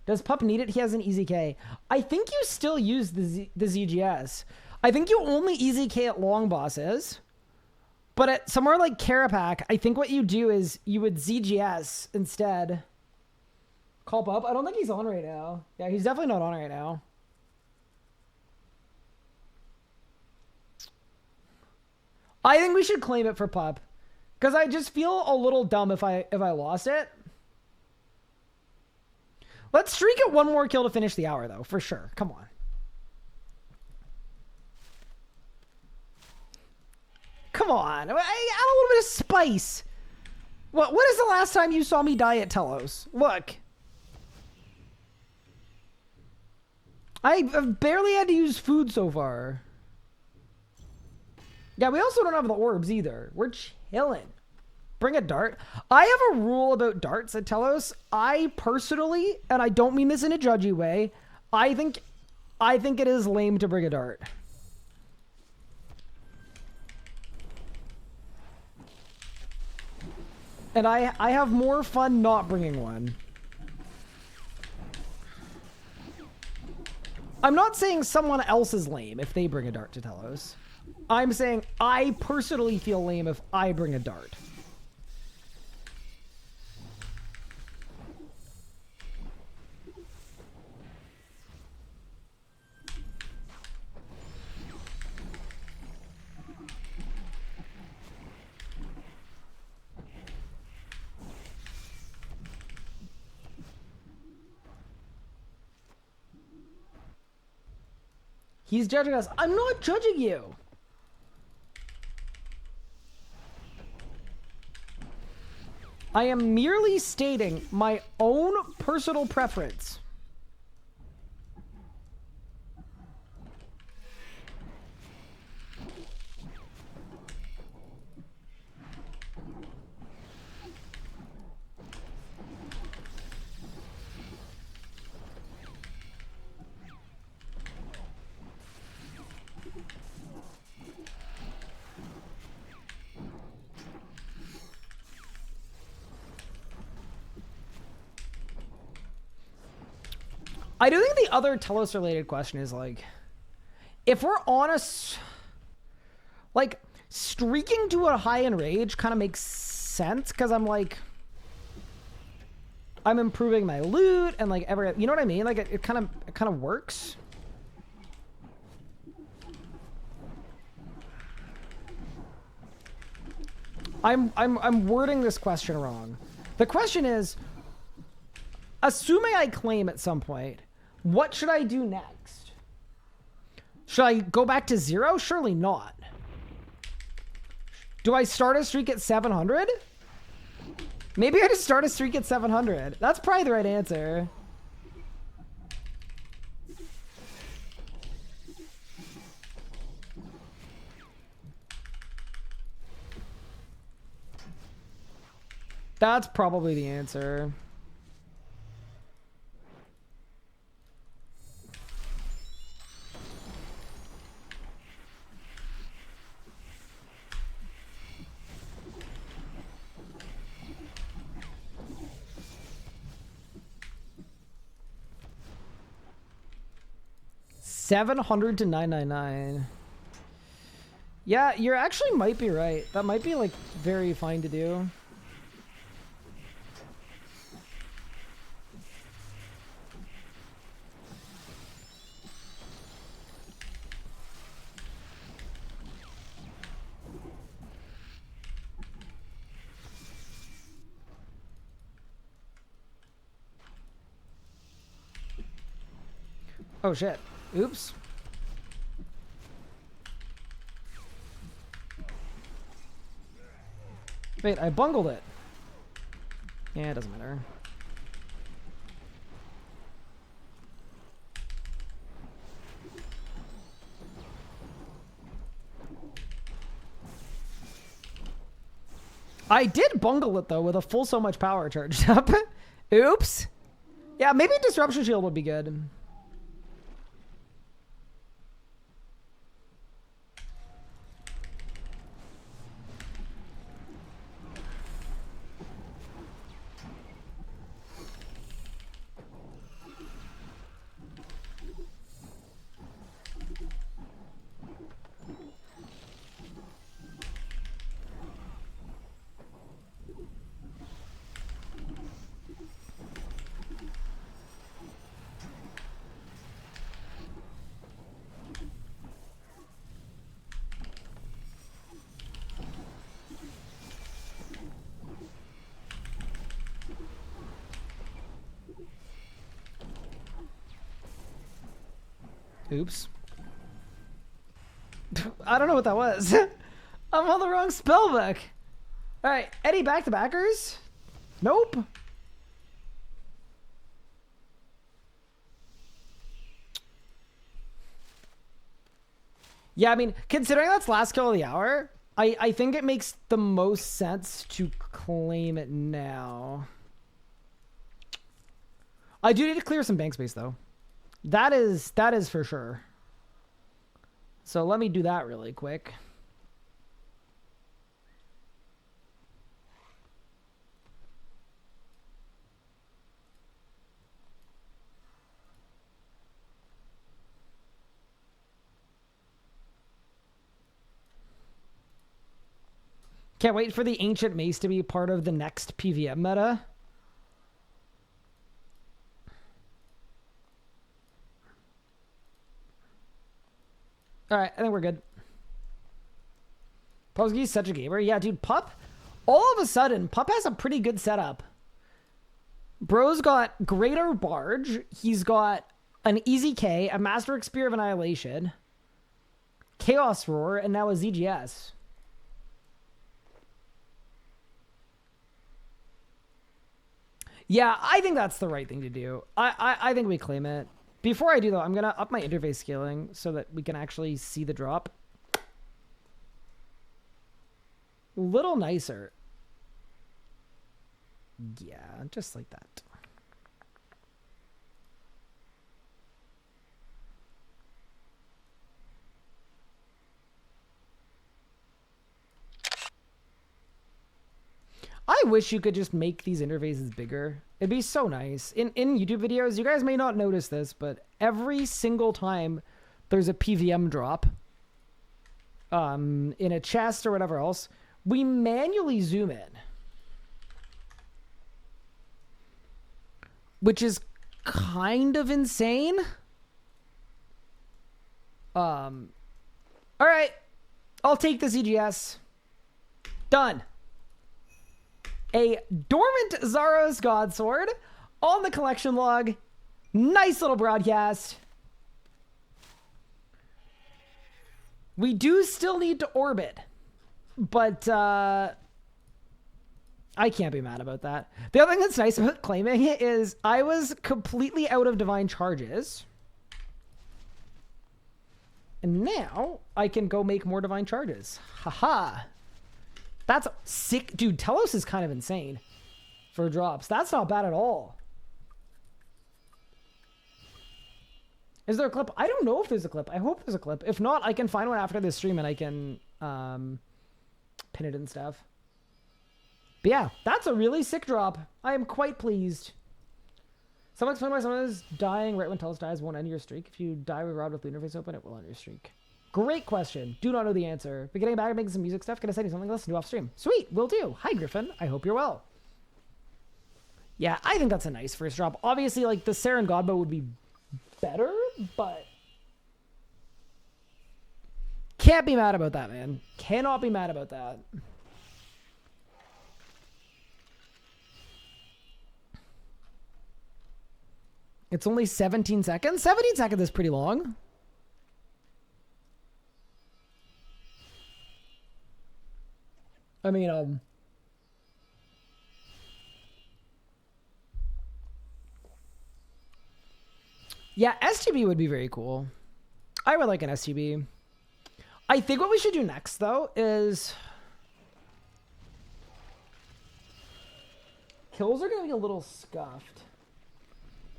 Does Pup need it? He has an easy K. I think you still use the ZGS. I think you only easy K at long bosses. But at somewhere like Carapac, I think what you do is you would ZGS instead. Call Pup? I don't think he's on right now. Yeah, he's definitely not on right now. I think we should claim it for Pup. Because I just feel a little dumb if I lost it. Let's streak it one more kill to finish the hour, though, for sure. Come on. Come on. Add a little bit of spice. What is the last time you saw me die at Telos? Look. I've barely had to use food so far. Yeah, we also don't have the orbs either. We're chilling. Bring a dart. I have a rule about darts at Telos. I personally, and I don't mean this in a judgy way, I think it is lame to bring a dart. And I have more fun not bringing one. I'm not saying someone else is lame if they bring a dart to Telos. I'm saying I personally feel lame if I bring a dart. He's judging us. I'm not judging you. I am merely stating my own personal preference. I do think the other Telos related question is like, if we're honest, like streaking to a high in rage kind of makes sense because I'm like, I'm improving my loot and like you know what I mean? Like it kind of works. I'm wording this question wrong. The question is, assuming I claim at some point, what should I do next? Should I go back to 0? Surely not. Do I start a streak at 700? Maybe I just start a streak at 700. That's probably the right answer. That's probably the answer. $700 to $999. Yeah, you actually might be right. That might be like very fine to do. Oh shit. Oops. Wait, I bungled it. Yeah, it doesn't matter. I did bungle it though with a full so much power charged up. Oops. Yeah, maybe Disruption Shield would be good. Oops. I don't know what that was. I'm on the wrong spell book. All right, Eddie back-to-backers? Nope. Yeah, I mean, considering that's last kill of the hour, I think it makes the most sense to claim it now. I do need to clear some bank space, though. That is for sure. So let me do that really quick. Can't wait for the Ancient Mace to be part of the next PVM meta. All right, I think we're good. Posky's such a gamer. Yeah, dude, Pup, all of a sudden, Pup has a pretty good setup. Bro's got Greater Barge. He's got an Easy K, a Master Spear of Annihilation, Chaos Roar, and now a ZGS. Yeah, I think that's the right thing to do. I think we claim it. Before I do, though, I'm going to up my interface scaling so that we can actually see the drop. A little nicer. Yeah, just like that. I wish you could just make these interfaces bigger. It'd be so nice. In YouTube videos, you guys may not notice this, but every single time there's a PVM drop in a chest or whatever else, we manually zoom in. Which is kind of insane. All right. I'll take the ZGS. Done. A Dormant Zaros Godsword on the collection log. Nice little broadcast. We do still need to orbit, but I can't be mad about that. The other thing that's nice about claiming it is I was completely out of divine charges. And now I can go make more divine charges. Haha. That's sick. Dude, Telos is kind of insane for drops. That's not bad at all. Is there a clip? I don't know if there's a clip. I hope there's a clip. If not, I can find one after this stream and I can pin it and stuff. But yeah, that's a really sick drop. I am quite pleased. Someone explain why someone is dying right when Telos dies won't end your streak. If you die with Rod with Lunar Face open, it will end your streak. Great question. Do not know the answer. But getting back and making some music stuff. Can I send you something to listen to off stream? Sweet, will do. Hi, Griffin. I hope you're well. Yeah, I think that's a nice first drop. Obviously, like, the Saren Godbow would be better, but can't be mad about that, man. Cannot be mad about that. It's only 17 seconds. 17 seconds is pretty long. I mean, yeah, STB would be very cool. I would like an STB. I think what we should do next, though, is kills are going to be a little scuffed.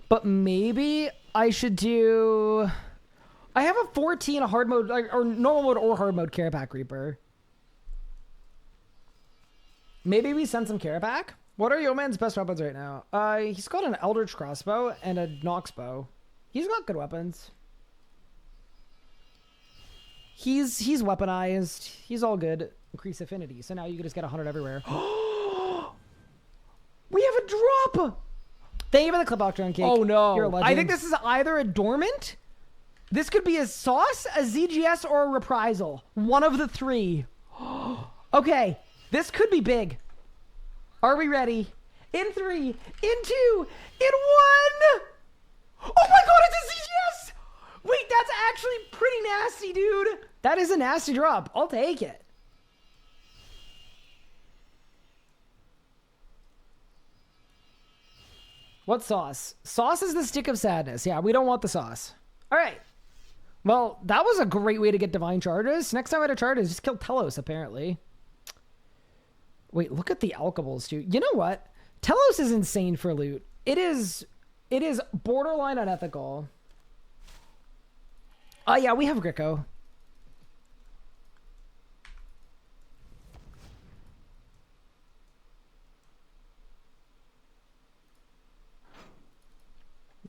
But maybe I should do... I have a 14, a hard mode, or normal mode or hard mode Carapac Reaper. Maybe we send some Carapac? What are Yeoman's best weapons right now? He's got an Eldritch Crossbow and a Nox Bow. He's got good weapons. He's weaponized. He's all good. Increase affinity. So now you can just get 100 everywhere. We have a drop! Thank you for the clip Octron Cake. Oh no. You're a legend. I think this is either a Dormant. This could be a Sauce, a ZGS, or a Reprisal. One of the three. Okay. This could be big. Are we ready? In 3, in 2, in 1! Oh my god, it's a ZGS! Wait, that's actually pretty nasty, dude. That is a nasty drop. I'll take it. What sauce? Sauce is the stick of sadness. Yeah, we don't want the sauce. All right. Well, that was a great way to get divine charges. Next time I had a charges, just kill Telos, apparently. Wait, look at the alkables, dude. You know what? Telos is insane for loot. It is borderline unethical. Oh, yeah, we have Greco.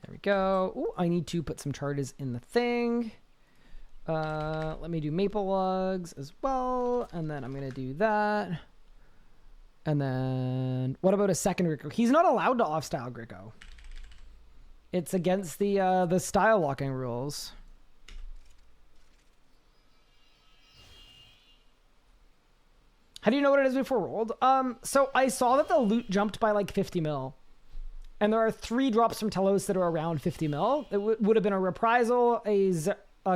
There we go. Ooh, I need to put some charges in the thing. Let me do maple lugs as well. And then I'm going to do that. And then what about a second Greco? He's not allowed to off-style Greco. It's against the style locking rules. How do you know what it is before rolled? So I saw that the loot jumped by like 50 mil. And there are 3 drops from Telos that are around 50 mil. It would have been a reprisal, a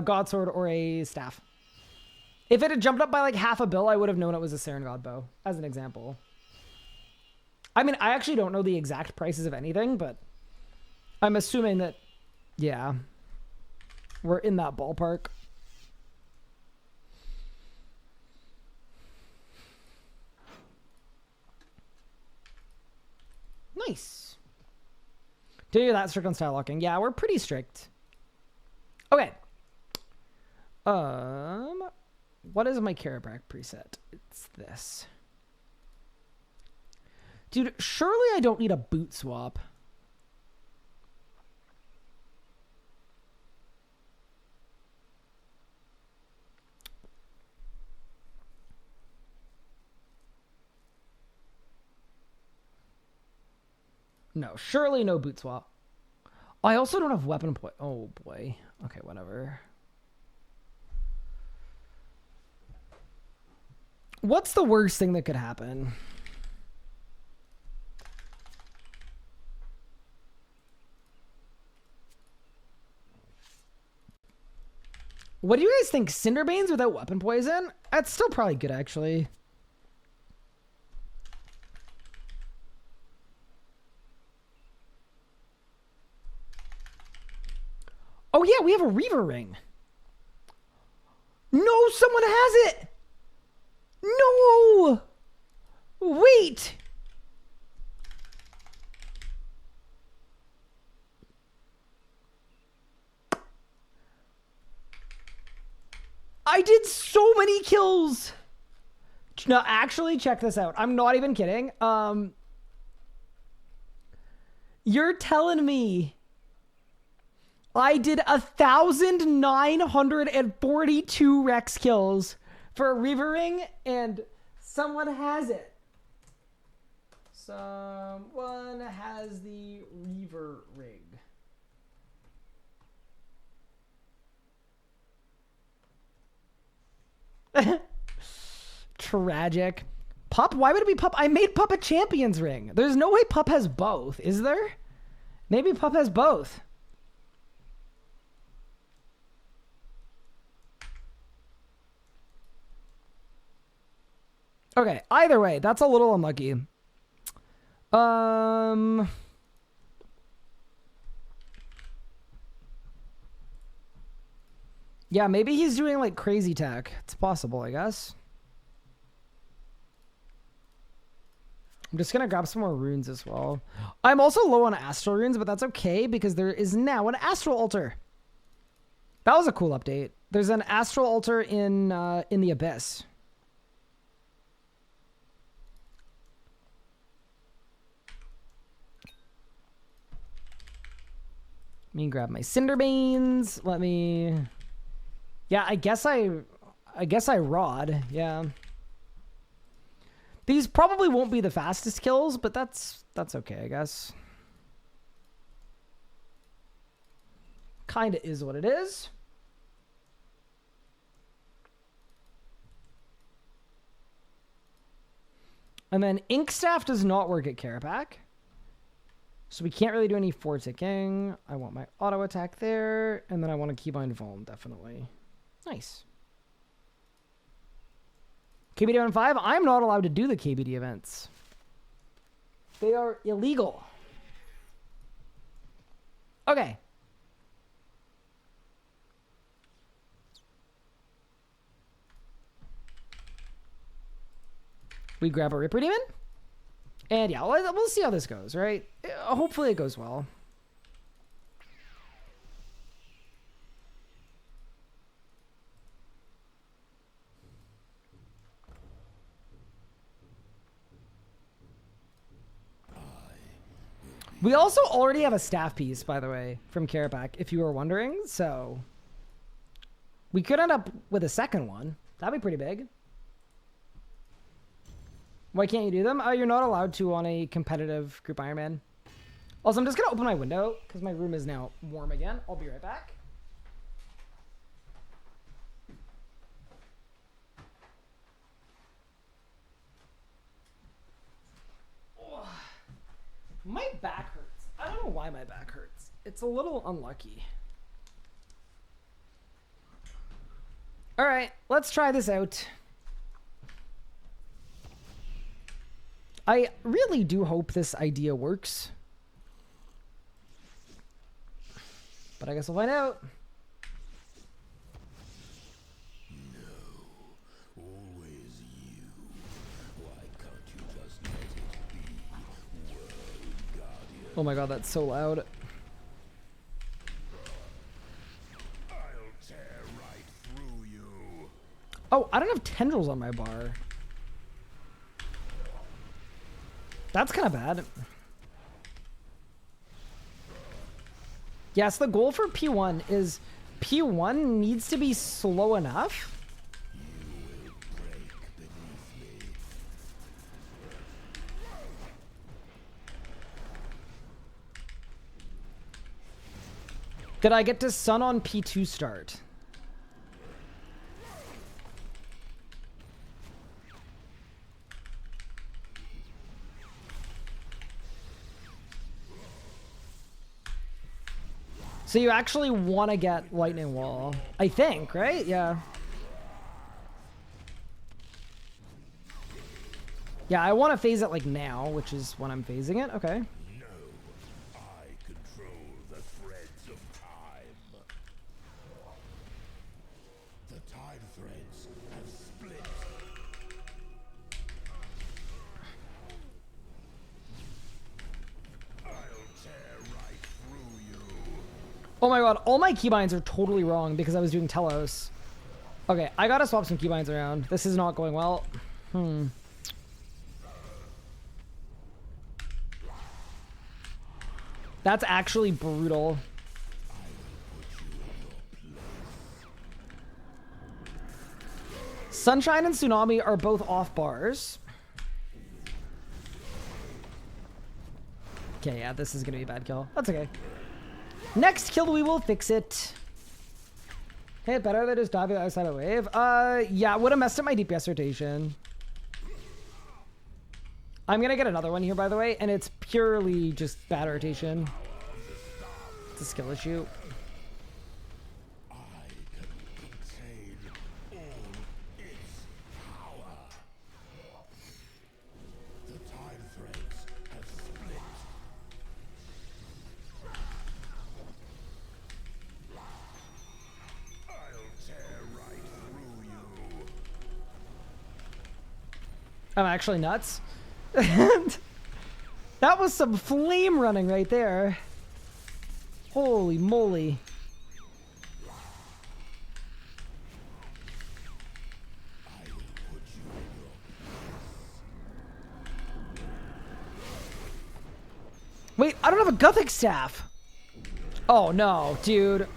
godsword, or a staff. If it had jumped up by like half a bill, I would have known it was a Saren God bow, as an example. I mean, I actually don't know the exact prices of anything, but I'm assuming that, yeah, we're in that ballpark. Nice. Do that strict on style locking. Yeah, we're pretty strict. Okay. What is my Carapac preset? It's this. Dude, surely I don't need a boot swap. No, surely no boot swap. I also don't have weapon point. Oh boy. Okay, whatever. What's the worst thing that could happen? What do you guys think? Cinderbanes without weapon poison? That's still probably good, actually. Oh yeah, we have a Reaver ring. No, someone has it. No. Wait. I did so many kills. No, actually, check this out. I'm not even kidding. You're telling me I did 1,942 Rex kills for a Reaver ring, and someone has it. Someone has the Reaver ring. Tragic. Pup? Why would it be Pup? I made Pup a Champions ring. There's no way Pup has both, is there? Maybe Pup has both. Okay, either way, that's a little unlucky. Yeah, maybe he's doing like crazy tech. It's possible, I guess. I'm just gonna grab some more runes as well. I'm also low on astral runes, but that's okay because there is now an astral altar. That was a cool update. There's an astral altar in the abyss. Let me grab my Cinderbanes. Let me. Yeah, I guess I rod. Yeah. These probably won't be the fastest kills, but that's okay, I guess. Kinda is what it is. And then Ink Staff does not work at Carapac. So we can't really do any 4-ticking. I want my auto attack there, and then I want a keybind vuln, definitely. Nice. KBD on 5, I'm not allowed to do the KBD events. They are illegal. Okay. We grab a Ripper Demon. And yeah, we'll see how this goes, right? Hopefully it goes well. We also already have a staff piece, by the way, from Karapak, if you were wondering. So we could end up with a second one. That'd be pretty big. Why can't you do them? You're not allowed to on a competitive group Ironman. Also, I'm just going to open my window because my room is now warm again. I'll be right back. Oh, my back hurts. I don't know why my back hurts. It's a little unlucky. All right, let's try this out. I really do hope this idea works. But I guess we'll find out. No, always you. Why can't you just let it be, World Guardian? Oh my god, that's so loud. I'll tear right through you. Oh, I don't have tendrils on my bar. That's kind of bad. Yes, the goal for P1 is P1 needs to be slow enough. You will break beneath me. Did I get to Sun on P2 start? So you actually want to get Lightning Wall, I think, right? Yeah. Yeah, I want to phase it like now, which is when I'm phasing it. Okay. No, I control the threads of time. The time threads have split. I'll tear right through you. Oh my god, all my keybinds are totally wrong because I was doing Telos. Okay, I gotta swap some keybinds around. This is not going well. That's actually brutal. Sunshine and Tsunami are both off bars. Okay, yeah, this is gonna be a bad kill. That's okay. Next kill, we will fix it. Hey, better than just diving outside of wave. Yeah, would have messed up my DPS rotation. I'm gonna get another one here, by the way, and it's purely just bad rotation. It's a skill issue. I can contain all its power. The time threads have split. I'll tear right through you. I'm actually nuts. That was some flame running right there. Holy moly. I will put you in your Wait, I don't have a Gothic staff. Oh no, dude.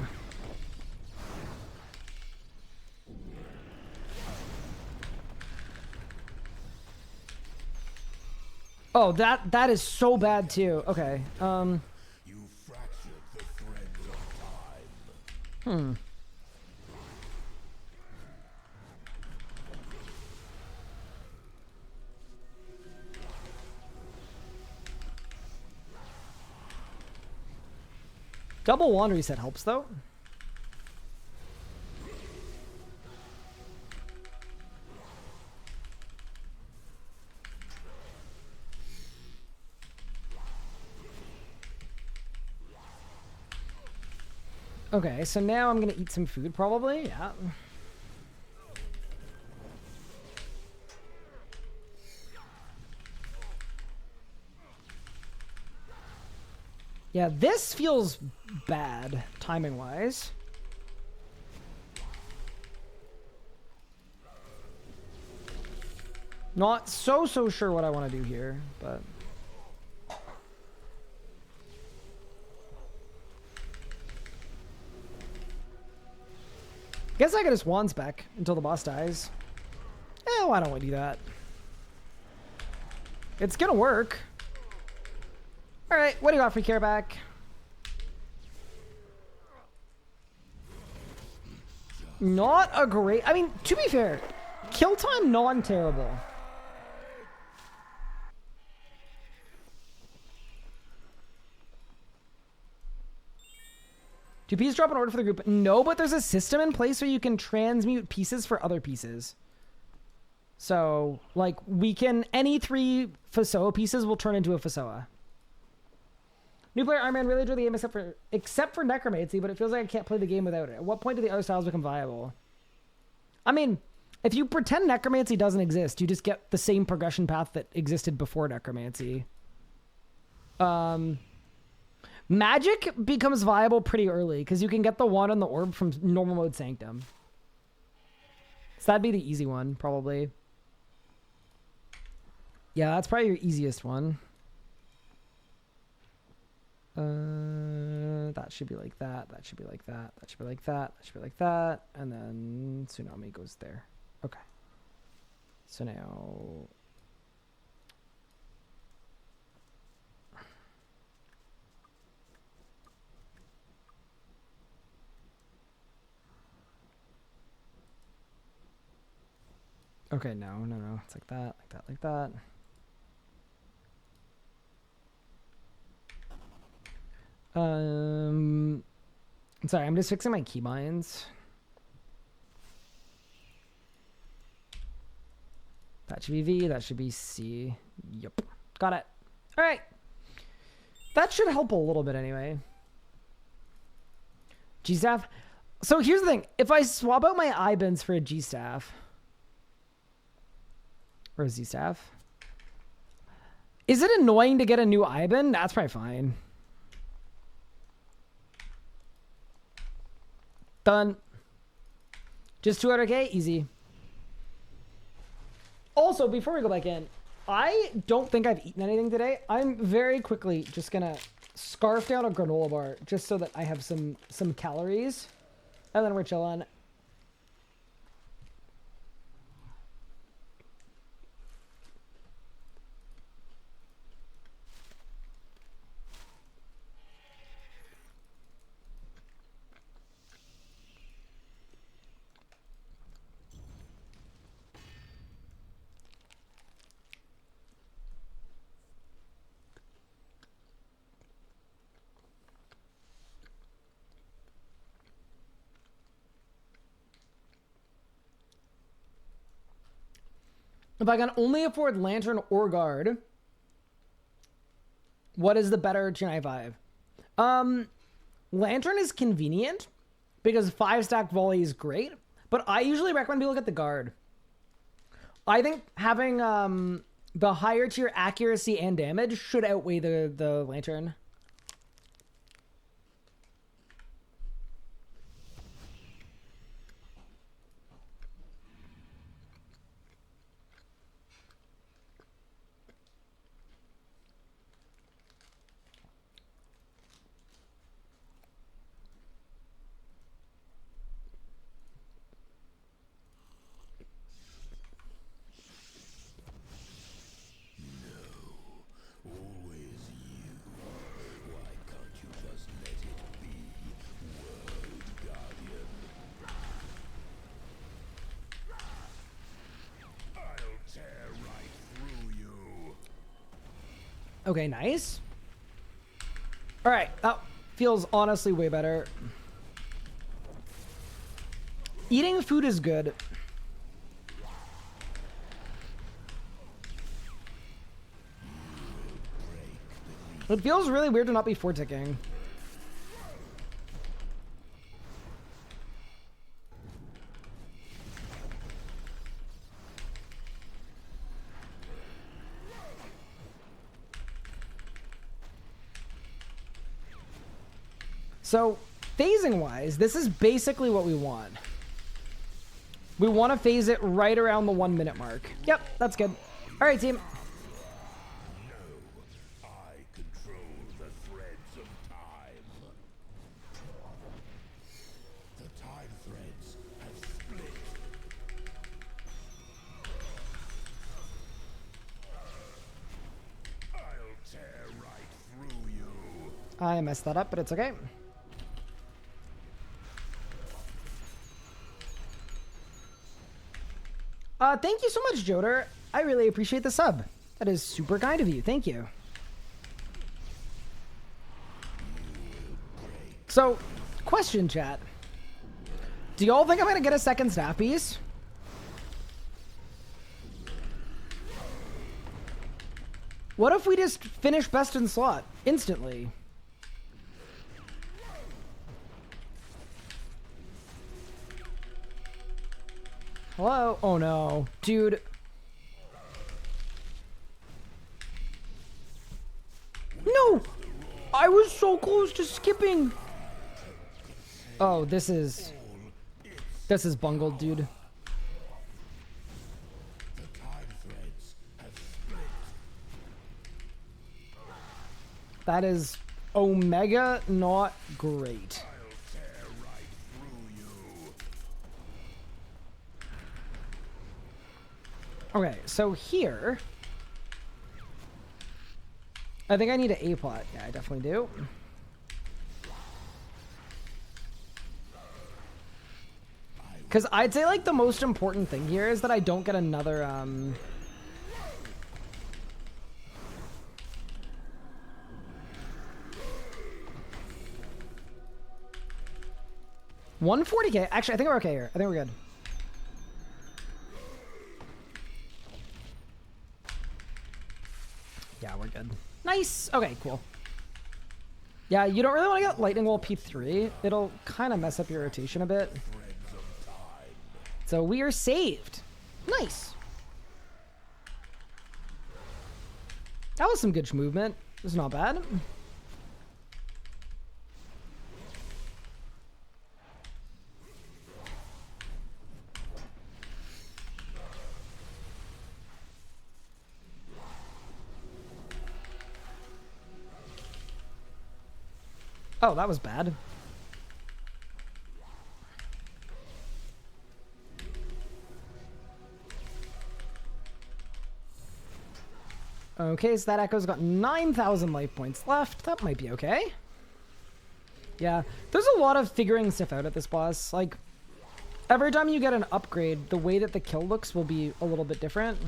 Oh, that is so bad too. Okay. You fractured the threads of time. Double wand reset helps though. Okay, so now I'm gonna eat some food probably, yeah. Yeah, this feels bad, timing-wise. Not so sure what I want to do here, but... Guess I could just wand spec until the boss dies. Eh, why don't we do that? It's gonna work. Alright, what do you got for care back? Not a great... I mean, to be fair, kill time non-terrible. Do pieces drop an order for the group? No, but there's a system in place where you can transmute pieces for other pieces. So, like, we can... Any 3 Fasoa pieces will turn into a Fasoa. New player Ironman really enjoy the game except for Necromancy, but it feels like I can't play the game without it. At what point do the other styles become viable? I mean, if you pretend Necromancy doesn't exist, you just get the same progression path that existed before Necromancy. Magic becomes viable pretty early, because you can get the wand and the orb from normal mode Sanctum. So that'd be the easy one, probably. Yeah, that's probably your easiest one. That should be like that. That should be like that. That should be like that. That should be like that. And then Tsunami goes there. Okay. So now... Okay, no. It's like that, like that, like that. Sorry, I'm just fixing my keybinds. That should be V, that should be C. Yep. Got it. All right. That should help a little bit anyway. G-Staff. So here's the thing. If I swap out my I-bins for a G-Staff... Or a Z-Staff... Is it annoying to get a new I-bin? That's probably fine. Done. Just 200k? Easy. Also, before we go back in, I don't think I've eaten anything today. I'm very quickly just gonna scarf down a granola bar just so that I have some calories. And then we're chilling. If I can only afford Lantern or Guard, what is the better Gen 5? Lantern is convenient because 5-stack volley is great, but I usually recommend people get the Guard. I think having the higher tier accuracy and damage should outweigh the Lantern. Okay, nice. All right. Oh, Feels honestly way better. Eating food is good. It feels really weird to not be 4-ticking. So, phasing-wise, this is basically what we want. We want to phase it right around the 1 minute mark. Yep, that's good. All right, team. I control the threads of time. The time threads have split. I'll tear right through you. I messed that up, but it's okay. Thank you so much, Joder. I really appreciate the sub. That is super kind of you. Thank you. So, question, chat. Do y'all think I'm going to get a second staff piece? What if we just finish best in slot instantly? Hello? Oh no. Dude. No! I was so close to skipping. Oh, this is bungled, dude. The time threads have split. That is Omega not great. I'll tear right through you. Okay, so here, I think I need an A plot. Yeah, I definitely do. Because I'd say like the most important thing here is that I don't get another 140k. Actually, I think we're okay here. I think we're good. Yeah, we're good. Nice. Okay, cool. Yeah, you don't really want to get Lightning Wall P3. It'll kind of mess up your rotation a bit. So we are saved. Nice. That was some good movement. This is not bad. Oh, that was bad. Okay, so that Echo's got 9,000 life points left. That might be okay. Yeah, there's a lot of figuring stuff out at this boss. Like, every time you get an upgrade, the way that the kill looks will be a little bit different.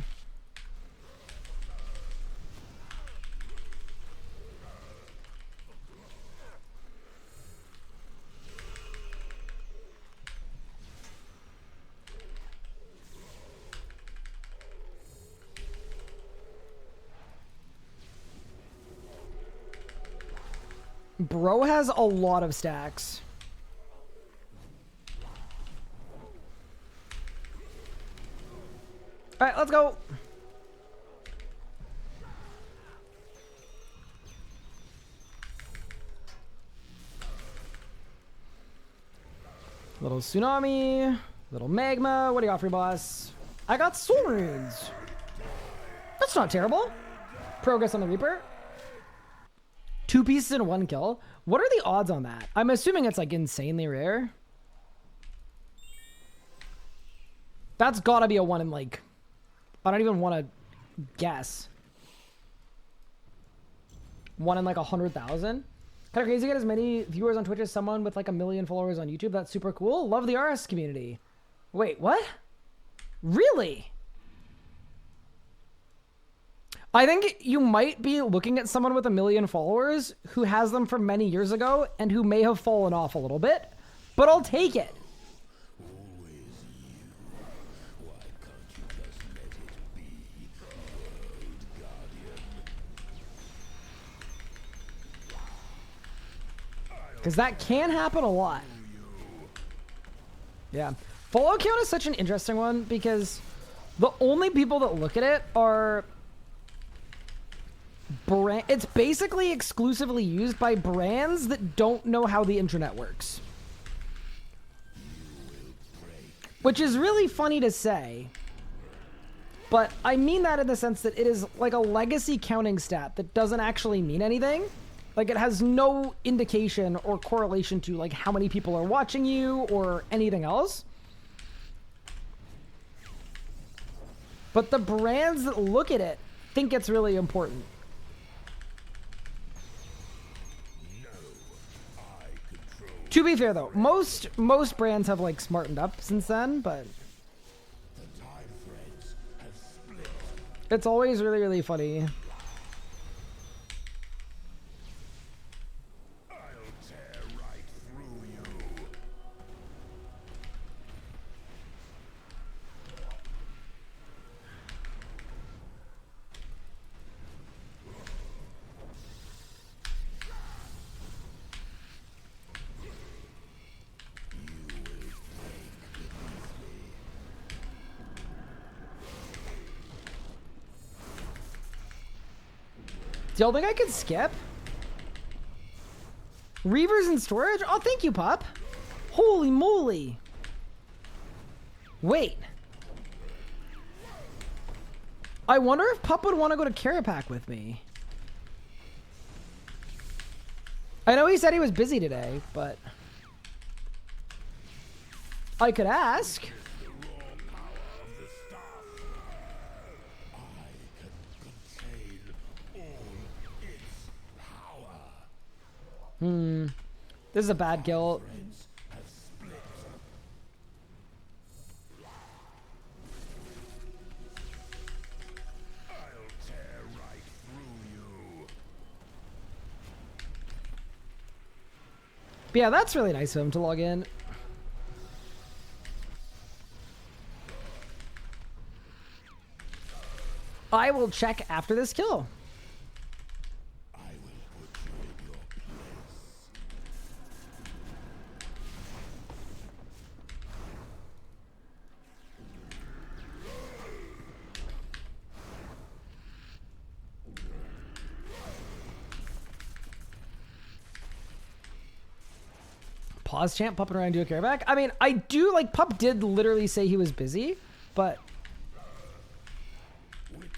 Bro has a lot of stacks. All right, let's go. Little tsunami, little magma. What do you got for your boss? I got soul runes. That's not terrible. Progress on the Reaper. 2 pieces and 1 kill. What are the odds on that? I'm assuming it's like insanely rare. That's gotta be a 1 in like, I don't even want to guess. 1 in like 100,000. Kind of crazy to get as many viewers on Twitch as someone with like 1 million followers on YouTube. That's super cool. Love the RS community. Wait, what? Really? I think you might be looking at someone with 1 million followers who has them from many years ago and who may have fallen off a little bit, but I'll take it. Always you. Why can't you just let it be, World Guardian? Because that can happen a lot. Yeah. Follow count is such an interesting one because the only people that look at it are it's basically exclusively used by brands that don't know how the internet works. Which is really funny to say. But I mean that in the sense that it is like a legacy counting stat that doesn't actually mean anything. Like it has no indication or correlation to like how many people are watching you or anything else. But the brands that look at it think it's really important. To be fair though, most brands have like smartened up since then, but it's always really, really funny. Do y'all think I could skip? Reavers in storage? Oh, thank you, Pup. Holy moly. Wait. I wonder if Pup would want to go to Carapac with me. I know he said he was busy today, but I could ask. This is a bad kill. But yeah, that's really nice of him to log in. I will check after this kill. Pause chant, Pup and Ryan do a Carapac. I mean, I do, like, Pup did literally say he was busy, but...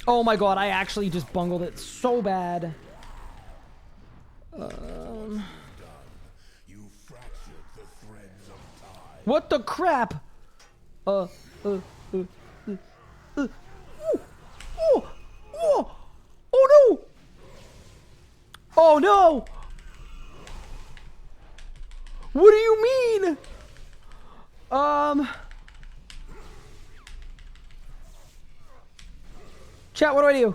Oh my god, I actually just bungled it so bad. What the crap? Oh no! Oh no! What do you mean? Chat, what do I do?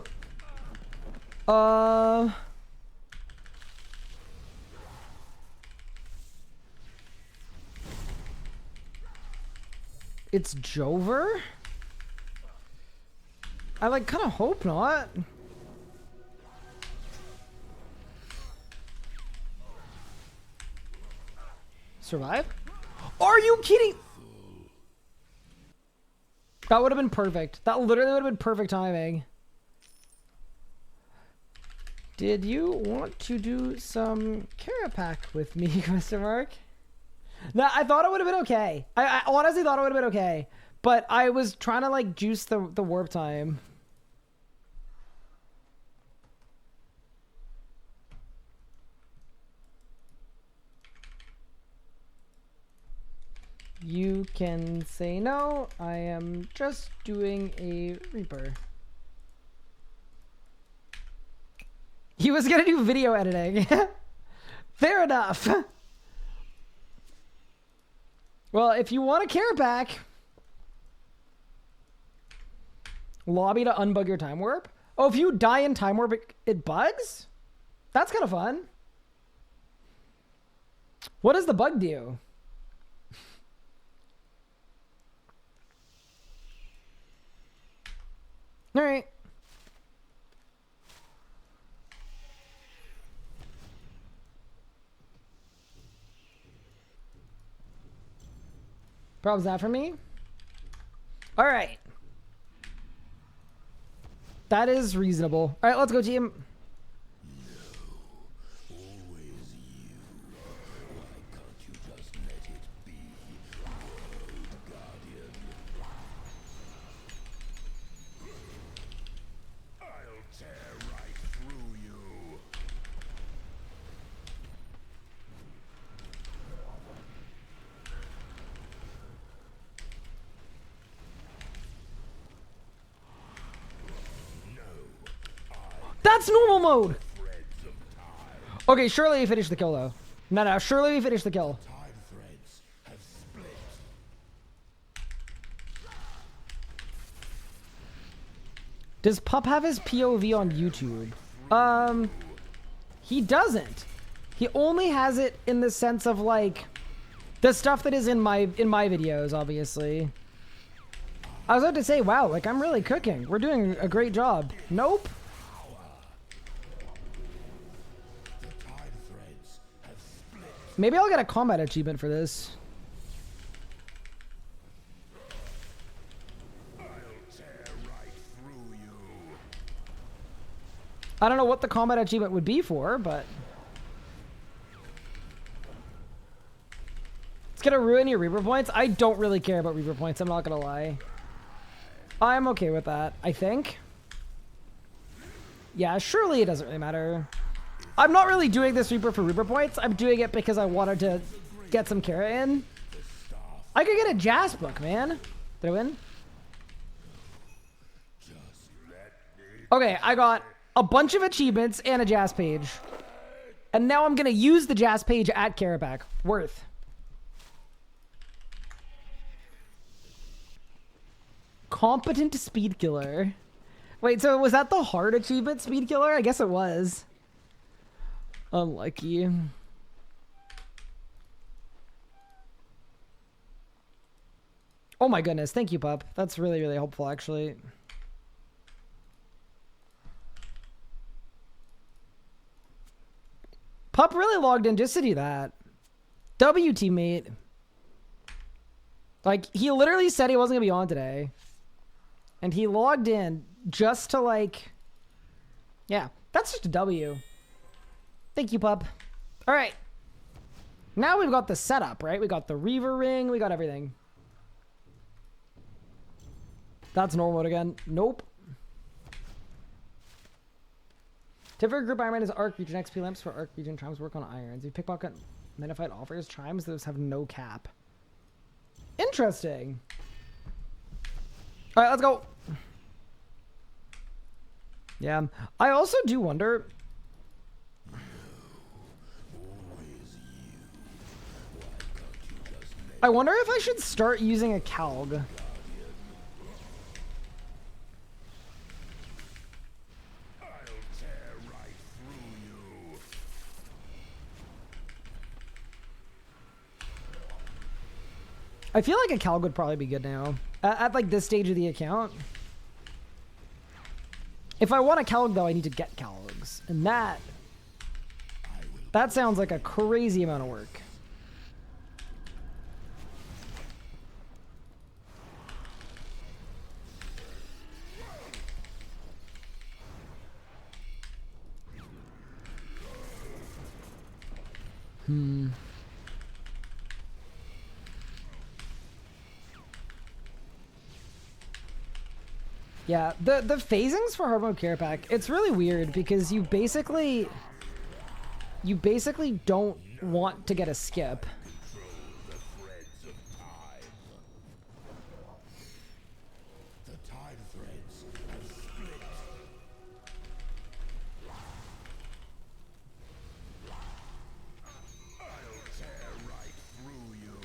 It's Jover? I like kind of hope not. Survive? Are you kidding? That would have been perfect. That literally would have been perfect timing. Did you want to do some Carapac with me, Mr. Mark? No, I thought it would have been okay. I honestly thought it would have been okay. But I was trying to like juice the warp time. You can say no. I am just doing a Reaper. He was gonna do video editing. Fair enough. Well, if you want a Carapac, lobby to unbug your time warp. Oh, if you die in Time Warp, it bugs? That's kind of fun. What does the bug do? All right. Problem's not for me. All right. That is reasonable. All right, let's go, team. Always you. Why can't you just let it be, World Guardian? I'll tear right through you. That's normal mode. Okay, surely we finished the kill, though. No, surely we finished the kill. Time threads have split. Does Pup have his POV on YouTube? He doesn't. He only has it in the sense of like the stuff that is in my videos, obviously. I was about to say, wow, like I'm really cooking. We're doing a great job. Nope. Maybe I'll get a combat achievement for this. I'll tear right through you. I don't know what the combat achievement would be for, but it's gonna ruin your Reaper points. I don't really care about Reaper points, I'm not gonna lie. I'm okay with that, I think. Yeah, surely it doesn't really matter. I'm not really doing this Reaper for Reaper points. I'm doing it because I wanted to get some Kara in. I could get a Jazz book, man. Did I win? Okay, I got a bunch of achievements and a Jazz page. And now I'm going to use the Jazz page at Karapak. Worth. Competent Speed Killer. Wait, so was that the hard achievement, Speed Killer? I guess it was. Unlucky. Oh my goodness, thank you, Pup. That's really, really helpful, actually. Pup really logged in just to do that. W, teammate. Like, he literally said he wasn't gonna be on today. And he logged in just to, like... Yeah, that's just a W. Thank you, Pup. All right. Now we've got the setup, right? We got the Reaver ring. We got everything. That's normal mode again. Nope. Tip for group Ironman is Arc Region XP lamps for Arc Region chimes work on irons. You pickpocket Metafight offers chimes. Those have no cap. Interesting. All right, let's go. Yeah. I also do wonder... I wonder if I should start using a Calg. I'll tear right through you. I feel like a Calg would probably be good now. At like this stage of the account. If I want a Calg though, I need to get Calgs. And that sounds like a crazy amount of work. Yeah, the phasings for hard mode Karapak, it's really weird because you basically don't want to get a skip. The threads of time. The time threads have split. I'll tear right through you.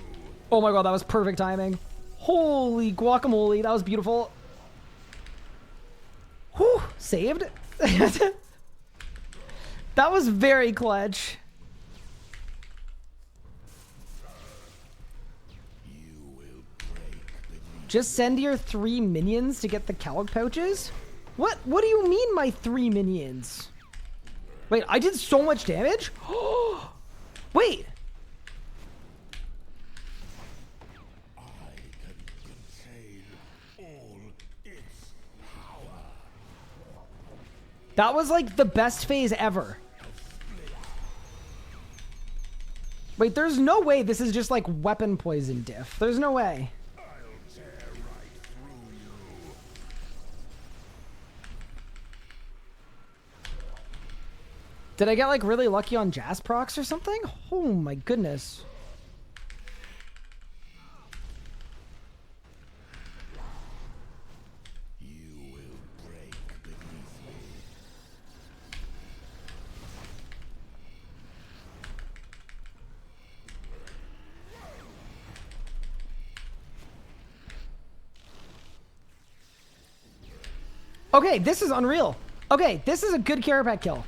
Oh my god, that was perfect timing. Holy guacamole, that was beautiful. Whew. Saved? That was very clutch. Just send your 3 minions to get the Calic pouches? What do you mean my 3 minions? Wait, I did so much damage? Wait. That was like the best phase ever. Wait, there's no way this is just like weapon poison diff. There's no way. Did I get like really lucky on Jazz procs or something? Oh my goodness. Okay, this is unreal. Okay, this is a good Carapac kill.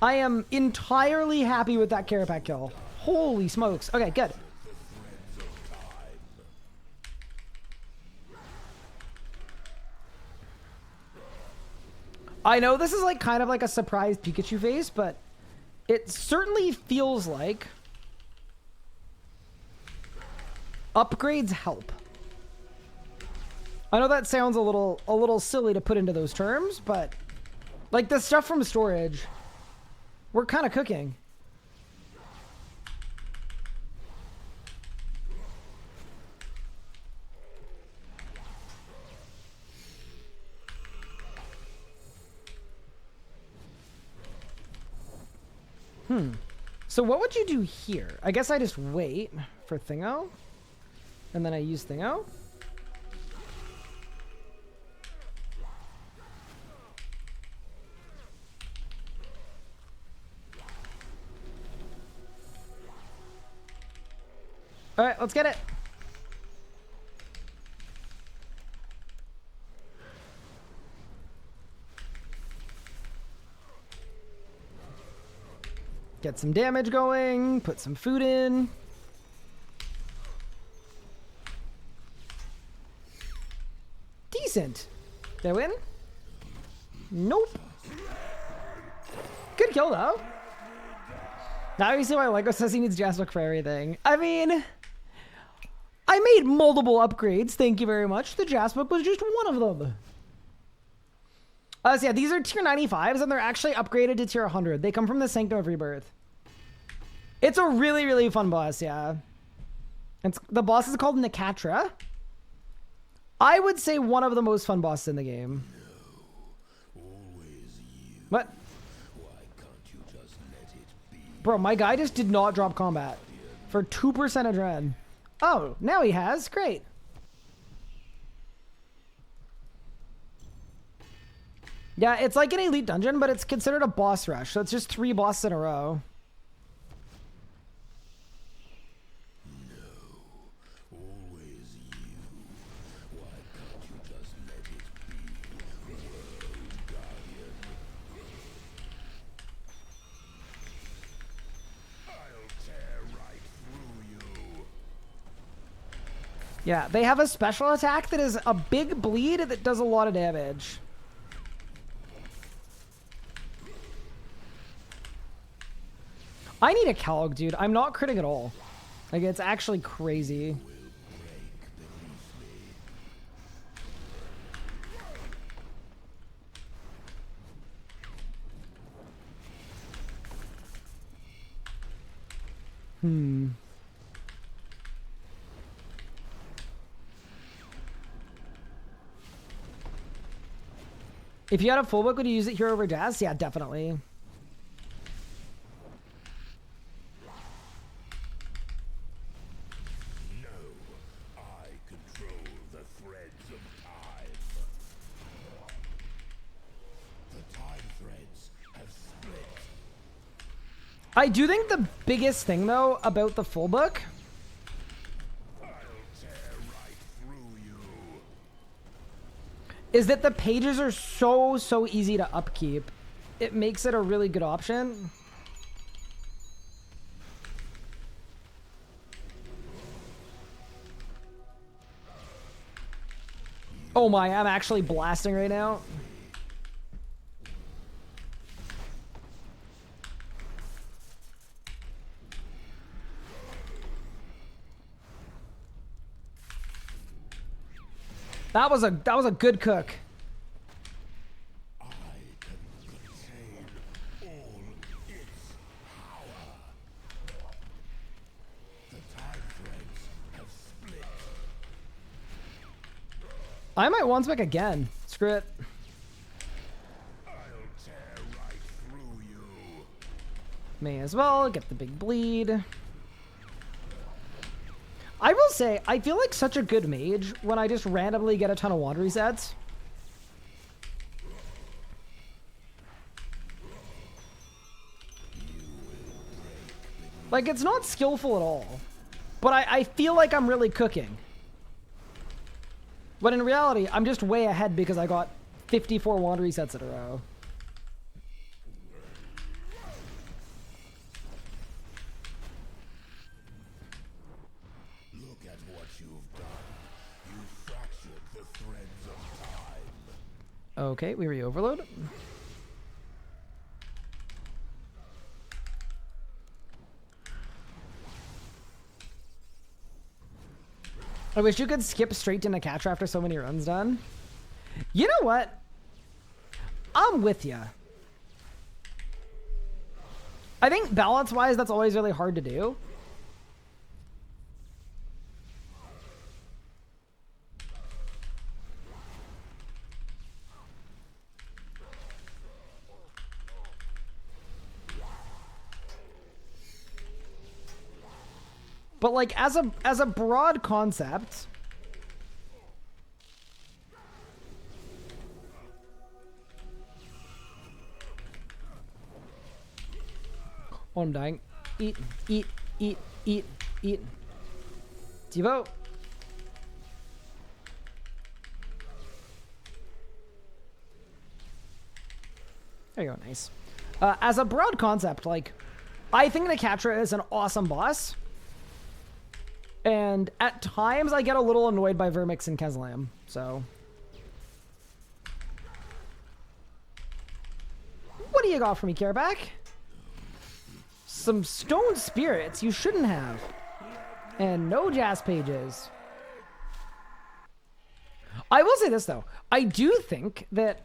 I am entirely happy with that Carapac kill. Holy smokes. Okay, good. I know this is like kind of like a surprise Pikachu face, but it certainly feels like upgrades help. I know that sounds a little silly to put into those terms, but like the stuff from storage, we're kind of cooking. So what would you do here? I guess I just wait for Thingo, and then I use Thingo. All right, let's get it. Get some damage going, put some food in. Decent. Did I win? Nope. Good kill, though. Now you see why Lego says he needs Jasper for everything. I mean, I made multiple upgrades. Thank you very much. The Jasper was just one of them. So yeah, these are tier 95s, and they're actually upgraded to tier 100. They come from the Sanctum of Rebirth. It's a really, really fun boss, yeah. The boss is called Nicatra. I would say one of the most fun bosses in the game. No, always you. What? Why can't you just let it be? Bro, my guy just did not drop combat for 2% of Dread. Oh, now he has. Great. Yeah, it's like an elite dungeon, but it's considered a boss rush. So it's just 3 bosses in a row. No, always you. Why can't you just let it be? World Guardian. I'll tear right through you. Yeah, they have a special attack that is a big bleed that does a lot of damage. I need a Calog, dude. I'm not critting at all. Like, it's actually crazy. If you had a full book, would you use it here over Jazz? Yeah, definitely. I do think the biggest thing, though, about the full book is that the pages are so easy to upkeep. It makes it a really good option. Oh my, I'm actually blasting right now. That was a good cook. I can contain all its power. The time threads have split. I might one spec again. Screw it. I'll tear right through you. May as well get the big bleed. I will say, I feel like such a good mage when I just randomly get a ton of wand resets. Like, it's not skillful at all. But I feel like I'm really cooking. But in reality, I'm just way ahead because I got 54 wand resets in a row. Look at what you've done. You fractured the threads of time. Okay, we re-overload. I wish you could skip straight to Necatra after so many runs done. You know what? I'm with ya. I think balance-wise, that's always really hard to do. But like as a broad concept, oh, I'm dying. Eat, eat, eat, eat, eat. Devo. There you go, nice. As a broad concept, like, I think Necatra is an awesome boss. And at times I get a little annoyed by Vermix and Keslam, so. What do you got for me, Careback? Some stone spirits you shouldn't have. And no jazz pages. I will say this though. I do think that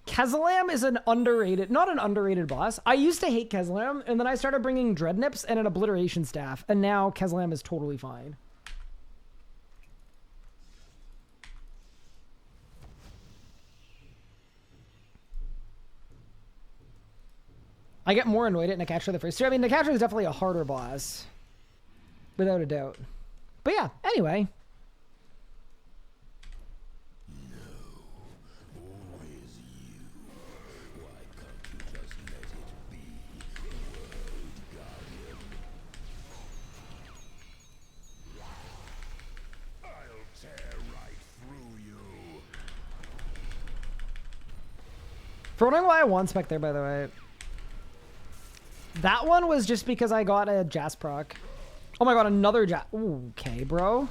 Keslam is an underrated, not an underrated boss. I used to hate Keslam, and then I started bringing Dreadnips and an Obliteration Staff, and now Keslam is totally fine. I get more annoyed at Necatra the first two. I mean, Necatra is definitely a harder boss. Without a doubt. But yeah, anyway. For wondering why I one spec there, by the way. That one was just because I got a Jas proc. Oh my god, another Jas. Okay, bro.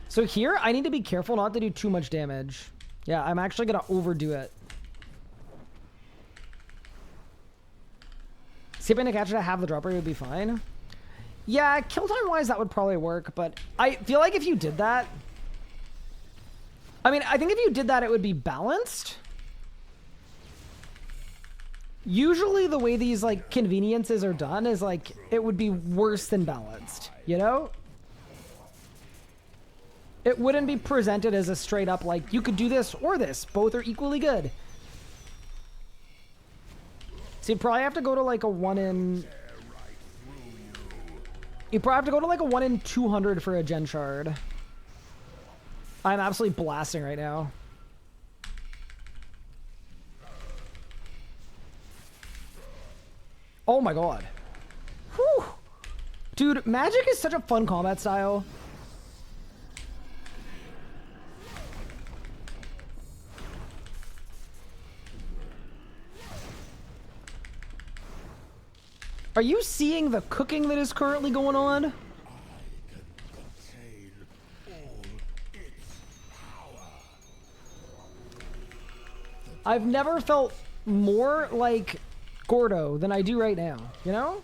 So here, I need to be careful not to do too much damage. Yeah, I'm actually gonna overdo it. Skipping a catcher to have the dropper would be fine. Yeah, kill time wise, that would probably work, but I feel like if you did that, I mean, I think if you did that, it would be balanced. Usually the way these like conveniences are done is like, it would be worse than balanced, you know? It wouldn't be presented as a straight up like, you could do this or this, both are equally good. So you'd probably have to go to like a 1 in... You probably have to go to like a 1 in 200 for a Gen Shard. I'm absolutely blasting right now. Oh my god. Whew. Dude, magic is such a fun combat style. Are you seeing the cooking that is currently going on? I've never felt more like Gordo than I do right now, you know?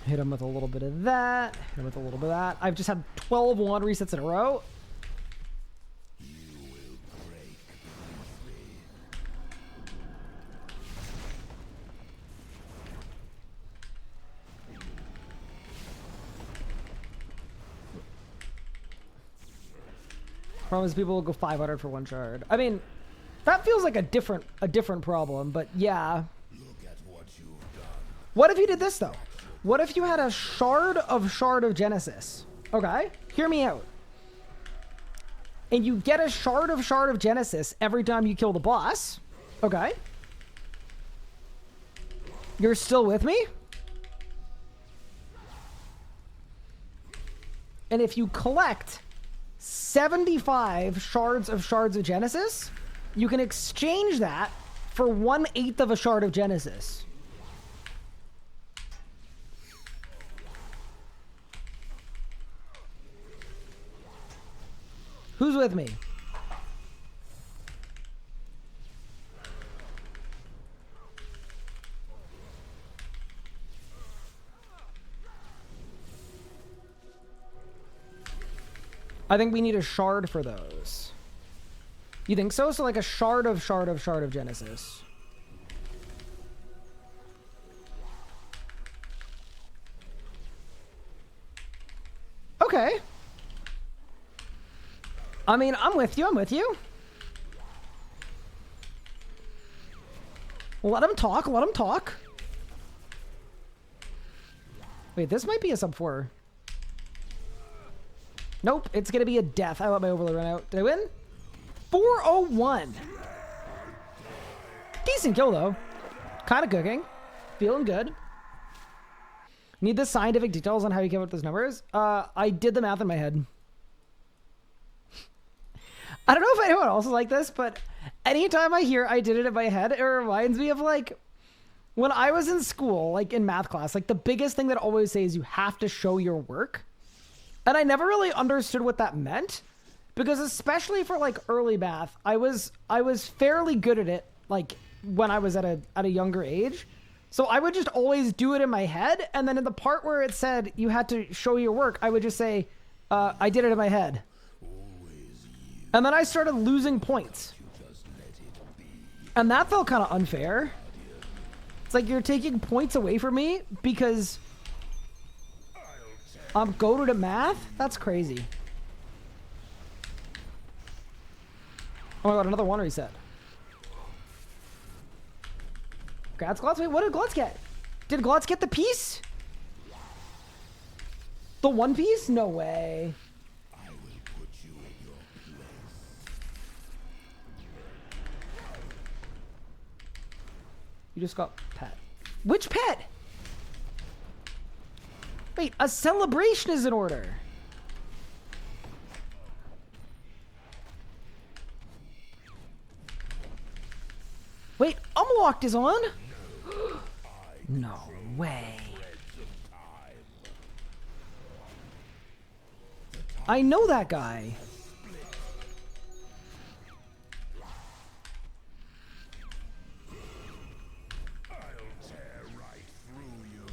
Hit him with a little bit of that. Hit him with a little bit of that. I've just had 12 wand resets in a row. Promise people will go 500 for one shard. I mean, that feels like a different problem, but yeah. Look at what you've done. What if you did this though? What if you had a Shard of Genesis? Okay, hear me out. And you get a Shard of Genesis every time you kill the boss. Okay. You're still with me? And if you collect 75 shards of Genesis, you can exchange that for 1/8 of a Shard of Genesis. Who's with me? I think we need a shard for those. You think so? So like a shard of Genesis. Okay. I mean, I'm with you. Let him talk. Wait, this might be a sub 4. Nope, it's gonna be a death. I let my overlay run out. Did I win? 401. Decent kill though. Kind of cooking. Feeling good. Need the scientific details on how you came up with those numbers? I did the math in my head. I don't know if anyone else is like this, but anytime I hear I did it in my head, it reminds me of like when I was in school, like in math class, like the biggest thing that I always say is you have to show your work. And I never really understood what that meant because especially for like early math, I was fairly good at it like when I was at a younger age. So I would just always do it in my head. And then in the part where it said you had to show your work, I would just say, I did it in my head. And then I started losing points. And that felt kind of unfair. It's like you're taking points away from me because I'm goated at math? That's crazy. Oh my god, another one reset. Congrats, Glutz. Wait, what did Glutz get? Did Glutz get the piece? The one piece? No way. I will put you in your place. You just got pet. Which pet? Wait, a celebration is in order. Wait, Unlocked is on? No way. I know that guy. I'll tear right through you.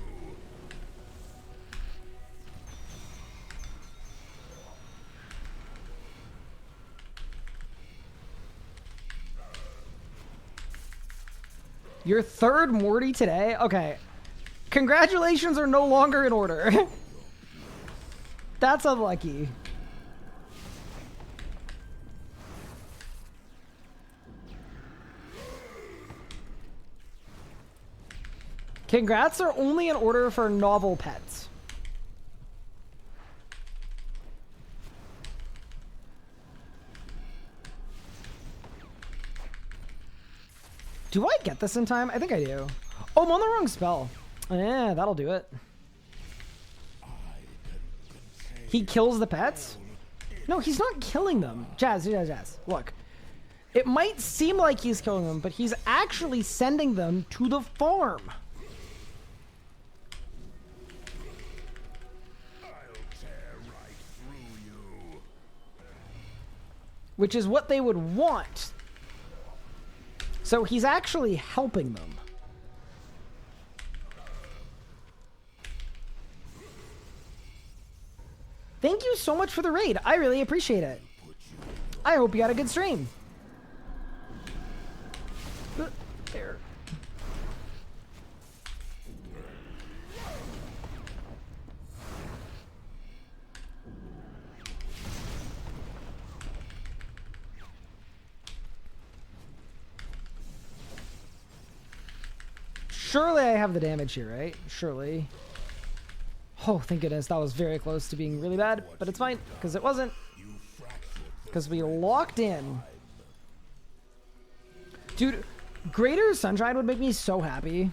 Your third Morty today? Okay. Congratulations are no longer in order. That's unlucky. Congrats are only in order for novel pets. Do I get this in time? I think I do. Oh, I'm on the wrong spell. Yeah, that'll do it. He kills the pets? No, he's not killing them. Jazz. Look. It might seem like he's killing them, but he's actually sending them to the farm. I'll tear right through you. Which is what they would want. So he's actually helping them. Thank you so much for the raid. I really appreciate it. I hope you had a good stream. There. Surely I have the damage here, right? Surely. Oh, thank goodness. That was very close to being really bad, but it's fine, because it wasn't. Because we locked in. Dude, Greater Sunshine would make me so happy.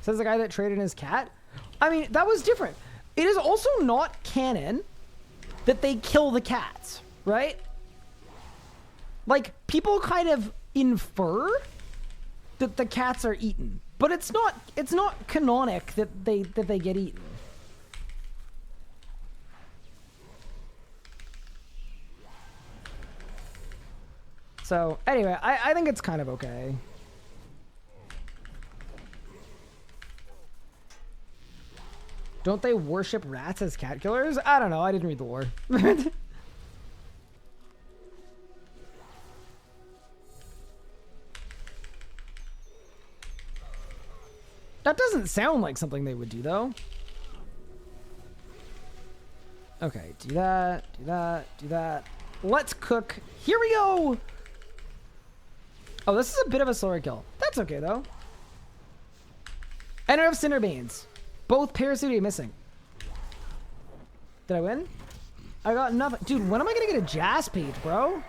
Says the guy that traded his cat. I mean, that was different. It is also not canon that they kill the cats, right? Like, people kind of infer that the cats are eaten, but it's not canonic that they get eaten. So, anyway, I think it's kind of okay. Don't they worship rats as cat killers? I don't know. I didn't read the lore. That doesn't sound like something they would do, though. Okay, do that, do that, do that. Let's cook. Here we go! Oh, this is a bit of a slower kill. That's okay, though. And I have Cinderbanes. Both parasitic missing. Did I win? I got nothing. Dude, when am I gonna get a Jazz page, bro?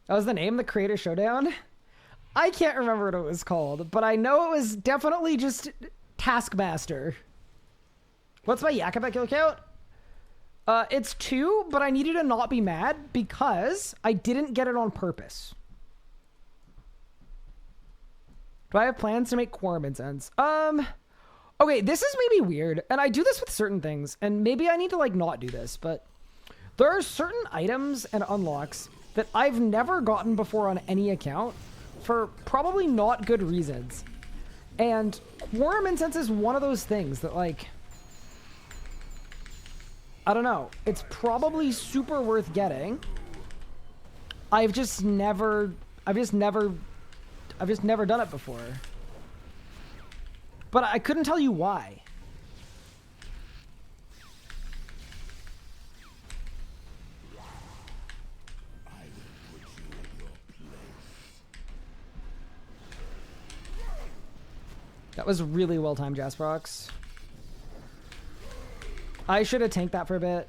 That was the name, the Creator Showdown? I can't remember what it was called, but I know it was definitely just Taskmaster. What's my Yakaba kill count? It's 2, but I need you to not be mad because I didn't get it on purpose. Do I have plans to make quorum incense? Okay, this is maybe weird, and I do this with certain things, and maybe I need to, like, not do this, but there are certain items and unlocks that I've never gotten before on any account for probably not good reasons. And quorum incense is one of those things that, like, I don't know. It's probably super worth getting. I've just never done it before. But I couldn't tell you why. That was really well timed, Jasprox. I should have tanked that for a bit.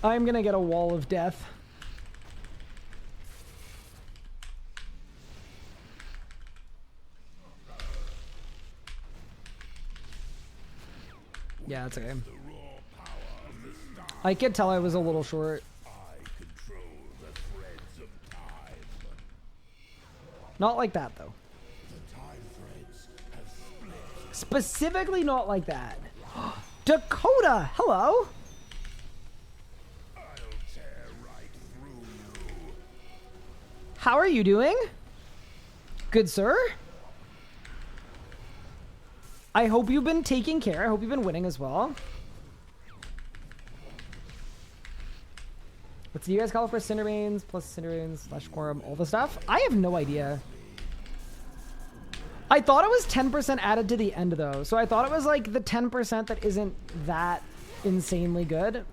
I'm gonna get a wall of death. Yeah, that's okay. I could tell I was a little short. Not like that, though. Specifically not like that. Dakota, hello. I'll tear right through you. How are you doing? Good, sir. I hope you've been taking care. I hope you've been winning as well. What's the US call for Cinderbanes plus Cinderbanes / quorum, all the stuff? I have no idea. I thought it was 10% added to the end, though. So I thought it was like the 10% that isn't that insanely good.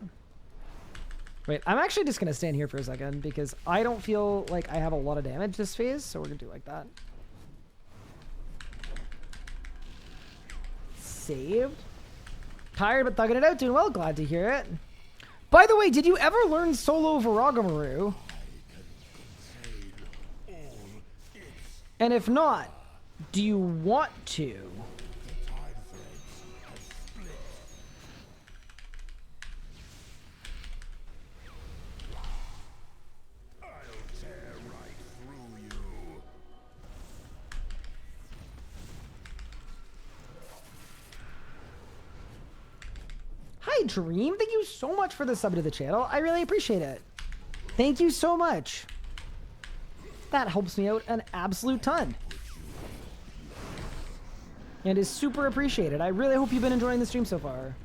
Wait, I'm actually just going to stand here for a second because I don't feel like I have a lot of damage this phase, so we're going to do it like that. Saved. Tired but thugging it out, doing well. Glad to hear it. By the way, did you ever learn solo Viragamaru? And if not, do you want to? Hi, Dream. Thank you so much for the sub to the channel. I really appreciate it. Thank you so much. That helps me out an absolute ton. And is super appreciated. I really hope you've been enjoying the stream so far.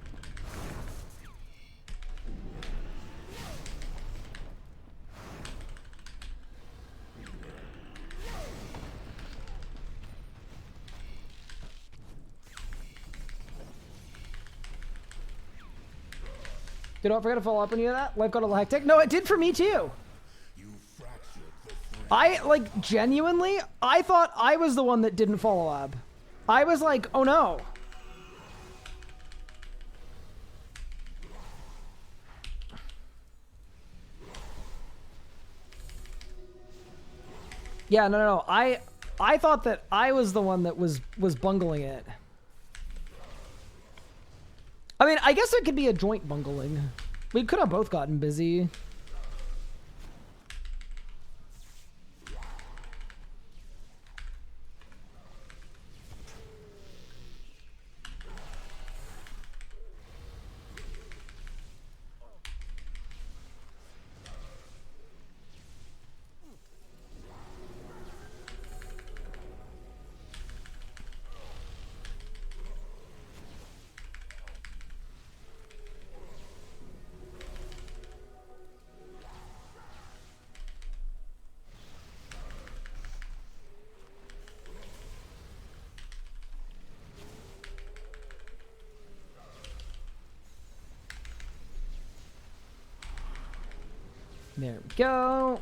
Did I forget to follow up on any of that? Life got a little hectic. No, it did for me too. I, like, genuinely, I thought I was the one that didn't follow up. I was like, oh no. Yeah, no. I thought that I was the one that was bungling it. I mean, I guess it could be a joint bungling. We could have both gotten busy. There we go.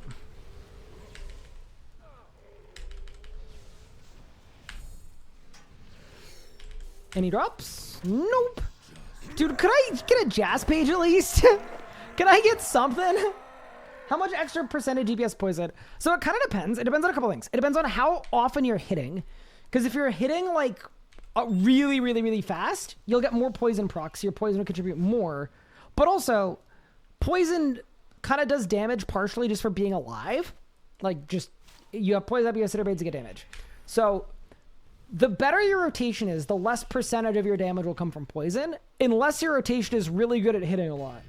Any drops? Nope. Dude, could I get a jazz page at least? Can I get something? How much extra percentage DPS poison? So it kind of depends. It depends on a couple things. It depends on how often you're hitting. Because if you're hitting like really, really, really fast, you'll get more poison procs. Your poison will contribute more. But also, poison kind of does damage partially just for being alive. Like, just, you have poison up, you have Cinder Blades to get damage. So, the better your rotation is, the less percentage of your damage will come from poison, unless your rotation is really good at hitting a lot.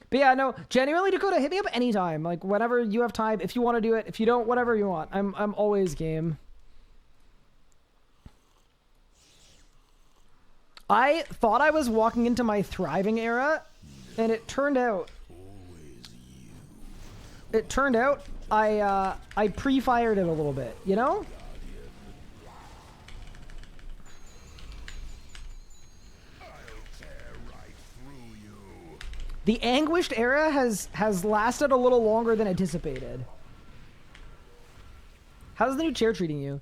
But yeah, no, genuinely, Dakota, hit me up anytime. Like, whenever you have time, if you want to do it, if you don't, whatever you want. I'm always game. I thought I was walking into my thriving era, and it turned out I pre-fired it a little bit, you know? The anguished era has lasted a little longer than anticipated. How's the new chair treating you?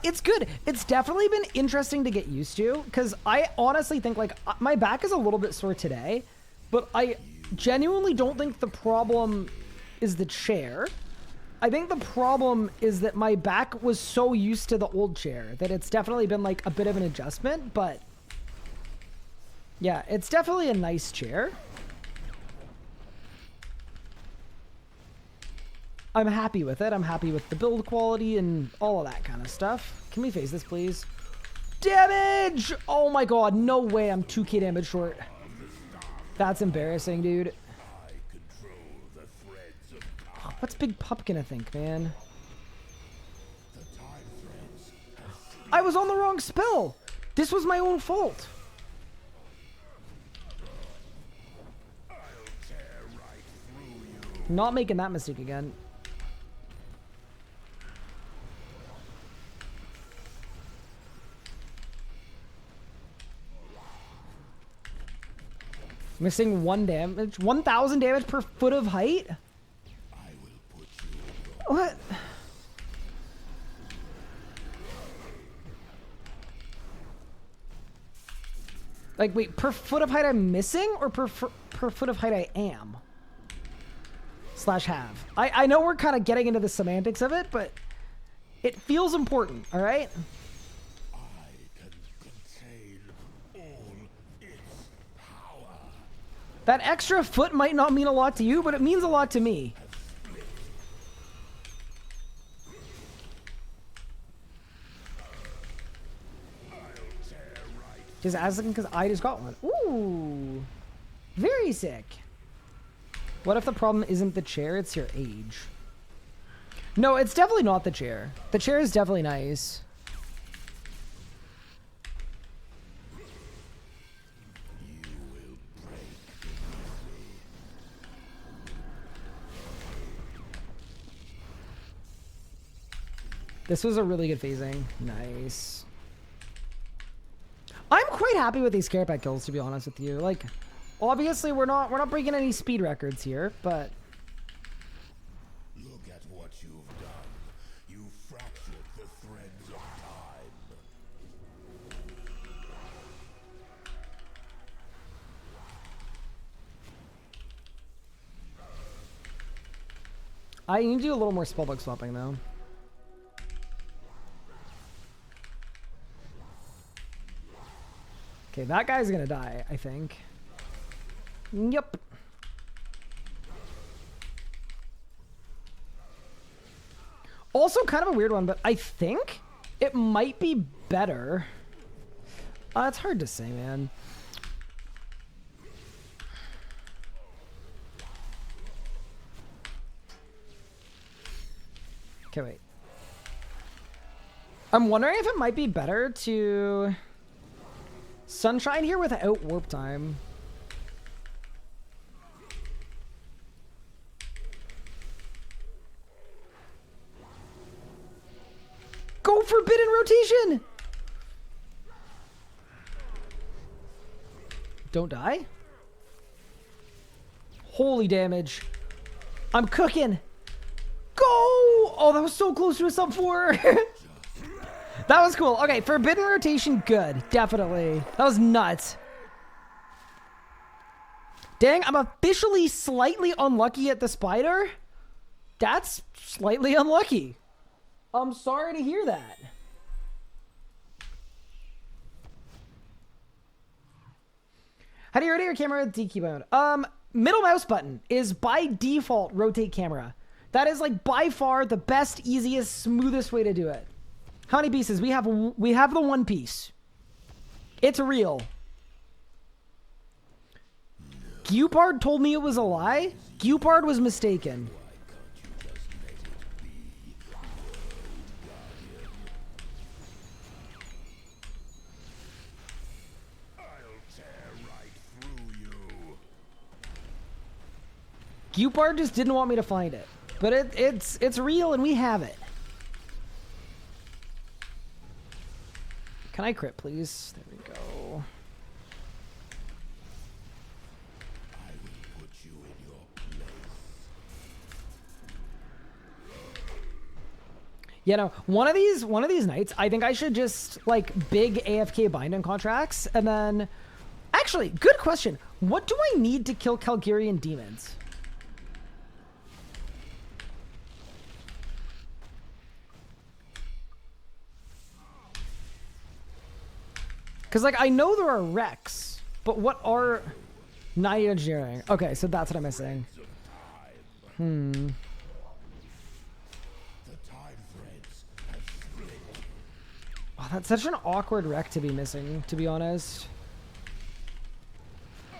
It's good. It's definitely been interesting to get used to, because I honestly think, like, my back is a little bit sore today, but I genuinely don't think the problem is the chair. I think the problem is that my back was so used to the old chair that it's definitely been, like, a bit of an adjustment, but yeah, it's definitely a nice chair. I'm happy with it. I'm happy with the build quality and all of that kind of stuff. Can we phase this, please? Damage! Oh my god, no way I'm 2k damage short. That's embarrassing, dude. What's Big Pup gonna think, man? I was on the wrong spell! This was my own fault! Not making that mistake again. Missing 1 damage. 1,000 damage per foot of height? I will put you in your What? Like, wait, per foot of height I'm missing, or per foot of height I am? Slash have. I know we're kind of getting into the semantics of it, but it feels important, all right? I can contain all its power. That extra foot might not mean a lot to you, but it means a lot to me. Just asking because I just got one. Ooh. Very sick. What if the problem isn't the chair, it's your age? No, it's definitely not the chair. The chair is definitely nice. You will break. This was a really good phasing. Nice. I'm quite happy with these care pack kills, to be honest with you. Like, obviously we're not breaking any speed records here, but Look at what you've done. You fractured the threads of time. I need to do a little more spellbook swapping though. Okay, that guy's gonna die, I think. Yep. Also kind of a weird one, but I think it might be better. It's hard to say, man. Okay, wait. I'm wondering if it might be better to sunshine here without warp time. Go forbidden rotation! Don't die? Holy damage. I'm cooking. Go! Oh, that was so close to a sub 4. That was cool. Okay, forbidden rotation, good. Definitely. That was nuts. Dang, I'm officially slightly unlucky at the spider. That's slightly unlucky. I'm sorry to hear that. How do you rotate your camera with D key mode? Middle mouse button is by default rotate camera. That is like by far the best, easiest, smoothest way to do it. How many pieces? We have the one piece. It's real. Gupard told me it was a lie. Gupard was mistaken. Gupard just didn't want me to find it. But it's real and we have it. Can I crit, please? There we go. I will put you in your place. You know, one of these nights, I think I should just like big AFK binding contracts, and then actually, good question. What do I need to kill Calgarian demons? Because, like, I know there are wrecks, but what are... Night engineering. Okay, so that's what I'm missing. The time threads have split. Oh, that's such an awkward wreck to be missing, to be honest. I'll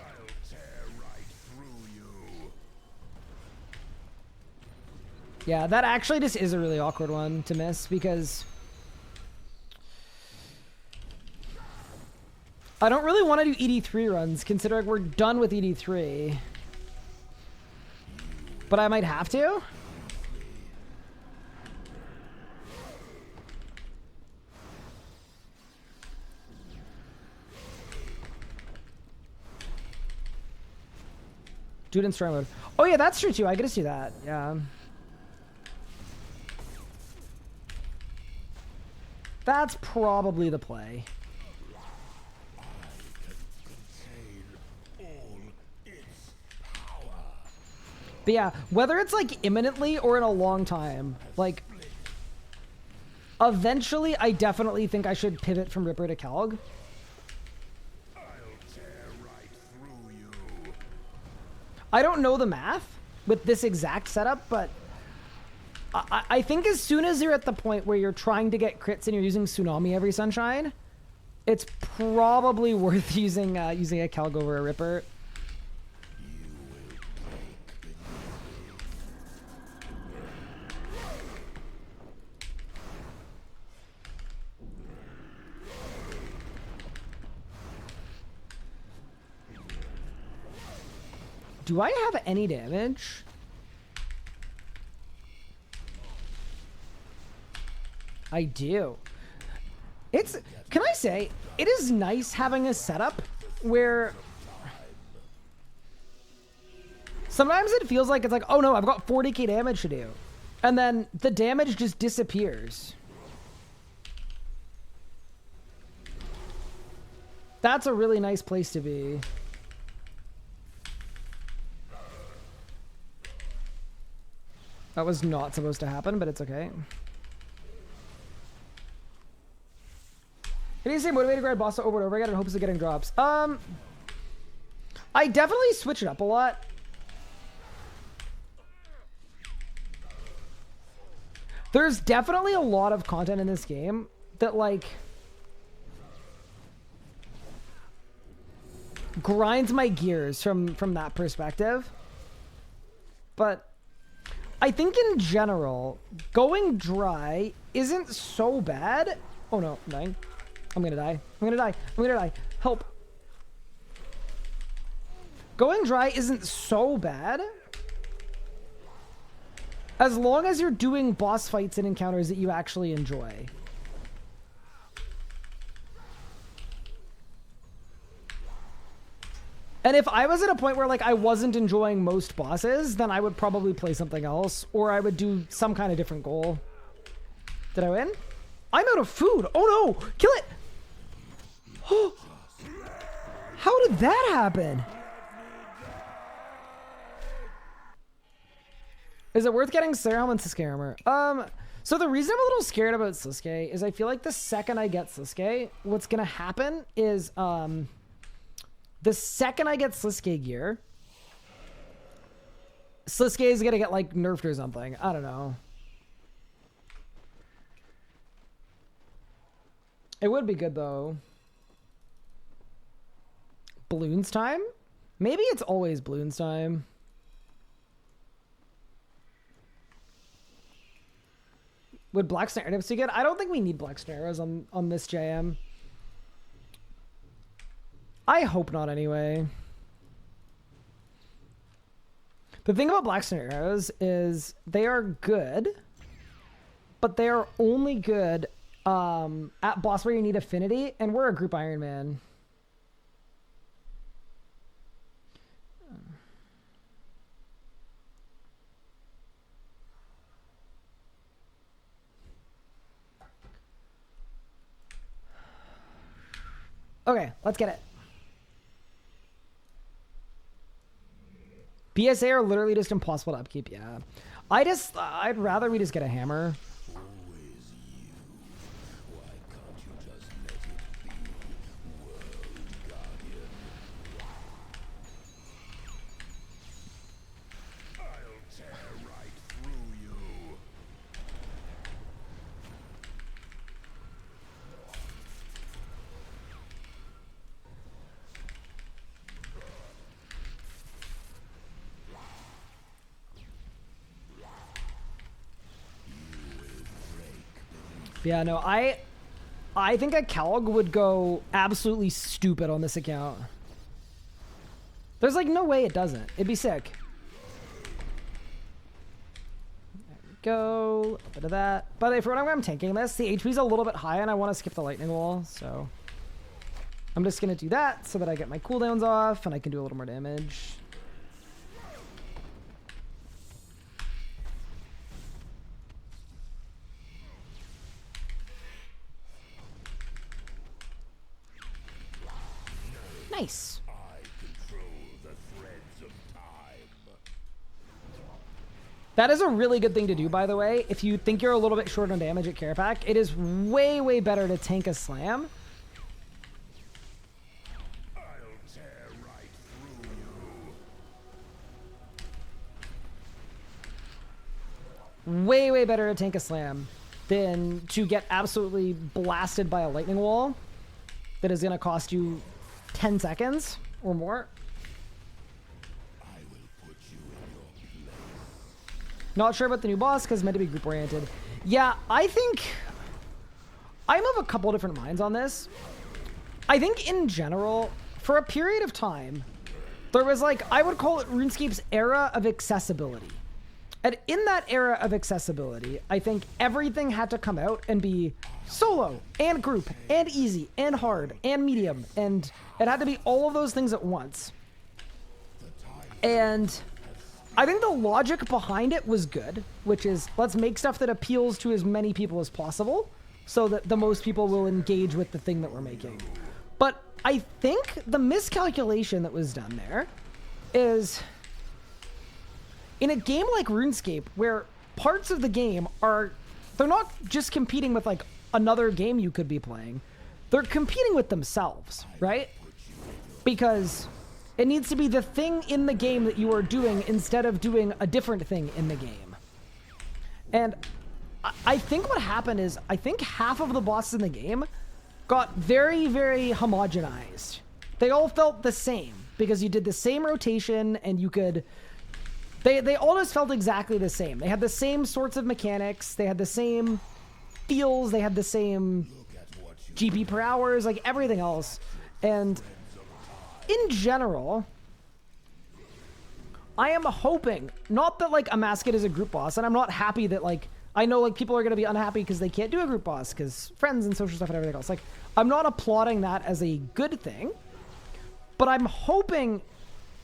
tear right through you. Yeah, that actually just is a really awkward one to miss, because... I don't really want to do ED3 runs, considering we're done with ED3. But I might have to. Do it in story mode. Oh yeah, that's true too. I get to do that. Yeah. That's probably the play. But yeah, whether it's like imminently or in a long time, like eventually I definitely think I should pivot from Ripper to Calg. I don't know the math with this exact setup, but I think as soon as you're at the point where you're trying to get crits and you're using Tsunami every Sunshine, it's probably worth using using a Calg over a Ripper. Do I have any damage? I do. It's, can I say, it is nice having a setup where sometimes it feels like it's like, oh no, I've got 40k damage to do. And then the damage just disappears. That's a really nice place to be. That was not supposed to happen, but it's okay. Can you say motivated grind boss over and over again in hopes of getting drops? I definitely switch it up a lot. There's definitely a lot of content in this game that like grinds my gears from that perspective. But I think in general, going dry isn't so bad. Oh no, I'm dying. I'm gonna die. I'm gonna die. I'm gonna die. Help. Going dry isn't so bad. As long as you're doing boss fights and encounters that you actually enjoy. And if I was at a point where like I wasn't enjoying most bosses, then I would probably play something else, or I would do some kind of different goal. Did I win? I'm out of food. Oh no! Kill it! Oh, how did that happen? Is it worth getting Slayer Helm and Sasuke armor? So the reason I'm a little scared about Sasuke is I feel like the second I get Sasuke, what's gonna happen is the second I get Sasuke gear, Sasuke is gonna get like nerfed or something. I don't know. It would be good though. Balloons time? Maybe it's always balloons time. Would Black Snare tips be good? I don't think we need Black Snares on this JM. I hope not anyway. The thing about Black Snare arrows is they are good, but they are only good at boss where you need affinity, and we're a group Ironman. Okay, let's get it. BSA are literally just impossible to upkeep, yeah. I'd rather we just get a hammer. Yeah, no, I think a Calg would go absolutely stupid on this account. There's like no way it doesn't. It'd be sick. There we go. A bit of that. But for when I'm tanking this, the HP's a little bit high and I want to skip the lightning wall, so I'm just gonna do that so that I get my cooldowns off and I can do a little more damage. Nice. I control the threads of time. That is a really good thing to do, by the way. If you think you're a little bit short on damage at care pack, it is way, way better to tank a slam. I'll tear right through you. Way, way better to tank a slam than to get absolutely blasted by a lightning wall that is going to cost you 10 seconds or more. I will put you in your place. Not sure about the new boss because meant to be group oriented. Yeah, I think I'm of a couple different minds on this. I think in general, for a period of time, there was like, I would call it RuneScape's era of accessibility. And in that era of accessibility, I think everything had to come out and be solo and group and easy and hard and medium. And it had to be all of those things at once. And I think the logic behind it was good, which is let's make stuff that appeals to as many people as possible so that the most people will engage with the thing that we're making. But I think the miscalculation that was done there is in a game like RuneScape, where parts of the game are, they're not just competing with like another game you could be playing, they're competing with themselves, right? Because it needs to be the thing in the game that you are doing instead of doing a different thing in the game. And I think what happened is, I think half of the bosses in the game got very, very homogenized. They all felt the same because you did the same rotation and you could... They all just felt exactly the same. They had the same sorts of mechanics. They had the same feels. They had the same GP per hours, like everything else. And in general, I am hoping, not that like a Mascot is a group boss, and I'm not happy that like, I know like people are going to be unhappy because they can't do a group boss because friends and social stuff and everything else. Like, I'm not applauding that as a good thing, but I'm hoping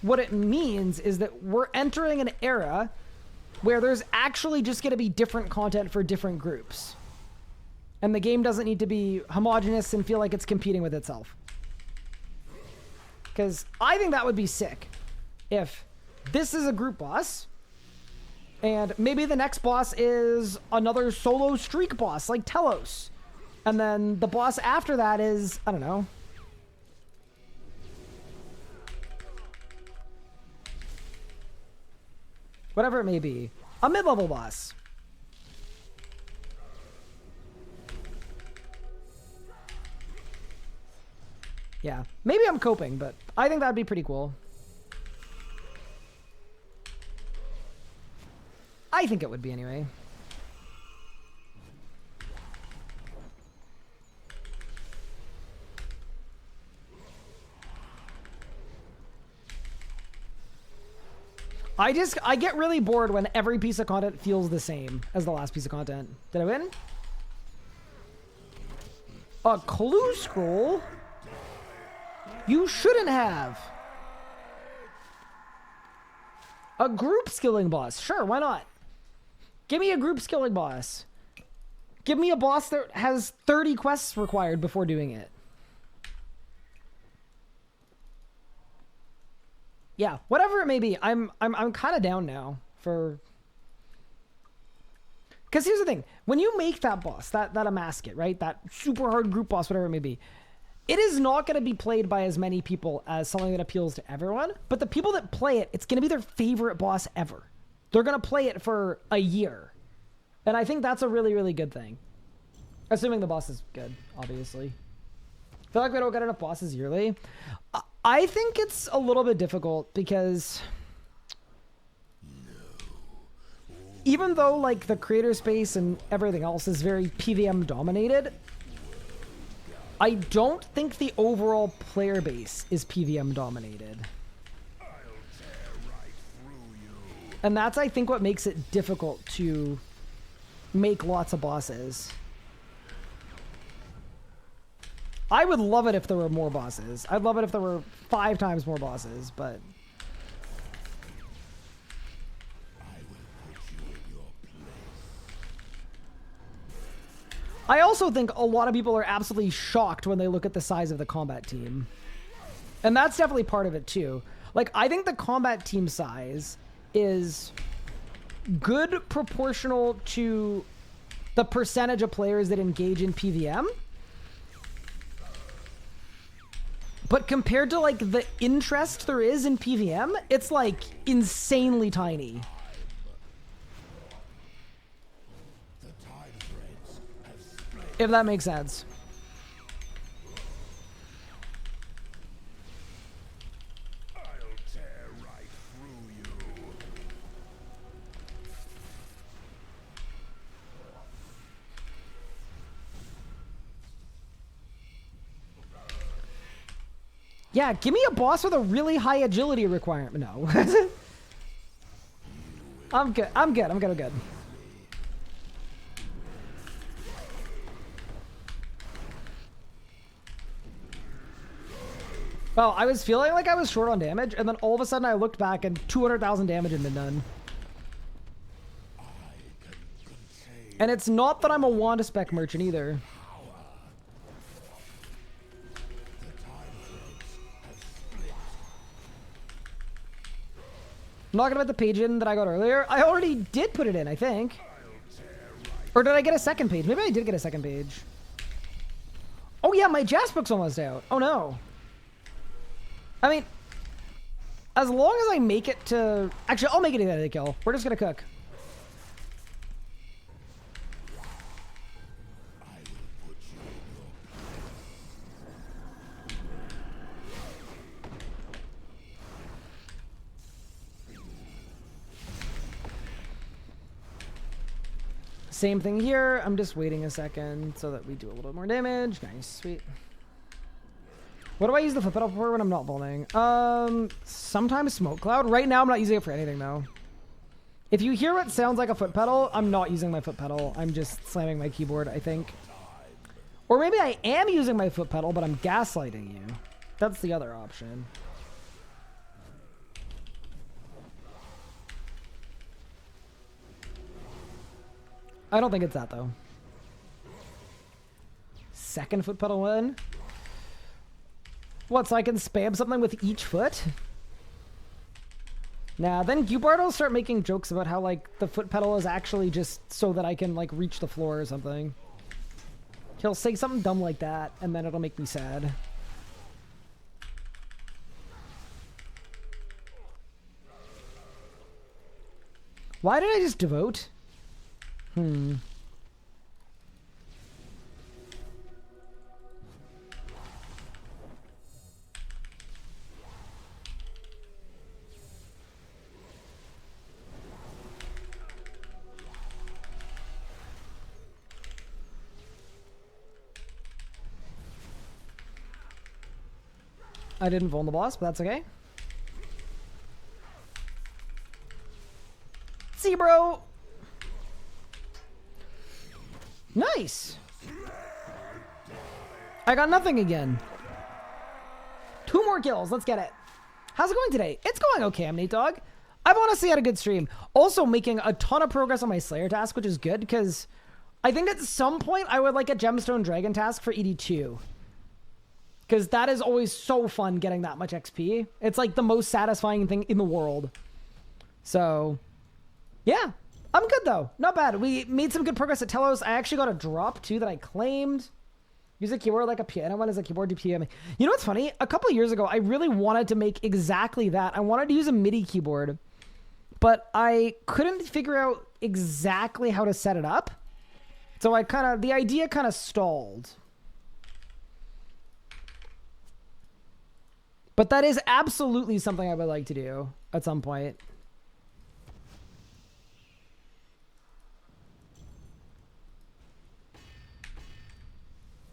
what it means is that we're entering an era where there's actually just going to be different content for different groups. And the game doesn't need to be homogenous and feel like it's competing with itself. Because I think that would be sick if this is a group boss and maybe the next boss is another solo streak boss like Telos. And then the boss after that is, I don't know, whatever it may be, a mid-level boss. Yeah, maybe I'm coping, but I think that'd be pretty cool. I think it would be anyway. I get really bored when every piece of content feels the same as the last piece of content. Did I win? A clue scroll? You shouldn't have. A group skilling boss. Sure, why not? Give me a group skilling boss. Give me a boss that has 30 quests required before doing it. Yeah, whatever it may be, I'm kind of down now for... Because here's the thing. When you make that boss, that a Mascot, right? That super hard group boss, whatever it may be, it is not going to be played by as many people as something that appeals to everyone. But the people that play it, it's going to be their favorite boss ever. They're going to play it for a year. And I think that's a really, really good thing. Assuming the boss is good, obviously. I feel like we don't get enough bosses yearly. I think it's a little bit difficult because even though like the creator space and everything else is very PVM dominated, I don't think the overall player base is PVM dominated. And that's, I think, what makes it difficult to make lots of bosses. I would love it if there were more bosses. I'd love it if there were 5 times more bosses, but... I also think a lot of people are absolutely shocked when they look at the size of the combat team. And that's definitely part of it too. Like, I think the combat team size is good proportional to the percentage of players that engage in PVM. But compared to, like, the interest there is in PVM, it's, like, insanely tiny. If that makes sense. I'll tear right through you. Yeah, give me a boss with a really high agility requirement. No. I'm good. I'm good. Well, I was feeling like I was short on damage, and then all of a sudden I looked back and 200,000 damage and been done. And it's not that I'm a Wanda spec merchant either. I'm not gonna bet the page in that I got earlier. I already did put it in, I think. Or did I get a second page? Maybe I did get a second page. Oh yeah, my Jazz book's almost out. Oh no. I mean, as long as I make it to... Actually, I'll make it to the kill. We're just gonna cook. Same thing here. I'm just waiting a second so that we do a little bit more damage. Nice, sweet. What do I use the foot pedal for when I'm not volning? Sometimes smoke cloud. Right now I'm not using it for anything though. If you hear what sounds like a foot pedal, I'm not using my foot pedal. I'm just slamming my keyboard, I think. Or maybe I am using my foot pedal, but I'm gaslighting you. That's the other option. I don't think it's that though. Second foot pedal win. What, so I can spam something with each foot? Nah, then Gubard will start making jokes about how, like, the foot pedal is actually just so that I can, like, reach the floor or something. He'll say something dumb like that, and then it'll make me sad. Why did I just devote? I didn't vuln the boss, but that's okay. See, bro. Nice. I got nothing again. 2 more kills. Let's get it. How's it going today? It's going okay, I'm Nate Dogg. I've honestly had a good stream. Also making a ton of progress on my Slayer task, which is good because I think at some point I would like a Gemstone Dragon task for ED2. Because that is always so fun getting that much XP. It's like the most satisfying thing in the world. So, yeah. I'm good though. Not bad. We made some good progress at Telos. I actually got a drop too that I claimed. Use a keyboard like a piano one as a keyboard to PM. You know what's funny? A couple of years ago, I really wanted to make exactly that. I wanted to use a MIDI keyboard, but I couldn't figure out exactly how to set it up. So the idea kind of stalled. But that is absolutely something I would like to do at some point.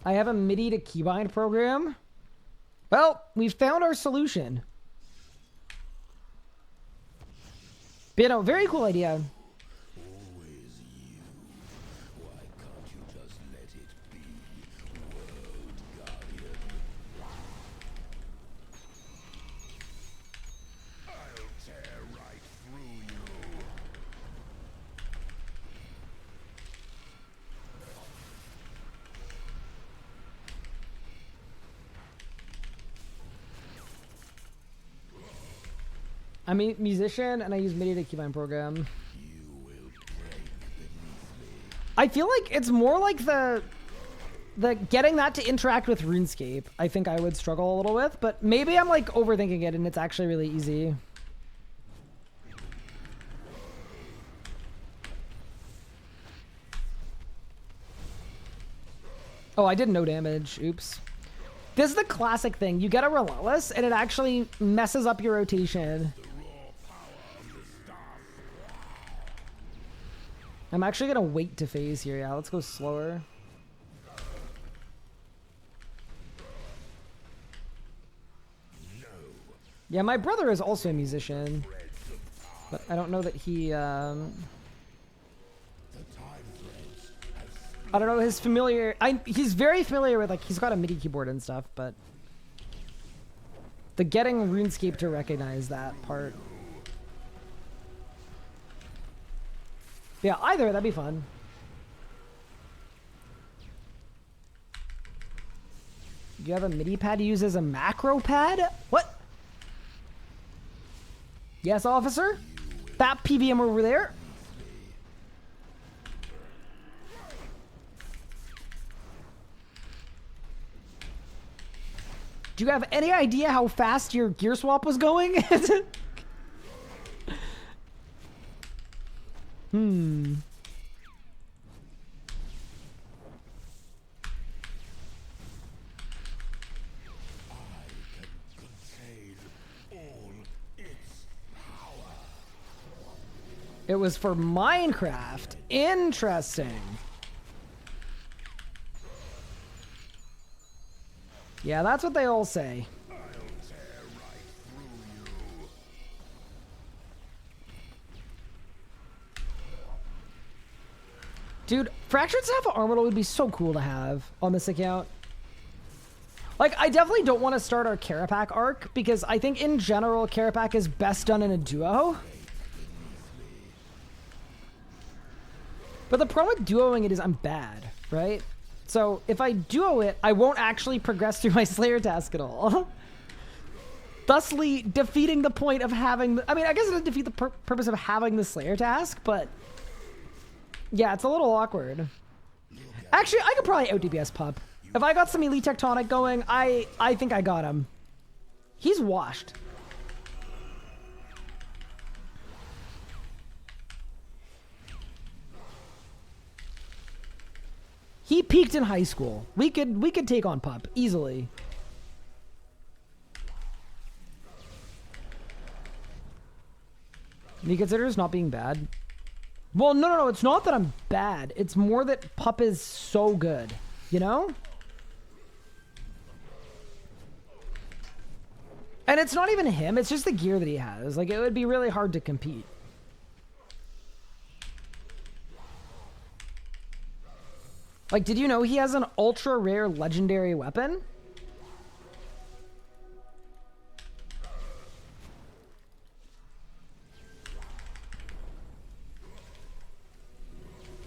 I have a MIDI to keybind program. Well, we've found our solution. But, you know, very cool idea. Always you. Why can't you just let it be, World Guardian? I'll tear right through you. I'm a musician and I use MIDI to keybind program. I feel like it's more like the getting that to interact with RuneScape. I think I would struggle a little with, but maybe I'm like overthinking it and it's actually really easy. Oh, I did no damage. Oops. This is the classic thing. You get a Relentless, and it actually messes up your rotation. I'm actually going to wait to phase here. Yeah, let's go slower. Yeah, my brother is also a musician. But I don't know that he... I don't know his familiar. He's very familiar with, like, he's got a MIDI keyboard and stuff, but the getting RuneScape to recognize that part. Yeah, either that'd be fun. Do you have a MIDI pad to use as a macro pad? What? Yes, officer. That PVM over there. Do you have any idea how fast your gear swap was going? Hmm. It was for Minecraft. Interesting. Yeah, that's what they all say. I'll tear right through you. Dude, Fractured Staff of Armadillo would be so cool to have on this account. Like, I definitely don't want to start our Carapac arc, because I think in general, Carapac is best done in a duo. But the problem with duoing it is I'm bad, right? So if I duo it, I won't actually progress through my Slayer task at all. Thusly defeating the point of having... I mean, I guess it would defeat the purpose of having the Slayer task, but... Yeah, it's a little awkward. Actually, I could probably out-DPS Pup. If I got some Elite Tectonic going, I think I got him. He's washed. He peaked in high school. We could take on Pup easily. And he considers not being bad. Well, no, it's not that I'm bad. It's more that Pup is so good, you know? And it's not even him, it's just the gear that he has. Like, it would be really hard to compete. Like, did you know he has an ultra rare legendary weapon?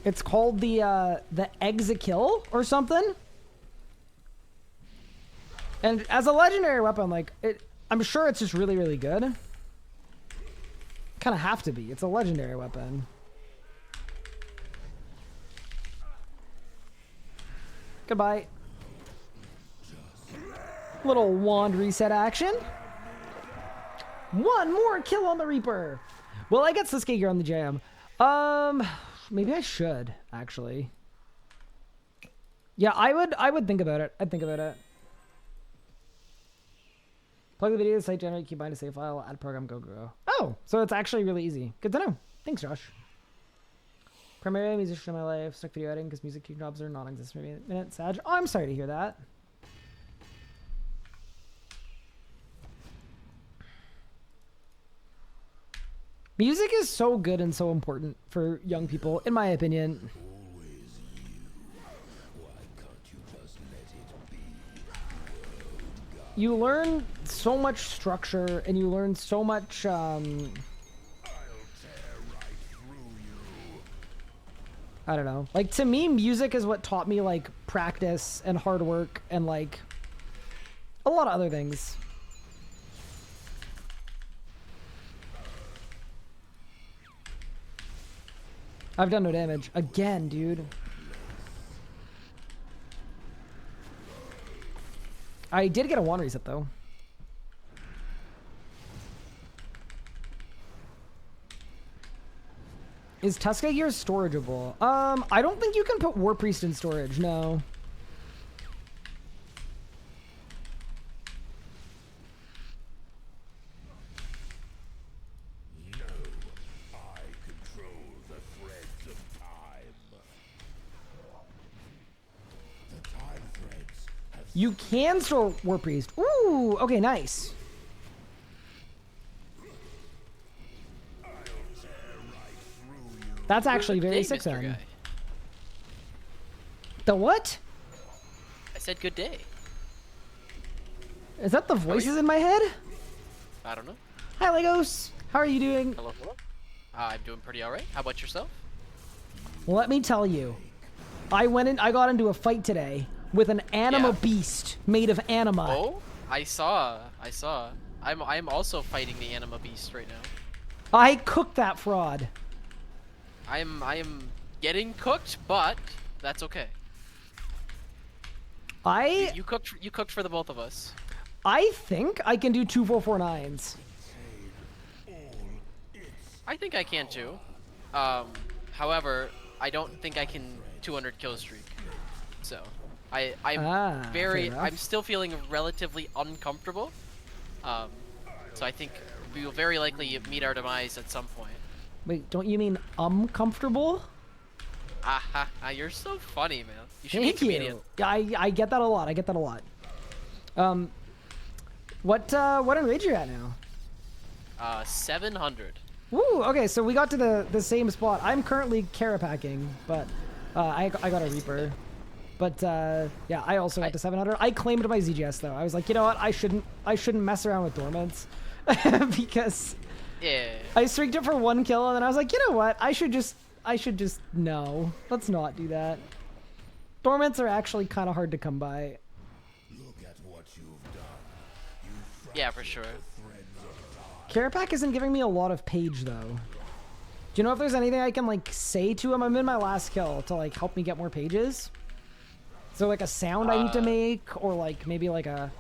It's called the Exekill or something. And as a legendary weapon, like, I'm sure it's just really, really good. Kind of have to be. It's a legendary weapon. Goodbye. Little wand reset action. One more kill on the Reaper. Well, I get Sasuke gear on the jam. Maybe I should, actually. Yeah, I would think about it. I'd think about it. Plug the video to site, generate, keybind a save file, add program, go. Oh, so it's actually really easy. Good to know. Thanks, Josh. Primarily a musician in my life, stuck video editing because music jobs are non-existent for a minute. Sag. Oh, I'm sorry to hear that. Music is so good and so important for young people, in my opinion. Always you. Why can't you just let it be? You learn so much structure and you learn so much I'll tear right through you. I don't know. Like, to me, music is what taught me, like, practice and hard work and, like, a lot of other things. I've done no damage. Again, dude. I did get a 1 reset, though. Is Tuska Gear storageable? I don't think you can put War Priest in storage, no. You can store War Priest. Ooh, okay, nice. That's actually very sick then. The what? I said good day. Is that the voices in my head? I don't know. Hi, Legos. How are you doing? Hello, hello. I'm doing pretty alright. How about yourself? Let me tell you. I got into a fight today with an anima beast made of anima. Oh, I saw. I'm also fighting the anima beast right now. I cooked that fraud. I am getting cooked, but that's okay. You cooked for the both of us. I think I can do 2 449s. I think I can too. However, I don't think I can 200 kill streak. So, I'm still feeling relatively uncomfortable. So I think we will very likely meet our demise at some point. Wait, don't you mean comfortable? You're so funny, man. You should Thank be a comedian. you. I get that a lot. I get that a lot. What enrage you at now? 700. Woo, okay, so we got to the same spot. I'm currently carapacking, but I got a Reaper. But yeah, I also got to 700. I claimed my ZGS though. I was like, you know what? I shouldn't mess around with dormants because I streaked it for 1 kill, and then I was like, you know what? I should just no. Let's not do that. Dormants are actually kind of hard to come by. Look at what you've done. Yeah, for sure. Carapac isn't giving me a lot of page though. Do you know if there's anything I can like say to him? I'm in my last kill to like help me get more pages. So like a sound I need to make, or like maybe like a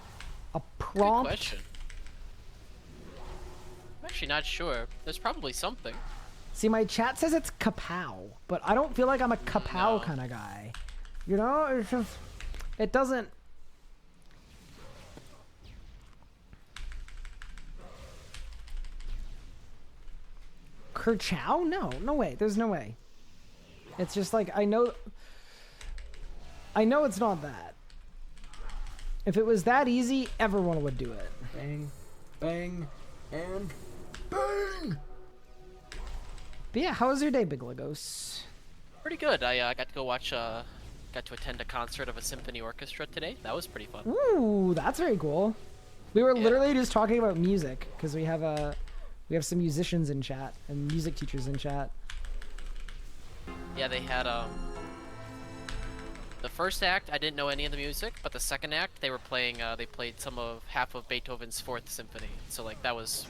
prompt. Good question. I'm actually not sure. There's probably something. See, my chat says it's kapow, but I don't feel like I'm a kapow kind of guy. You know, it's just, it doesn't. Kerchow? No way. There's no way. It's just like, I know it's not that. If it was that easy, everyone would do it. Bang, bang, and bang! But yeah, how was your day, Big Legos? Pretty good. I got to go watch, got to attend a concert of a symphony orchestra today. That was pretty fun. Ooh, that's very cool. We were literally just talking about music, because we have some musicians in chat, and music teachers in chat. Yeah, they had, the first act, I didn't know any of the music, but the second act, they were playing, they played half of Beethoven's 4th Symphony. So, like, that was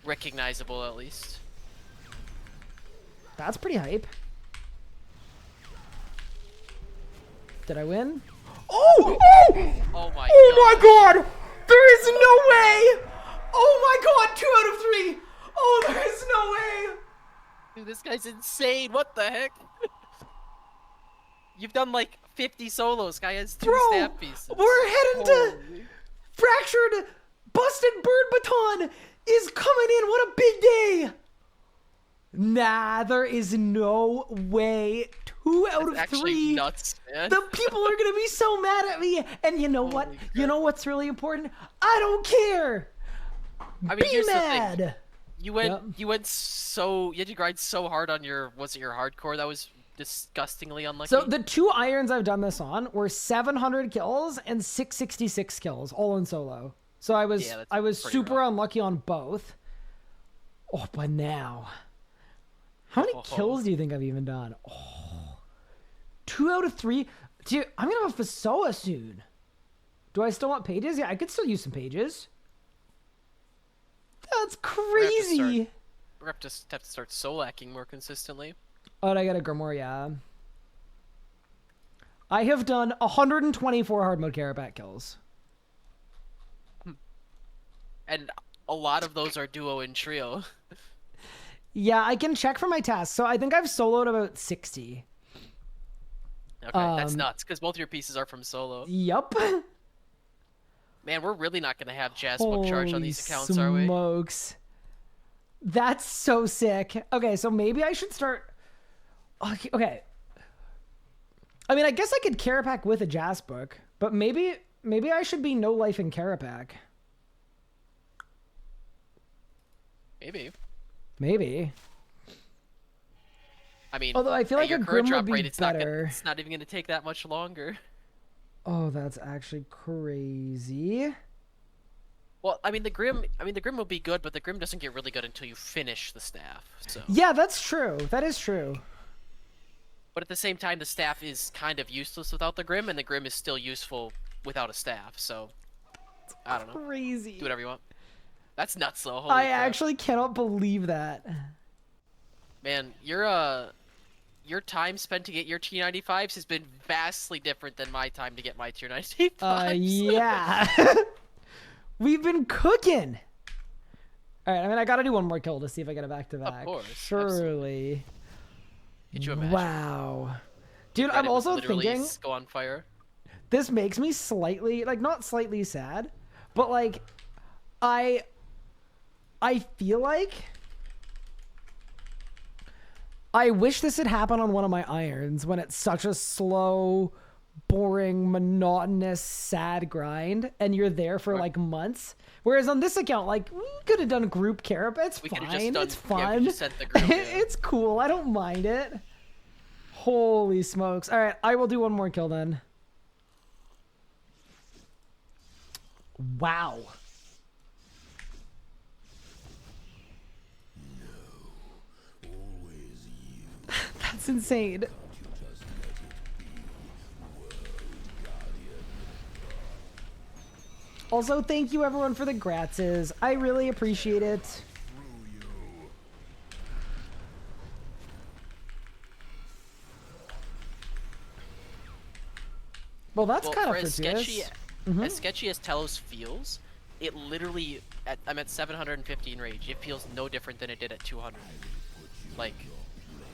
recognizable, at least. That's pretty hype. Did I win? Oh! Oh my god! There is no way! Oh my god, 2 out of 3! Oh, there is no way! Dude, this guy's insane. What the heck? You've done like 50 solos. Guy has 2 stab pieces. We're heading to Fractured Busted Bird Baton is coming in. What a big day! Nah, there is no way. 2 out of 3. Nuts, man. The people are gonna be so mad at me. And you know what? God. You know what's really important? I don't care. I mean, be here's mad. the thing. You went so, you had to grind so hard on your, was it your hardcore? That was disgustingly unlucky. So the 2 irons I've done this on were 700 kills and 666 kills, all in solo. So I was super unlucky on both. Oh, but now, how many kills do you think I've even done? Oh, 2 out of 3. Dude, I'm gonna have a Fasoa soon. Do I still want pages? Yeah, I could still use some pages. That's crazy. We're gonna have to start solacking more consistently. Oh, did I get a Grimoire? Yeah. I have done 124 hard mode Carapac kills. And a lot of those are duo and trio. Yeah, I can check for my tasks. So I think I've soloed about 60. Okay, that's nuts, because both your pieces are from solo. Yup. Man, we're really not going to have Jazz book charge on these accounts, Holy are we? smokes. That's so sick. Okay, so maybe I should start... Okay. I mean, I guess I could Carapac with a Jazz book, but maybe I should be no life in Carapac. Maybe. I mean, although I feel like your a current Grim would drop be rate, it's better. not even going to take that much longer. Oh, that's actually crazy. Well, I mean the Grim will be good, but the Grim doesn't get really good until you finish the staff. So. Yeah, that's true. That is true. But at the same time, the staff is kind of useless without the Grim, and the Grim is still useful without a staff. So, I don't know. Crazy. Do whatever you want. That's nuts, though. Holy I crap. actually cannot believe that. Man, your time spent to get your tier 95s has been vastly different than my time to get my tier 95s. Yeah. We've been cooking. All right, I mean, I gotta do one more kill to see if I get it back to back. Of course. Surely. Absolutely. Could you imagine? Wow. Dude, Reddit I'm would also literally thinking go on fire. this makes me slightly, like, not slightly sad, but like, I feel like I wish this had happened on one of my irons when it's such a slow, boring, monotonous, sad grind, and you're there for like months. Whereas on this account, like, we could have done group Carap. It's fine. It's fun. Just sent the group, yeah. It's cool. I don't mind it. Holy smokes. All right, I will do one more kill then. Wow. That's insane. Also, thank you everyone for the gratses. I really appreciate it. Well, that's kind of fortuitous. As sketchy as Telos feels, it literally, I'm at 750 in rage. It feels no different than it did at 200. Like,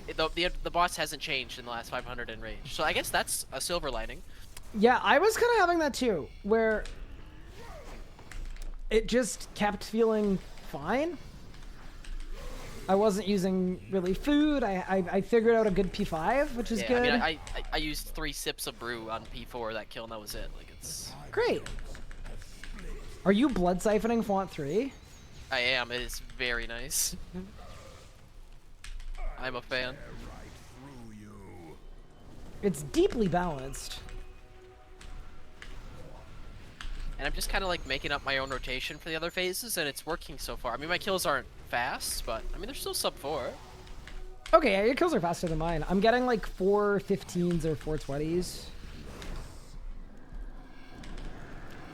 the boss hasn't changed in the last 500 in rage. So I guess that's a silver lining. Yeah, I was kind of having that too, where it just kept feeling fine. I wasn't using really food. I figured out a good P5, which is good. I mean, I used 3 sips of brew on P4 that kill, and that was it. Like, it's great. Are you blood siphoning font 3? I am. It is very nice. I'm a fan. It's deeply balanced. And I'm just kind of like making up my own rotation for the other phases, and it's working so far. I mean, my kills aren't fast, but I mean, they're still sub 4. Okay, yeah, your kills are faster than mine. I'm getting like 415s or 420s.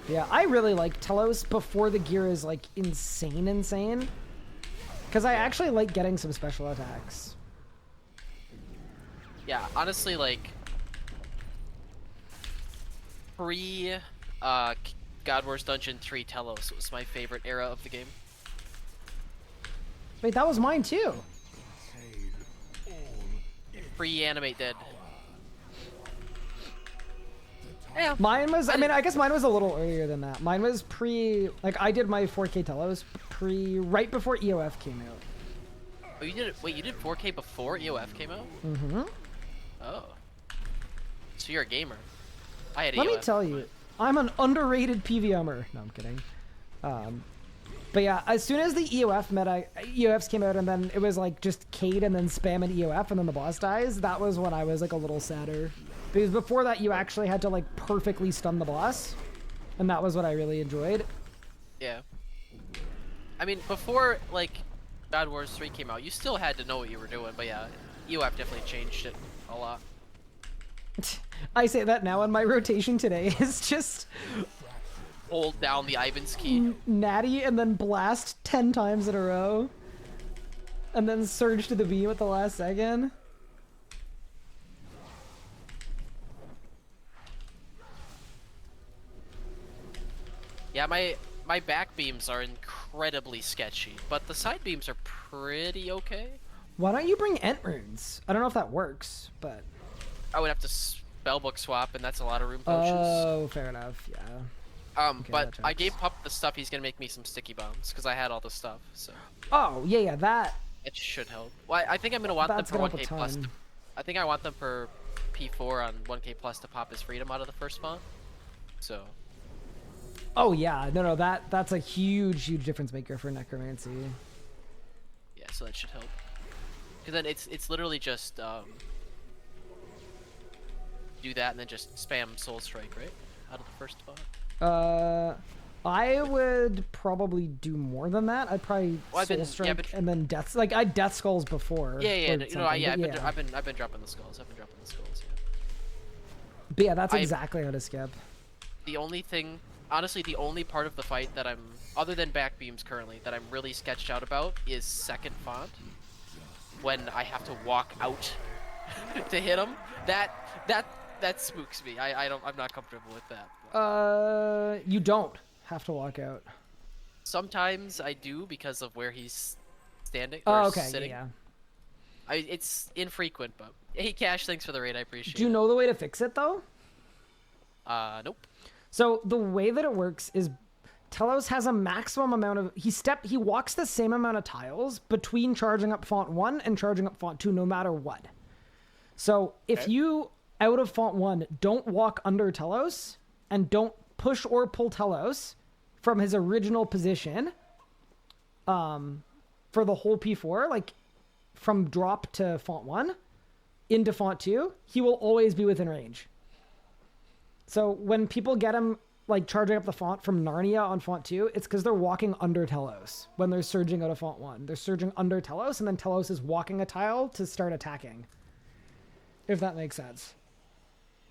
Yeah, I really like Telos before the gear is like insane. Because I actually like getting some special attacks. Yeah, honestly, like pre God Wars Dungeon 3 Telos was my favorite era of the game. Wait, that was mine too. Pre-animate dead. Yeah. Mine was, I mean, I guess mine was a little earlier than that. Mine was like, I did my 4K Telos right before EOF came out. Oh, you did it, wait, you did 4K before EOF came out? Mm-hmm. Oh. So you're a gamer. I had EOF. Let me tell you, I'm an underrated PVMer. No, I'm kidding. But yeah, as soon as the EOFs came out, and then it was like just Cade and then spam an EOF and then the boss dies, that was when I was like a little sadder. Because before that, you actually had to like perfectly stun the boss. And that was what I really enjoyed. Yeah. I mean, before like God Wars 3 came out, you still had to know what you were doing, but yeah, EOF definitely changed it a lot. I say that now, and my rotation today is just hold down the Ivan's key. Natty and then blast 10 times in a row. And then surge to the beam at the last second. Yeah, my back beams are incredibly sketchy, but the side beams are pretty okay. Why don't you bring Ent runes? I don't know if that works, but... I would have to spellbook swap, and that's a lot of rune potions. Oh, fair enough, yeah. Okay, But that I checks. gave Pup the stuff. He's gonna make me some sticky bombs because I had all the stuff. So Oh, yeah, that... it should help. Well, I think I'm gonna want them That's for gonna help 1k a plus. ton. I think I want them for P4 on 1k plus to pop his freedom out of the first font. So Oh, yeah, no, that's a huge difference maker for Necromancy. yeah, so that should help. Because then it's literally just do that and then just spam Soul Strike right out of the first font. I would probably do more than that. I'd probably Well, Soul Strike and then Death... Like, I Death Skulls before. Yeah, or you know, something, but I've been dropping the skulls. Yeah. But yeah, that's exactly how to skip. The only thing, honestly, the only part of the fight that I'm, other than back beams currently, that I'm really sketched out about is second font. When I have to walk out to hit him, that spooks me. I'm not comfortable with that. You don't have to walk out. Sometimes I do because of where he's standing Oh, or okay, sitting. yeah. It's infrequent, but hey, Cash, thanks for the raid. I appreciate it. Do you know the way to fix it, though? Nope. So the way that it works is Telos has a maximum amount of... He walks the same amount of tiles between charging up font 1 and charging up font 2, no matter what. So if you, out of font 1, don't walk under Telos and don't push or pull Telos from his original position for the whole P4, like from drop to font 1 into font 2, he will always be within range. So when people get him like charging up the font from Narnia on font 2, it's because they're walking under Telos when they're surging out of font 1. They're surging under Telos, and then Telos is walking a tile to start attacking. If that makes sense.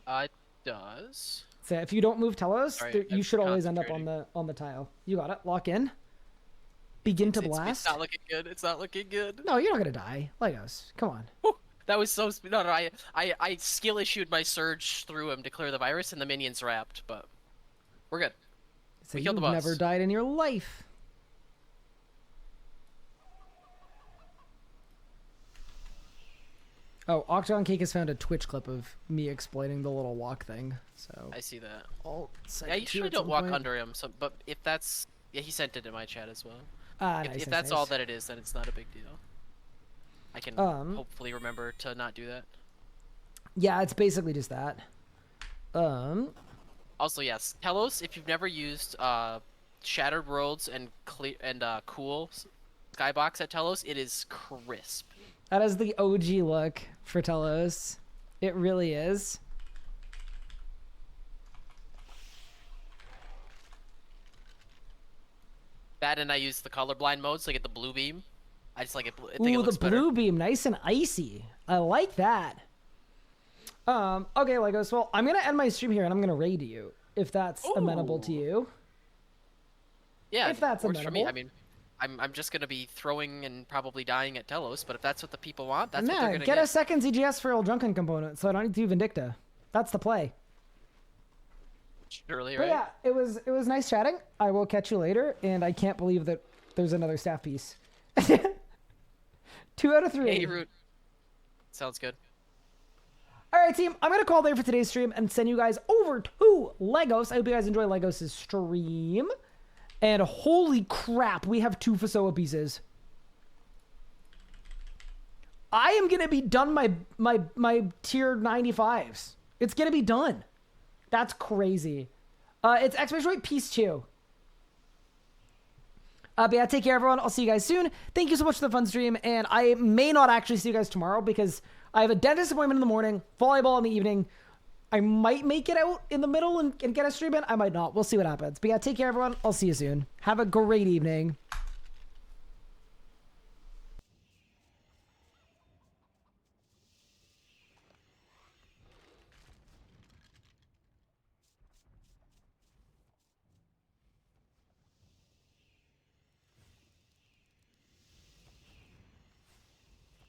It does. So if you don't move Telos, Sorry, you I'm should always end up concentrating. on the tile. You got it. Lock in. Begin to blast. It's not looking good. It's not looking good. No, you're not gonna die. Legos. Come on. Whew, that was so no. I skill issued my surge through him to clear the virus, and the minions wrapped, but we're good. So We you've killed the boss. never died in your life. Oh, Octagon Cake has found a Twitch clip of me explaining the little walk thing. So I see that. I'll send Yeah, it you to usually at don't some walk point. under him. So, but if that's he sent it in my chat as well. Ah, If, nice, if nice, that's all nice. that it is, then it's not a big deal. I can hopefully remember to not do that. Yeah, it's basically just that. Also, yes, Telos. If you've never used Shattered Worlds and Cool Skybox at Telos, it is crisp. That is the OG look for Telos. It really is. That and I use the colorblind mode, so I get the blue beam. I just like it. I think Ooh, it the looks better. blue beam, nice and icy. I like that. Okay, Legos. Well, I'm gonna end my stream here, and I'm gonna raid you if that's amenable to Ooh. you. Yeah, if that's works for me. I amenable. mean, I'm just gonna be throwing and probably dying at Telos, but if that's what the people want, that's what Nah, they're gonna get get. a second ZGS for old drunken component, so I don't need to do Vindicta. That's the play. Surely, But right? yeah, it was nice chatting. I will catch you later, and I can't believe that there's another staff piece. 2 out of 3. Hey, Root. Sounds good. All right, team. I'm gonna call there for today's stream and send you guys over to Legos. I hope you guys enjoy Legos' stream. And holy crap, we have 2 Fasoa pieces. I am gonna be done my tier 95s. It's gonna be done. That's crazy. It's exclamation point piece 2. But yeah, take care, everyone. I'll see you guys soon. Thank you so much for the fun stream. And I may not actually see you guys tomorrow because I have a dentist appointment in the morning, volleyball in the evening. I might make it out in the middle and get a stream in. I might not. We'll see what happens. But yeah, take care, everyone. I'll see you soon. Have a great evening.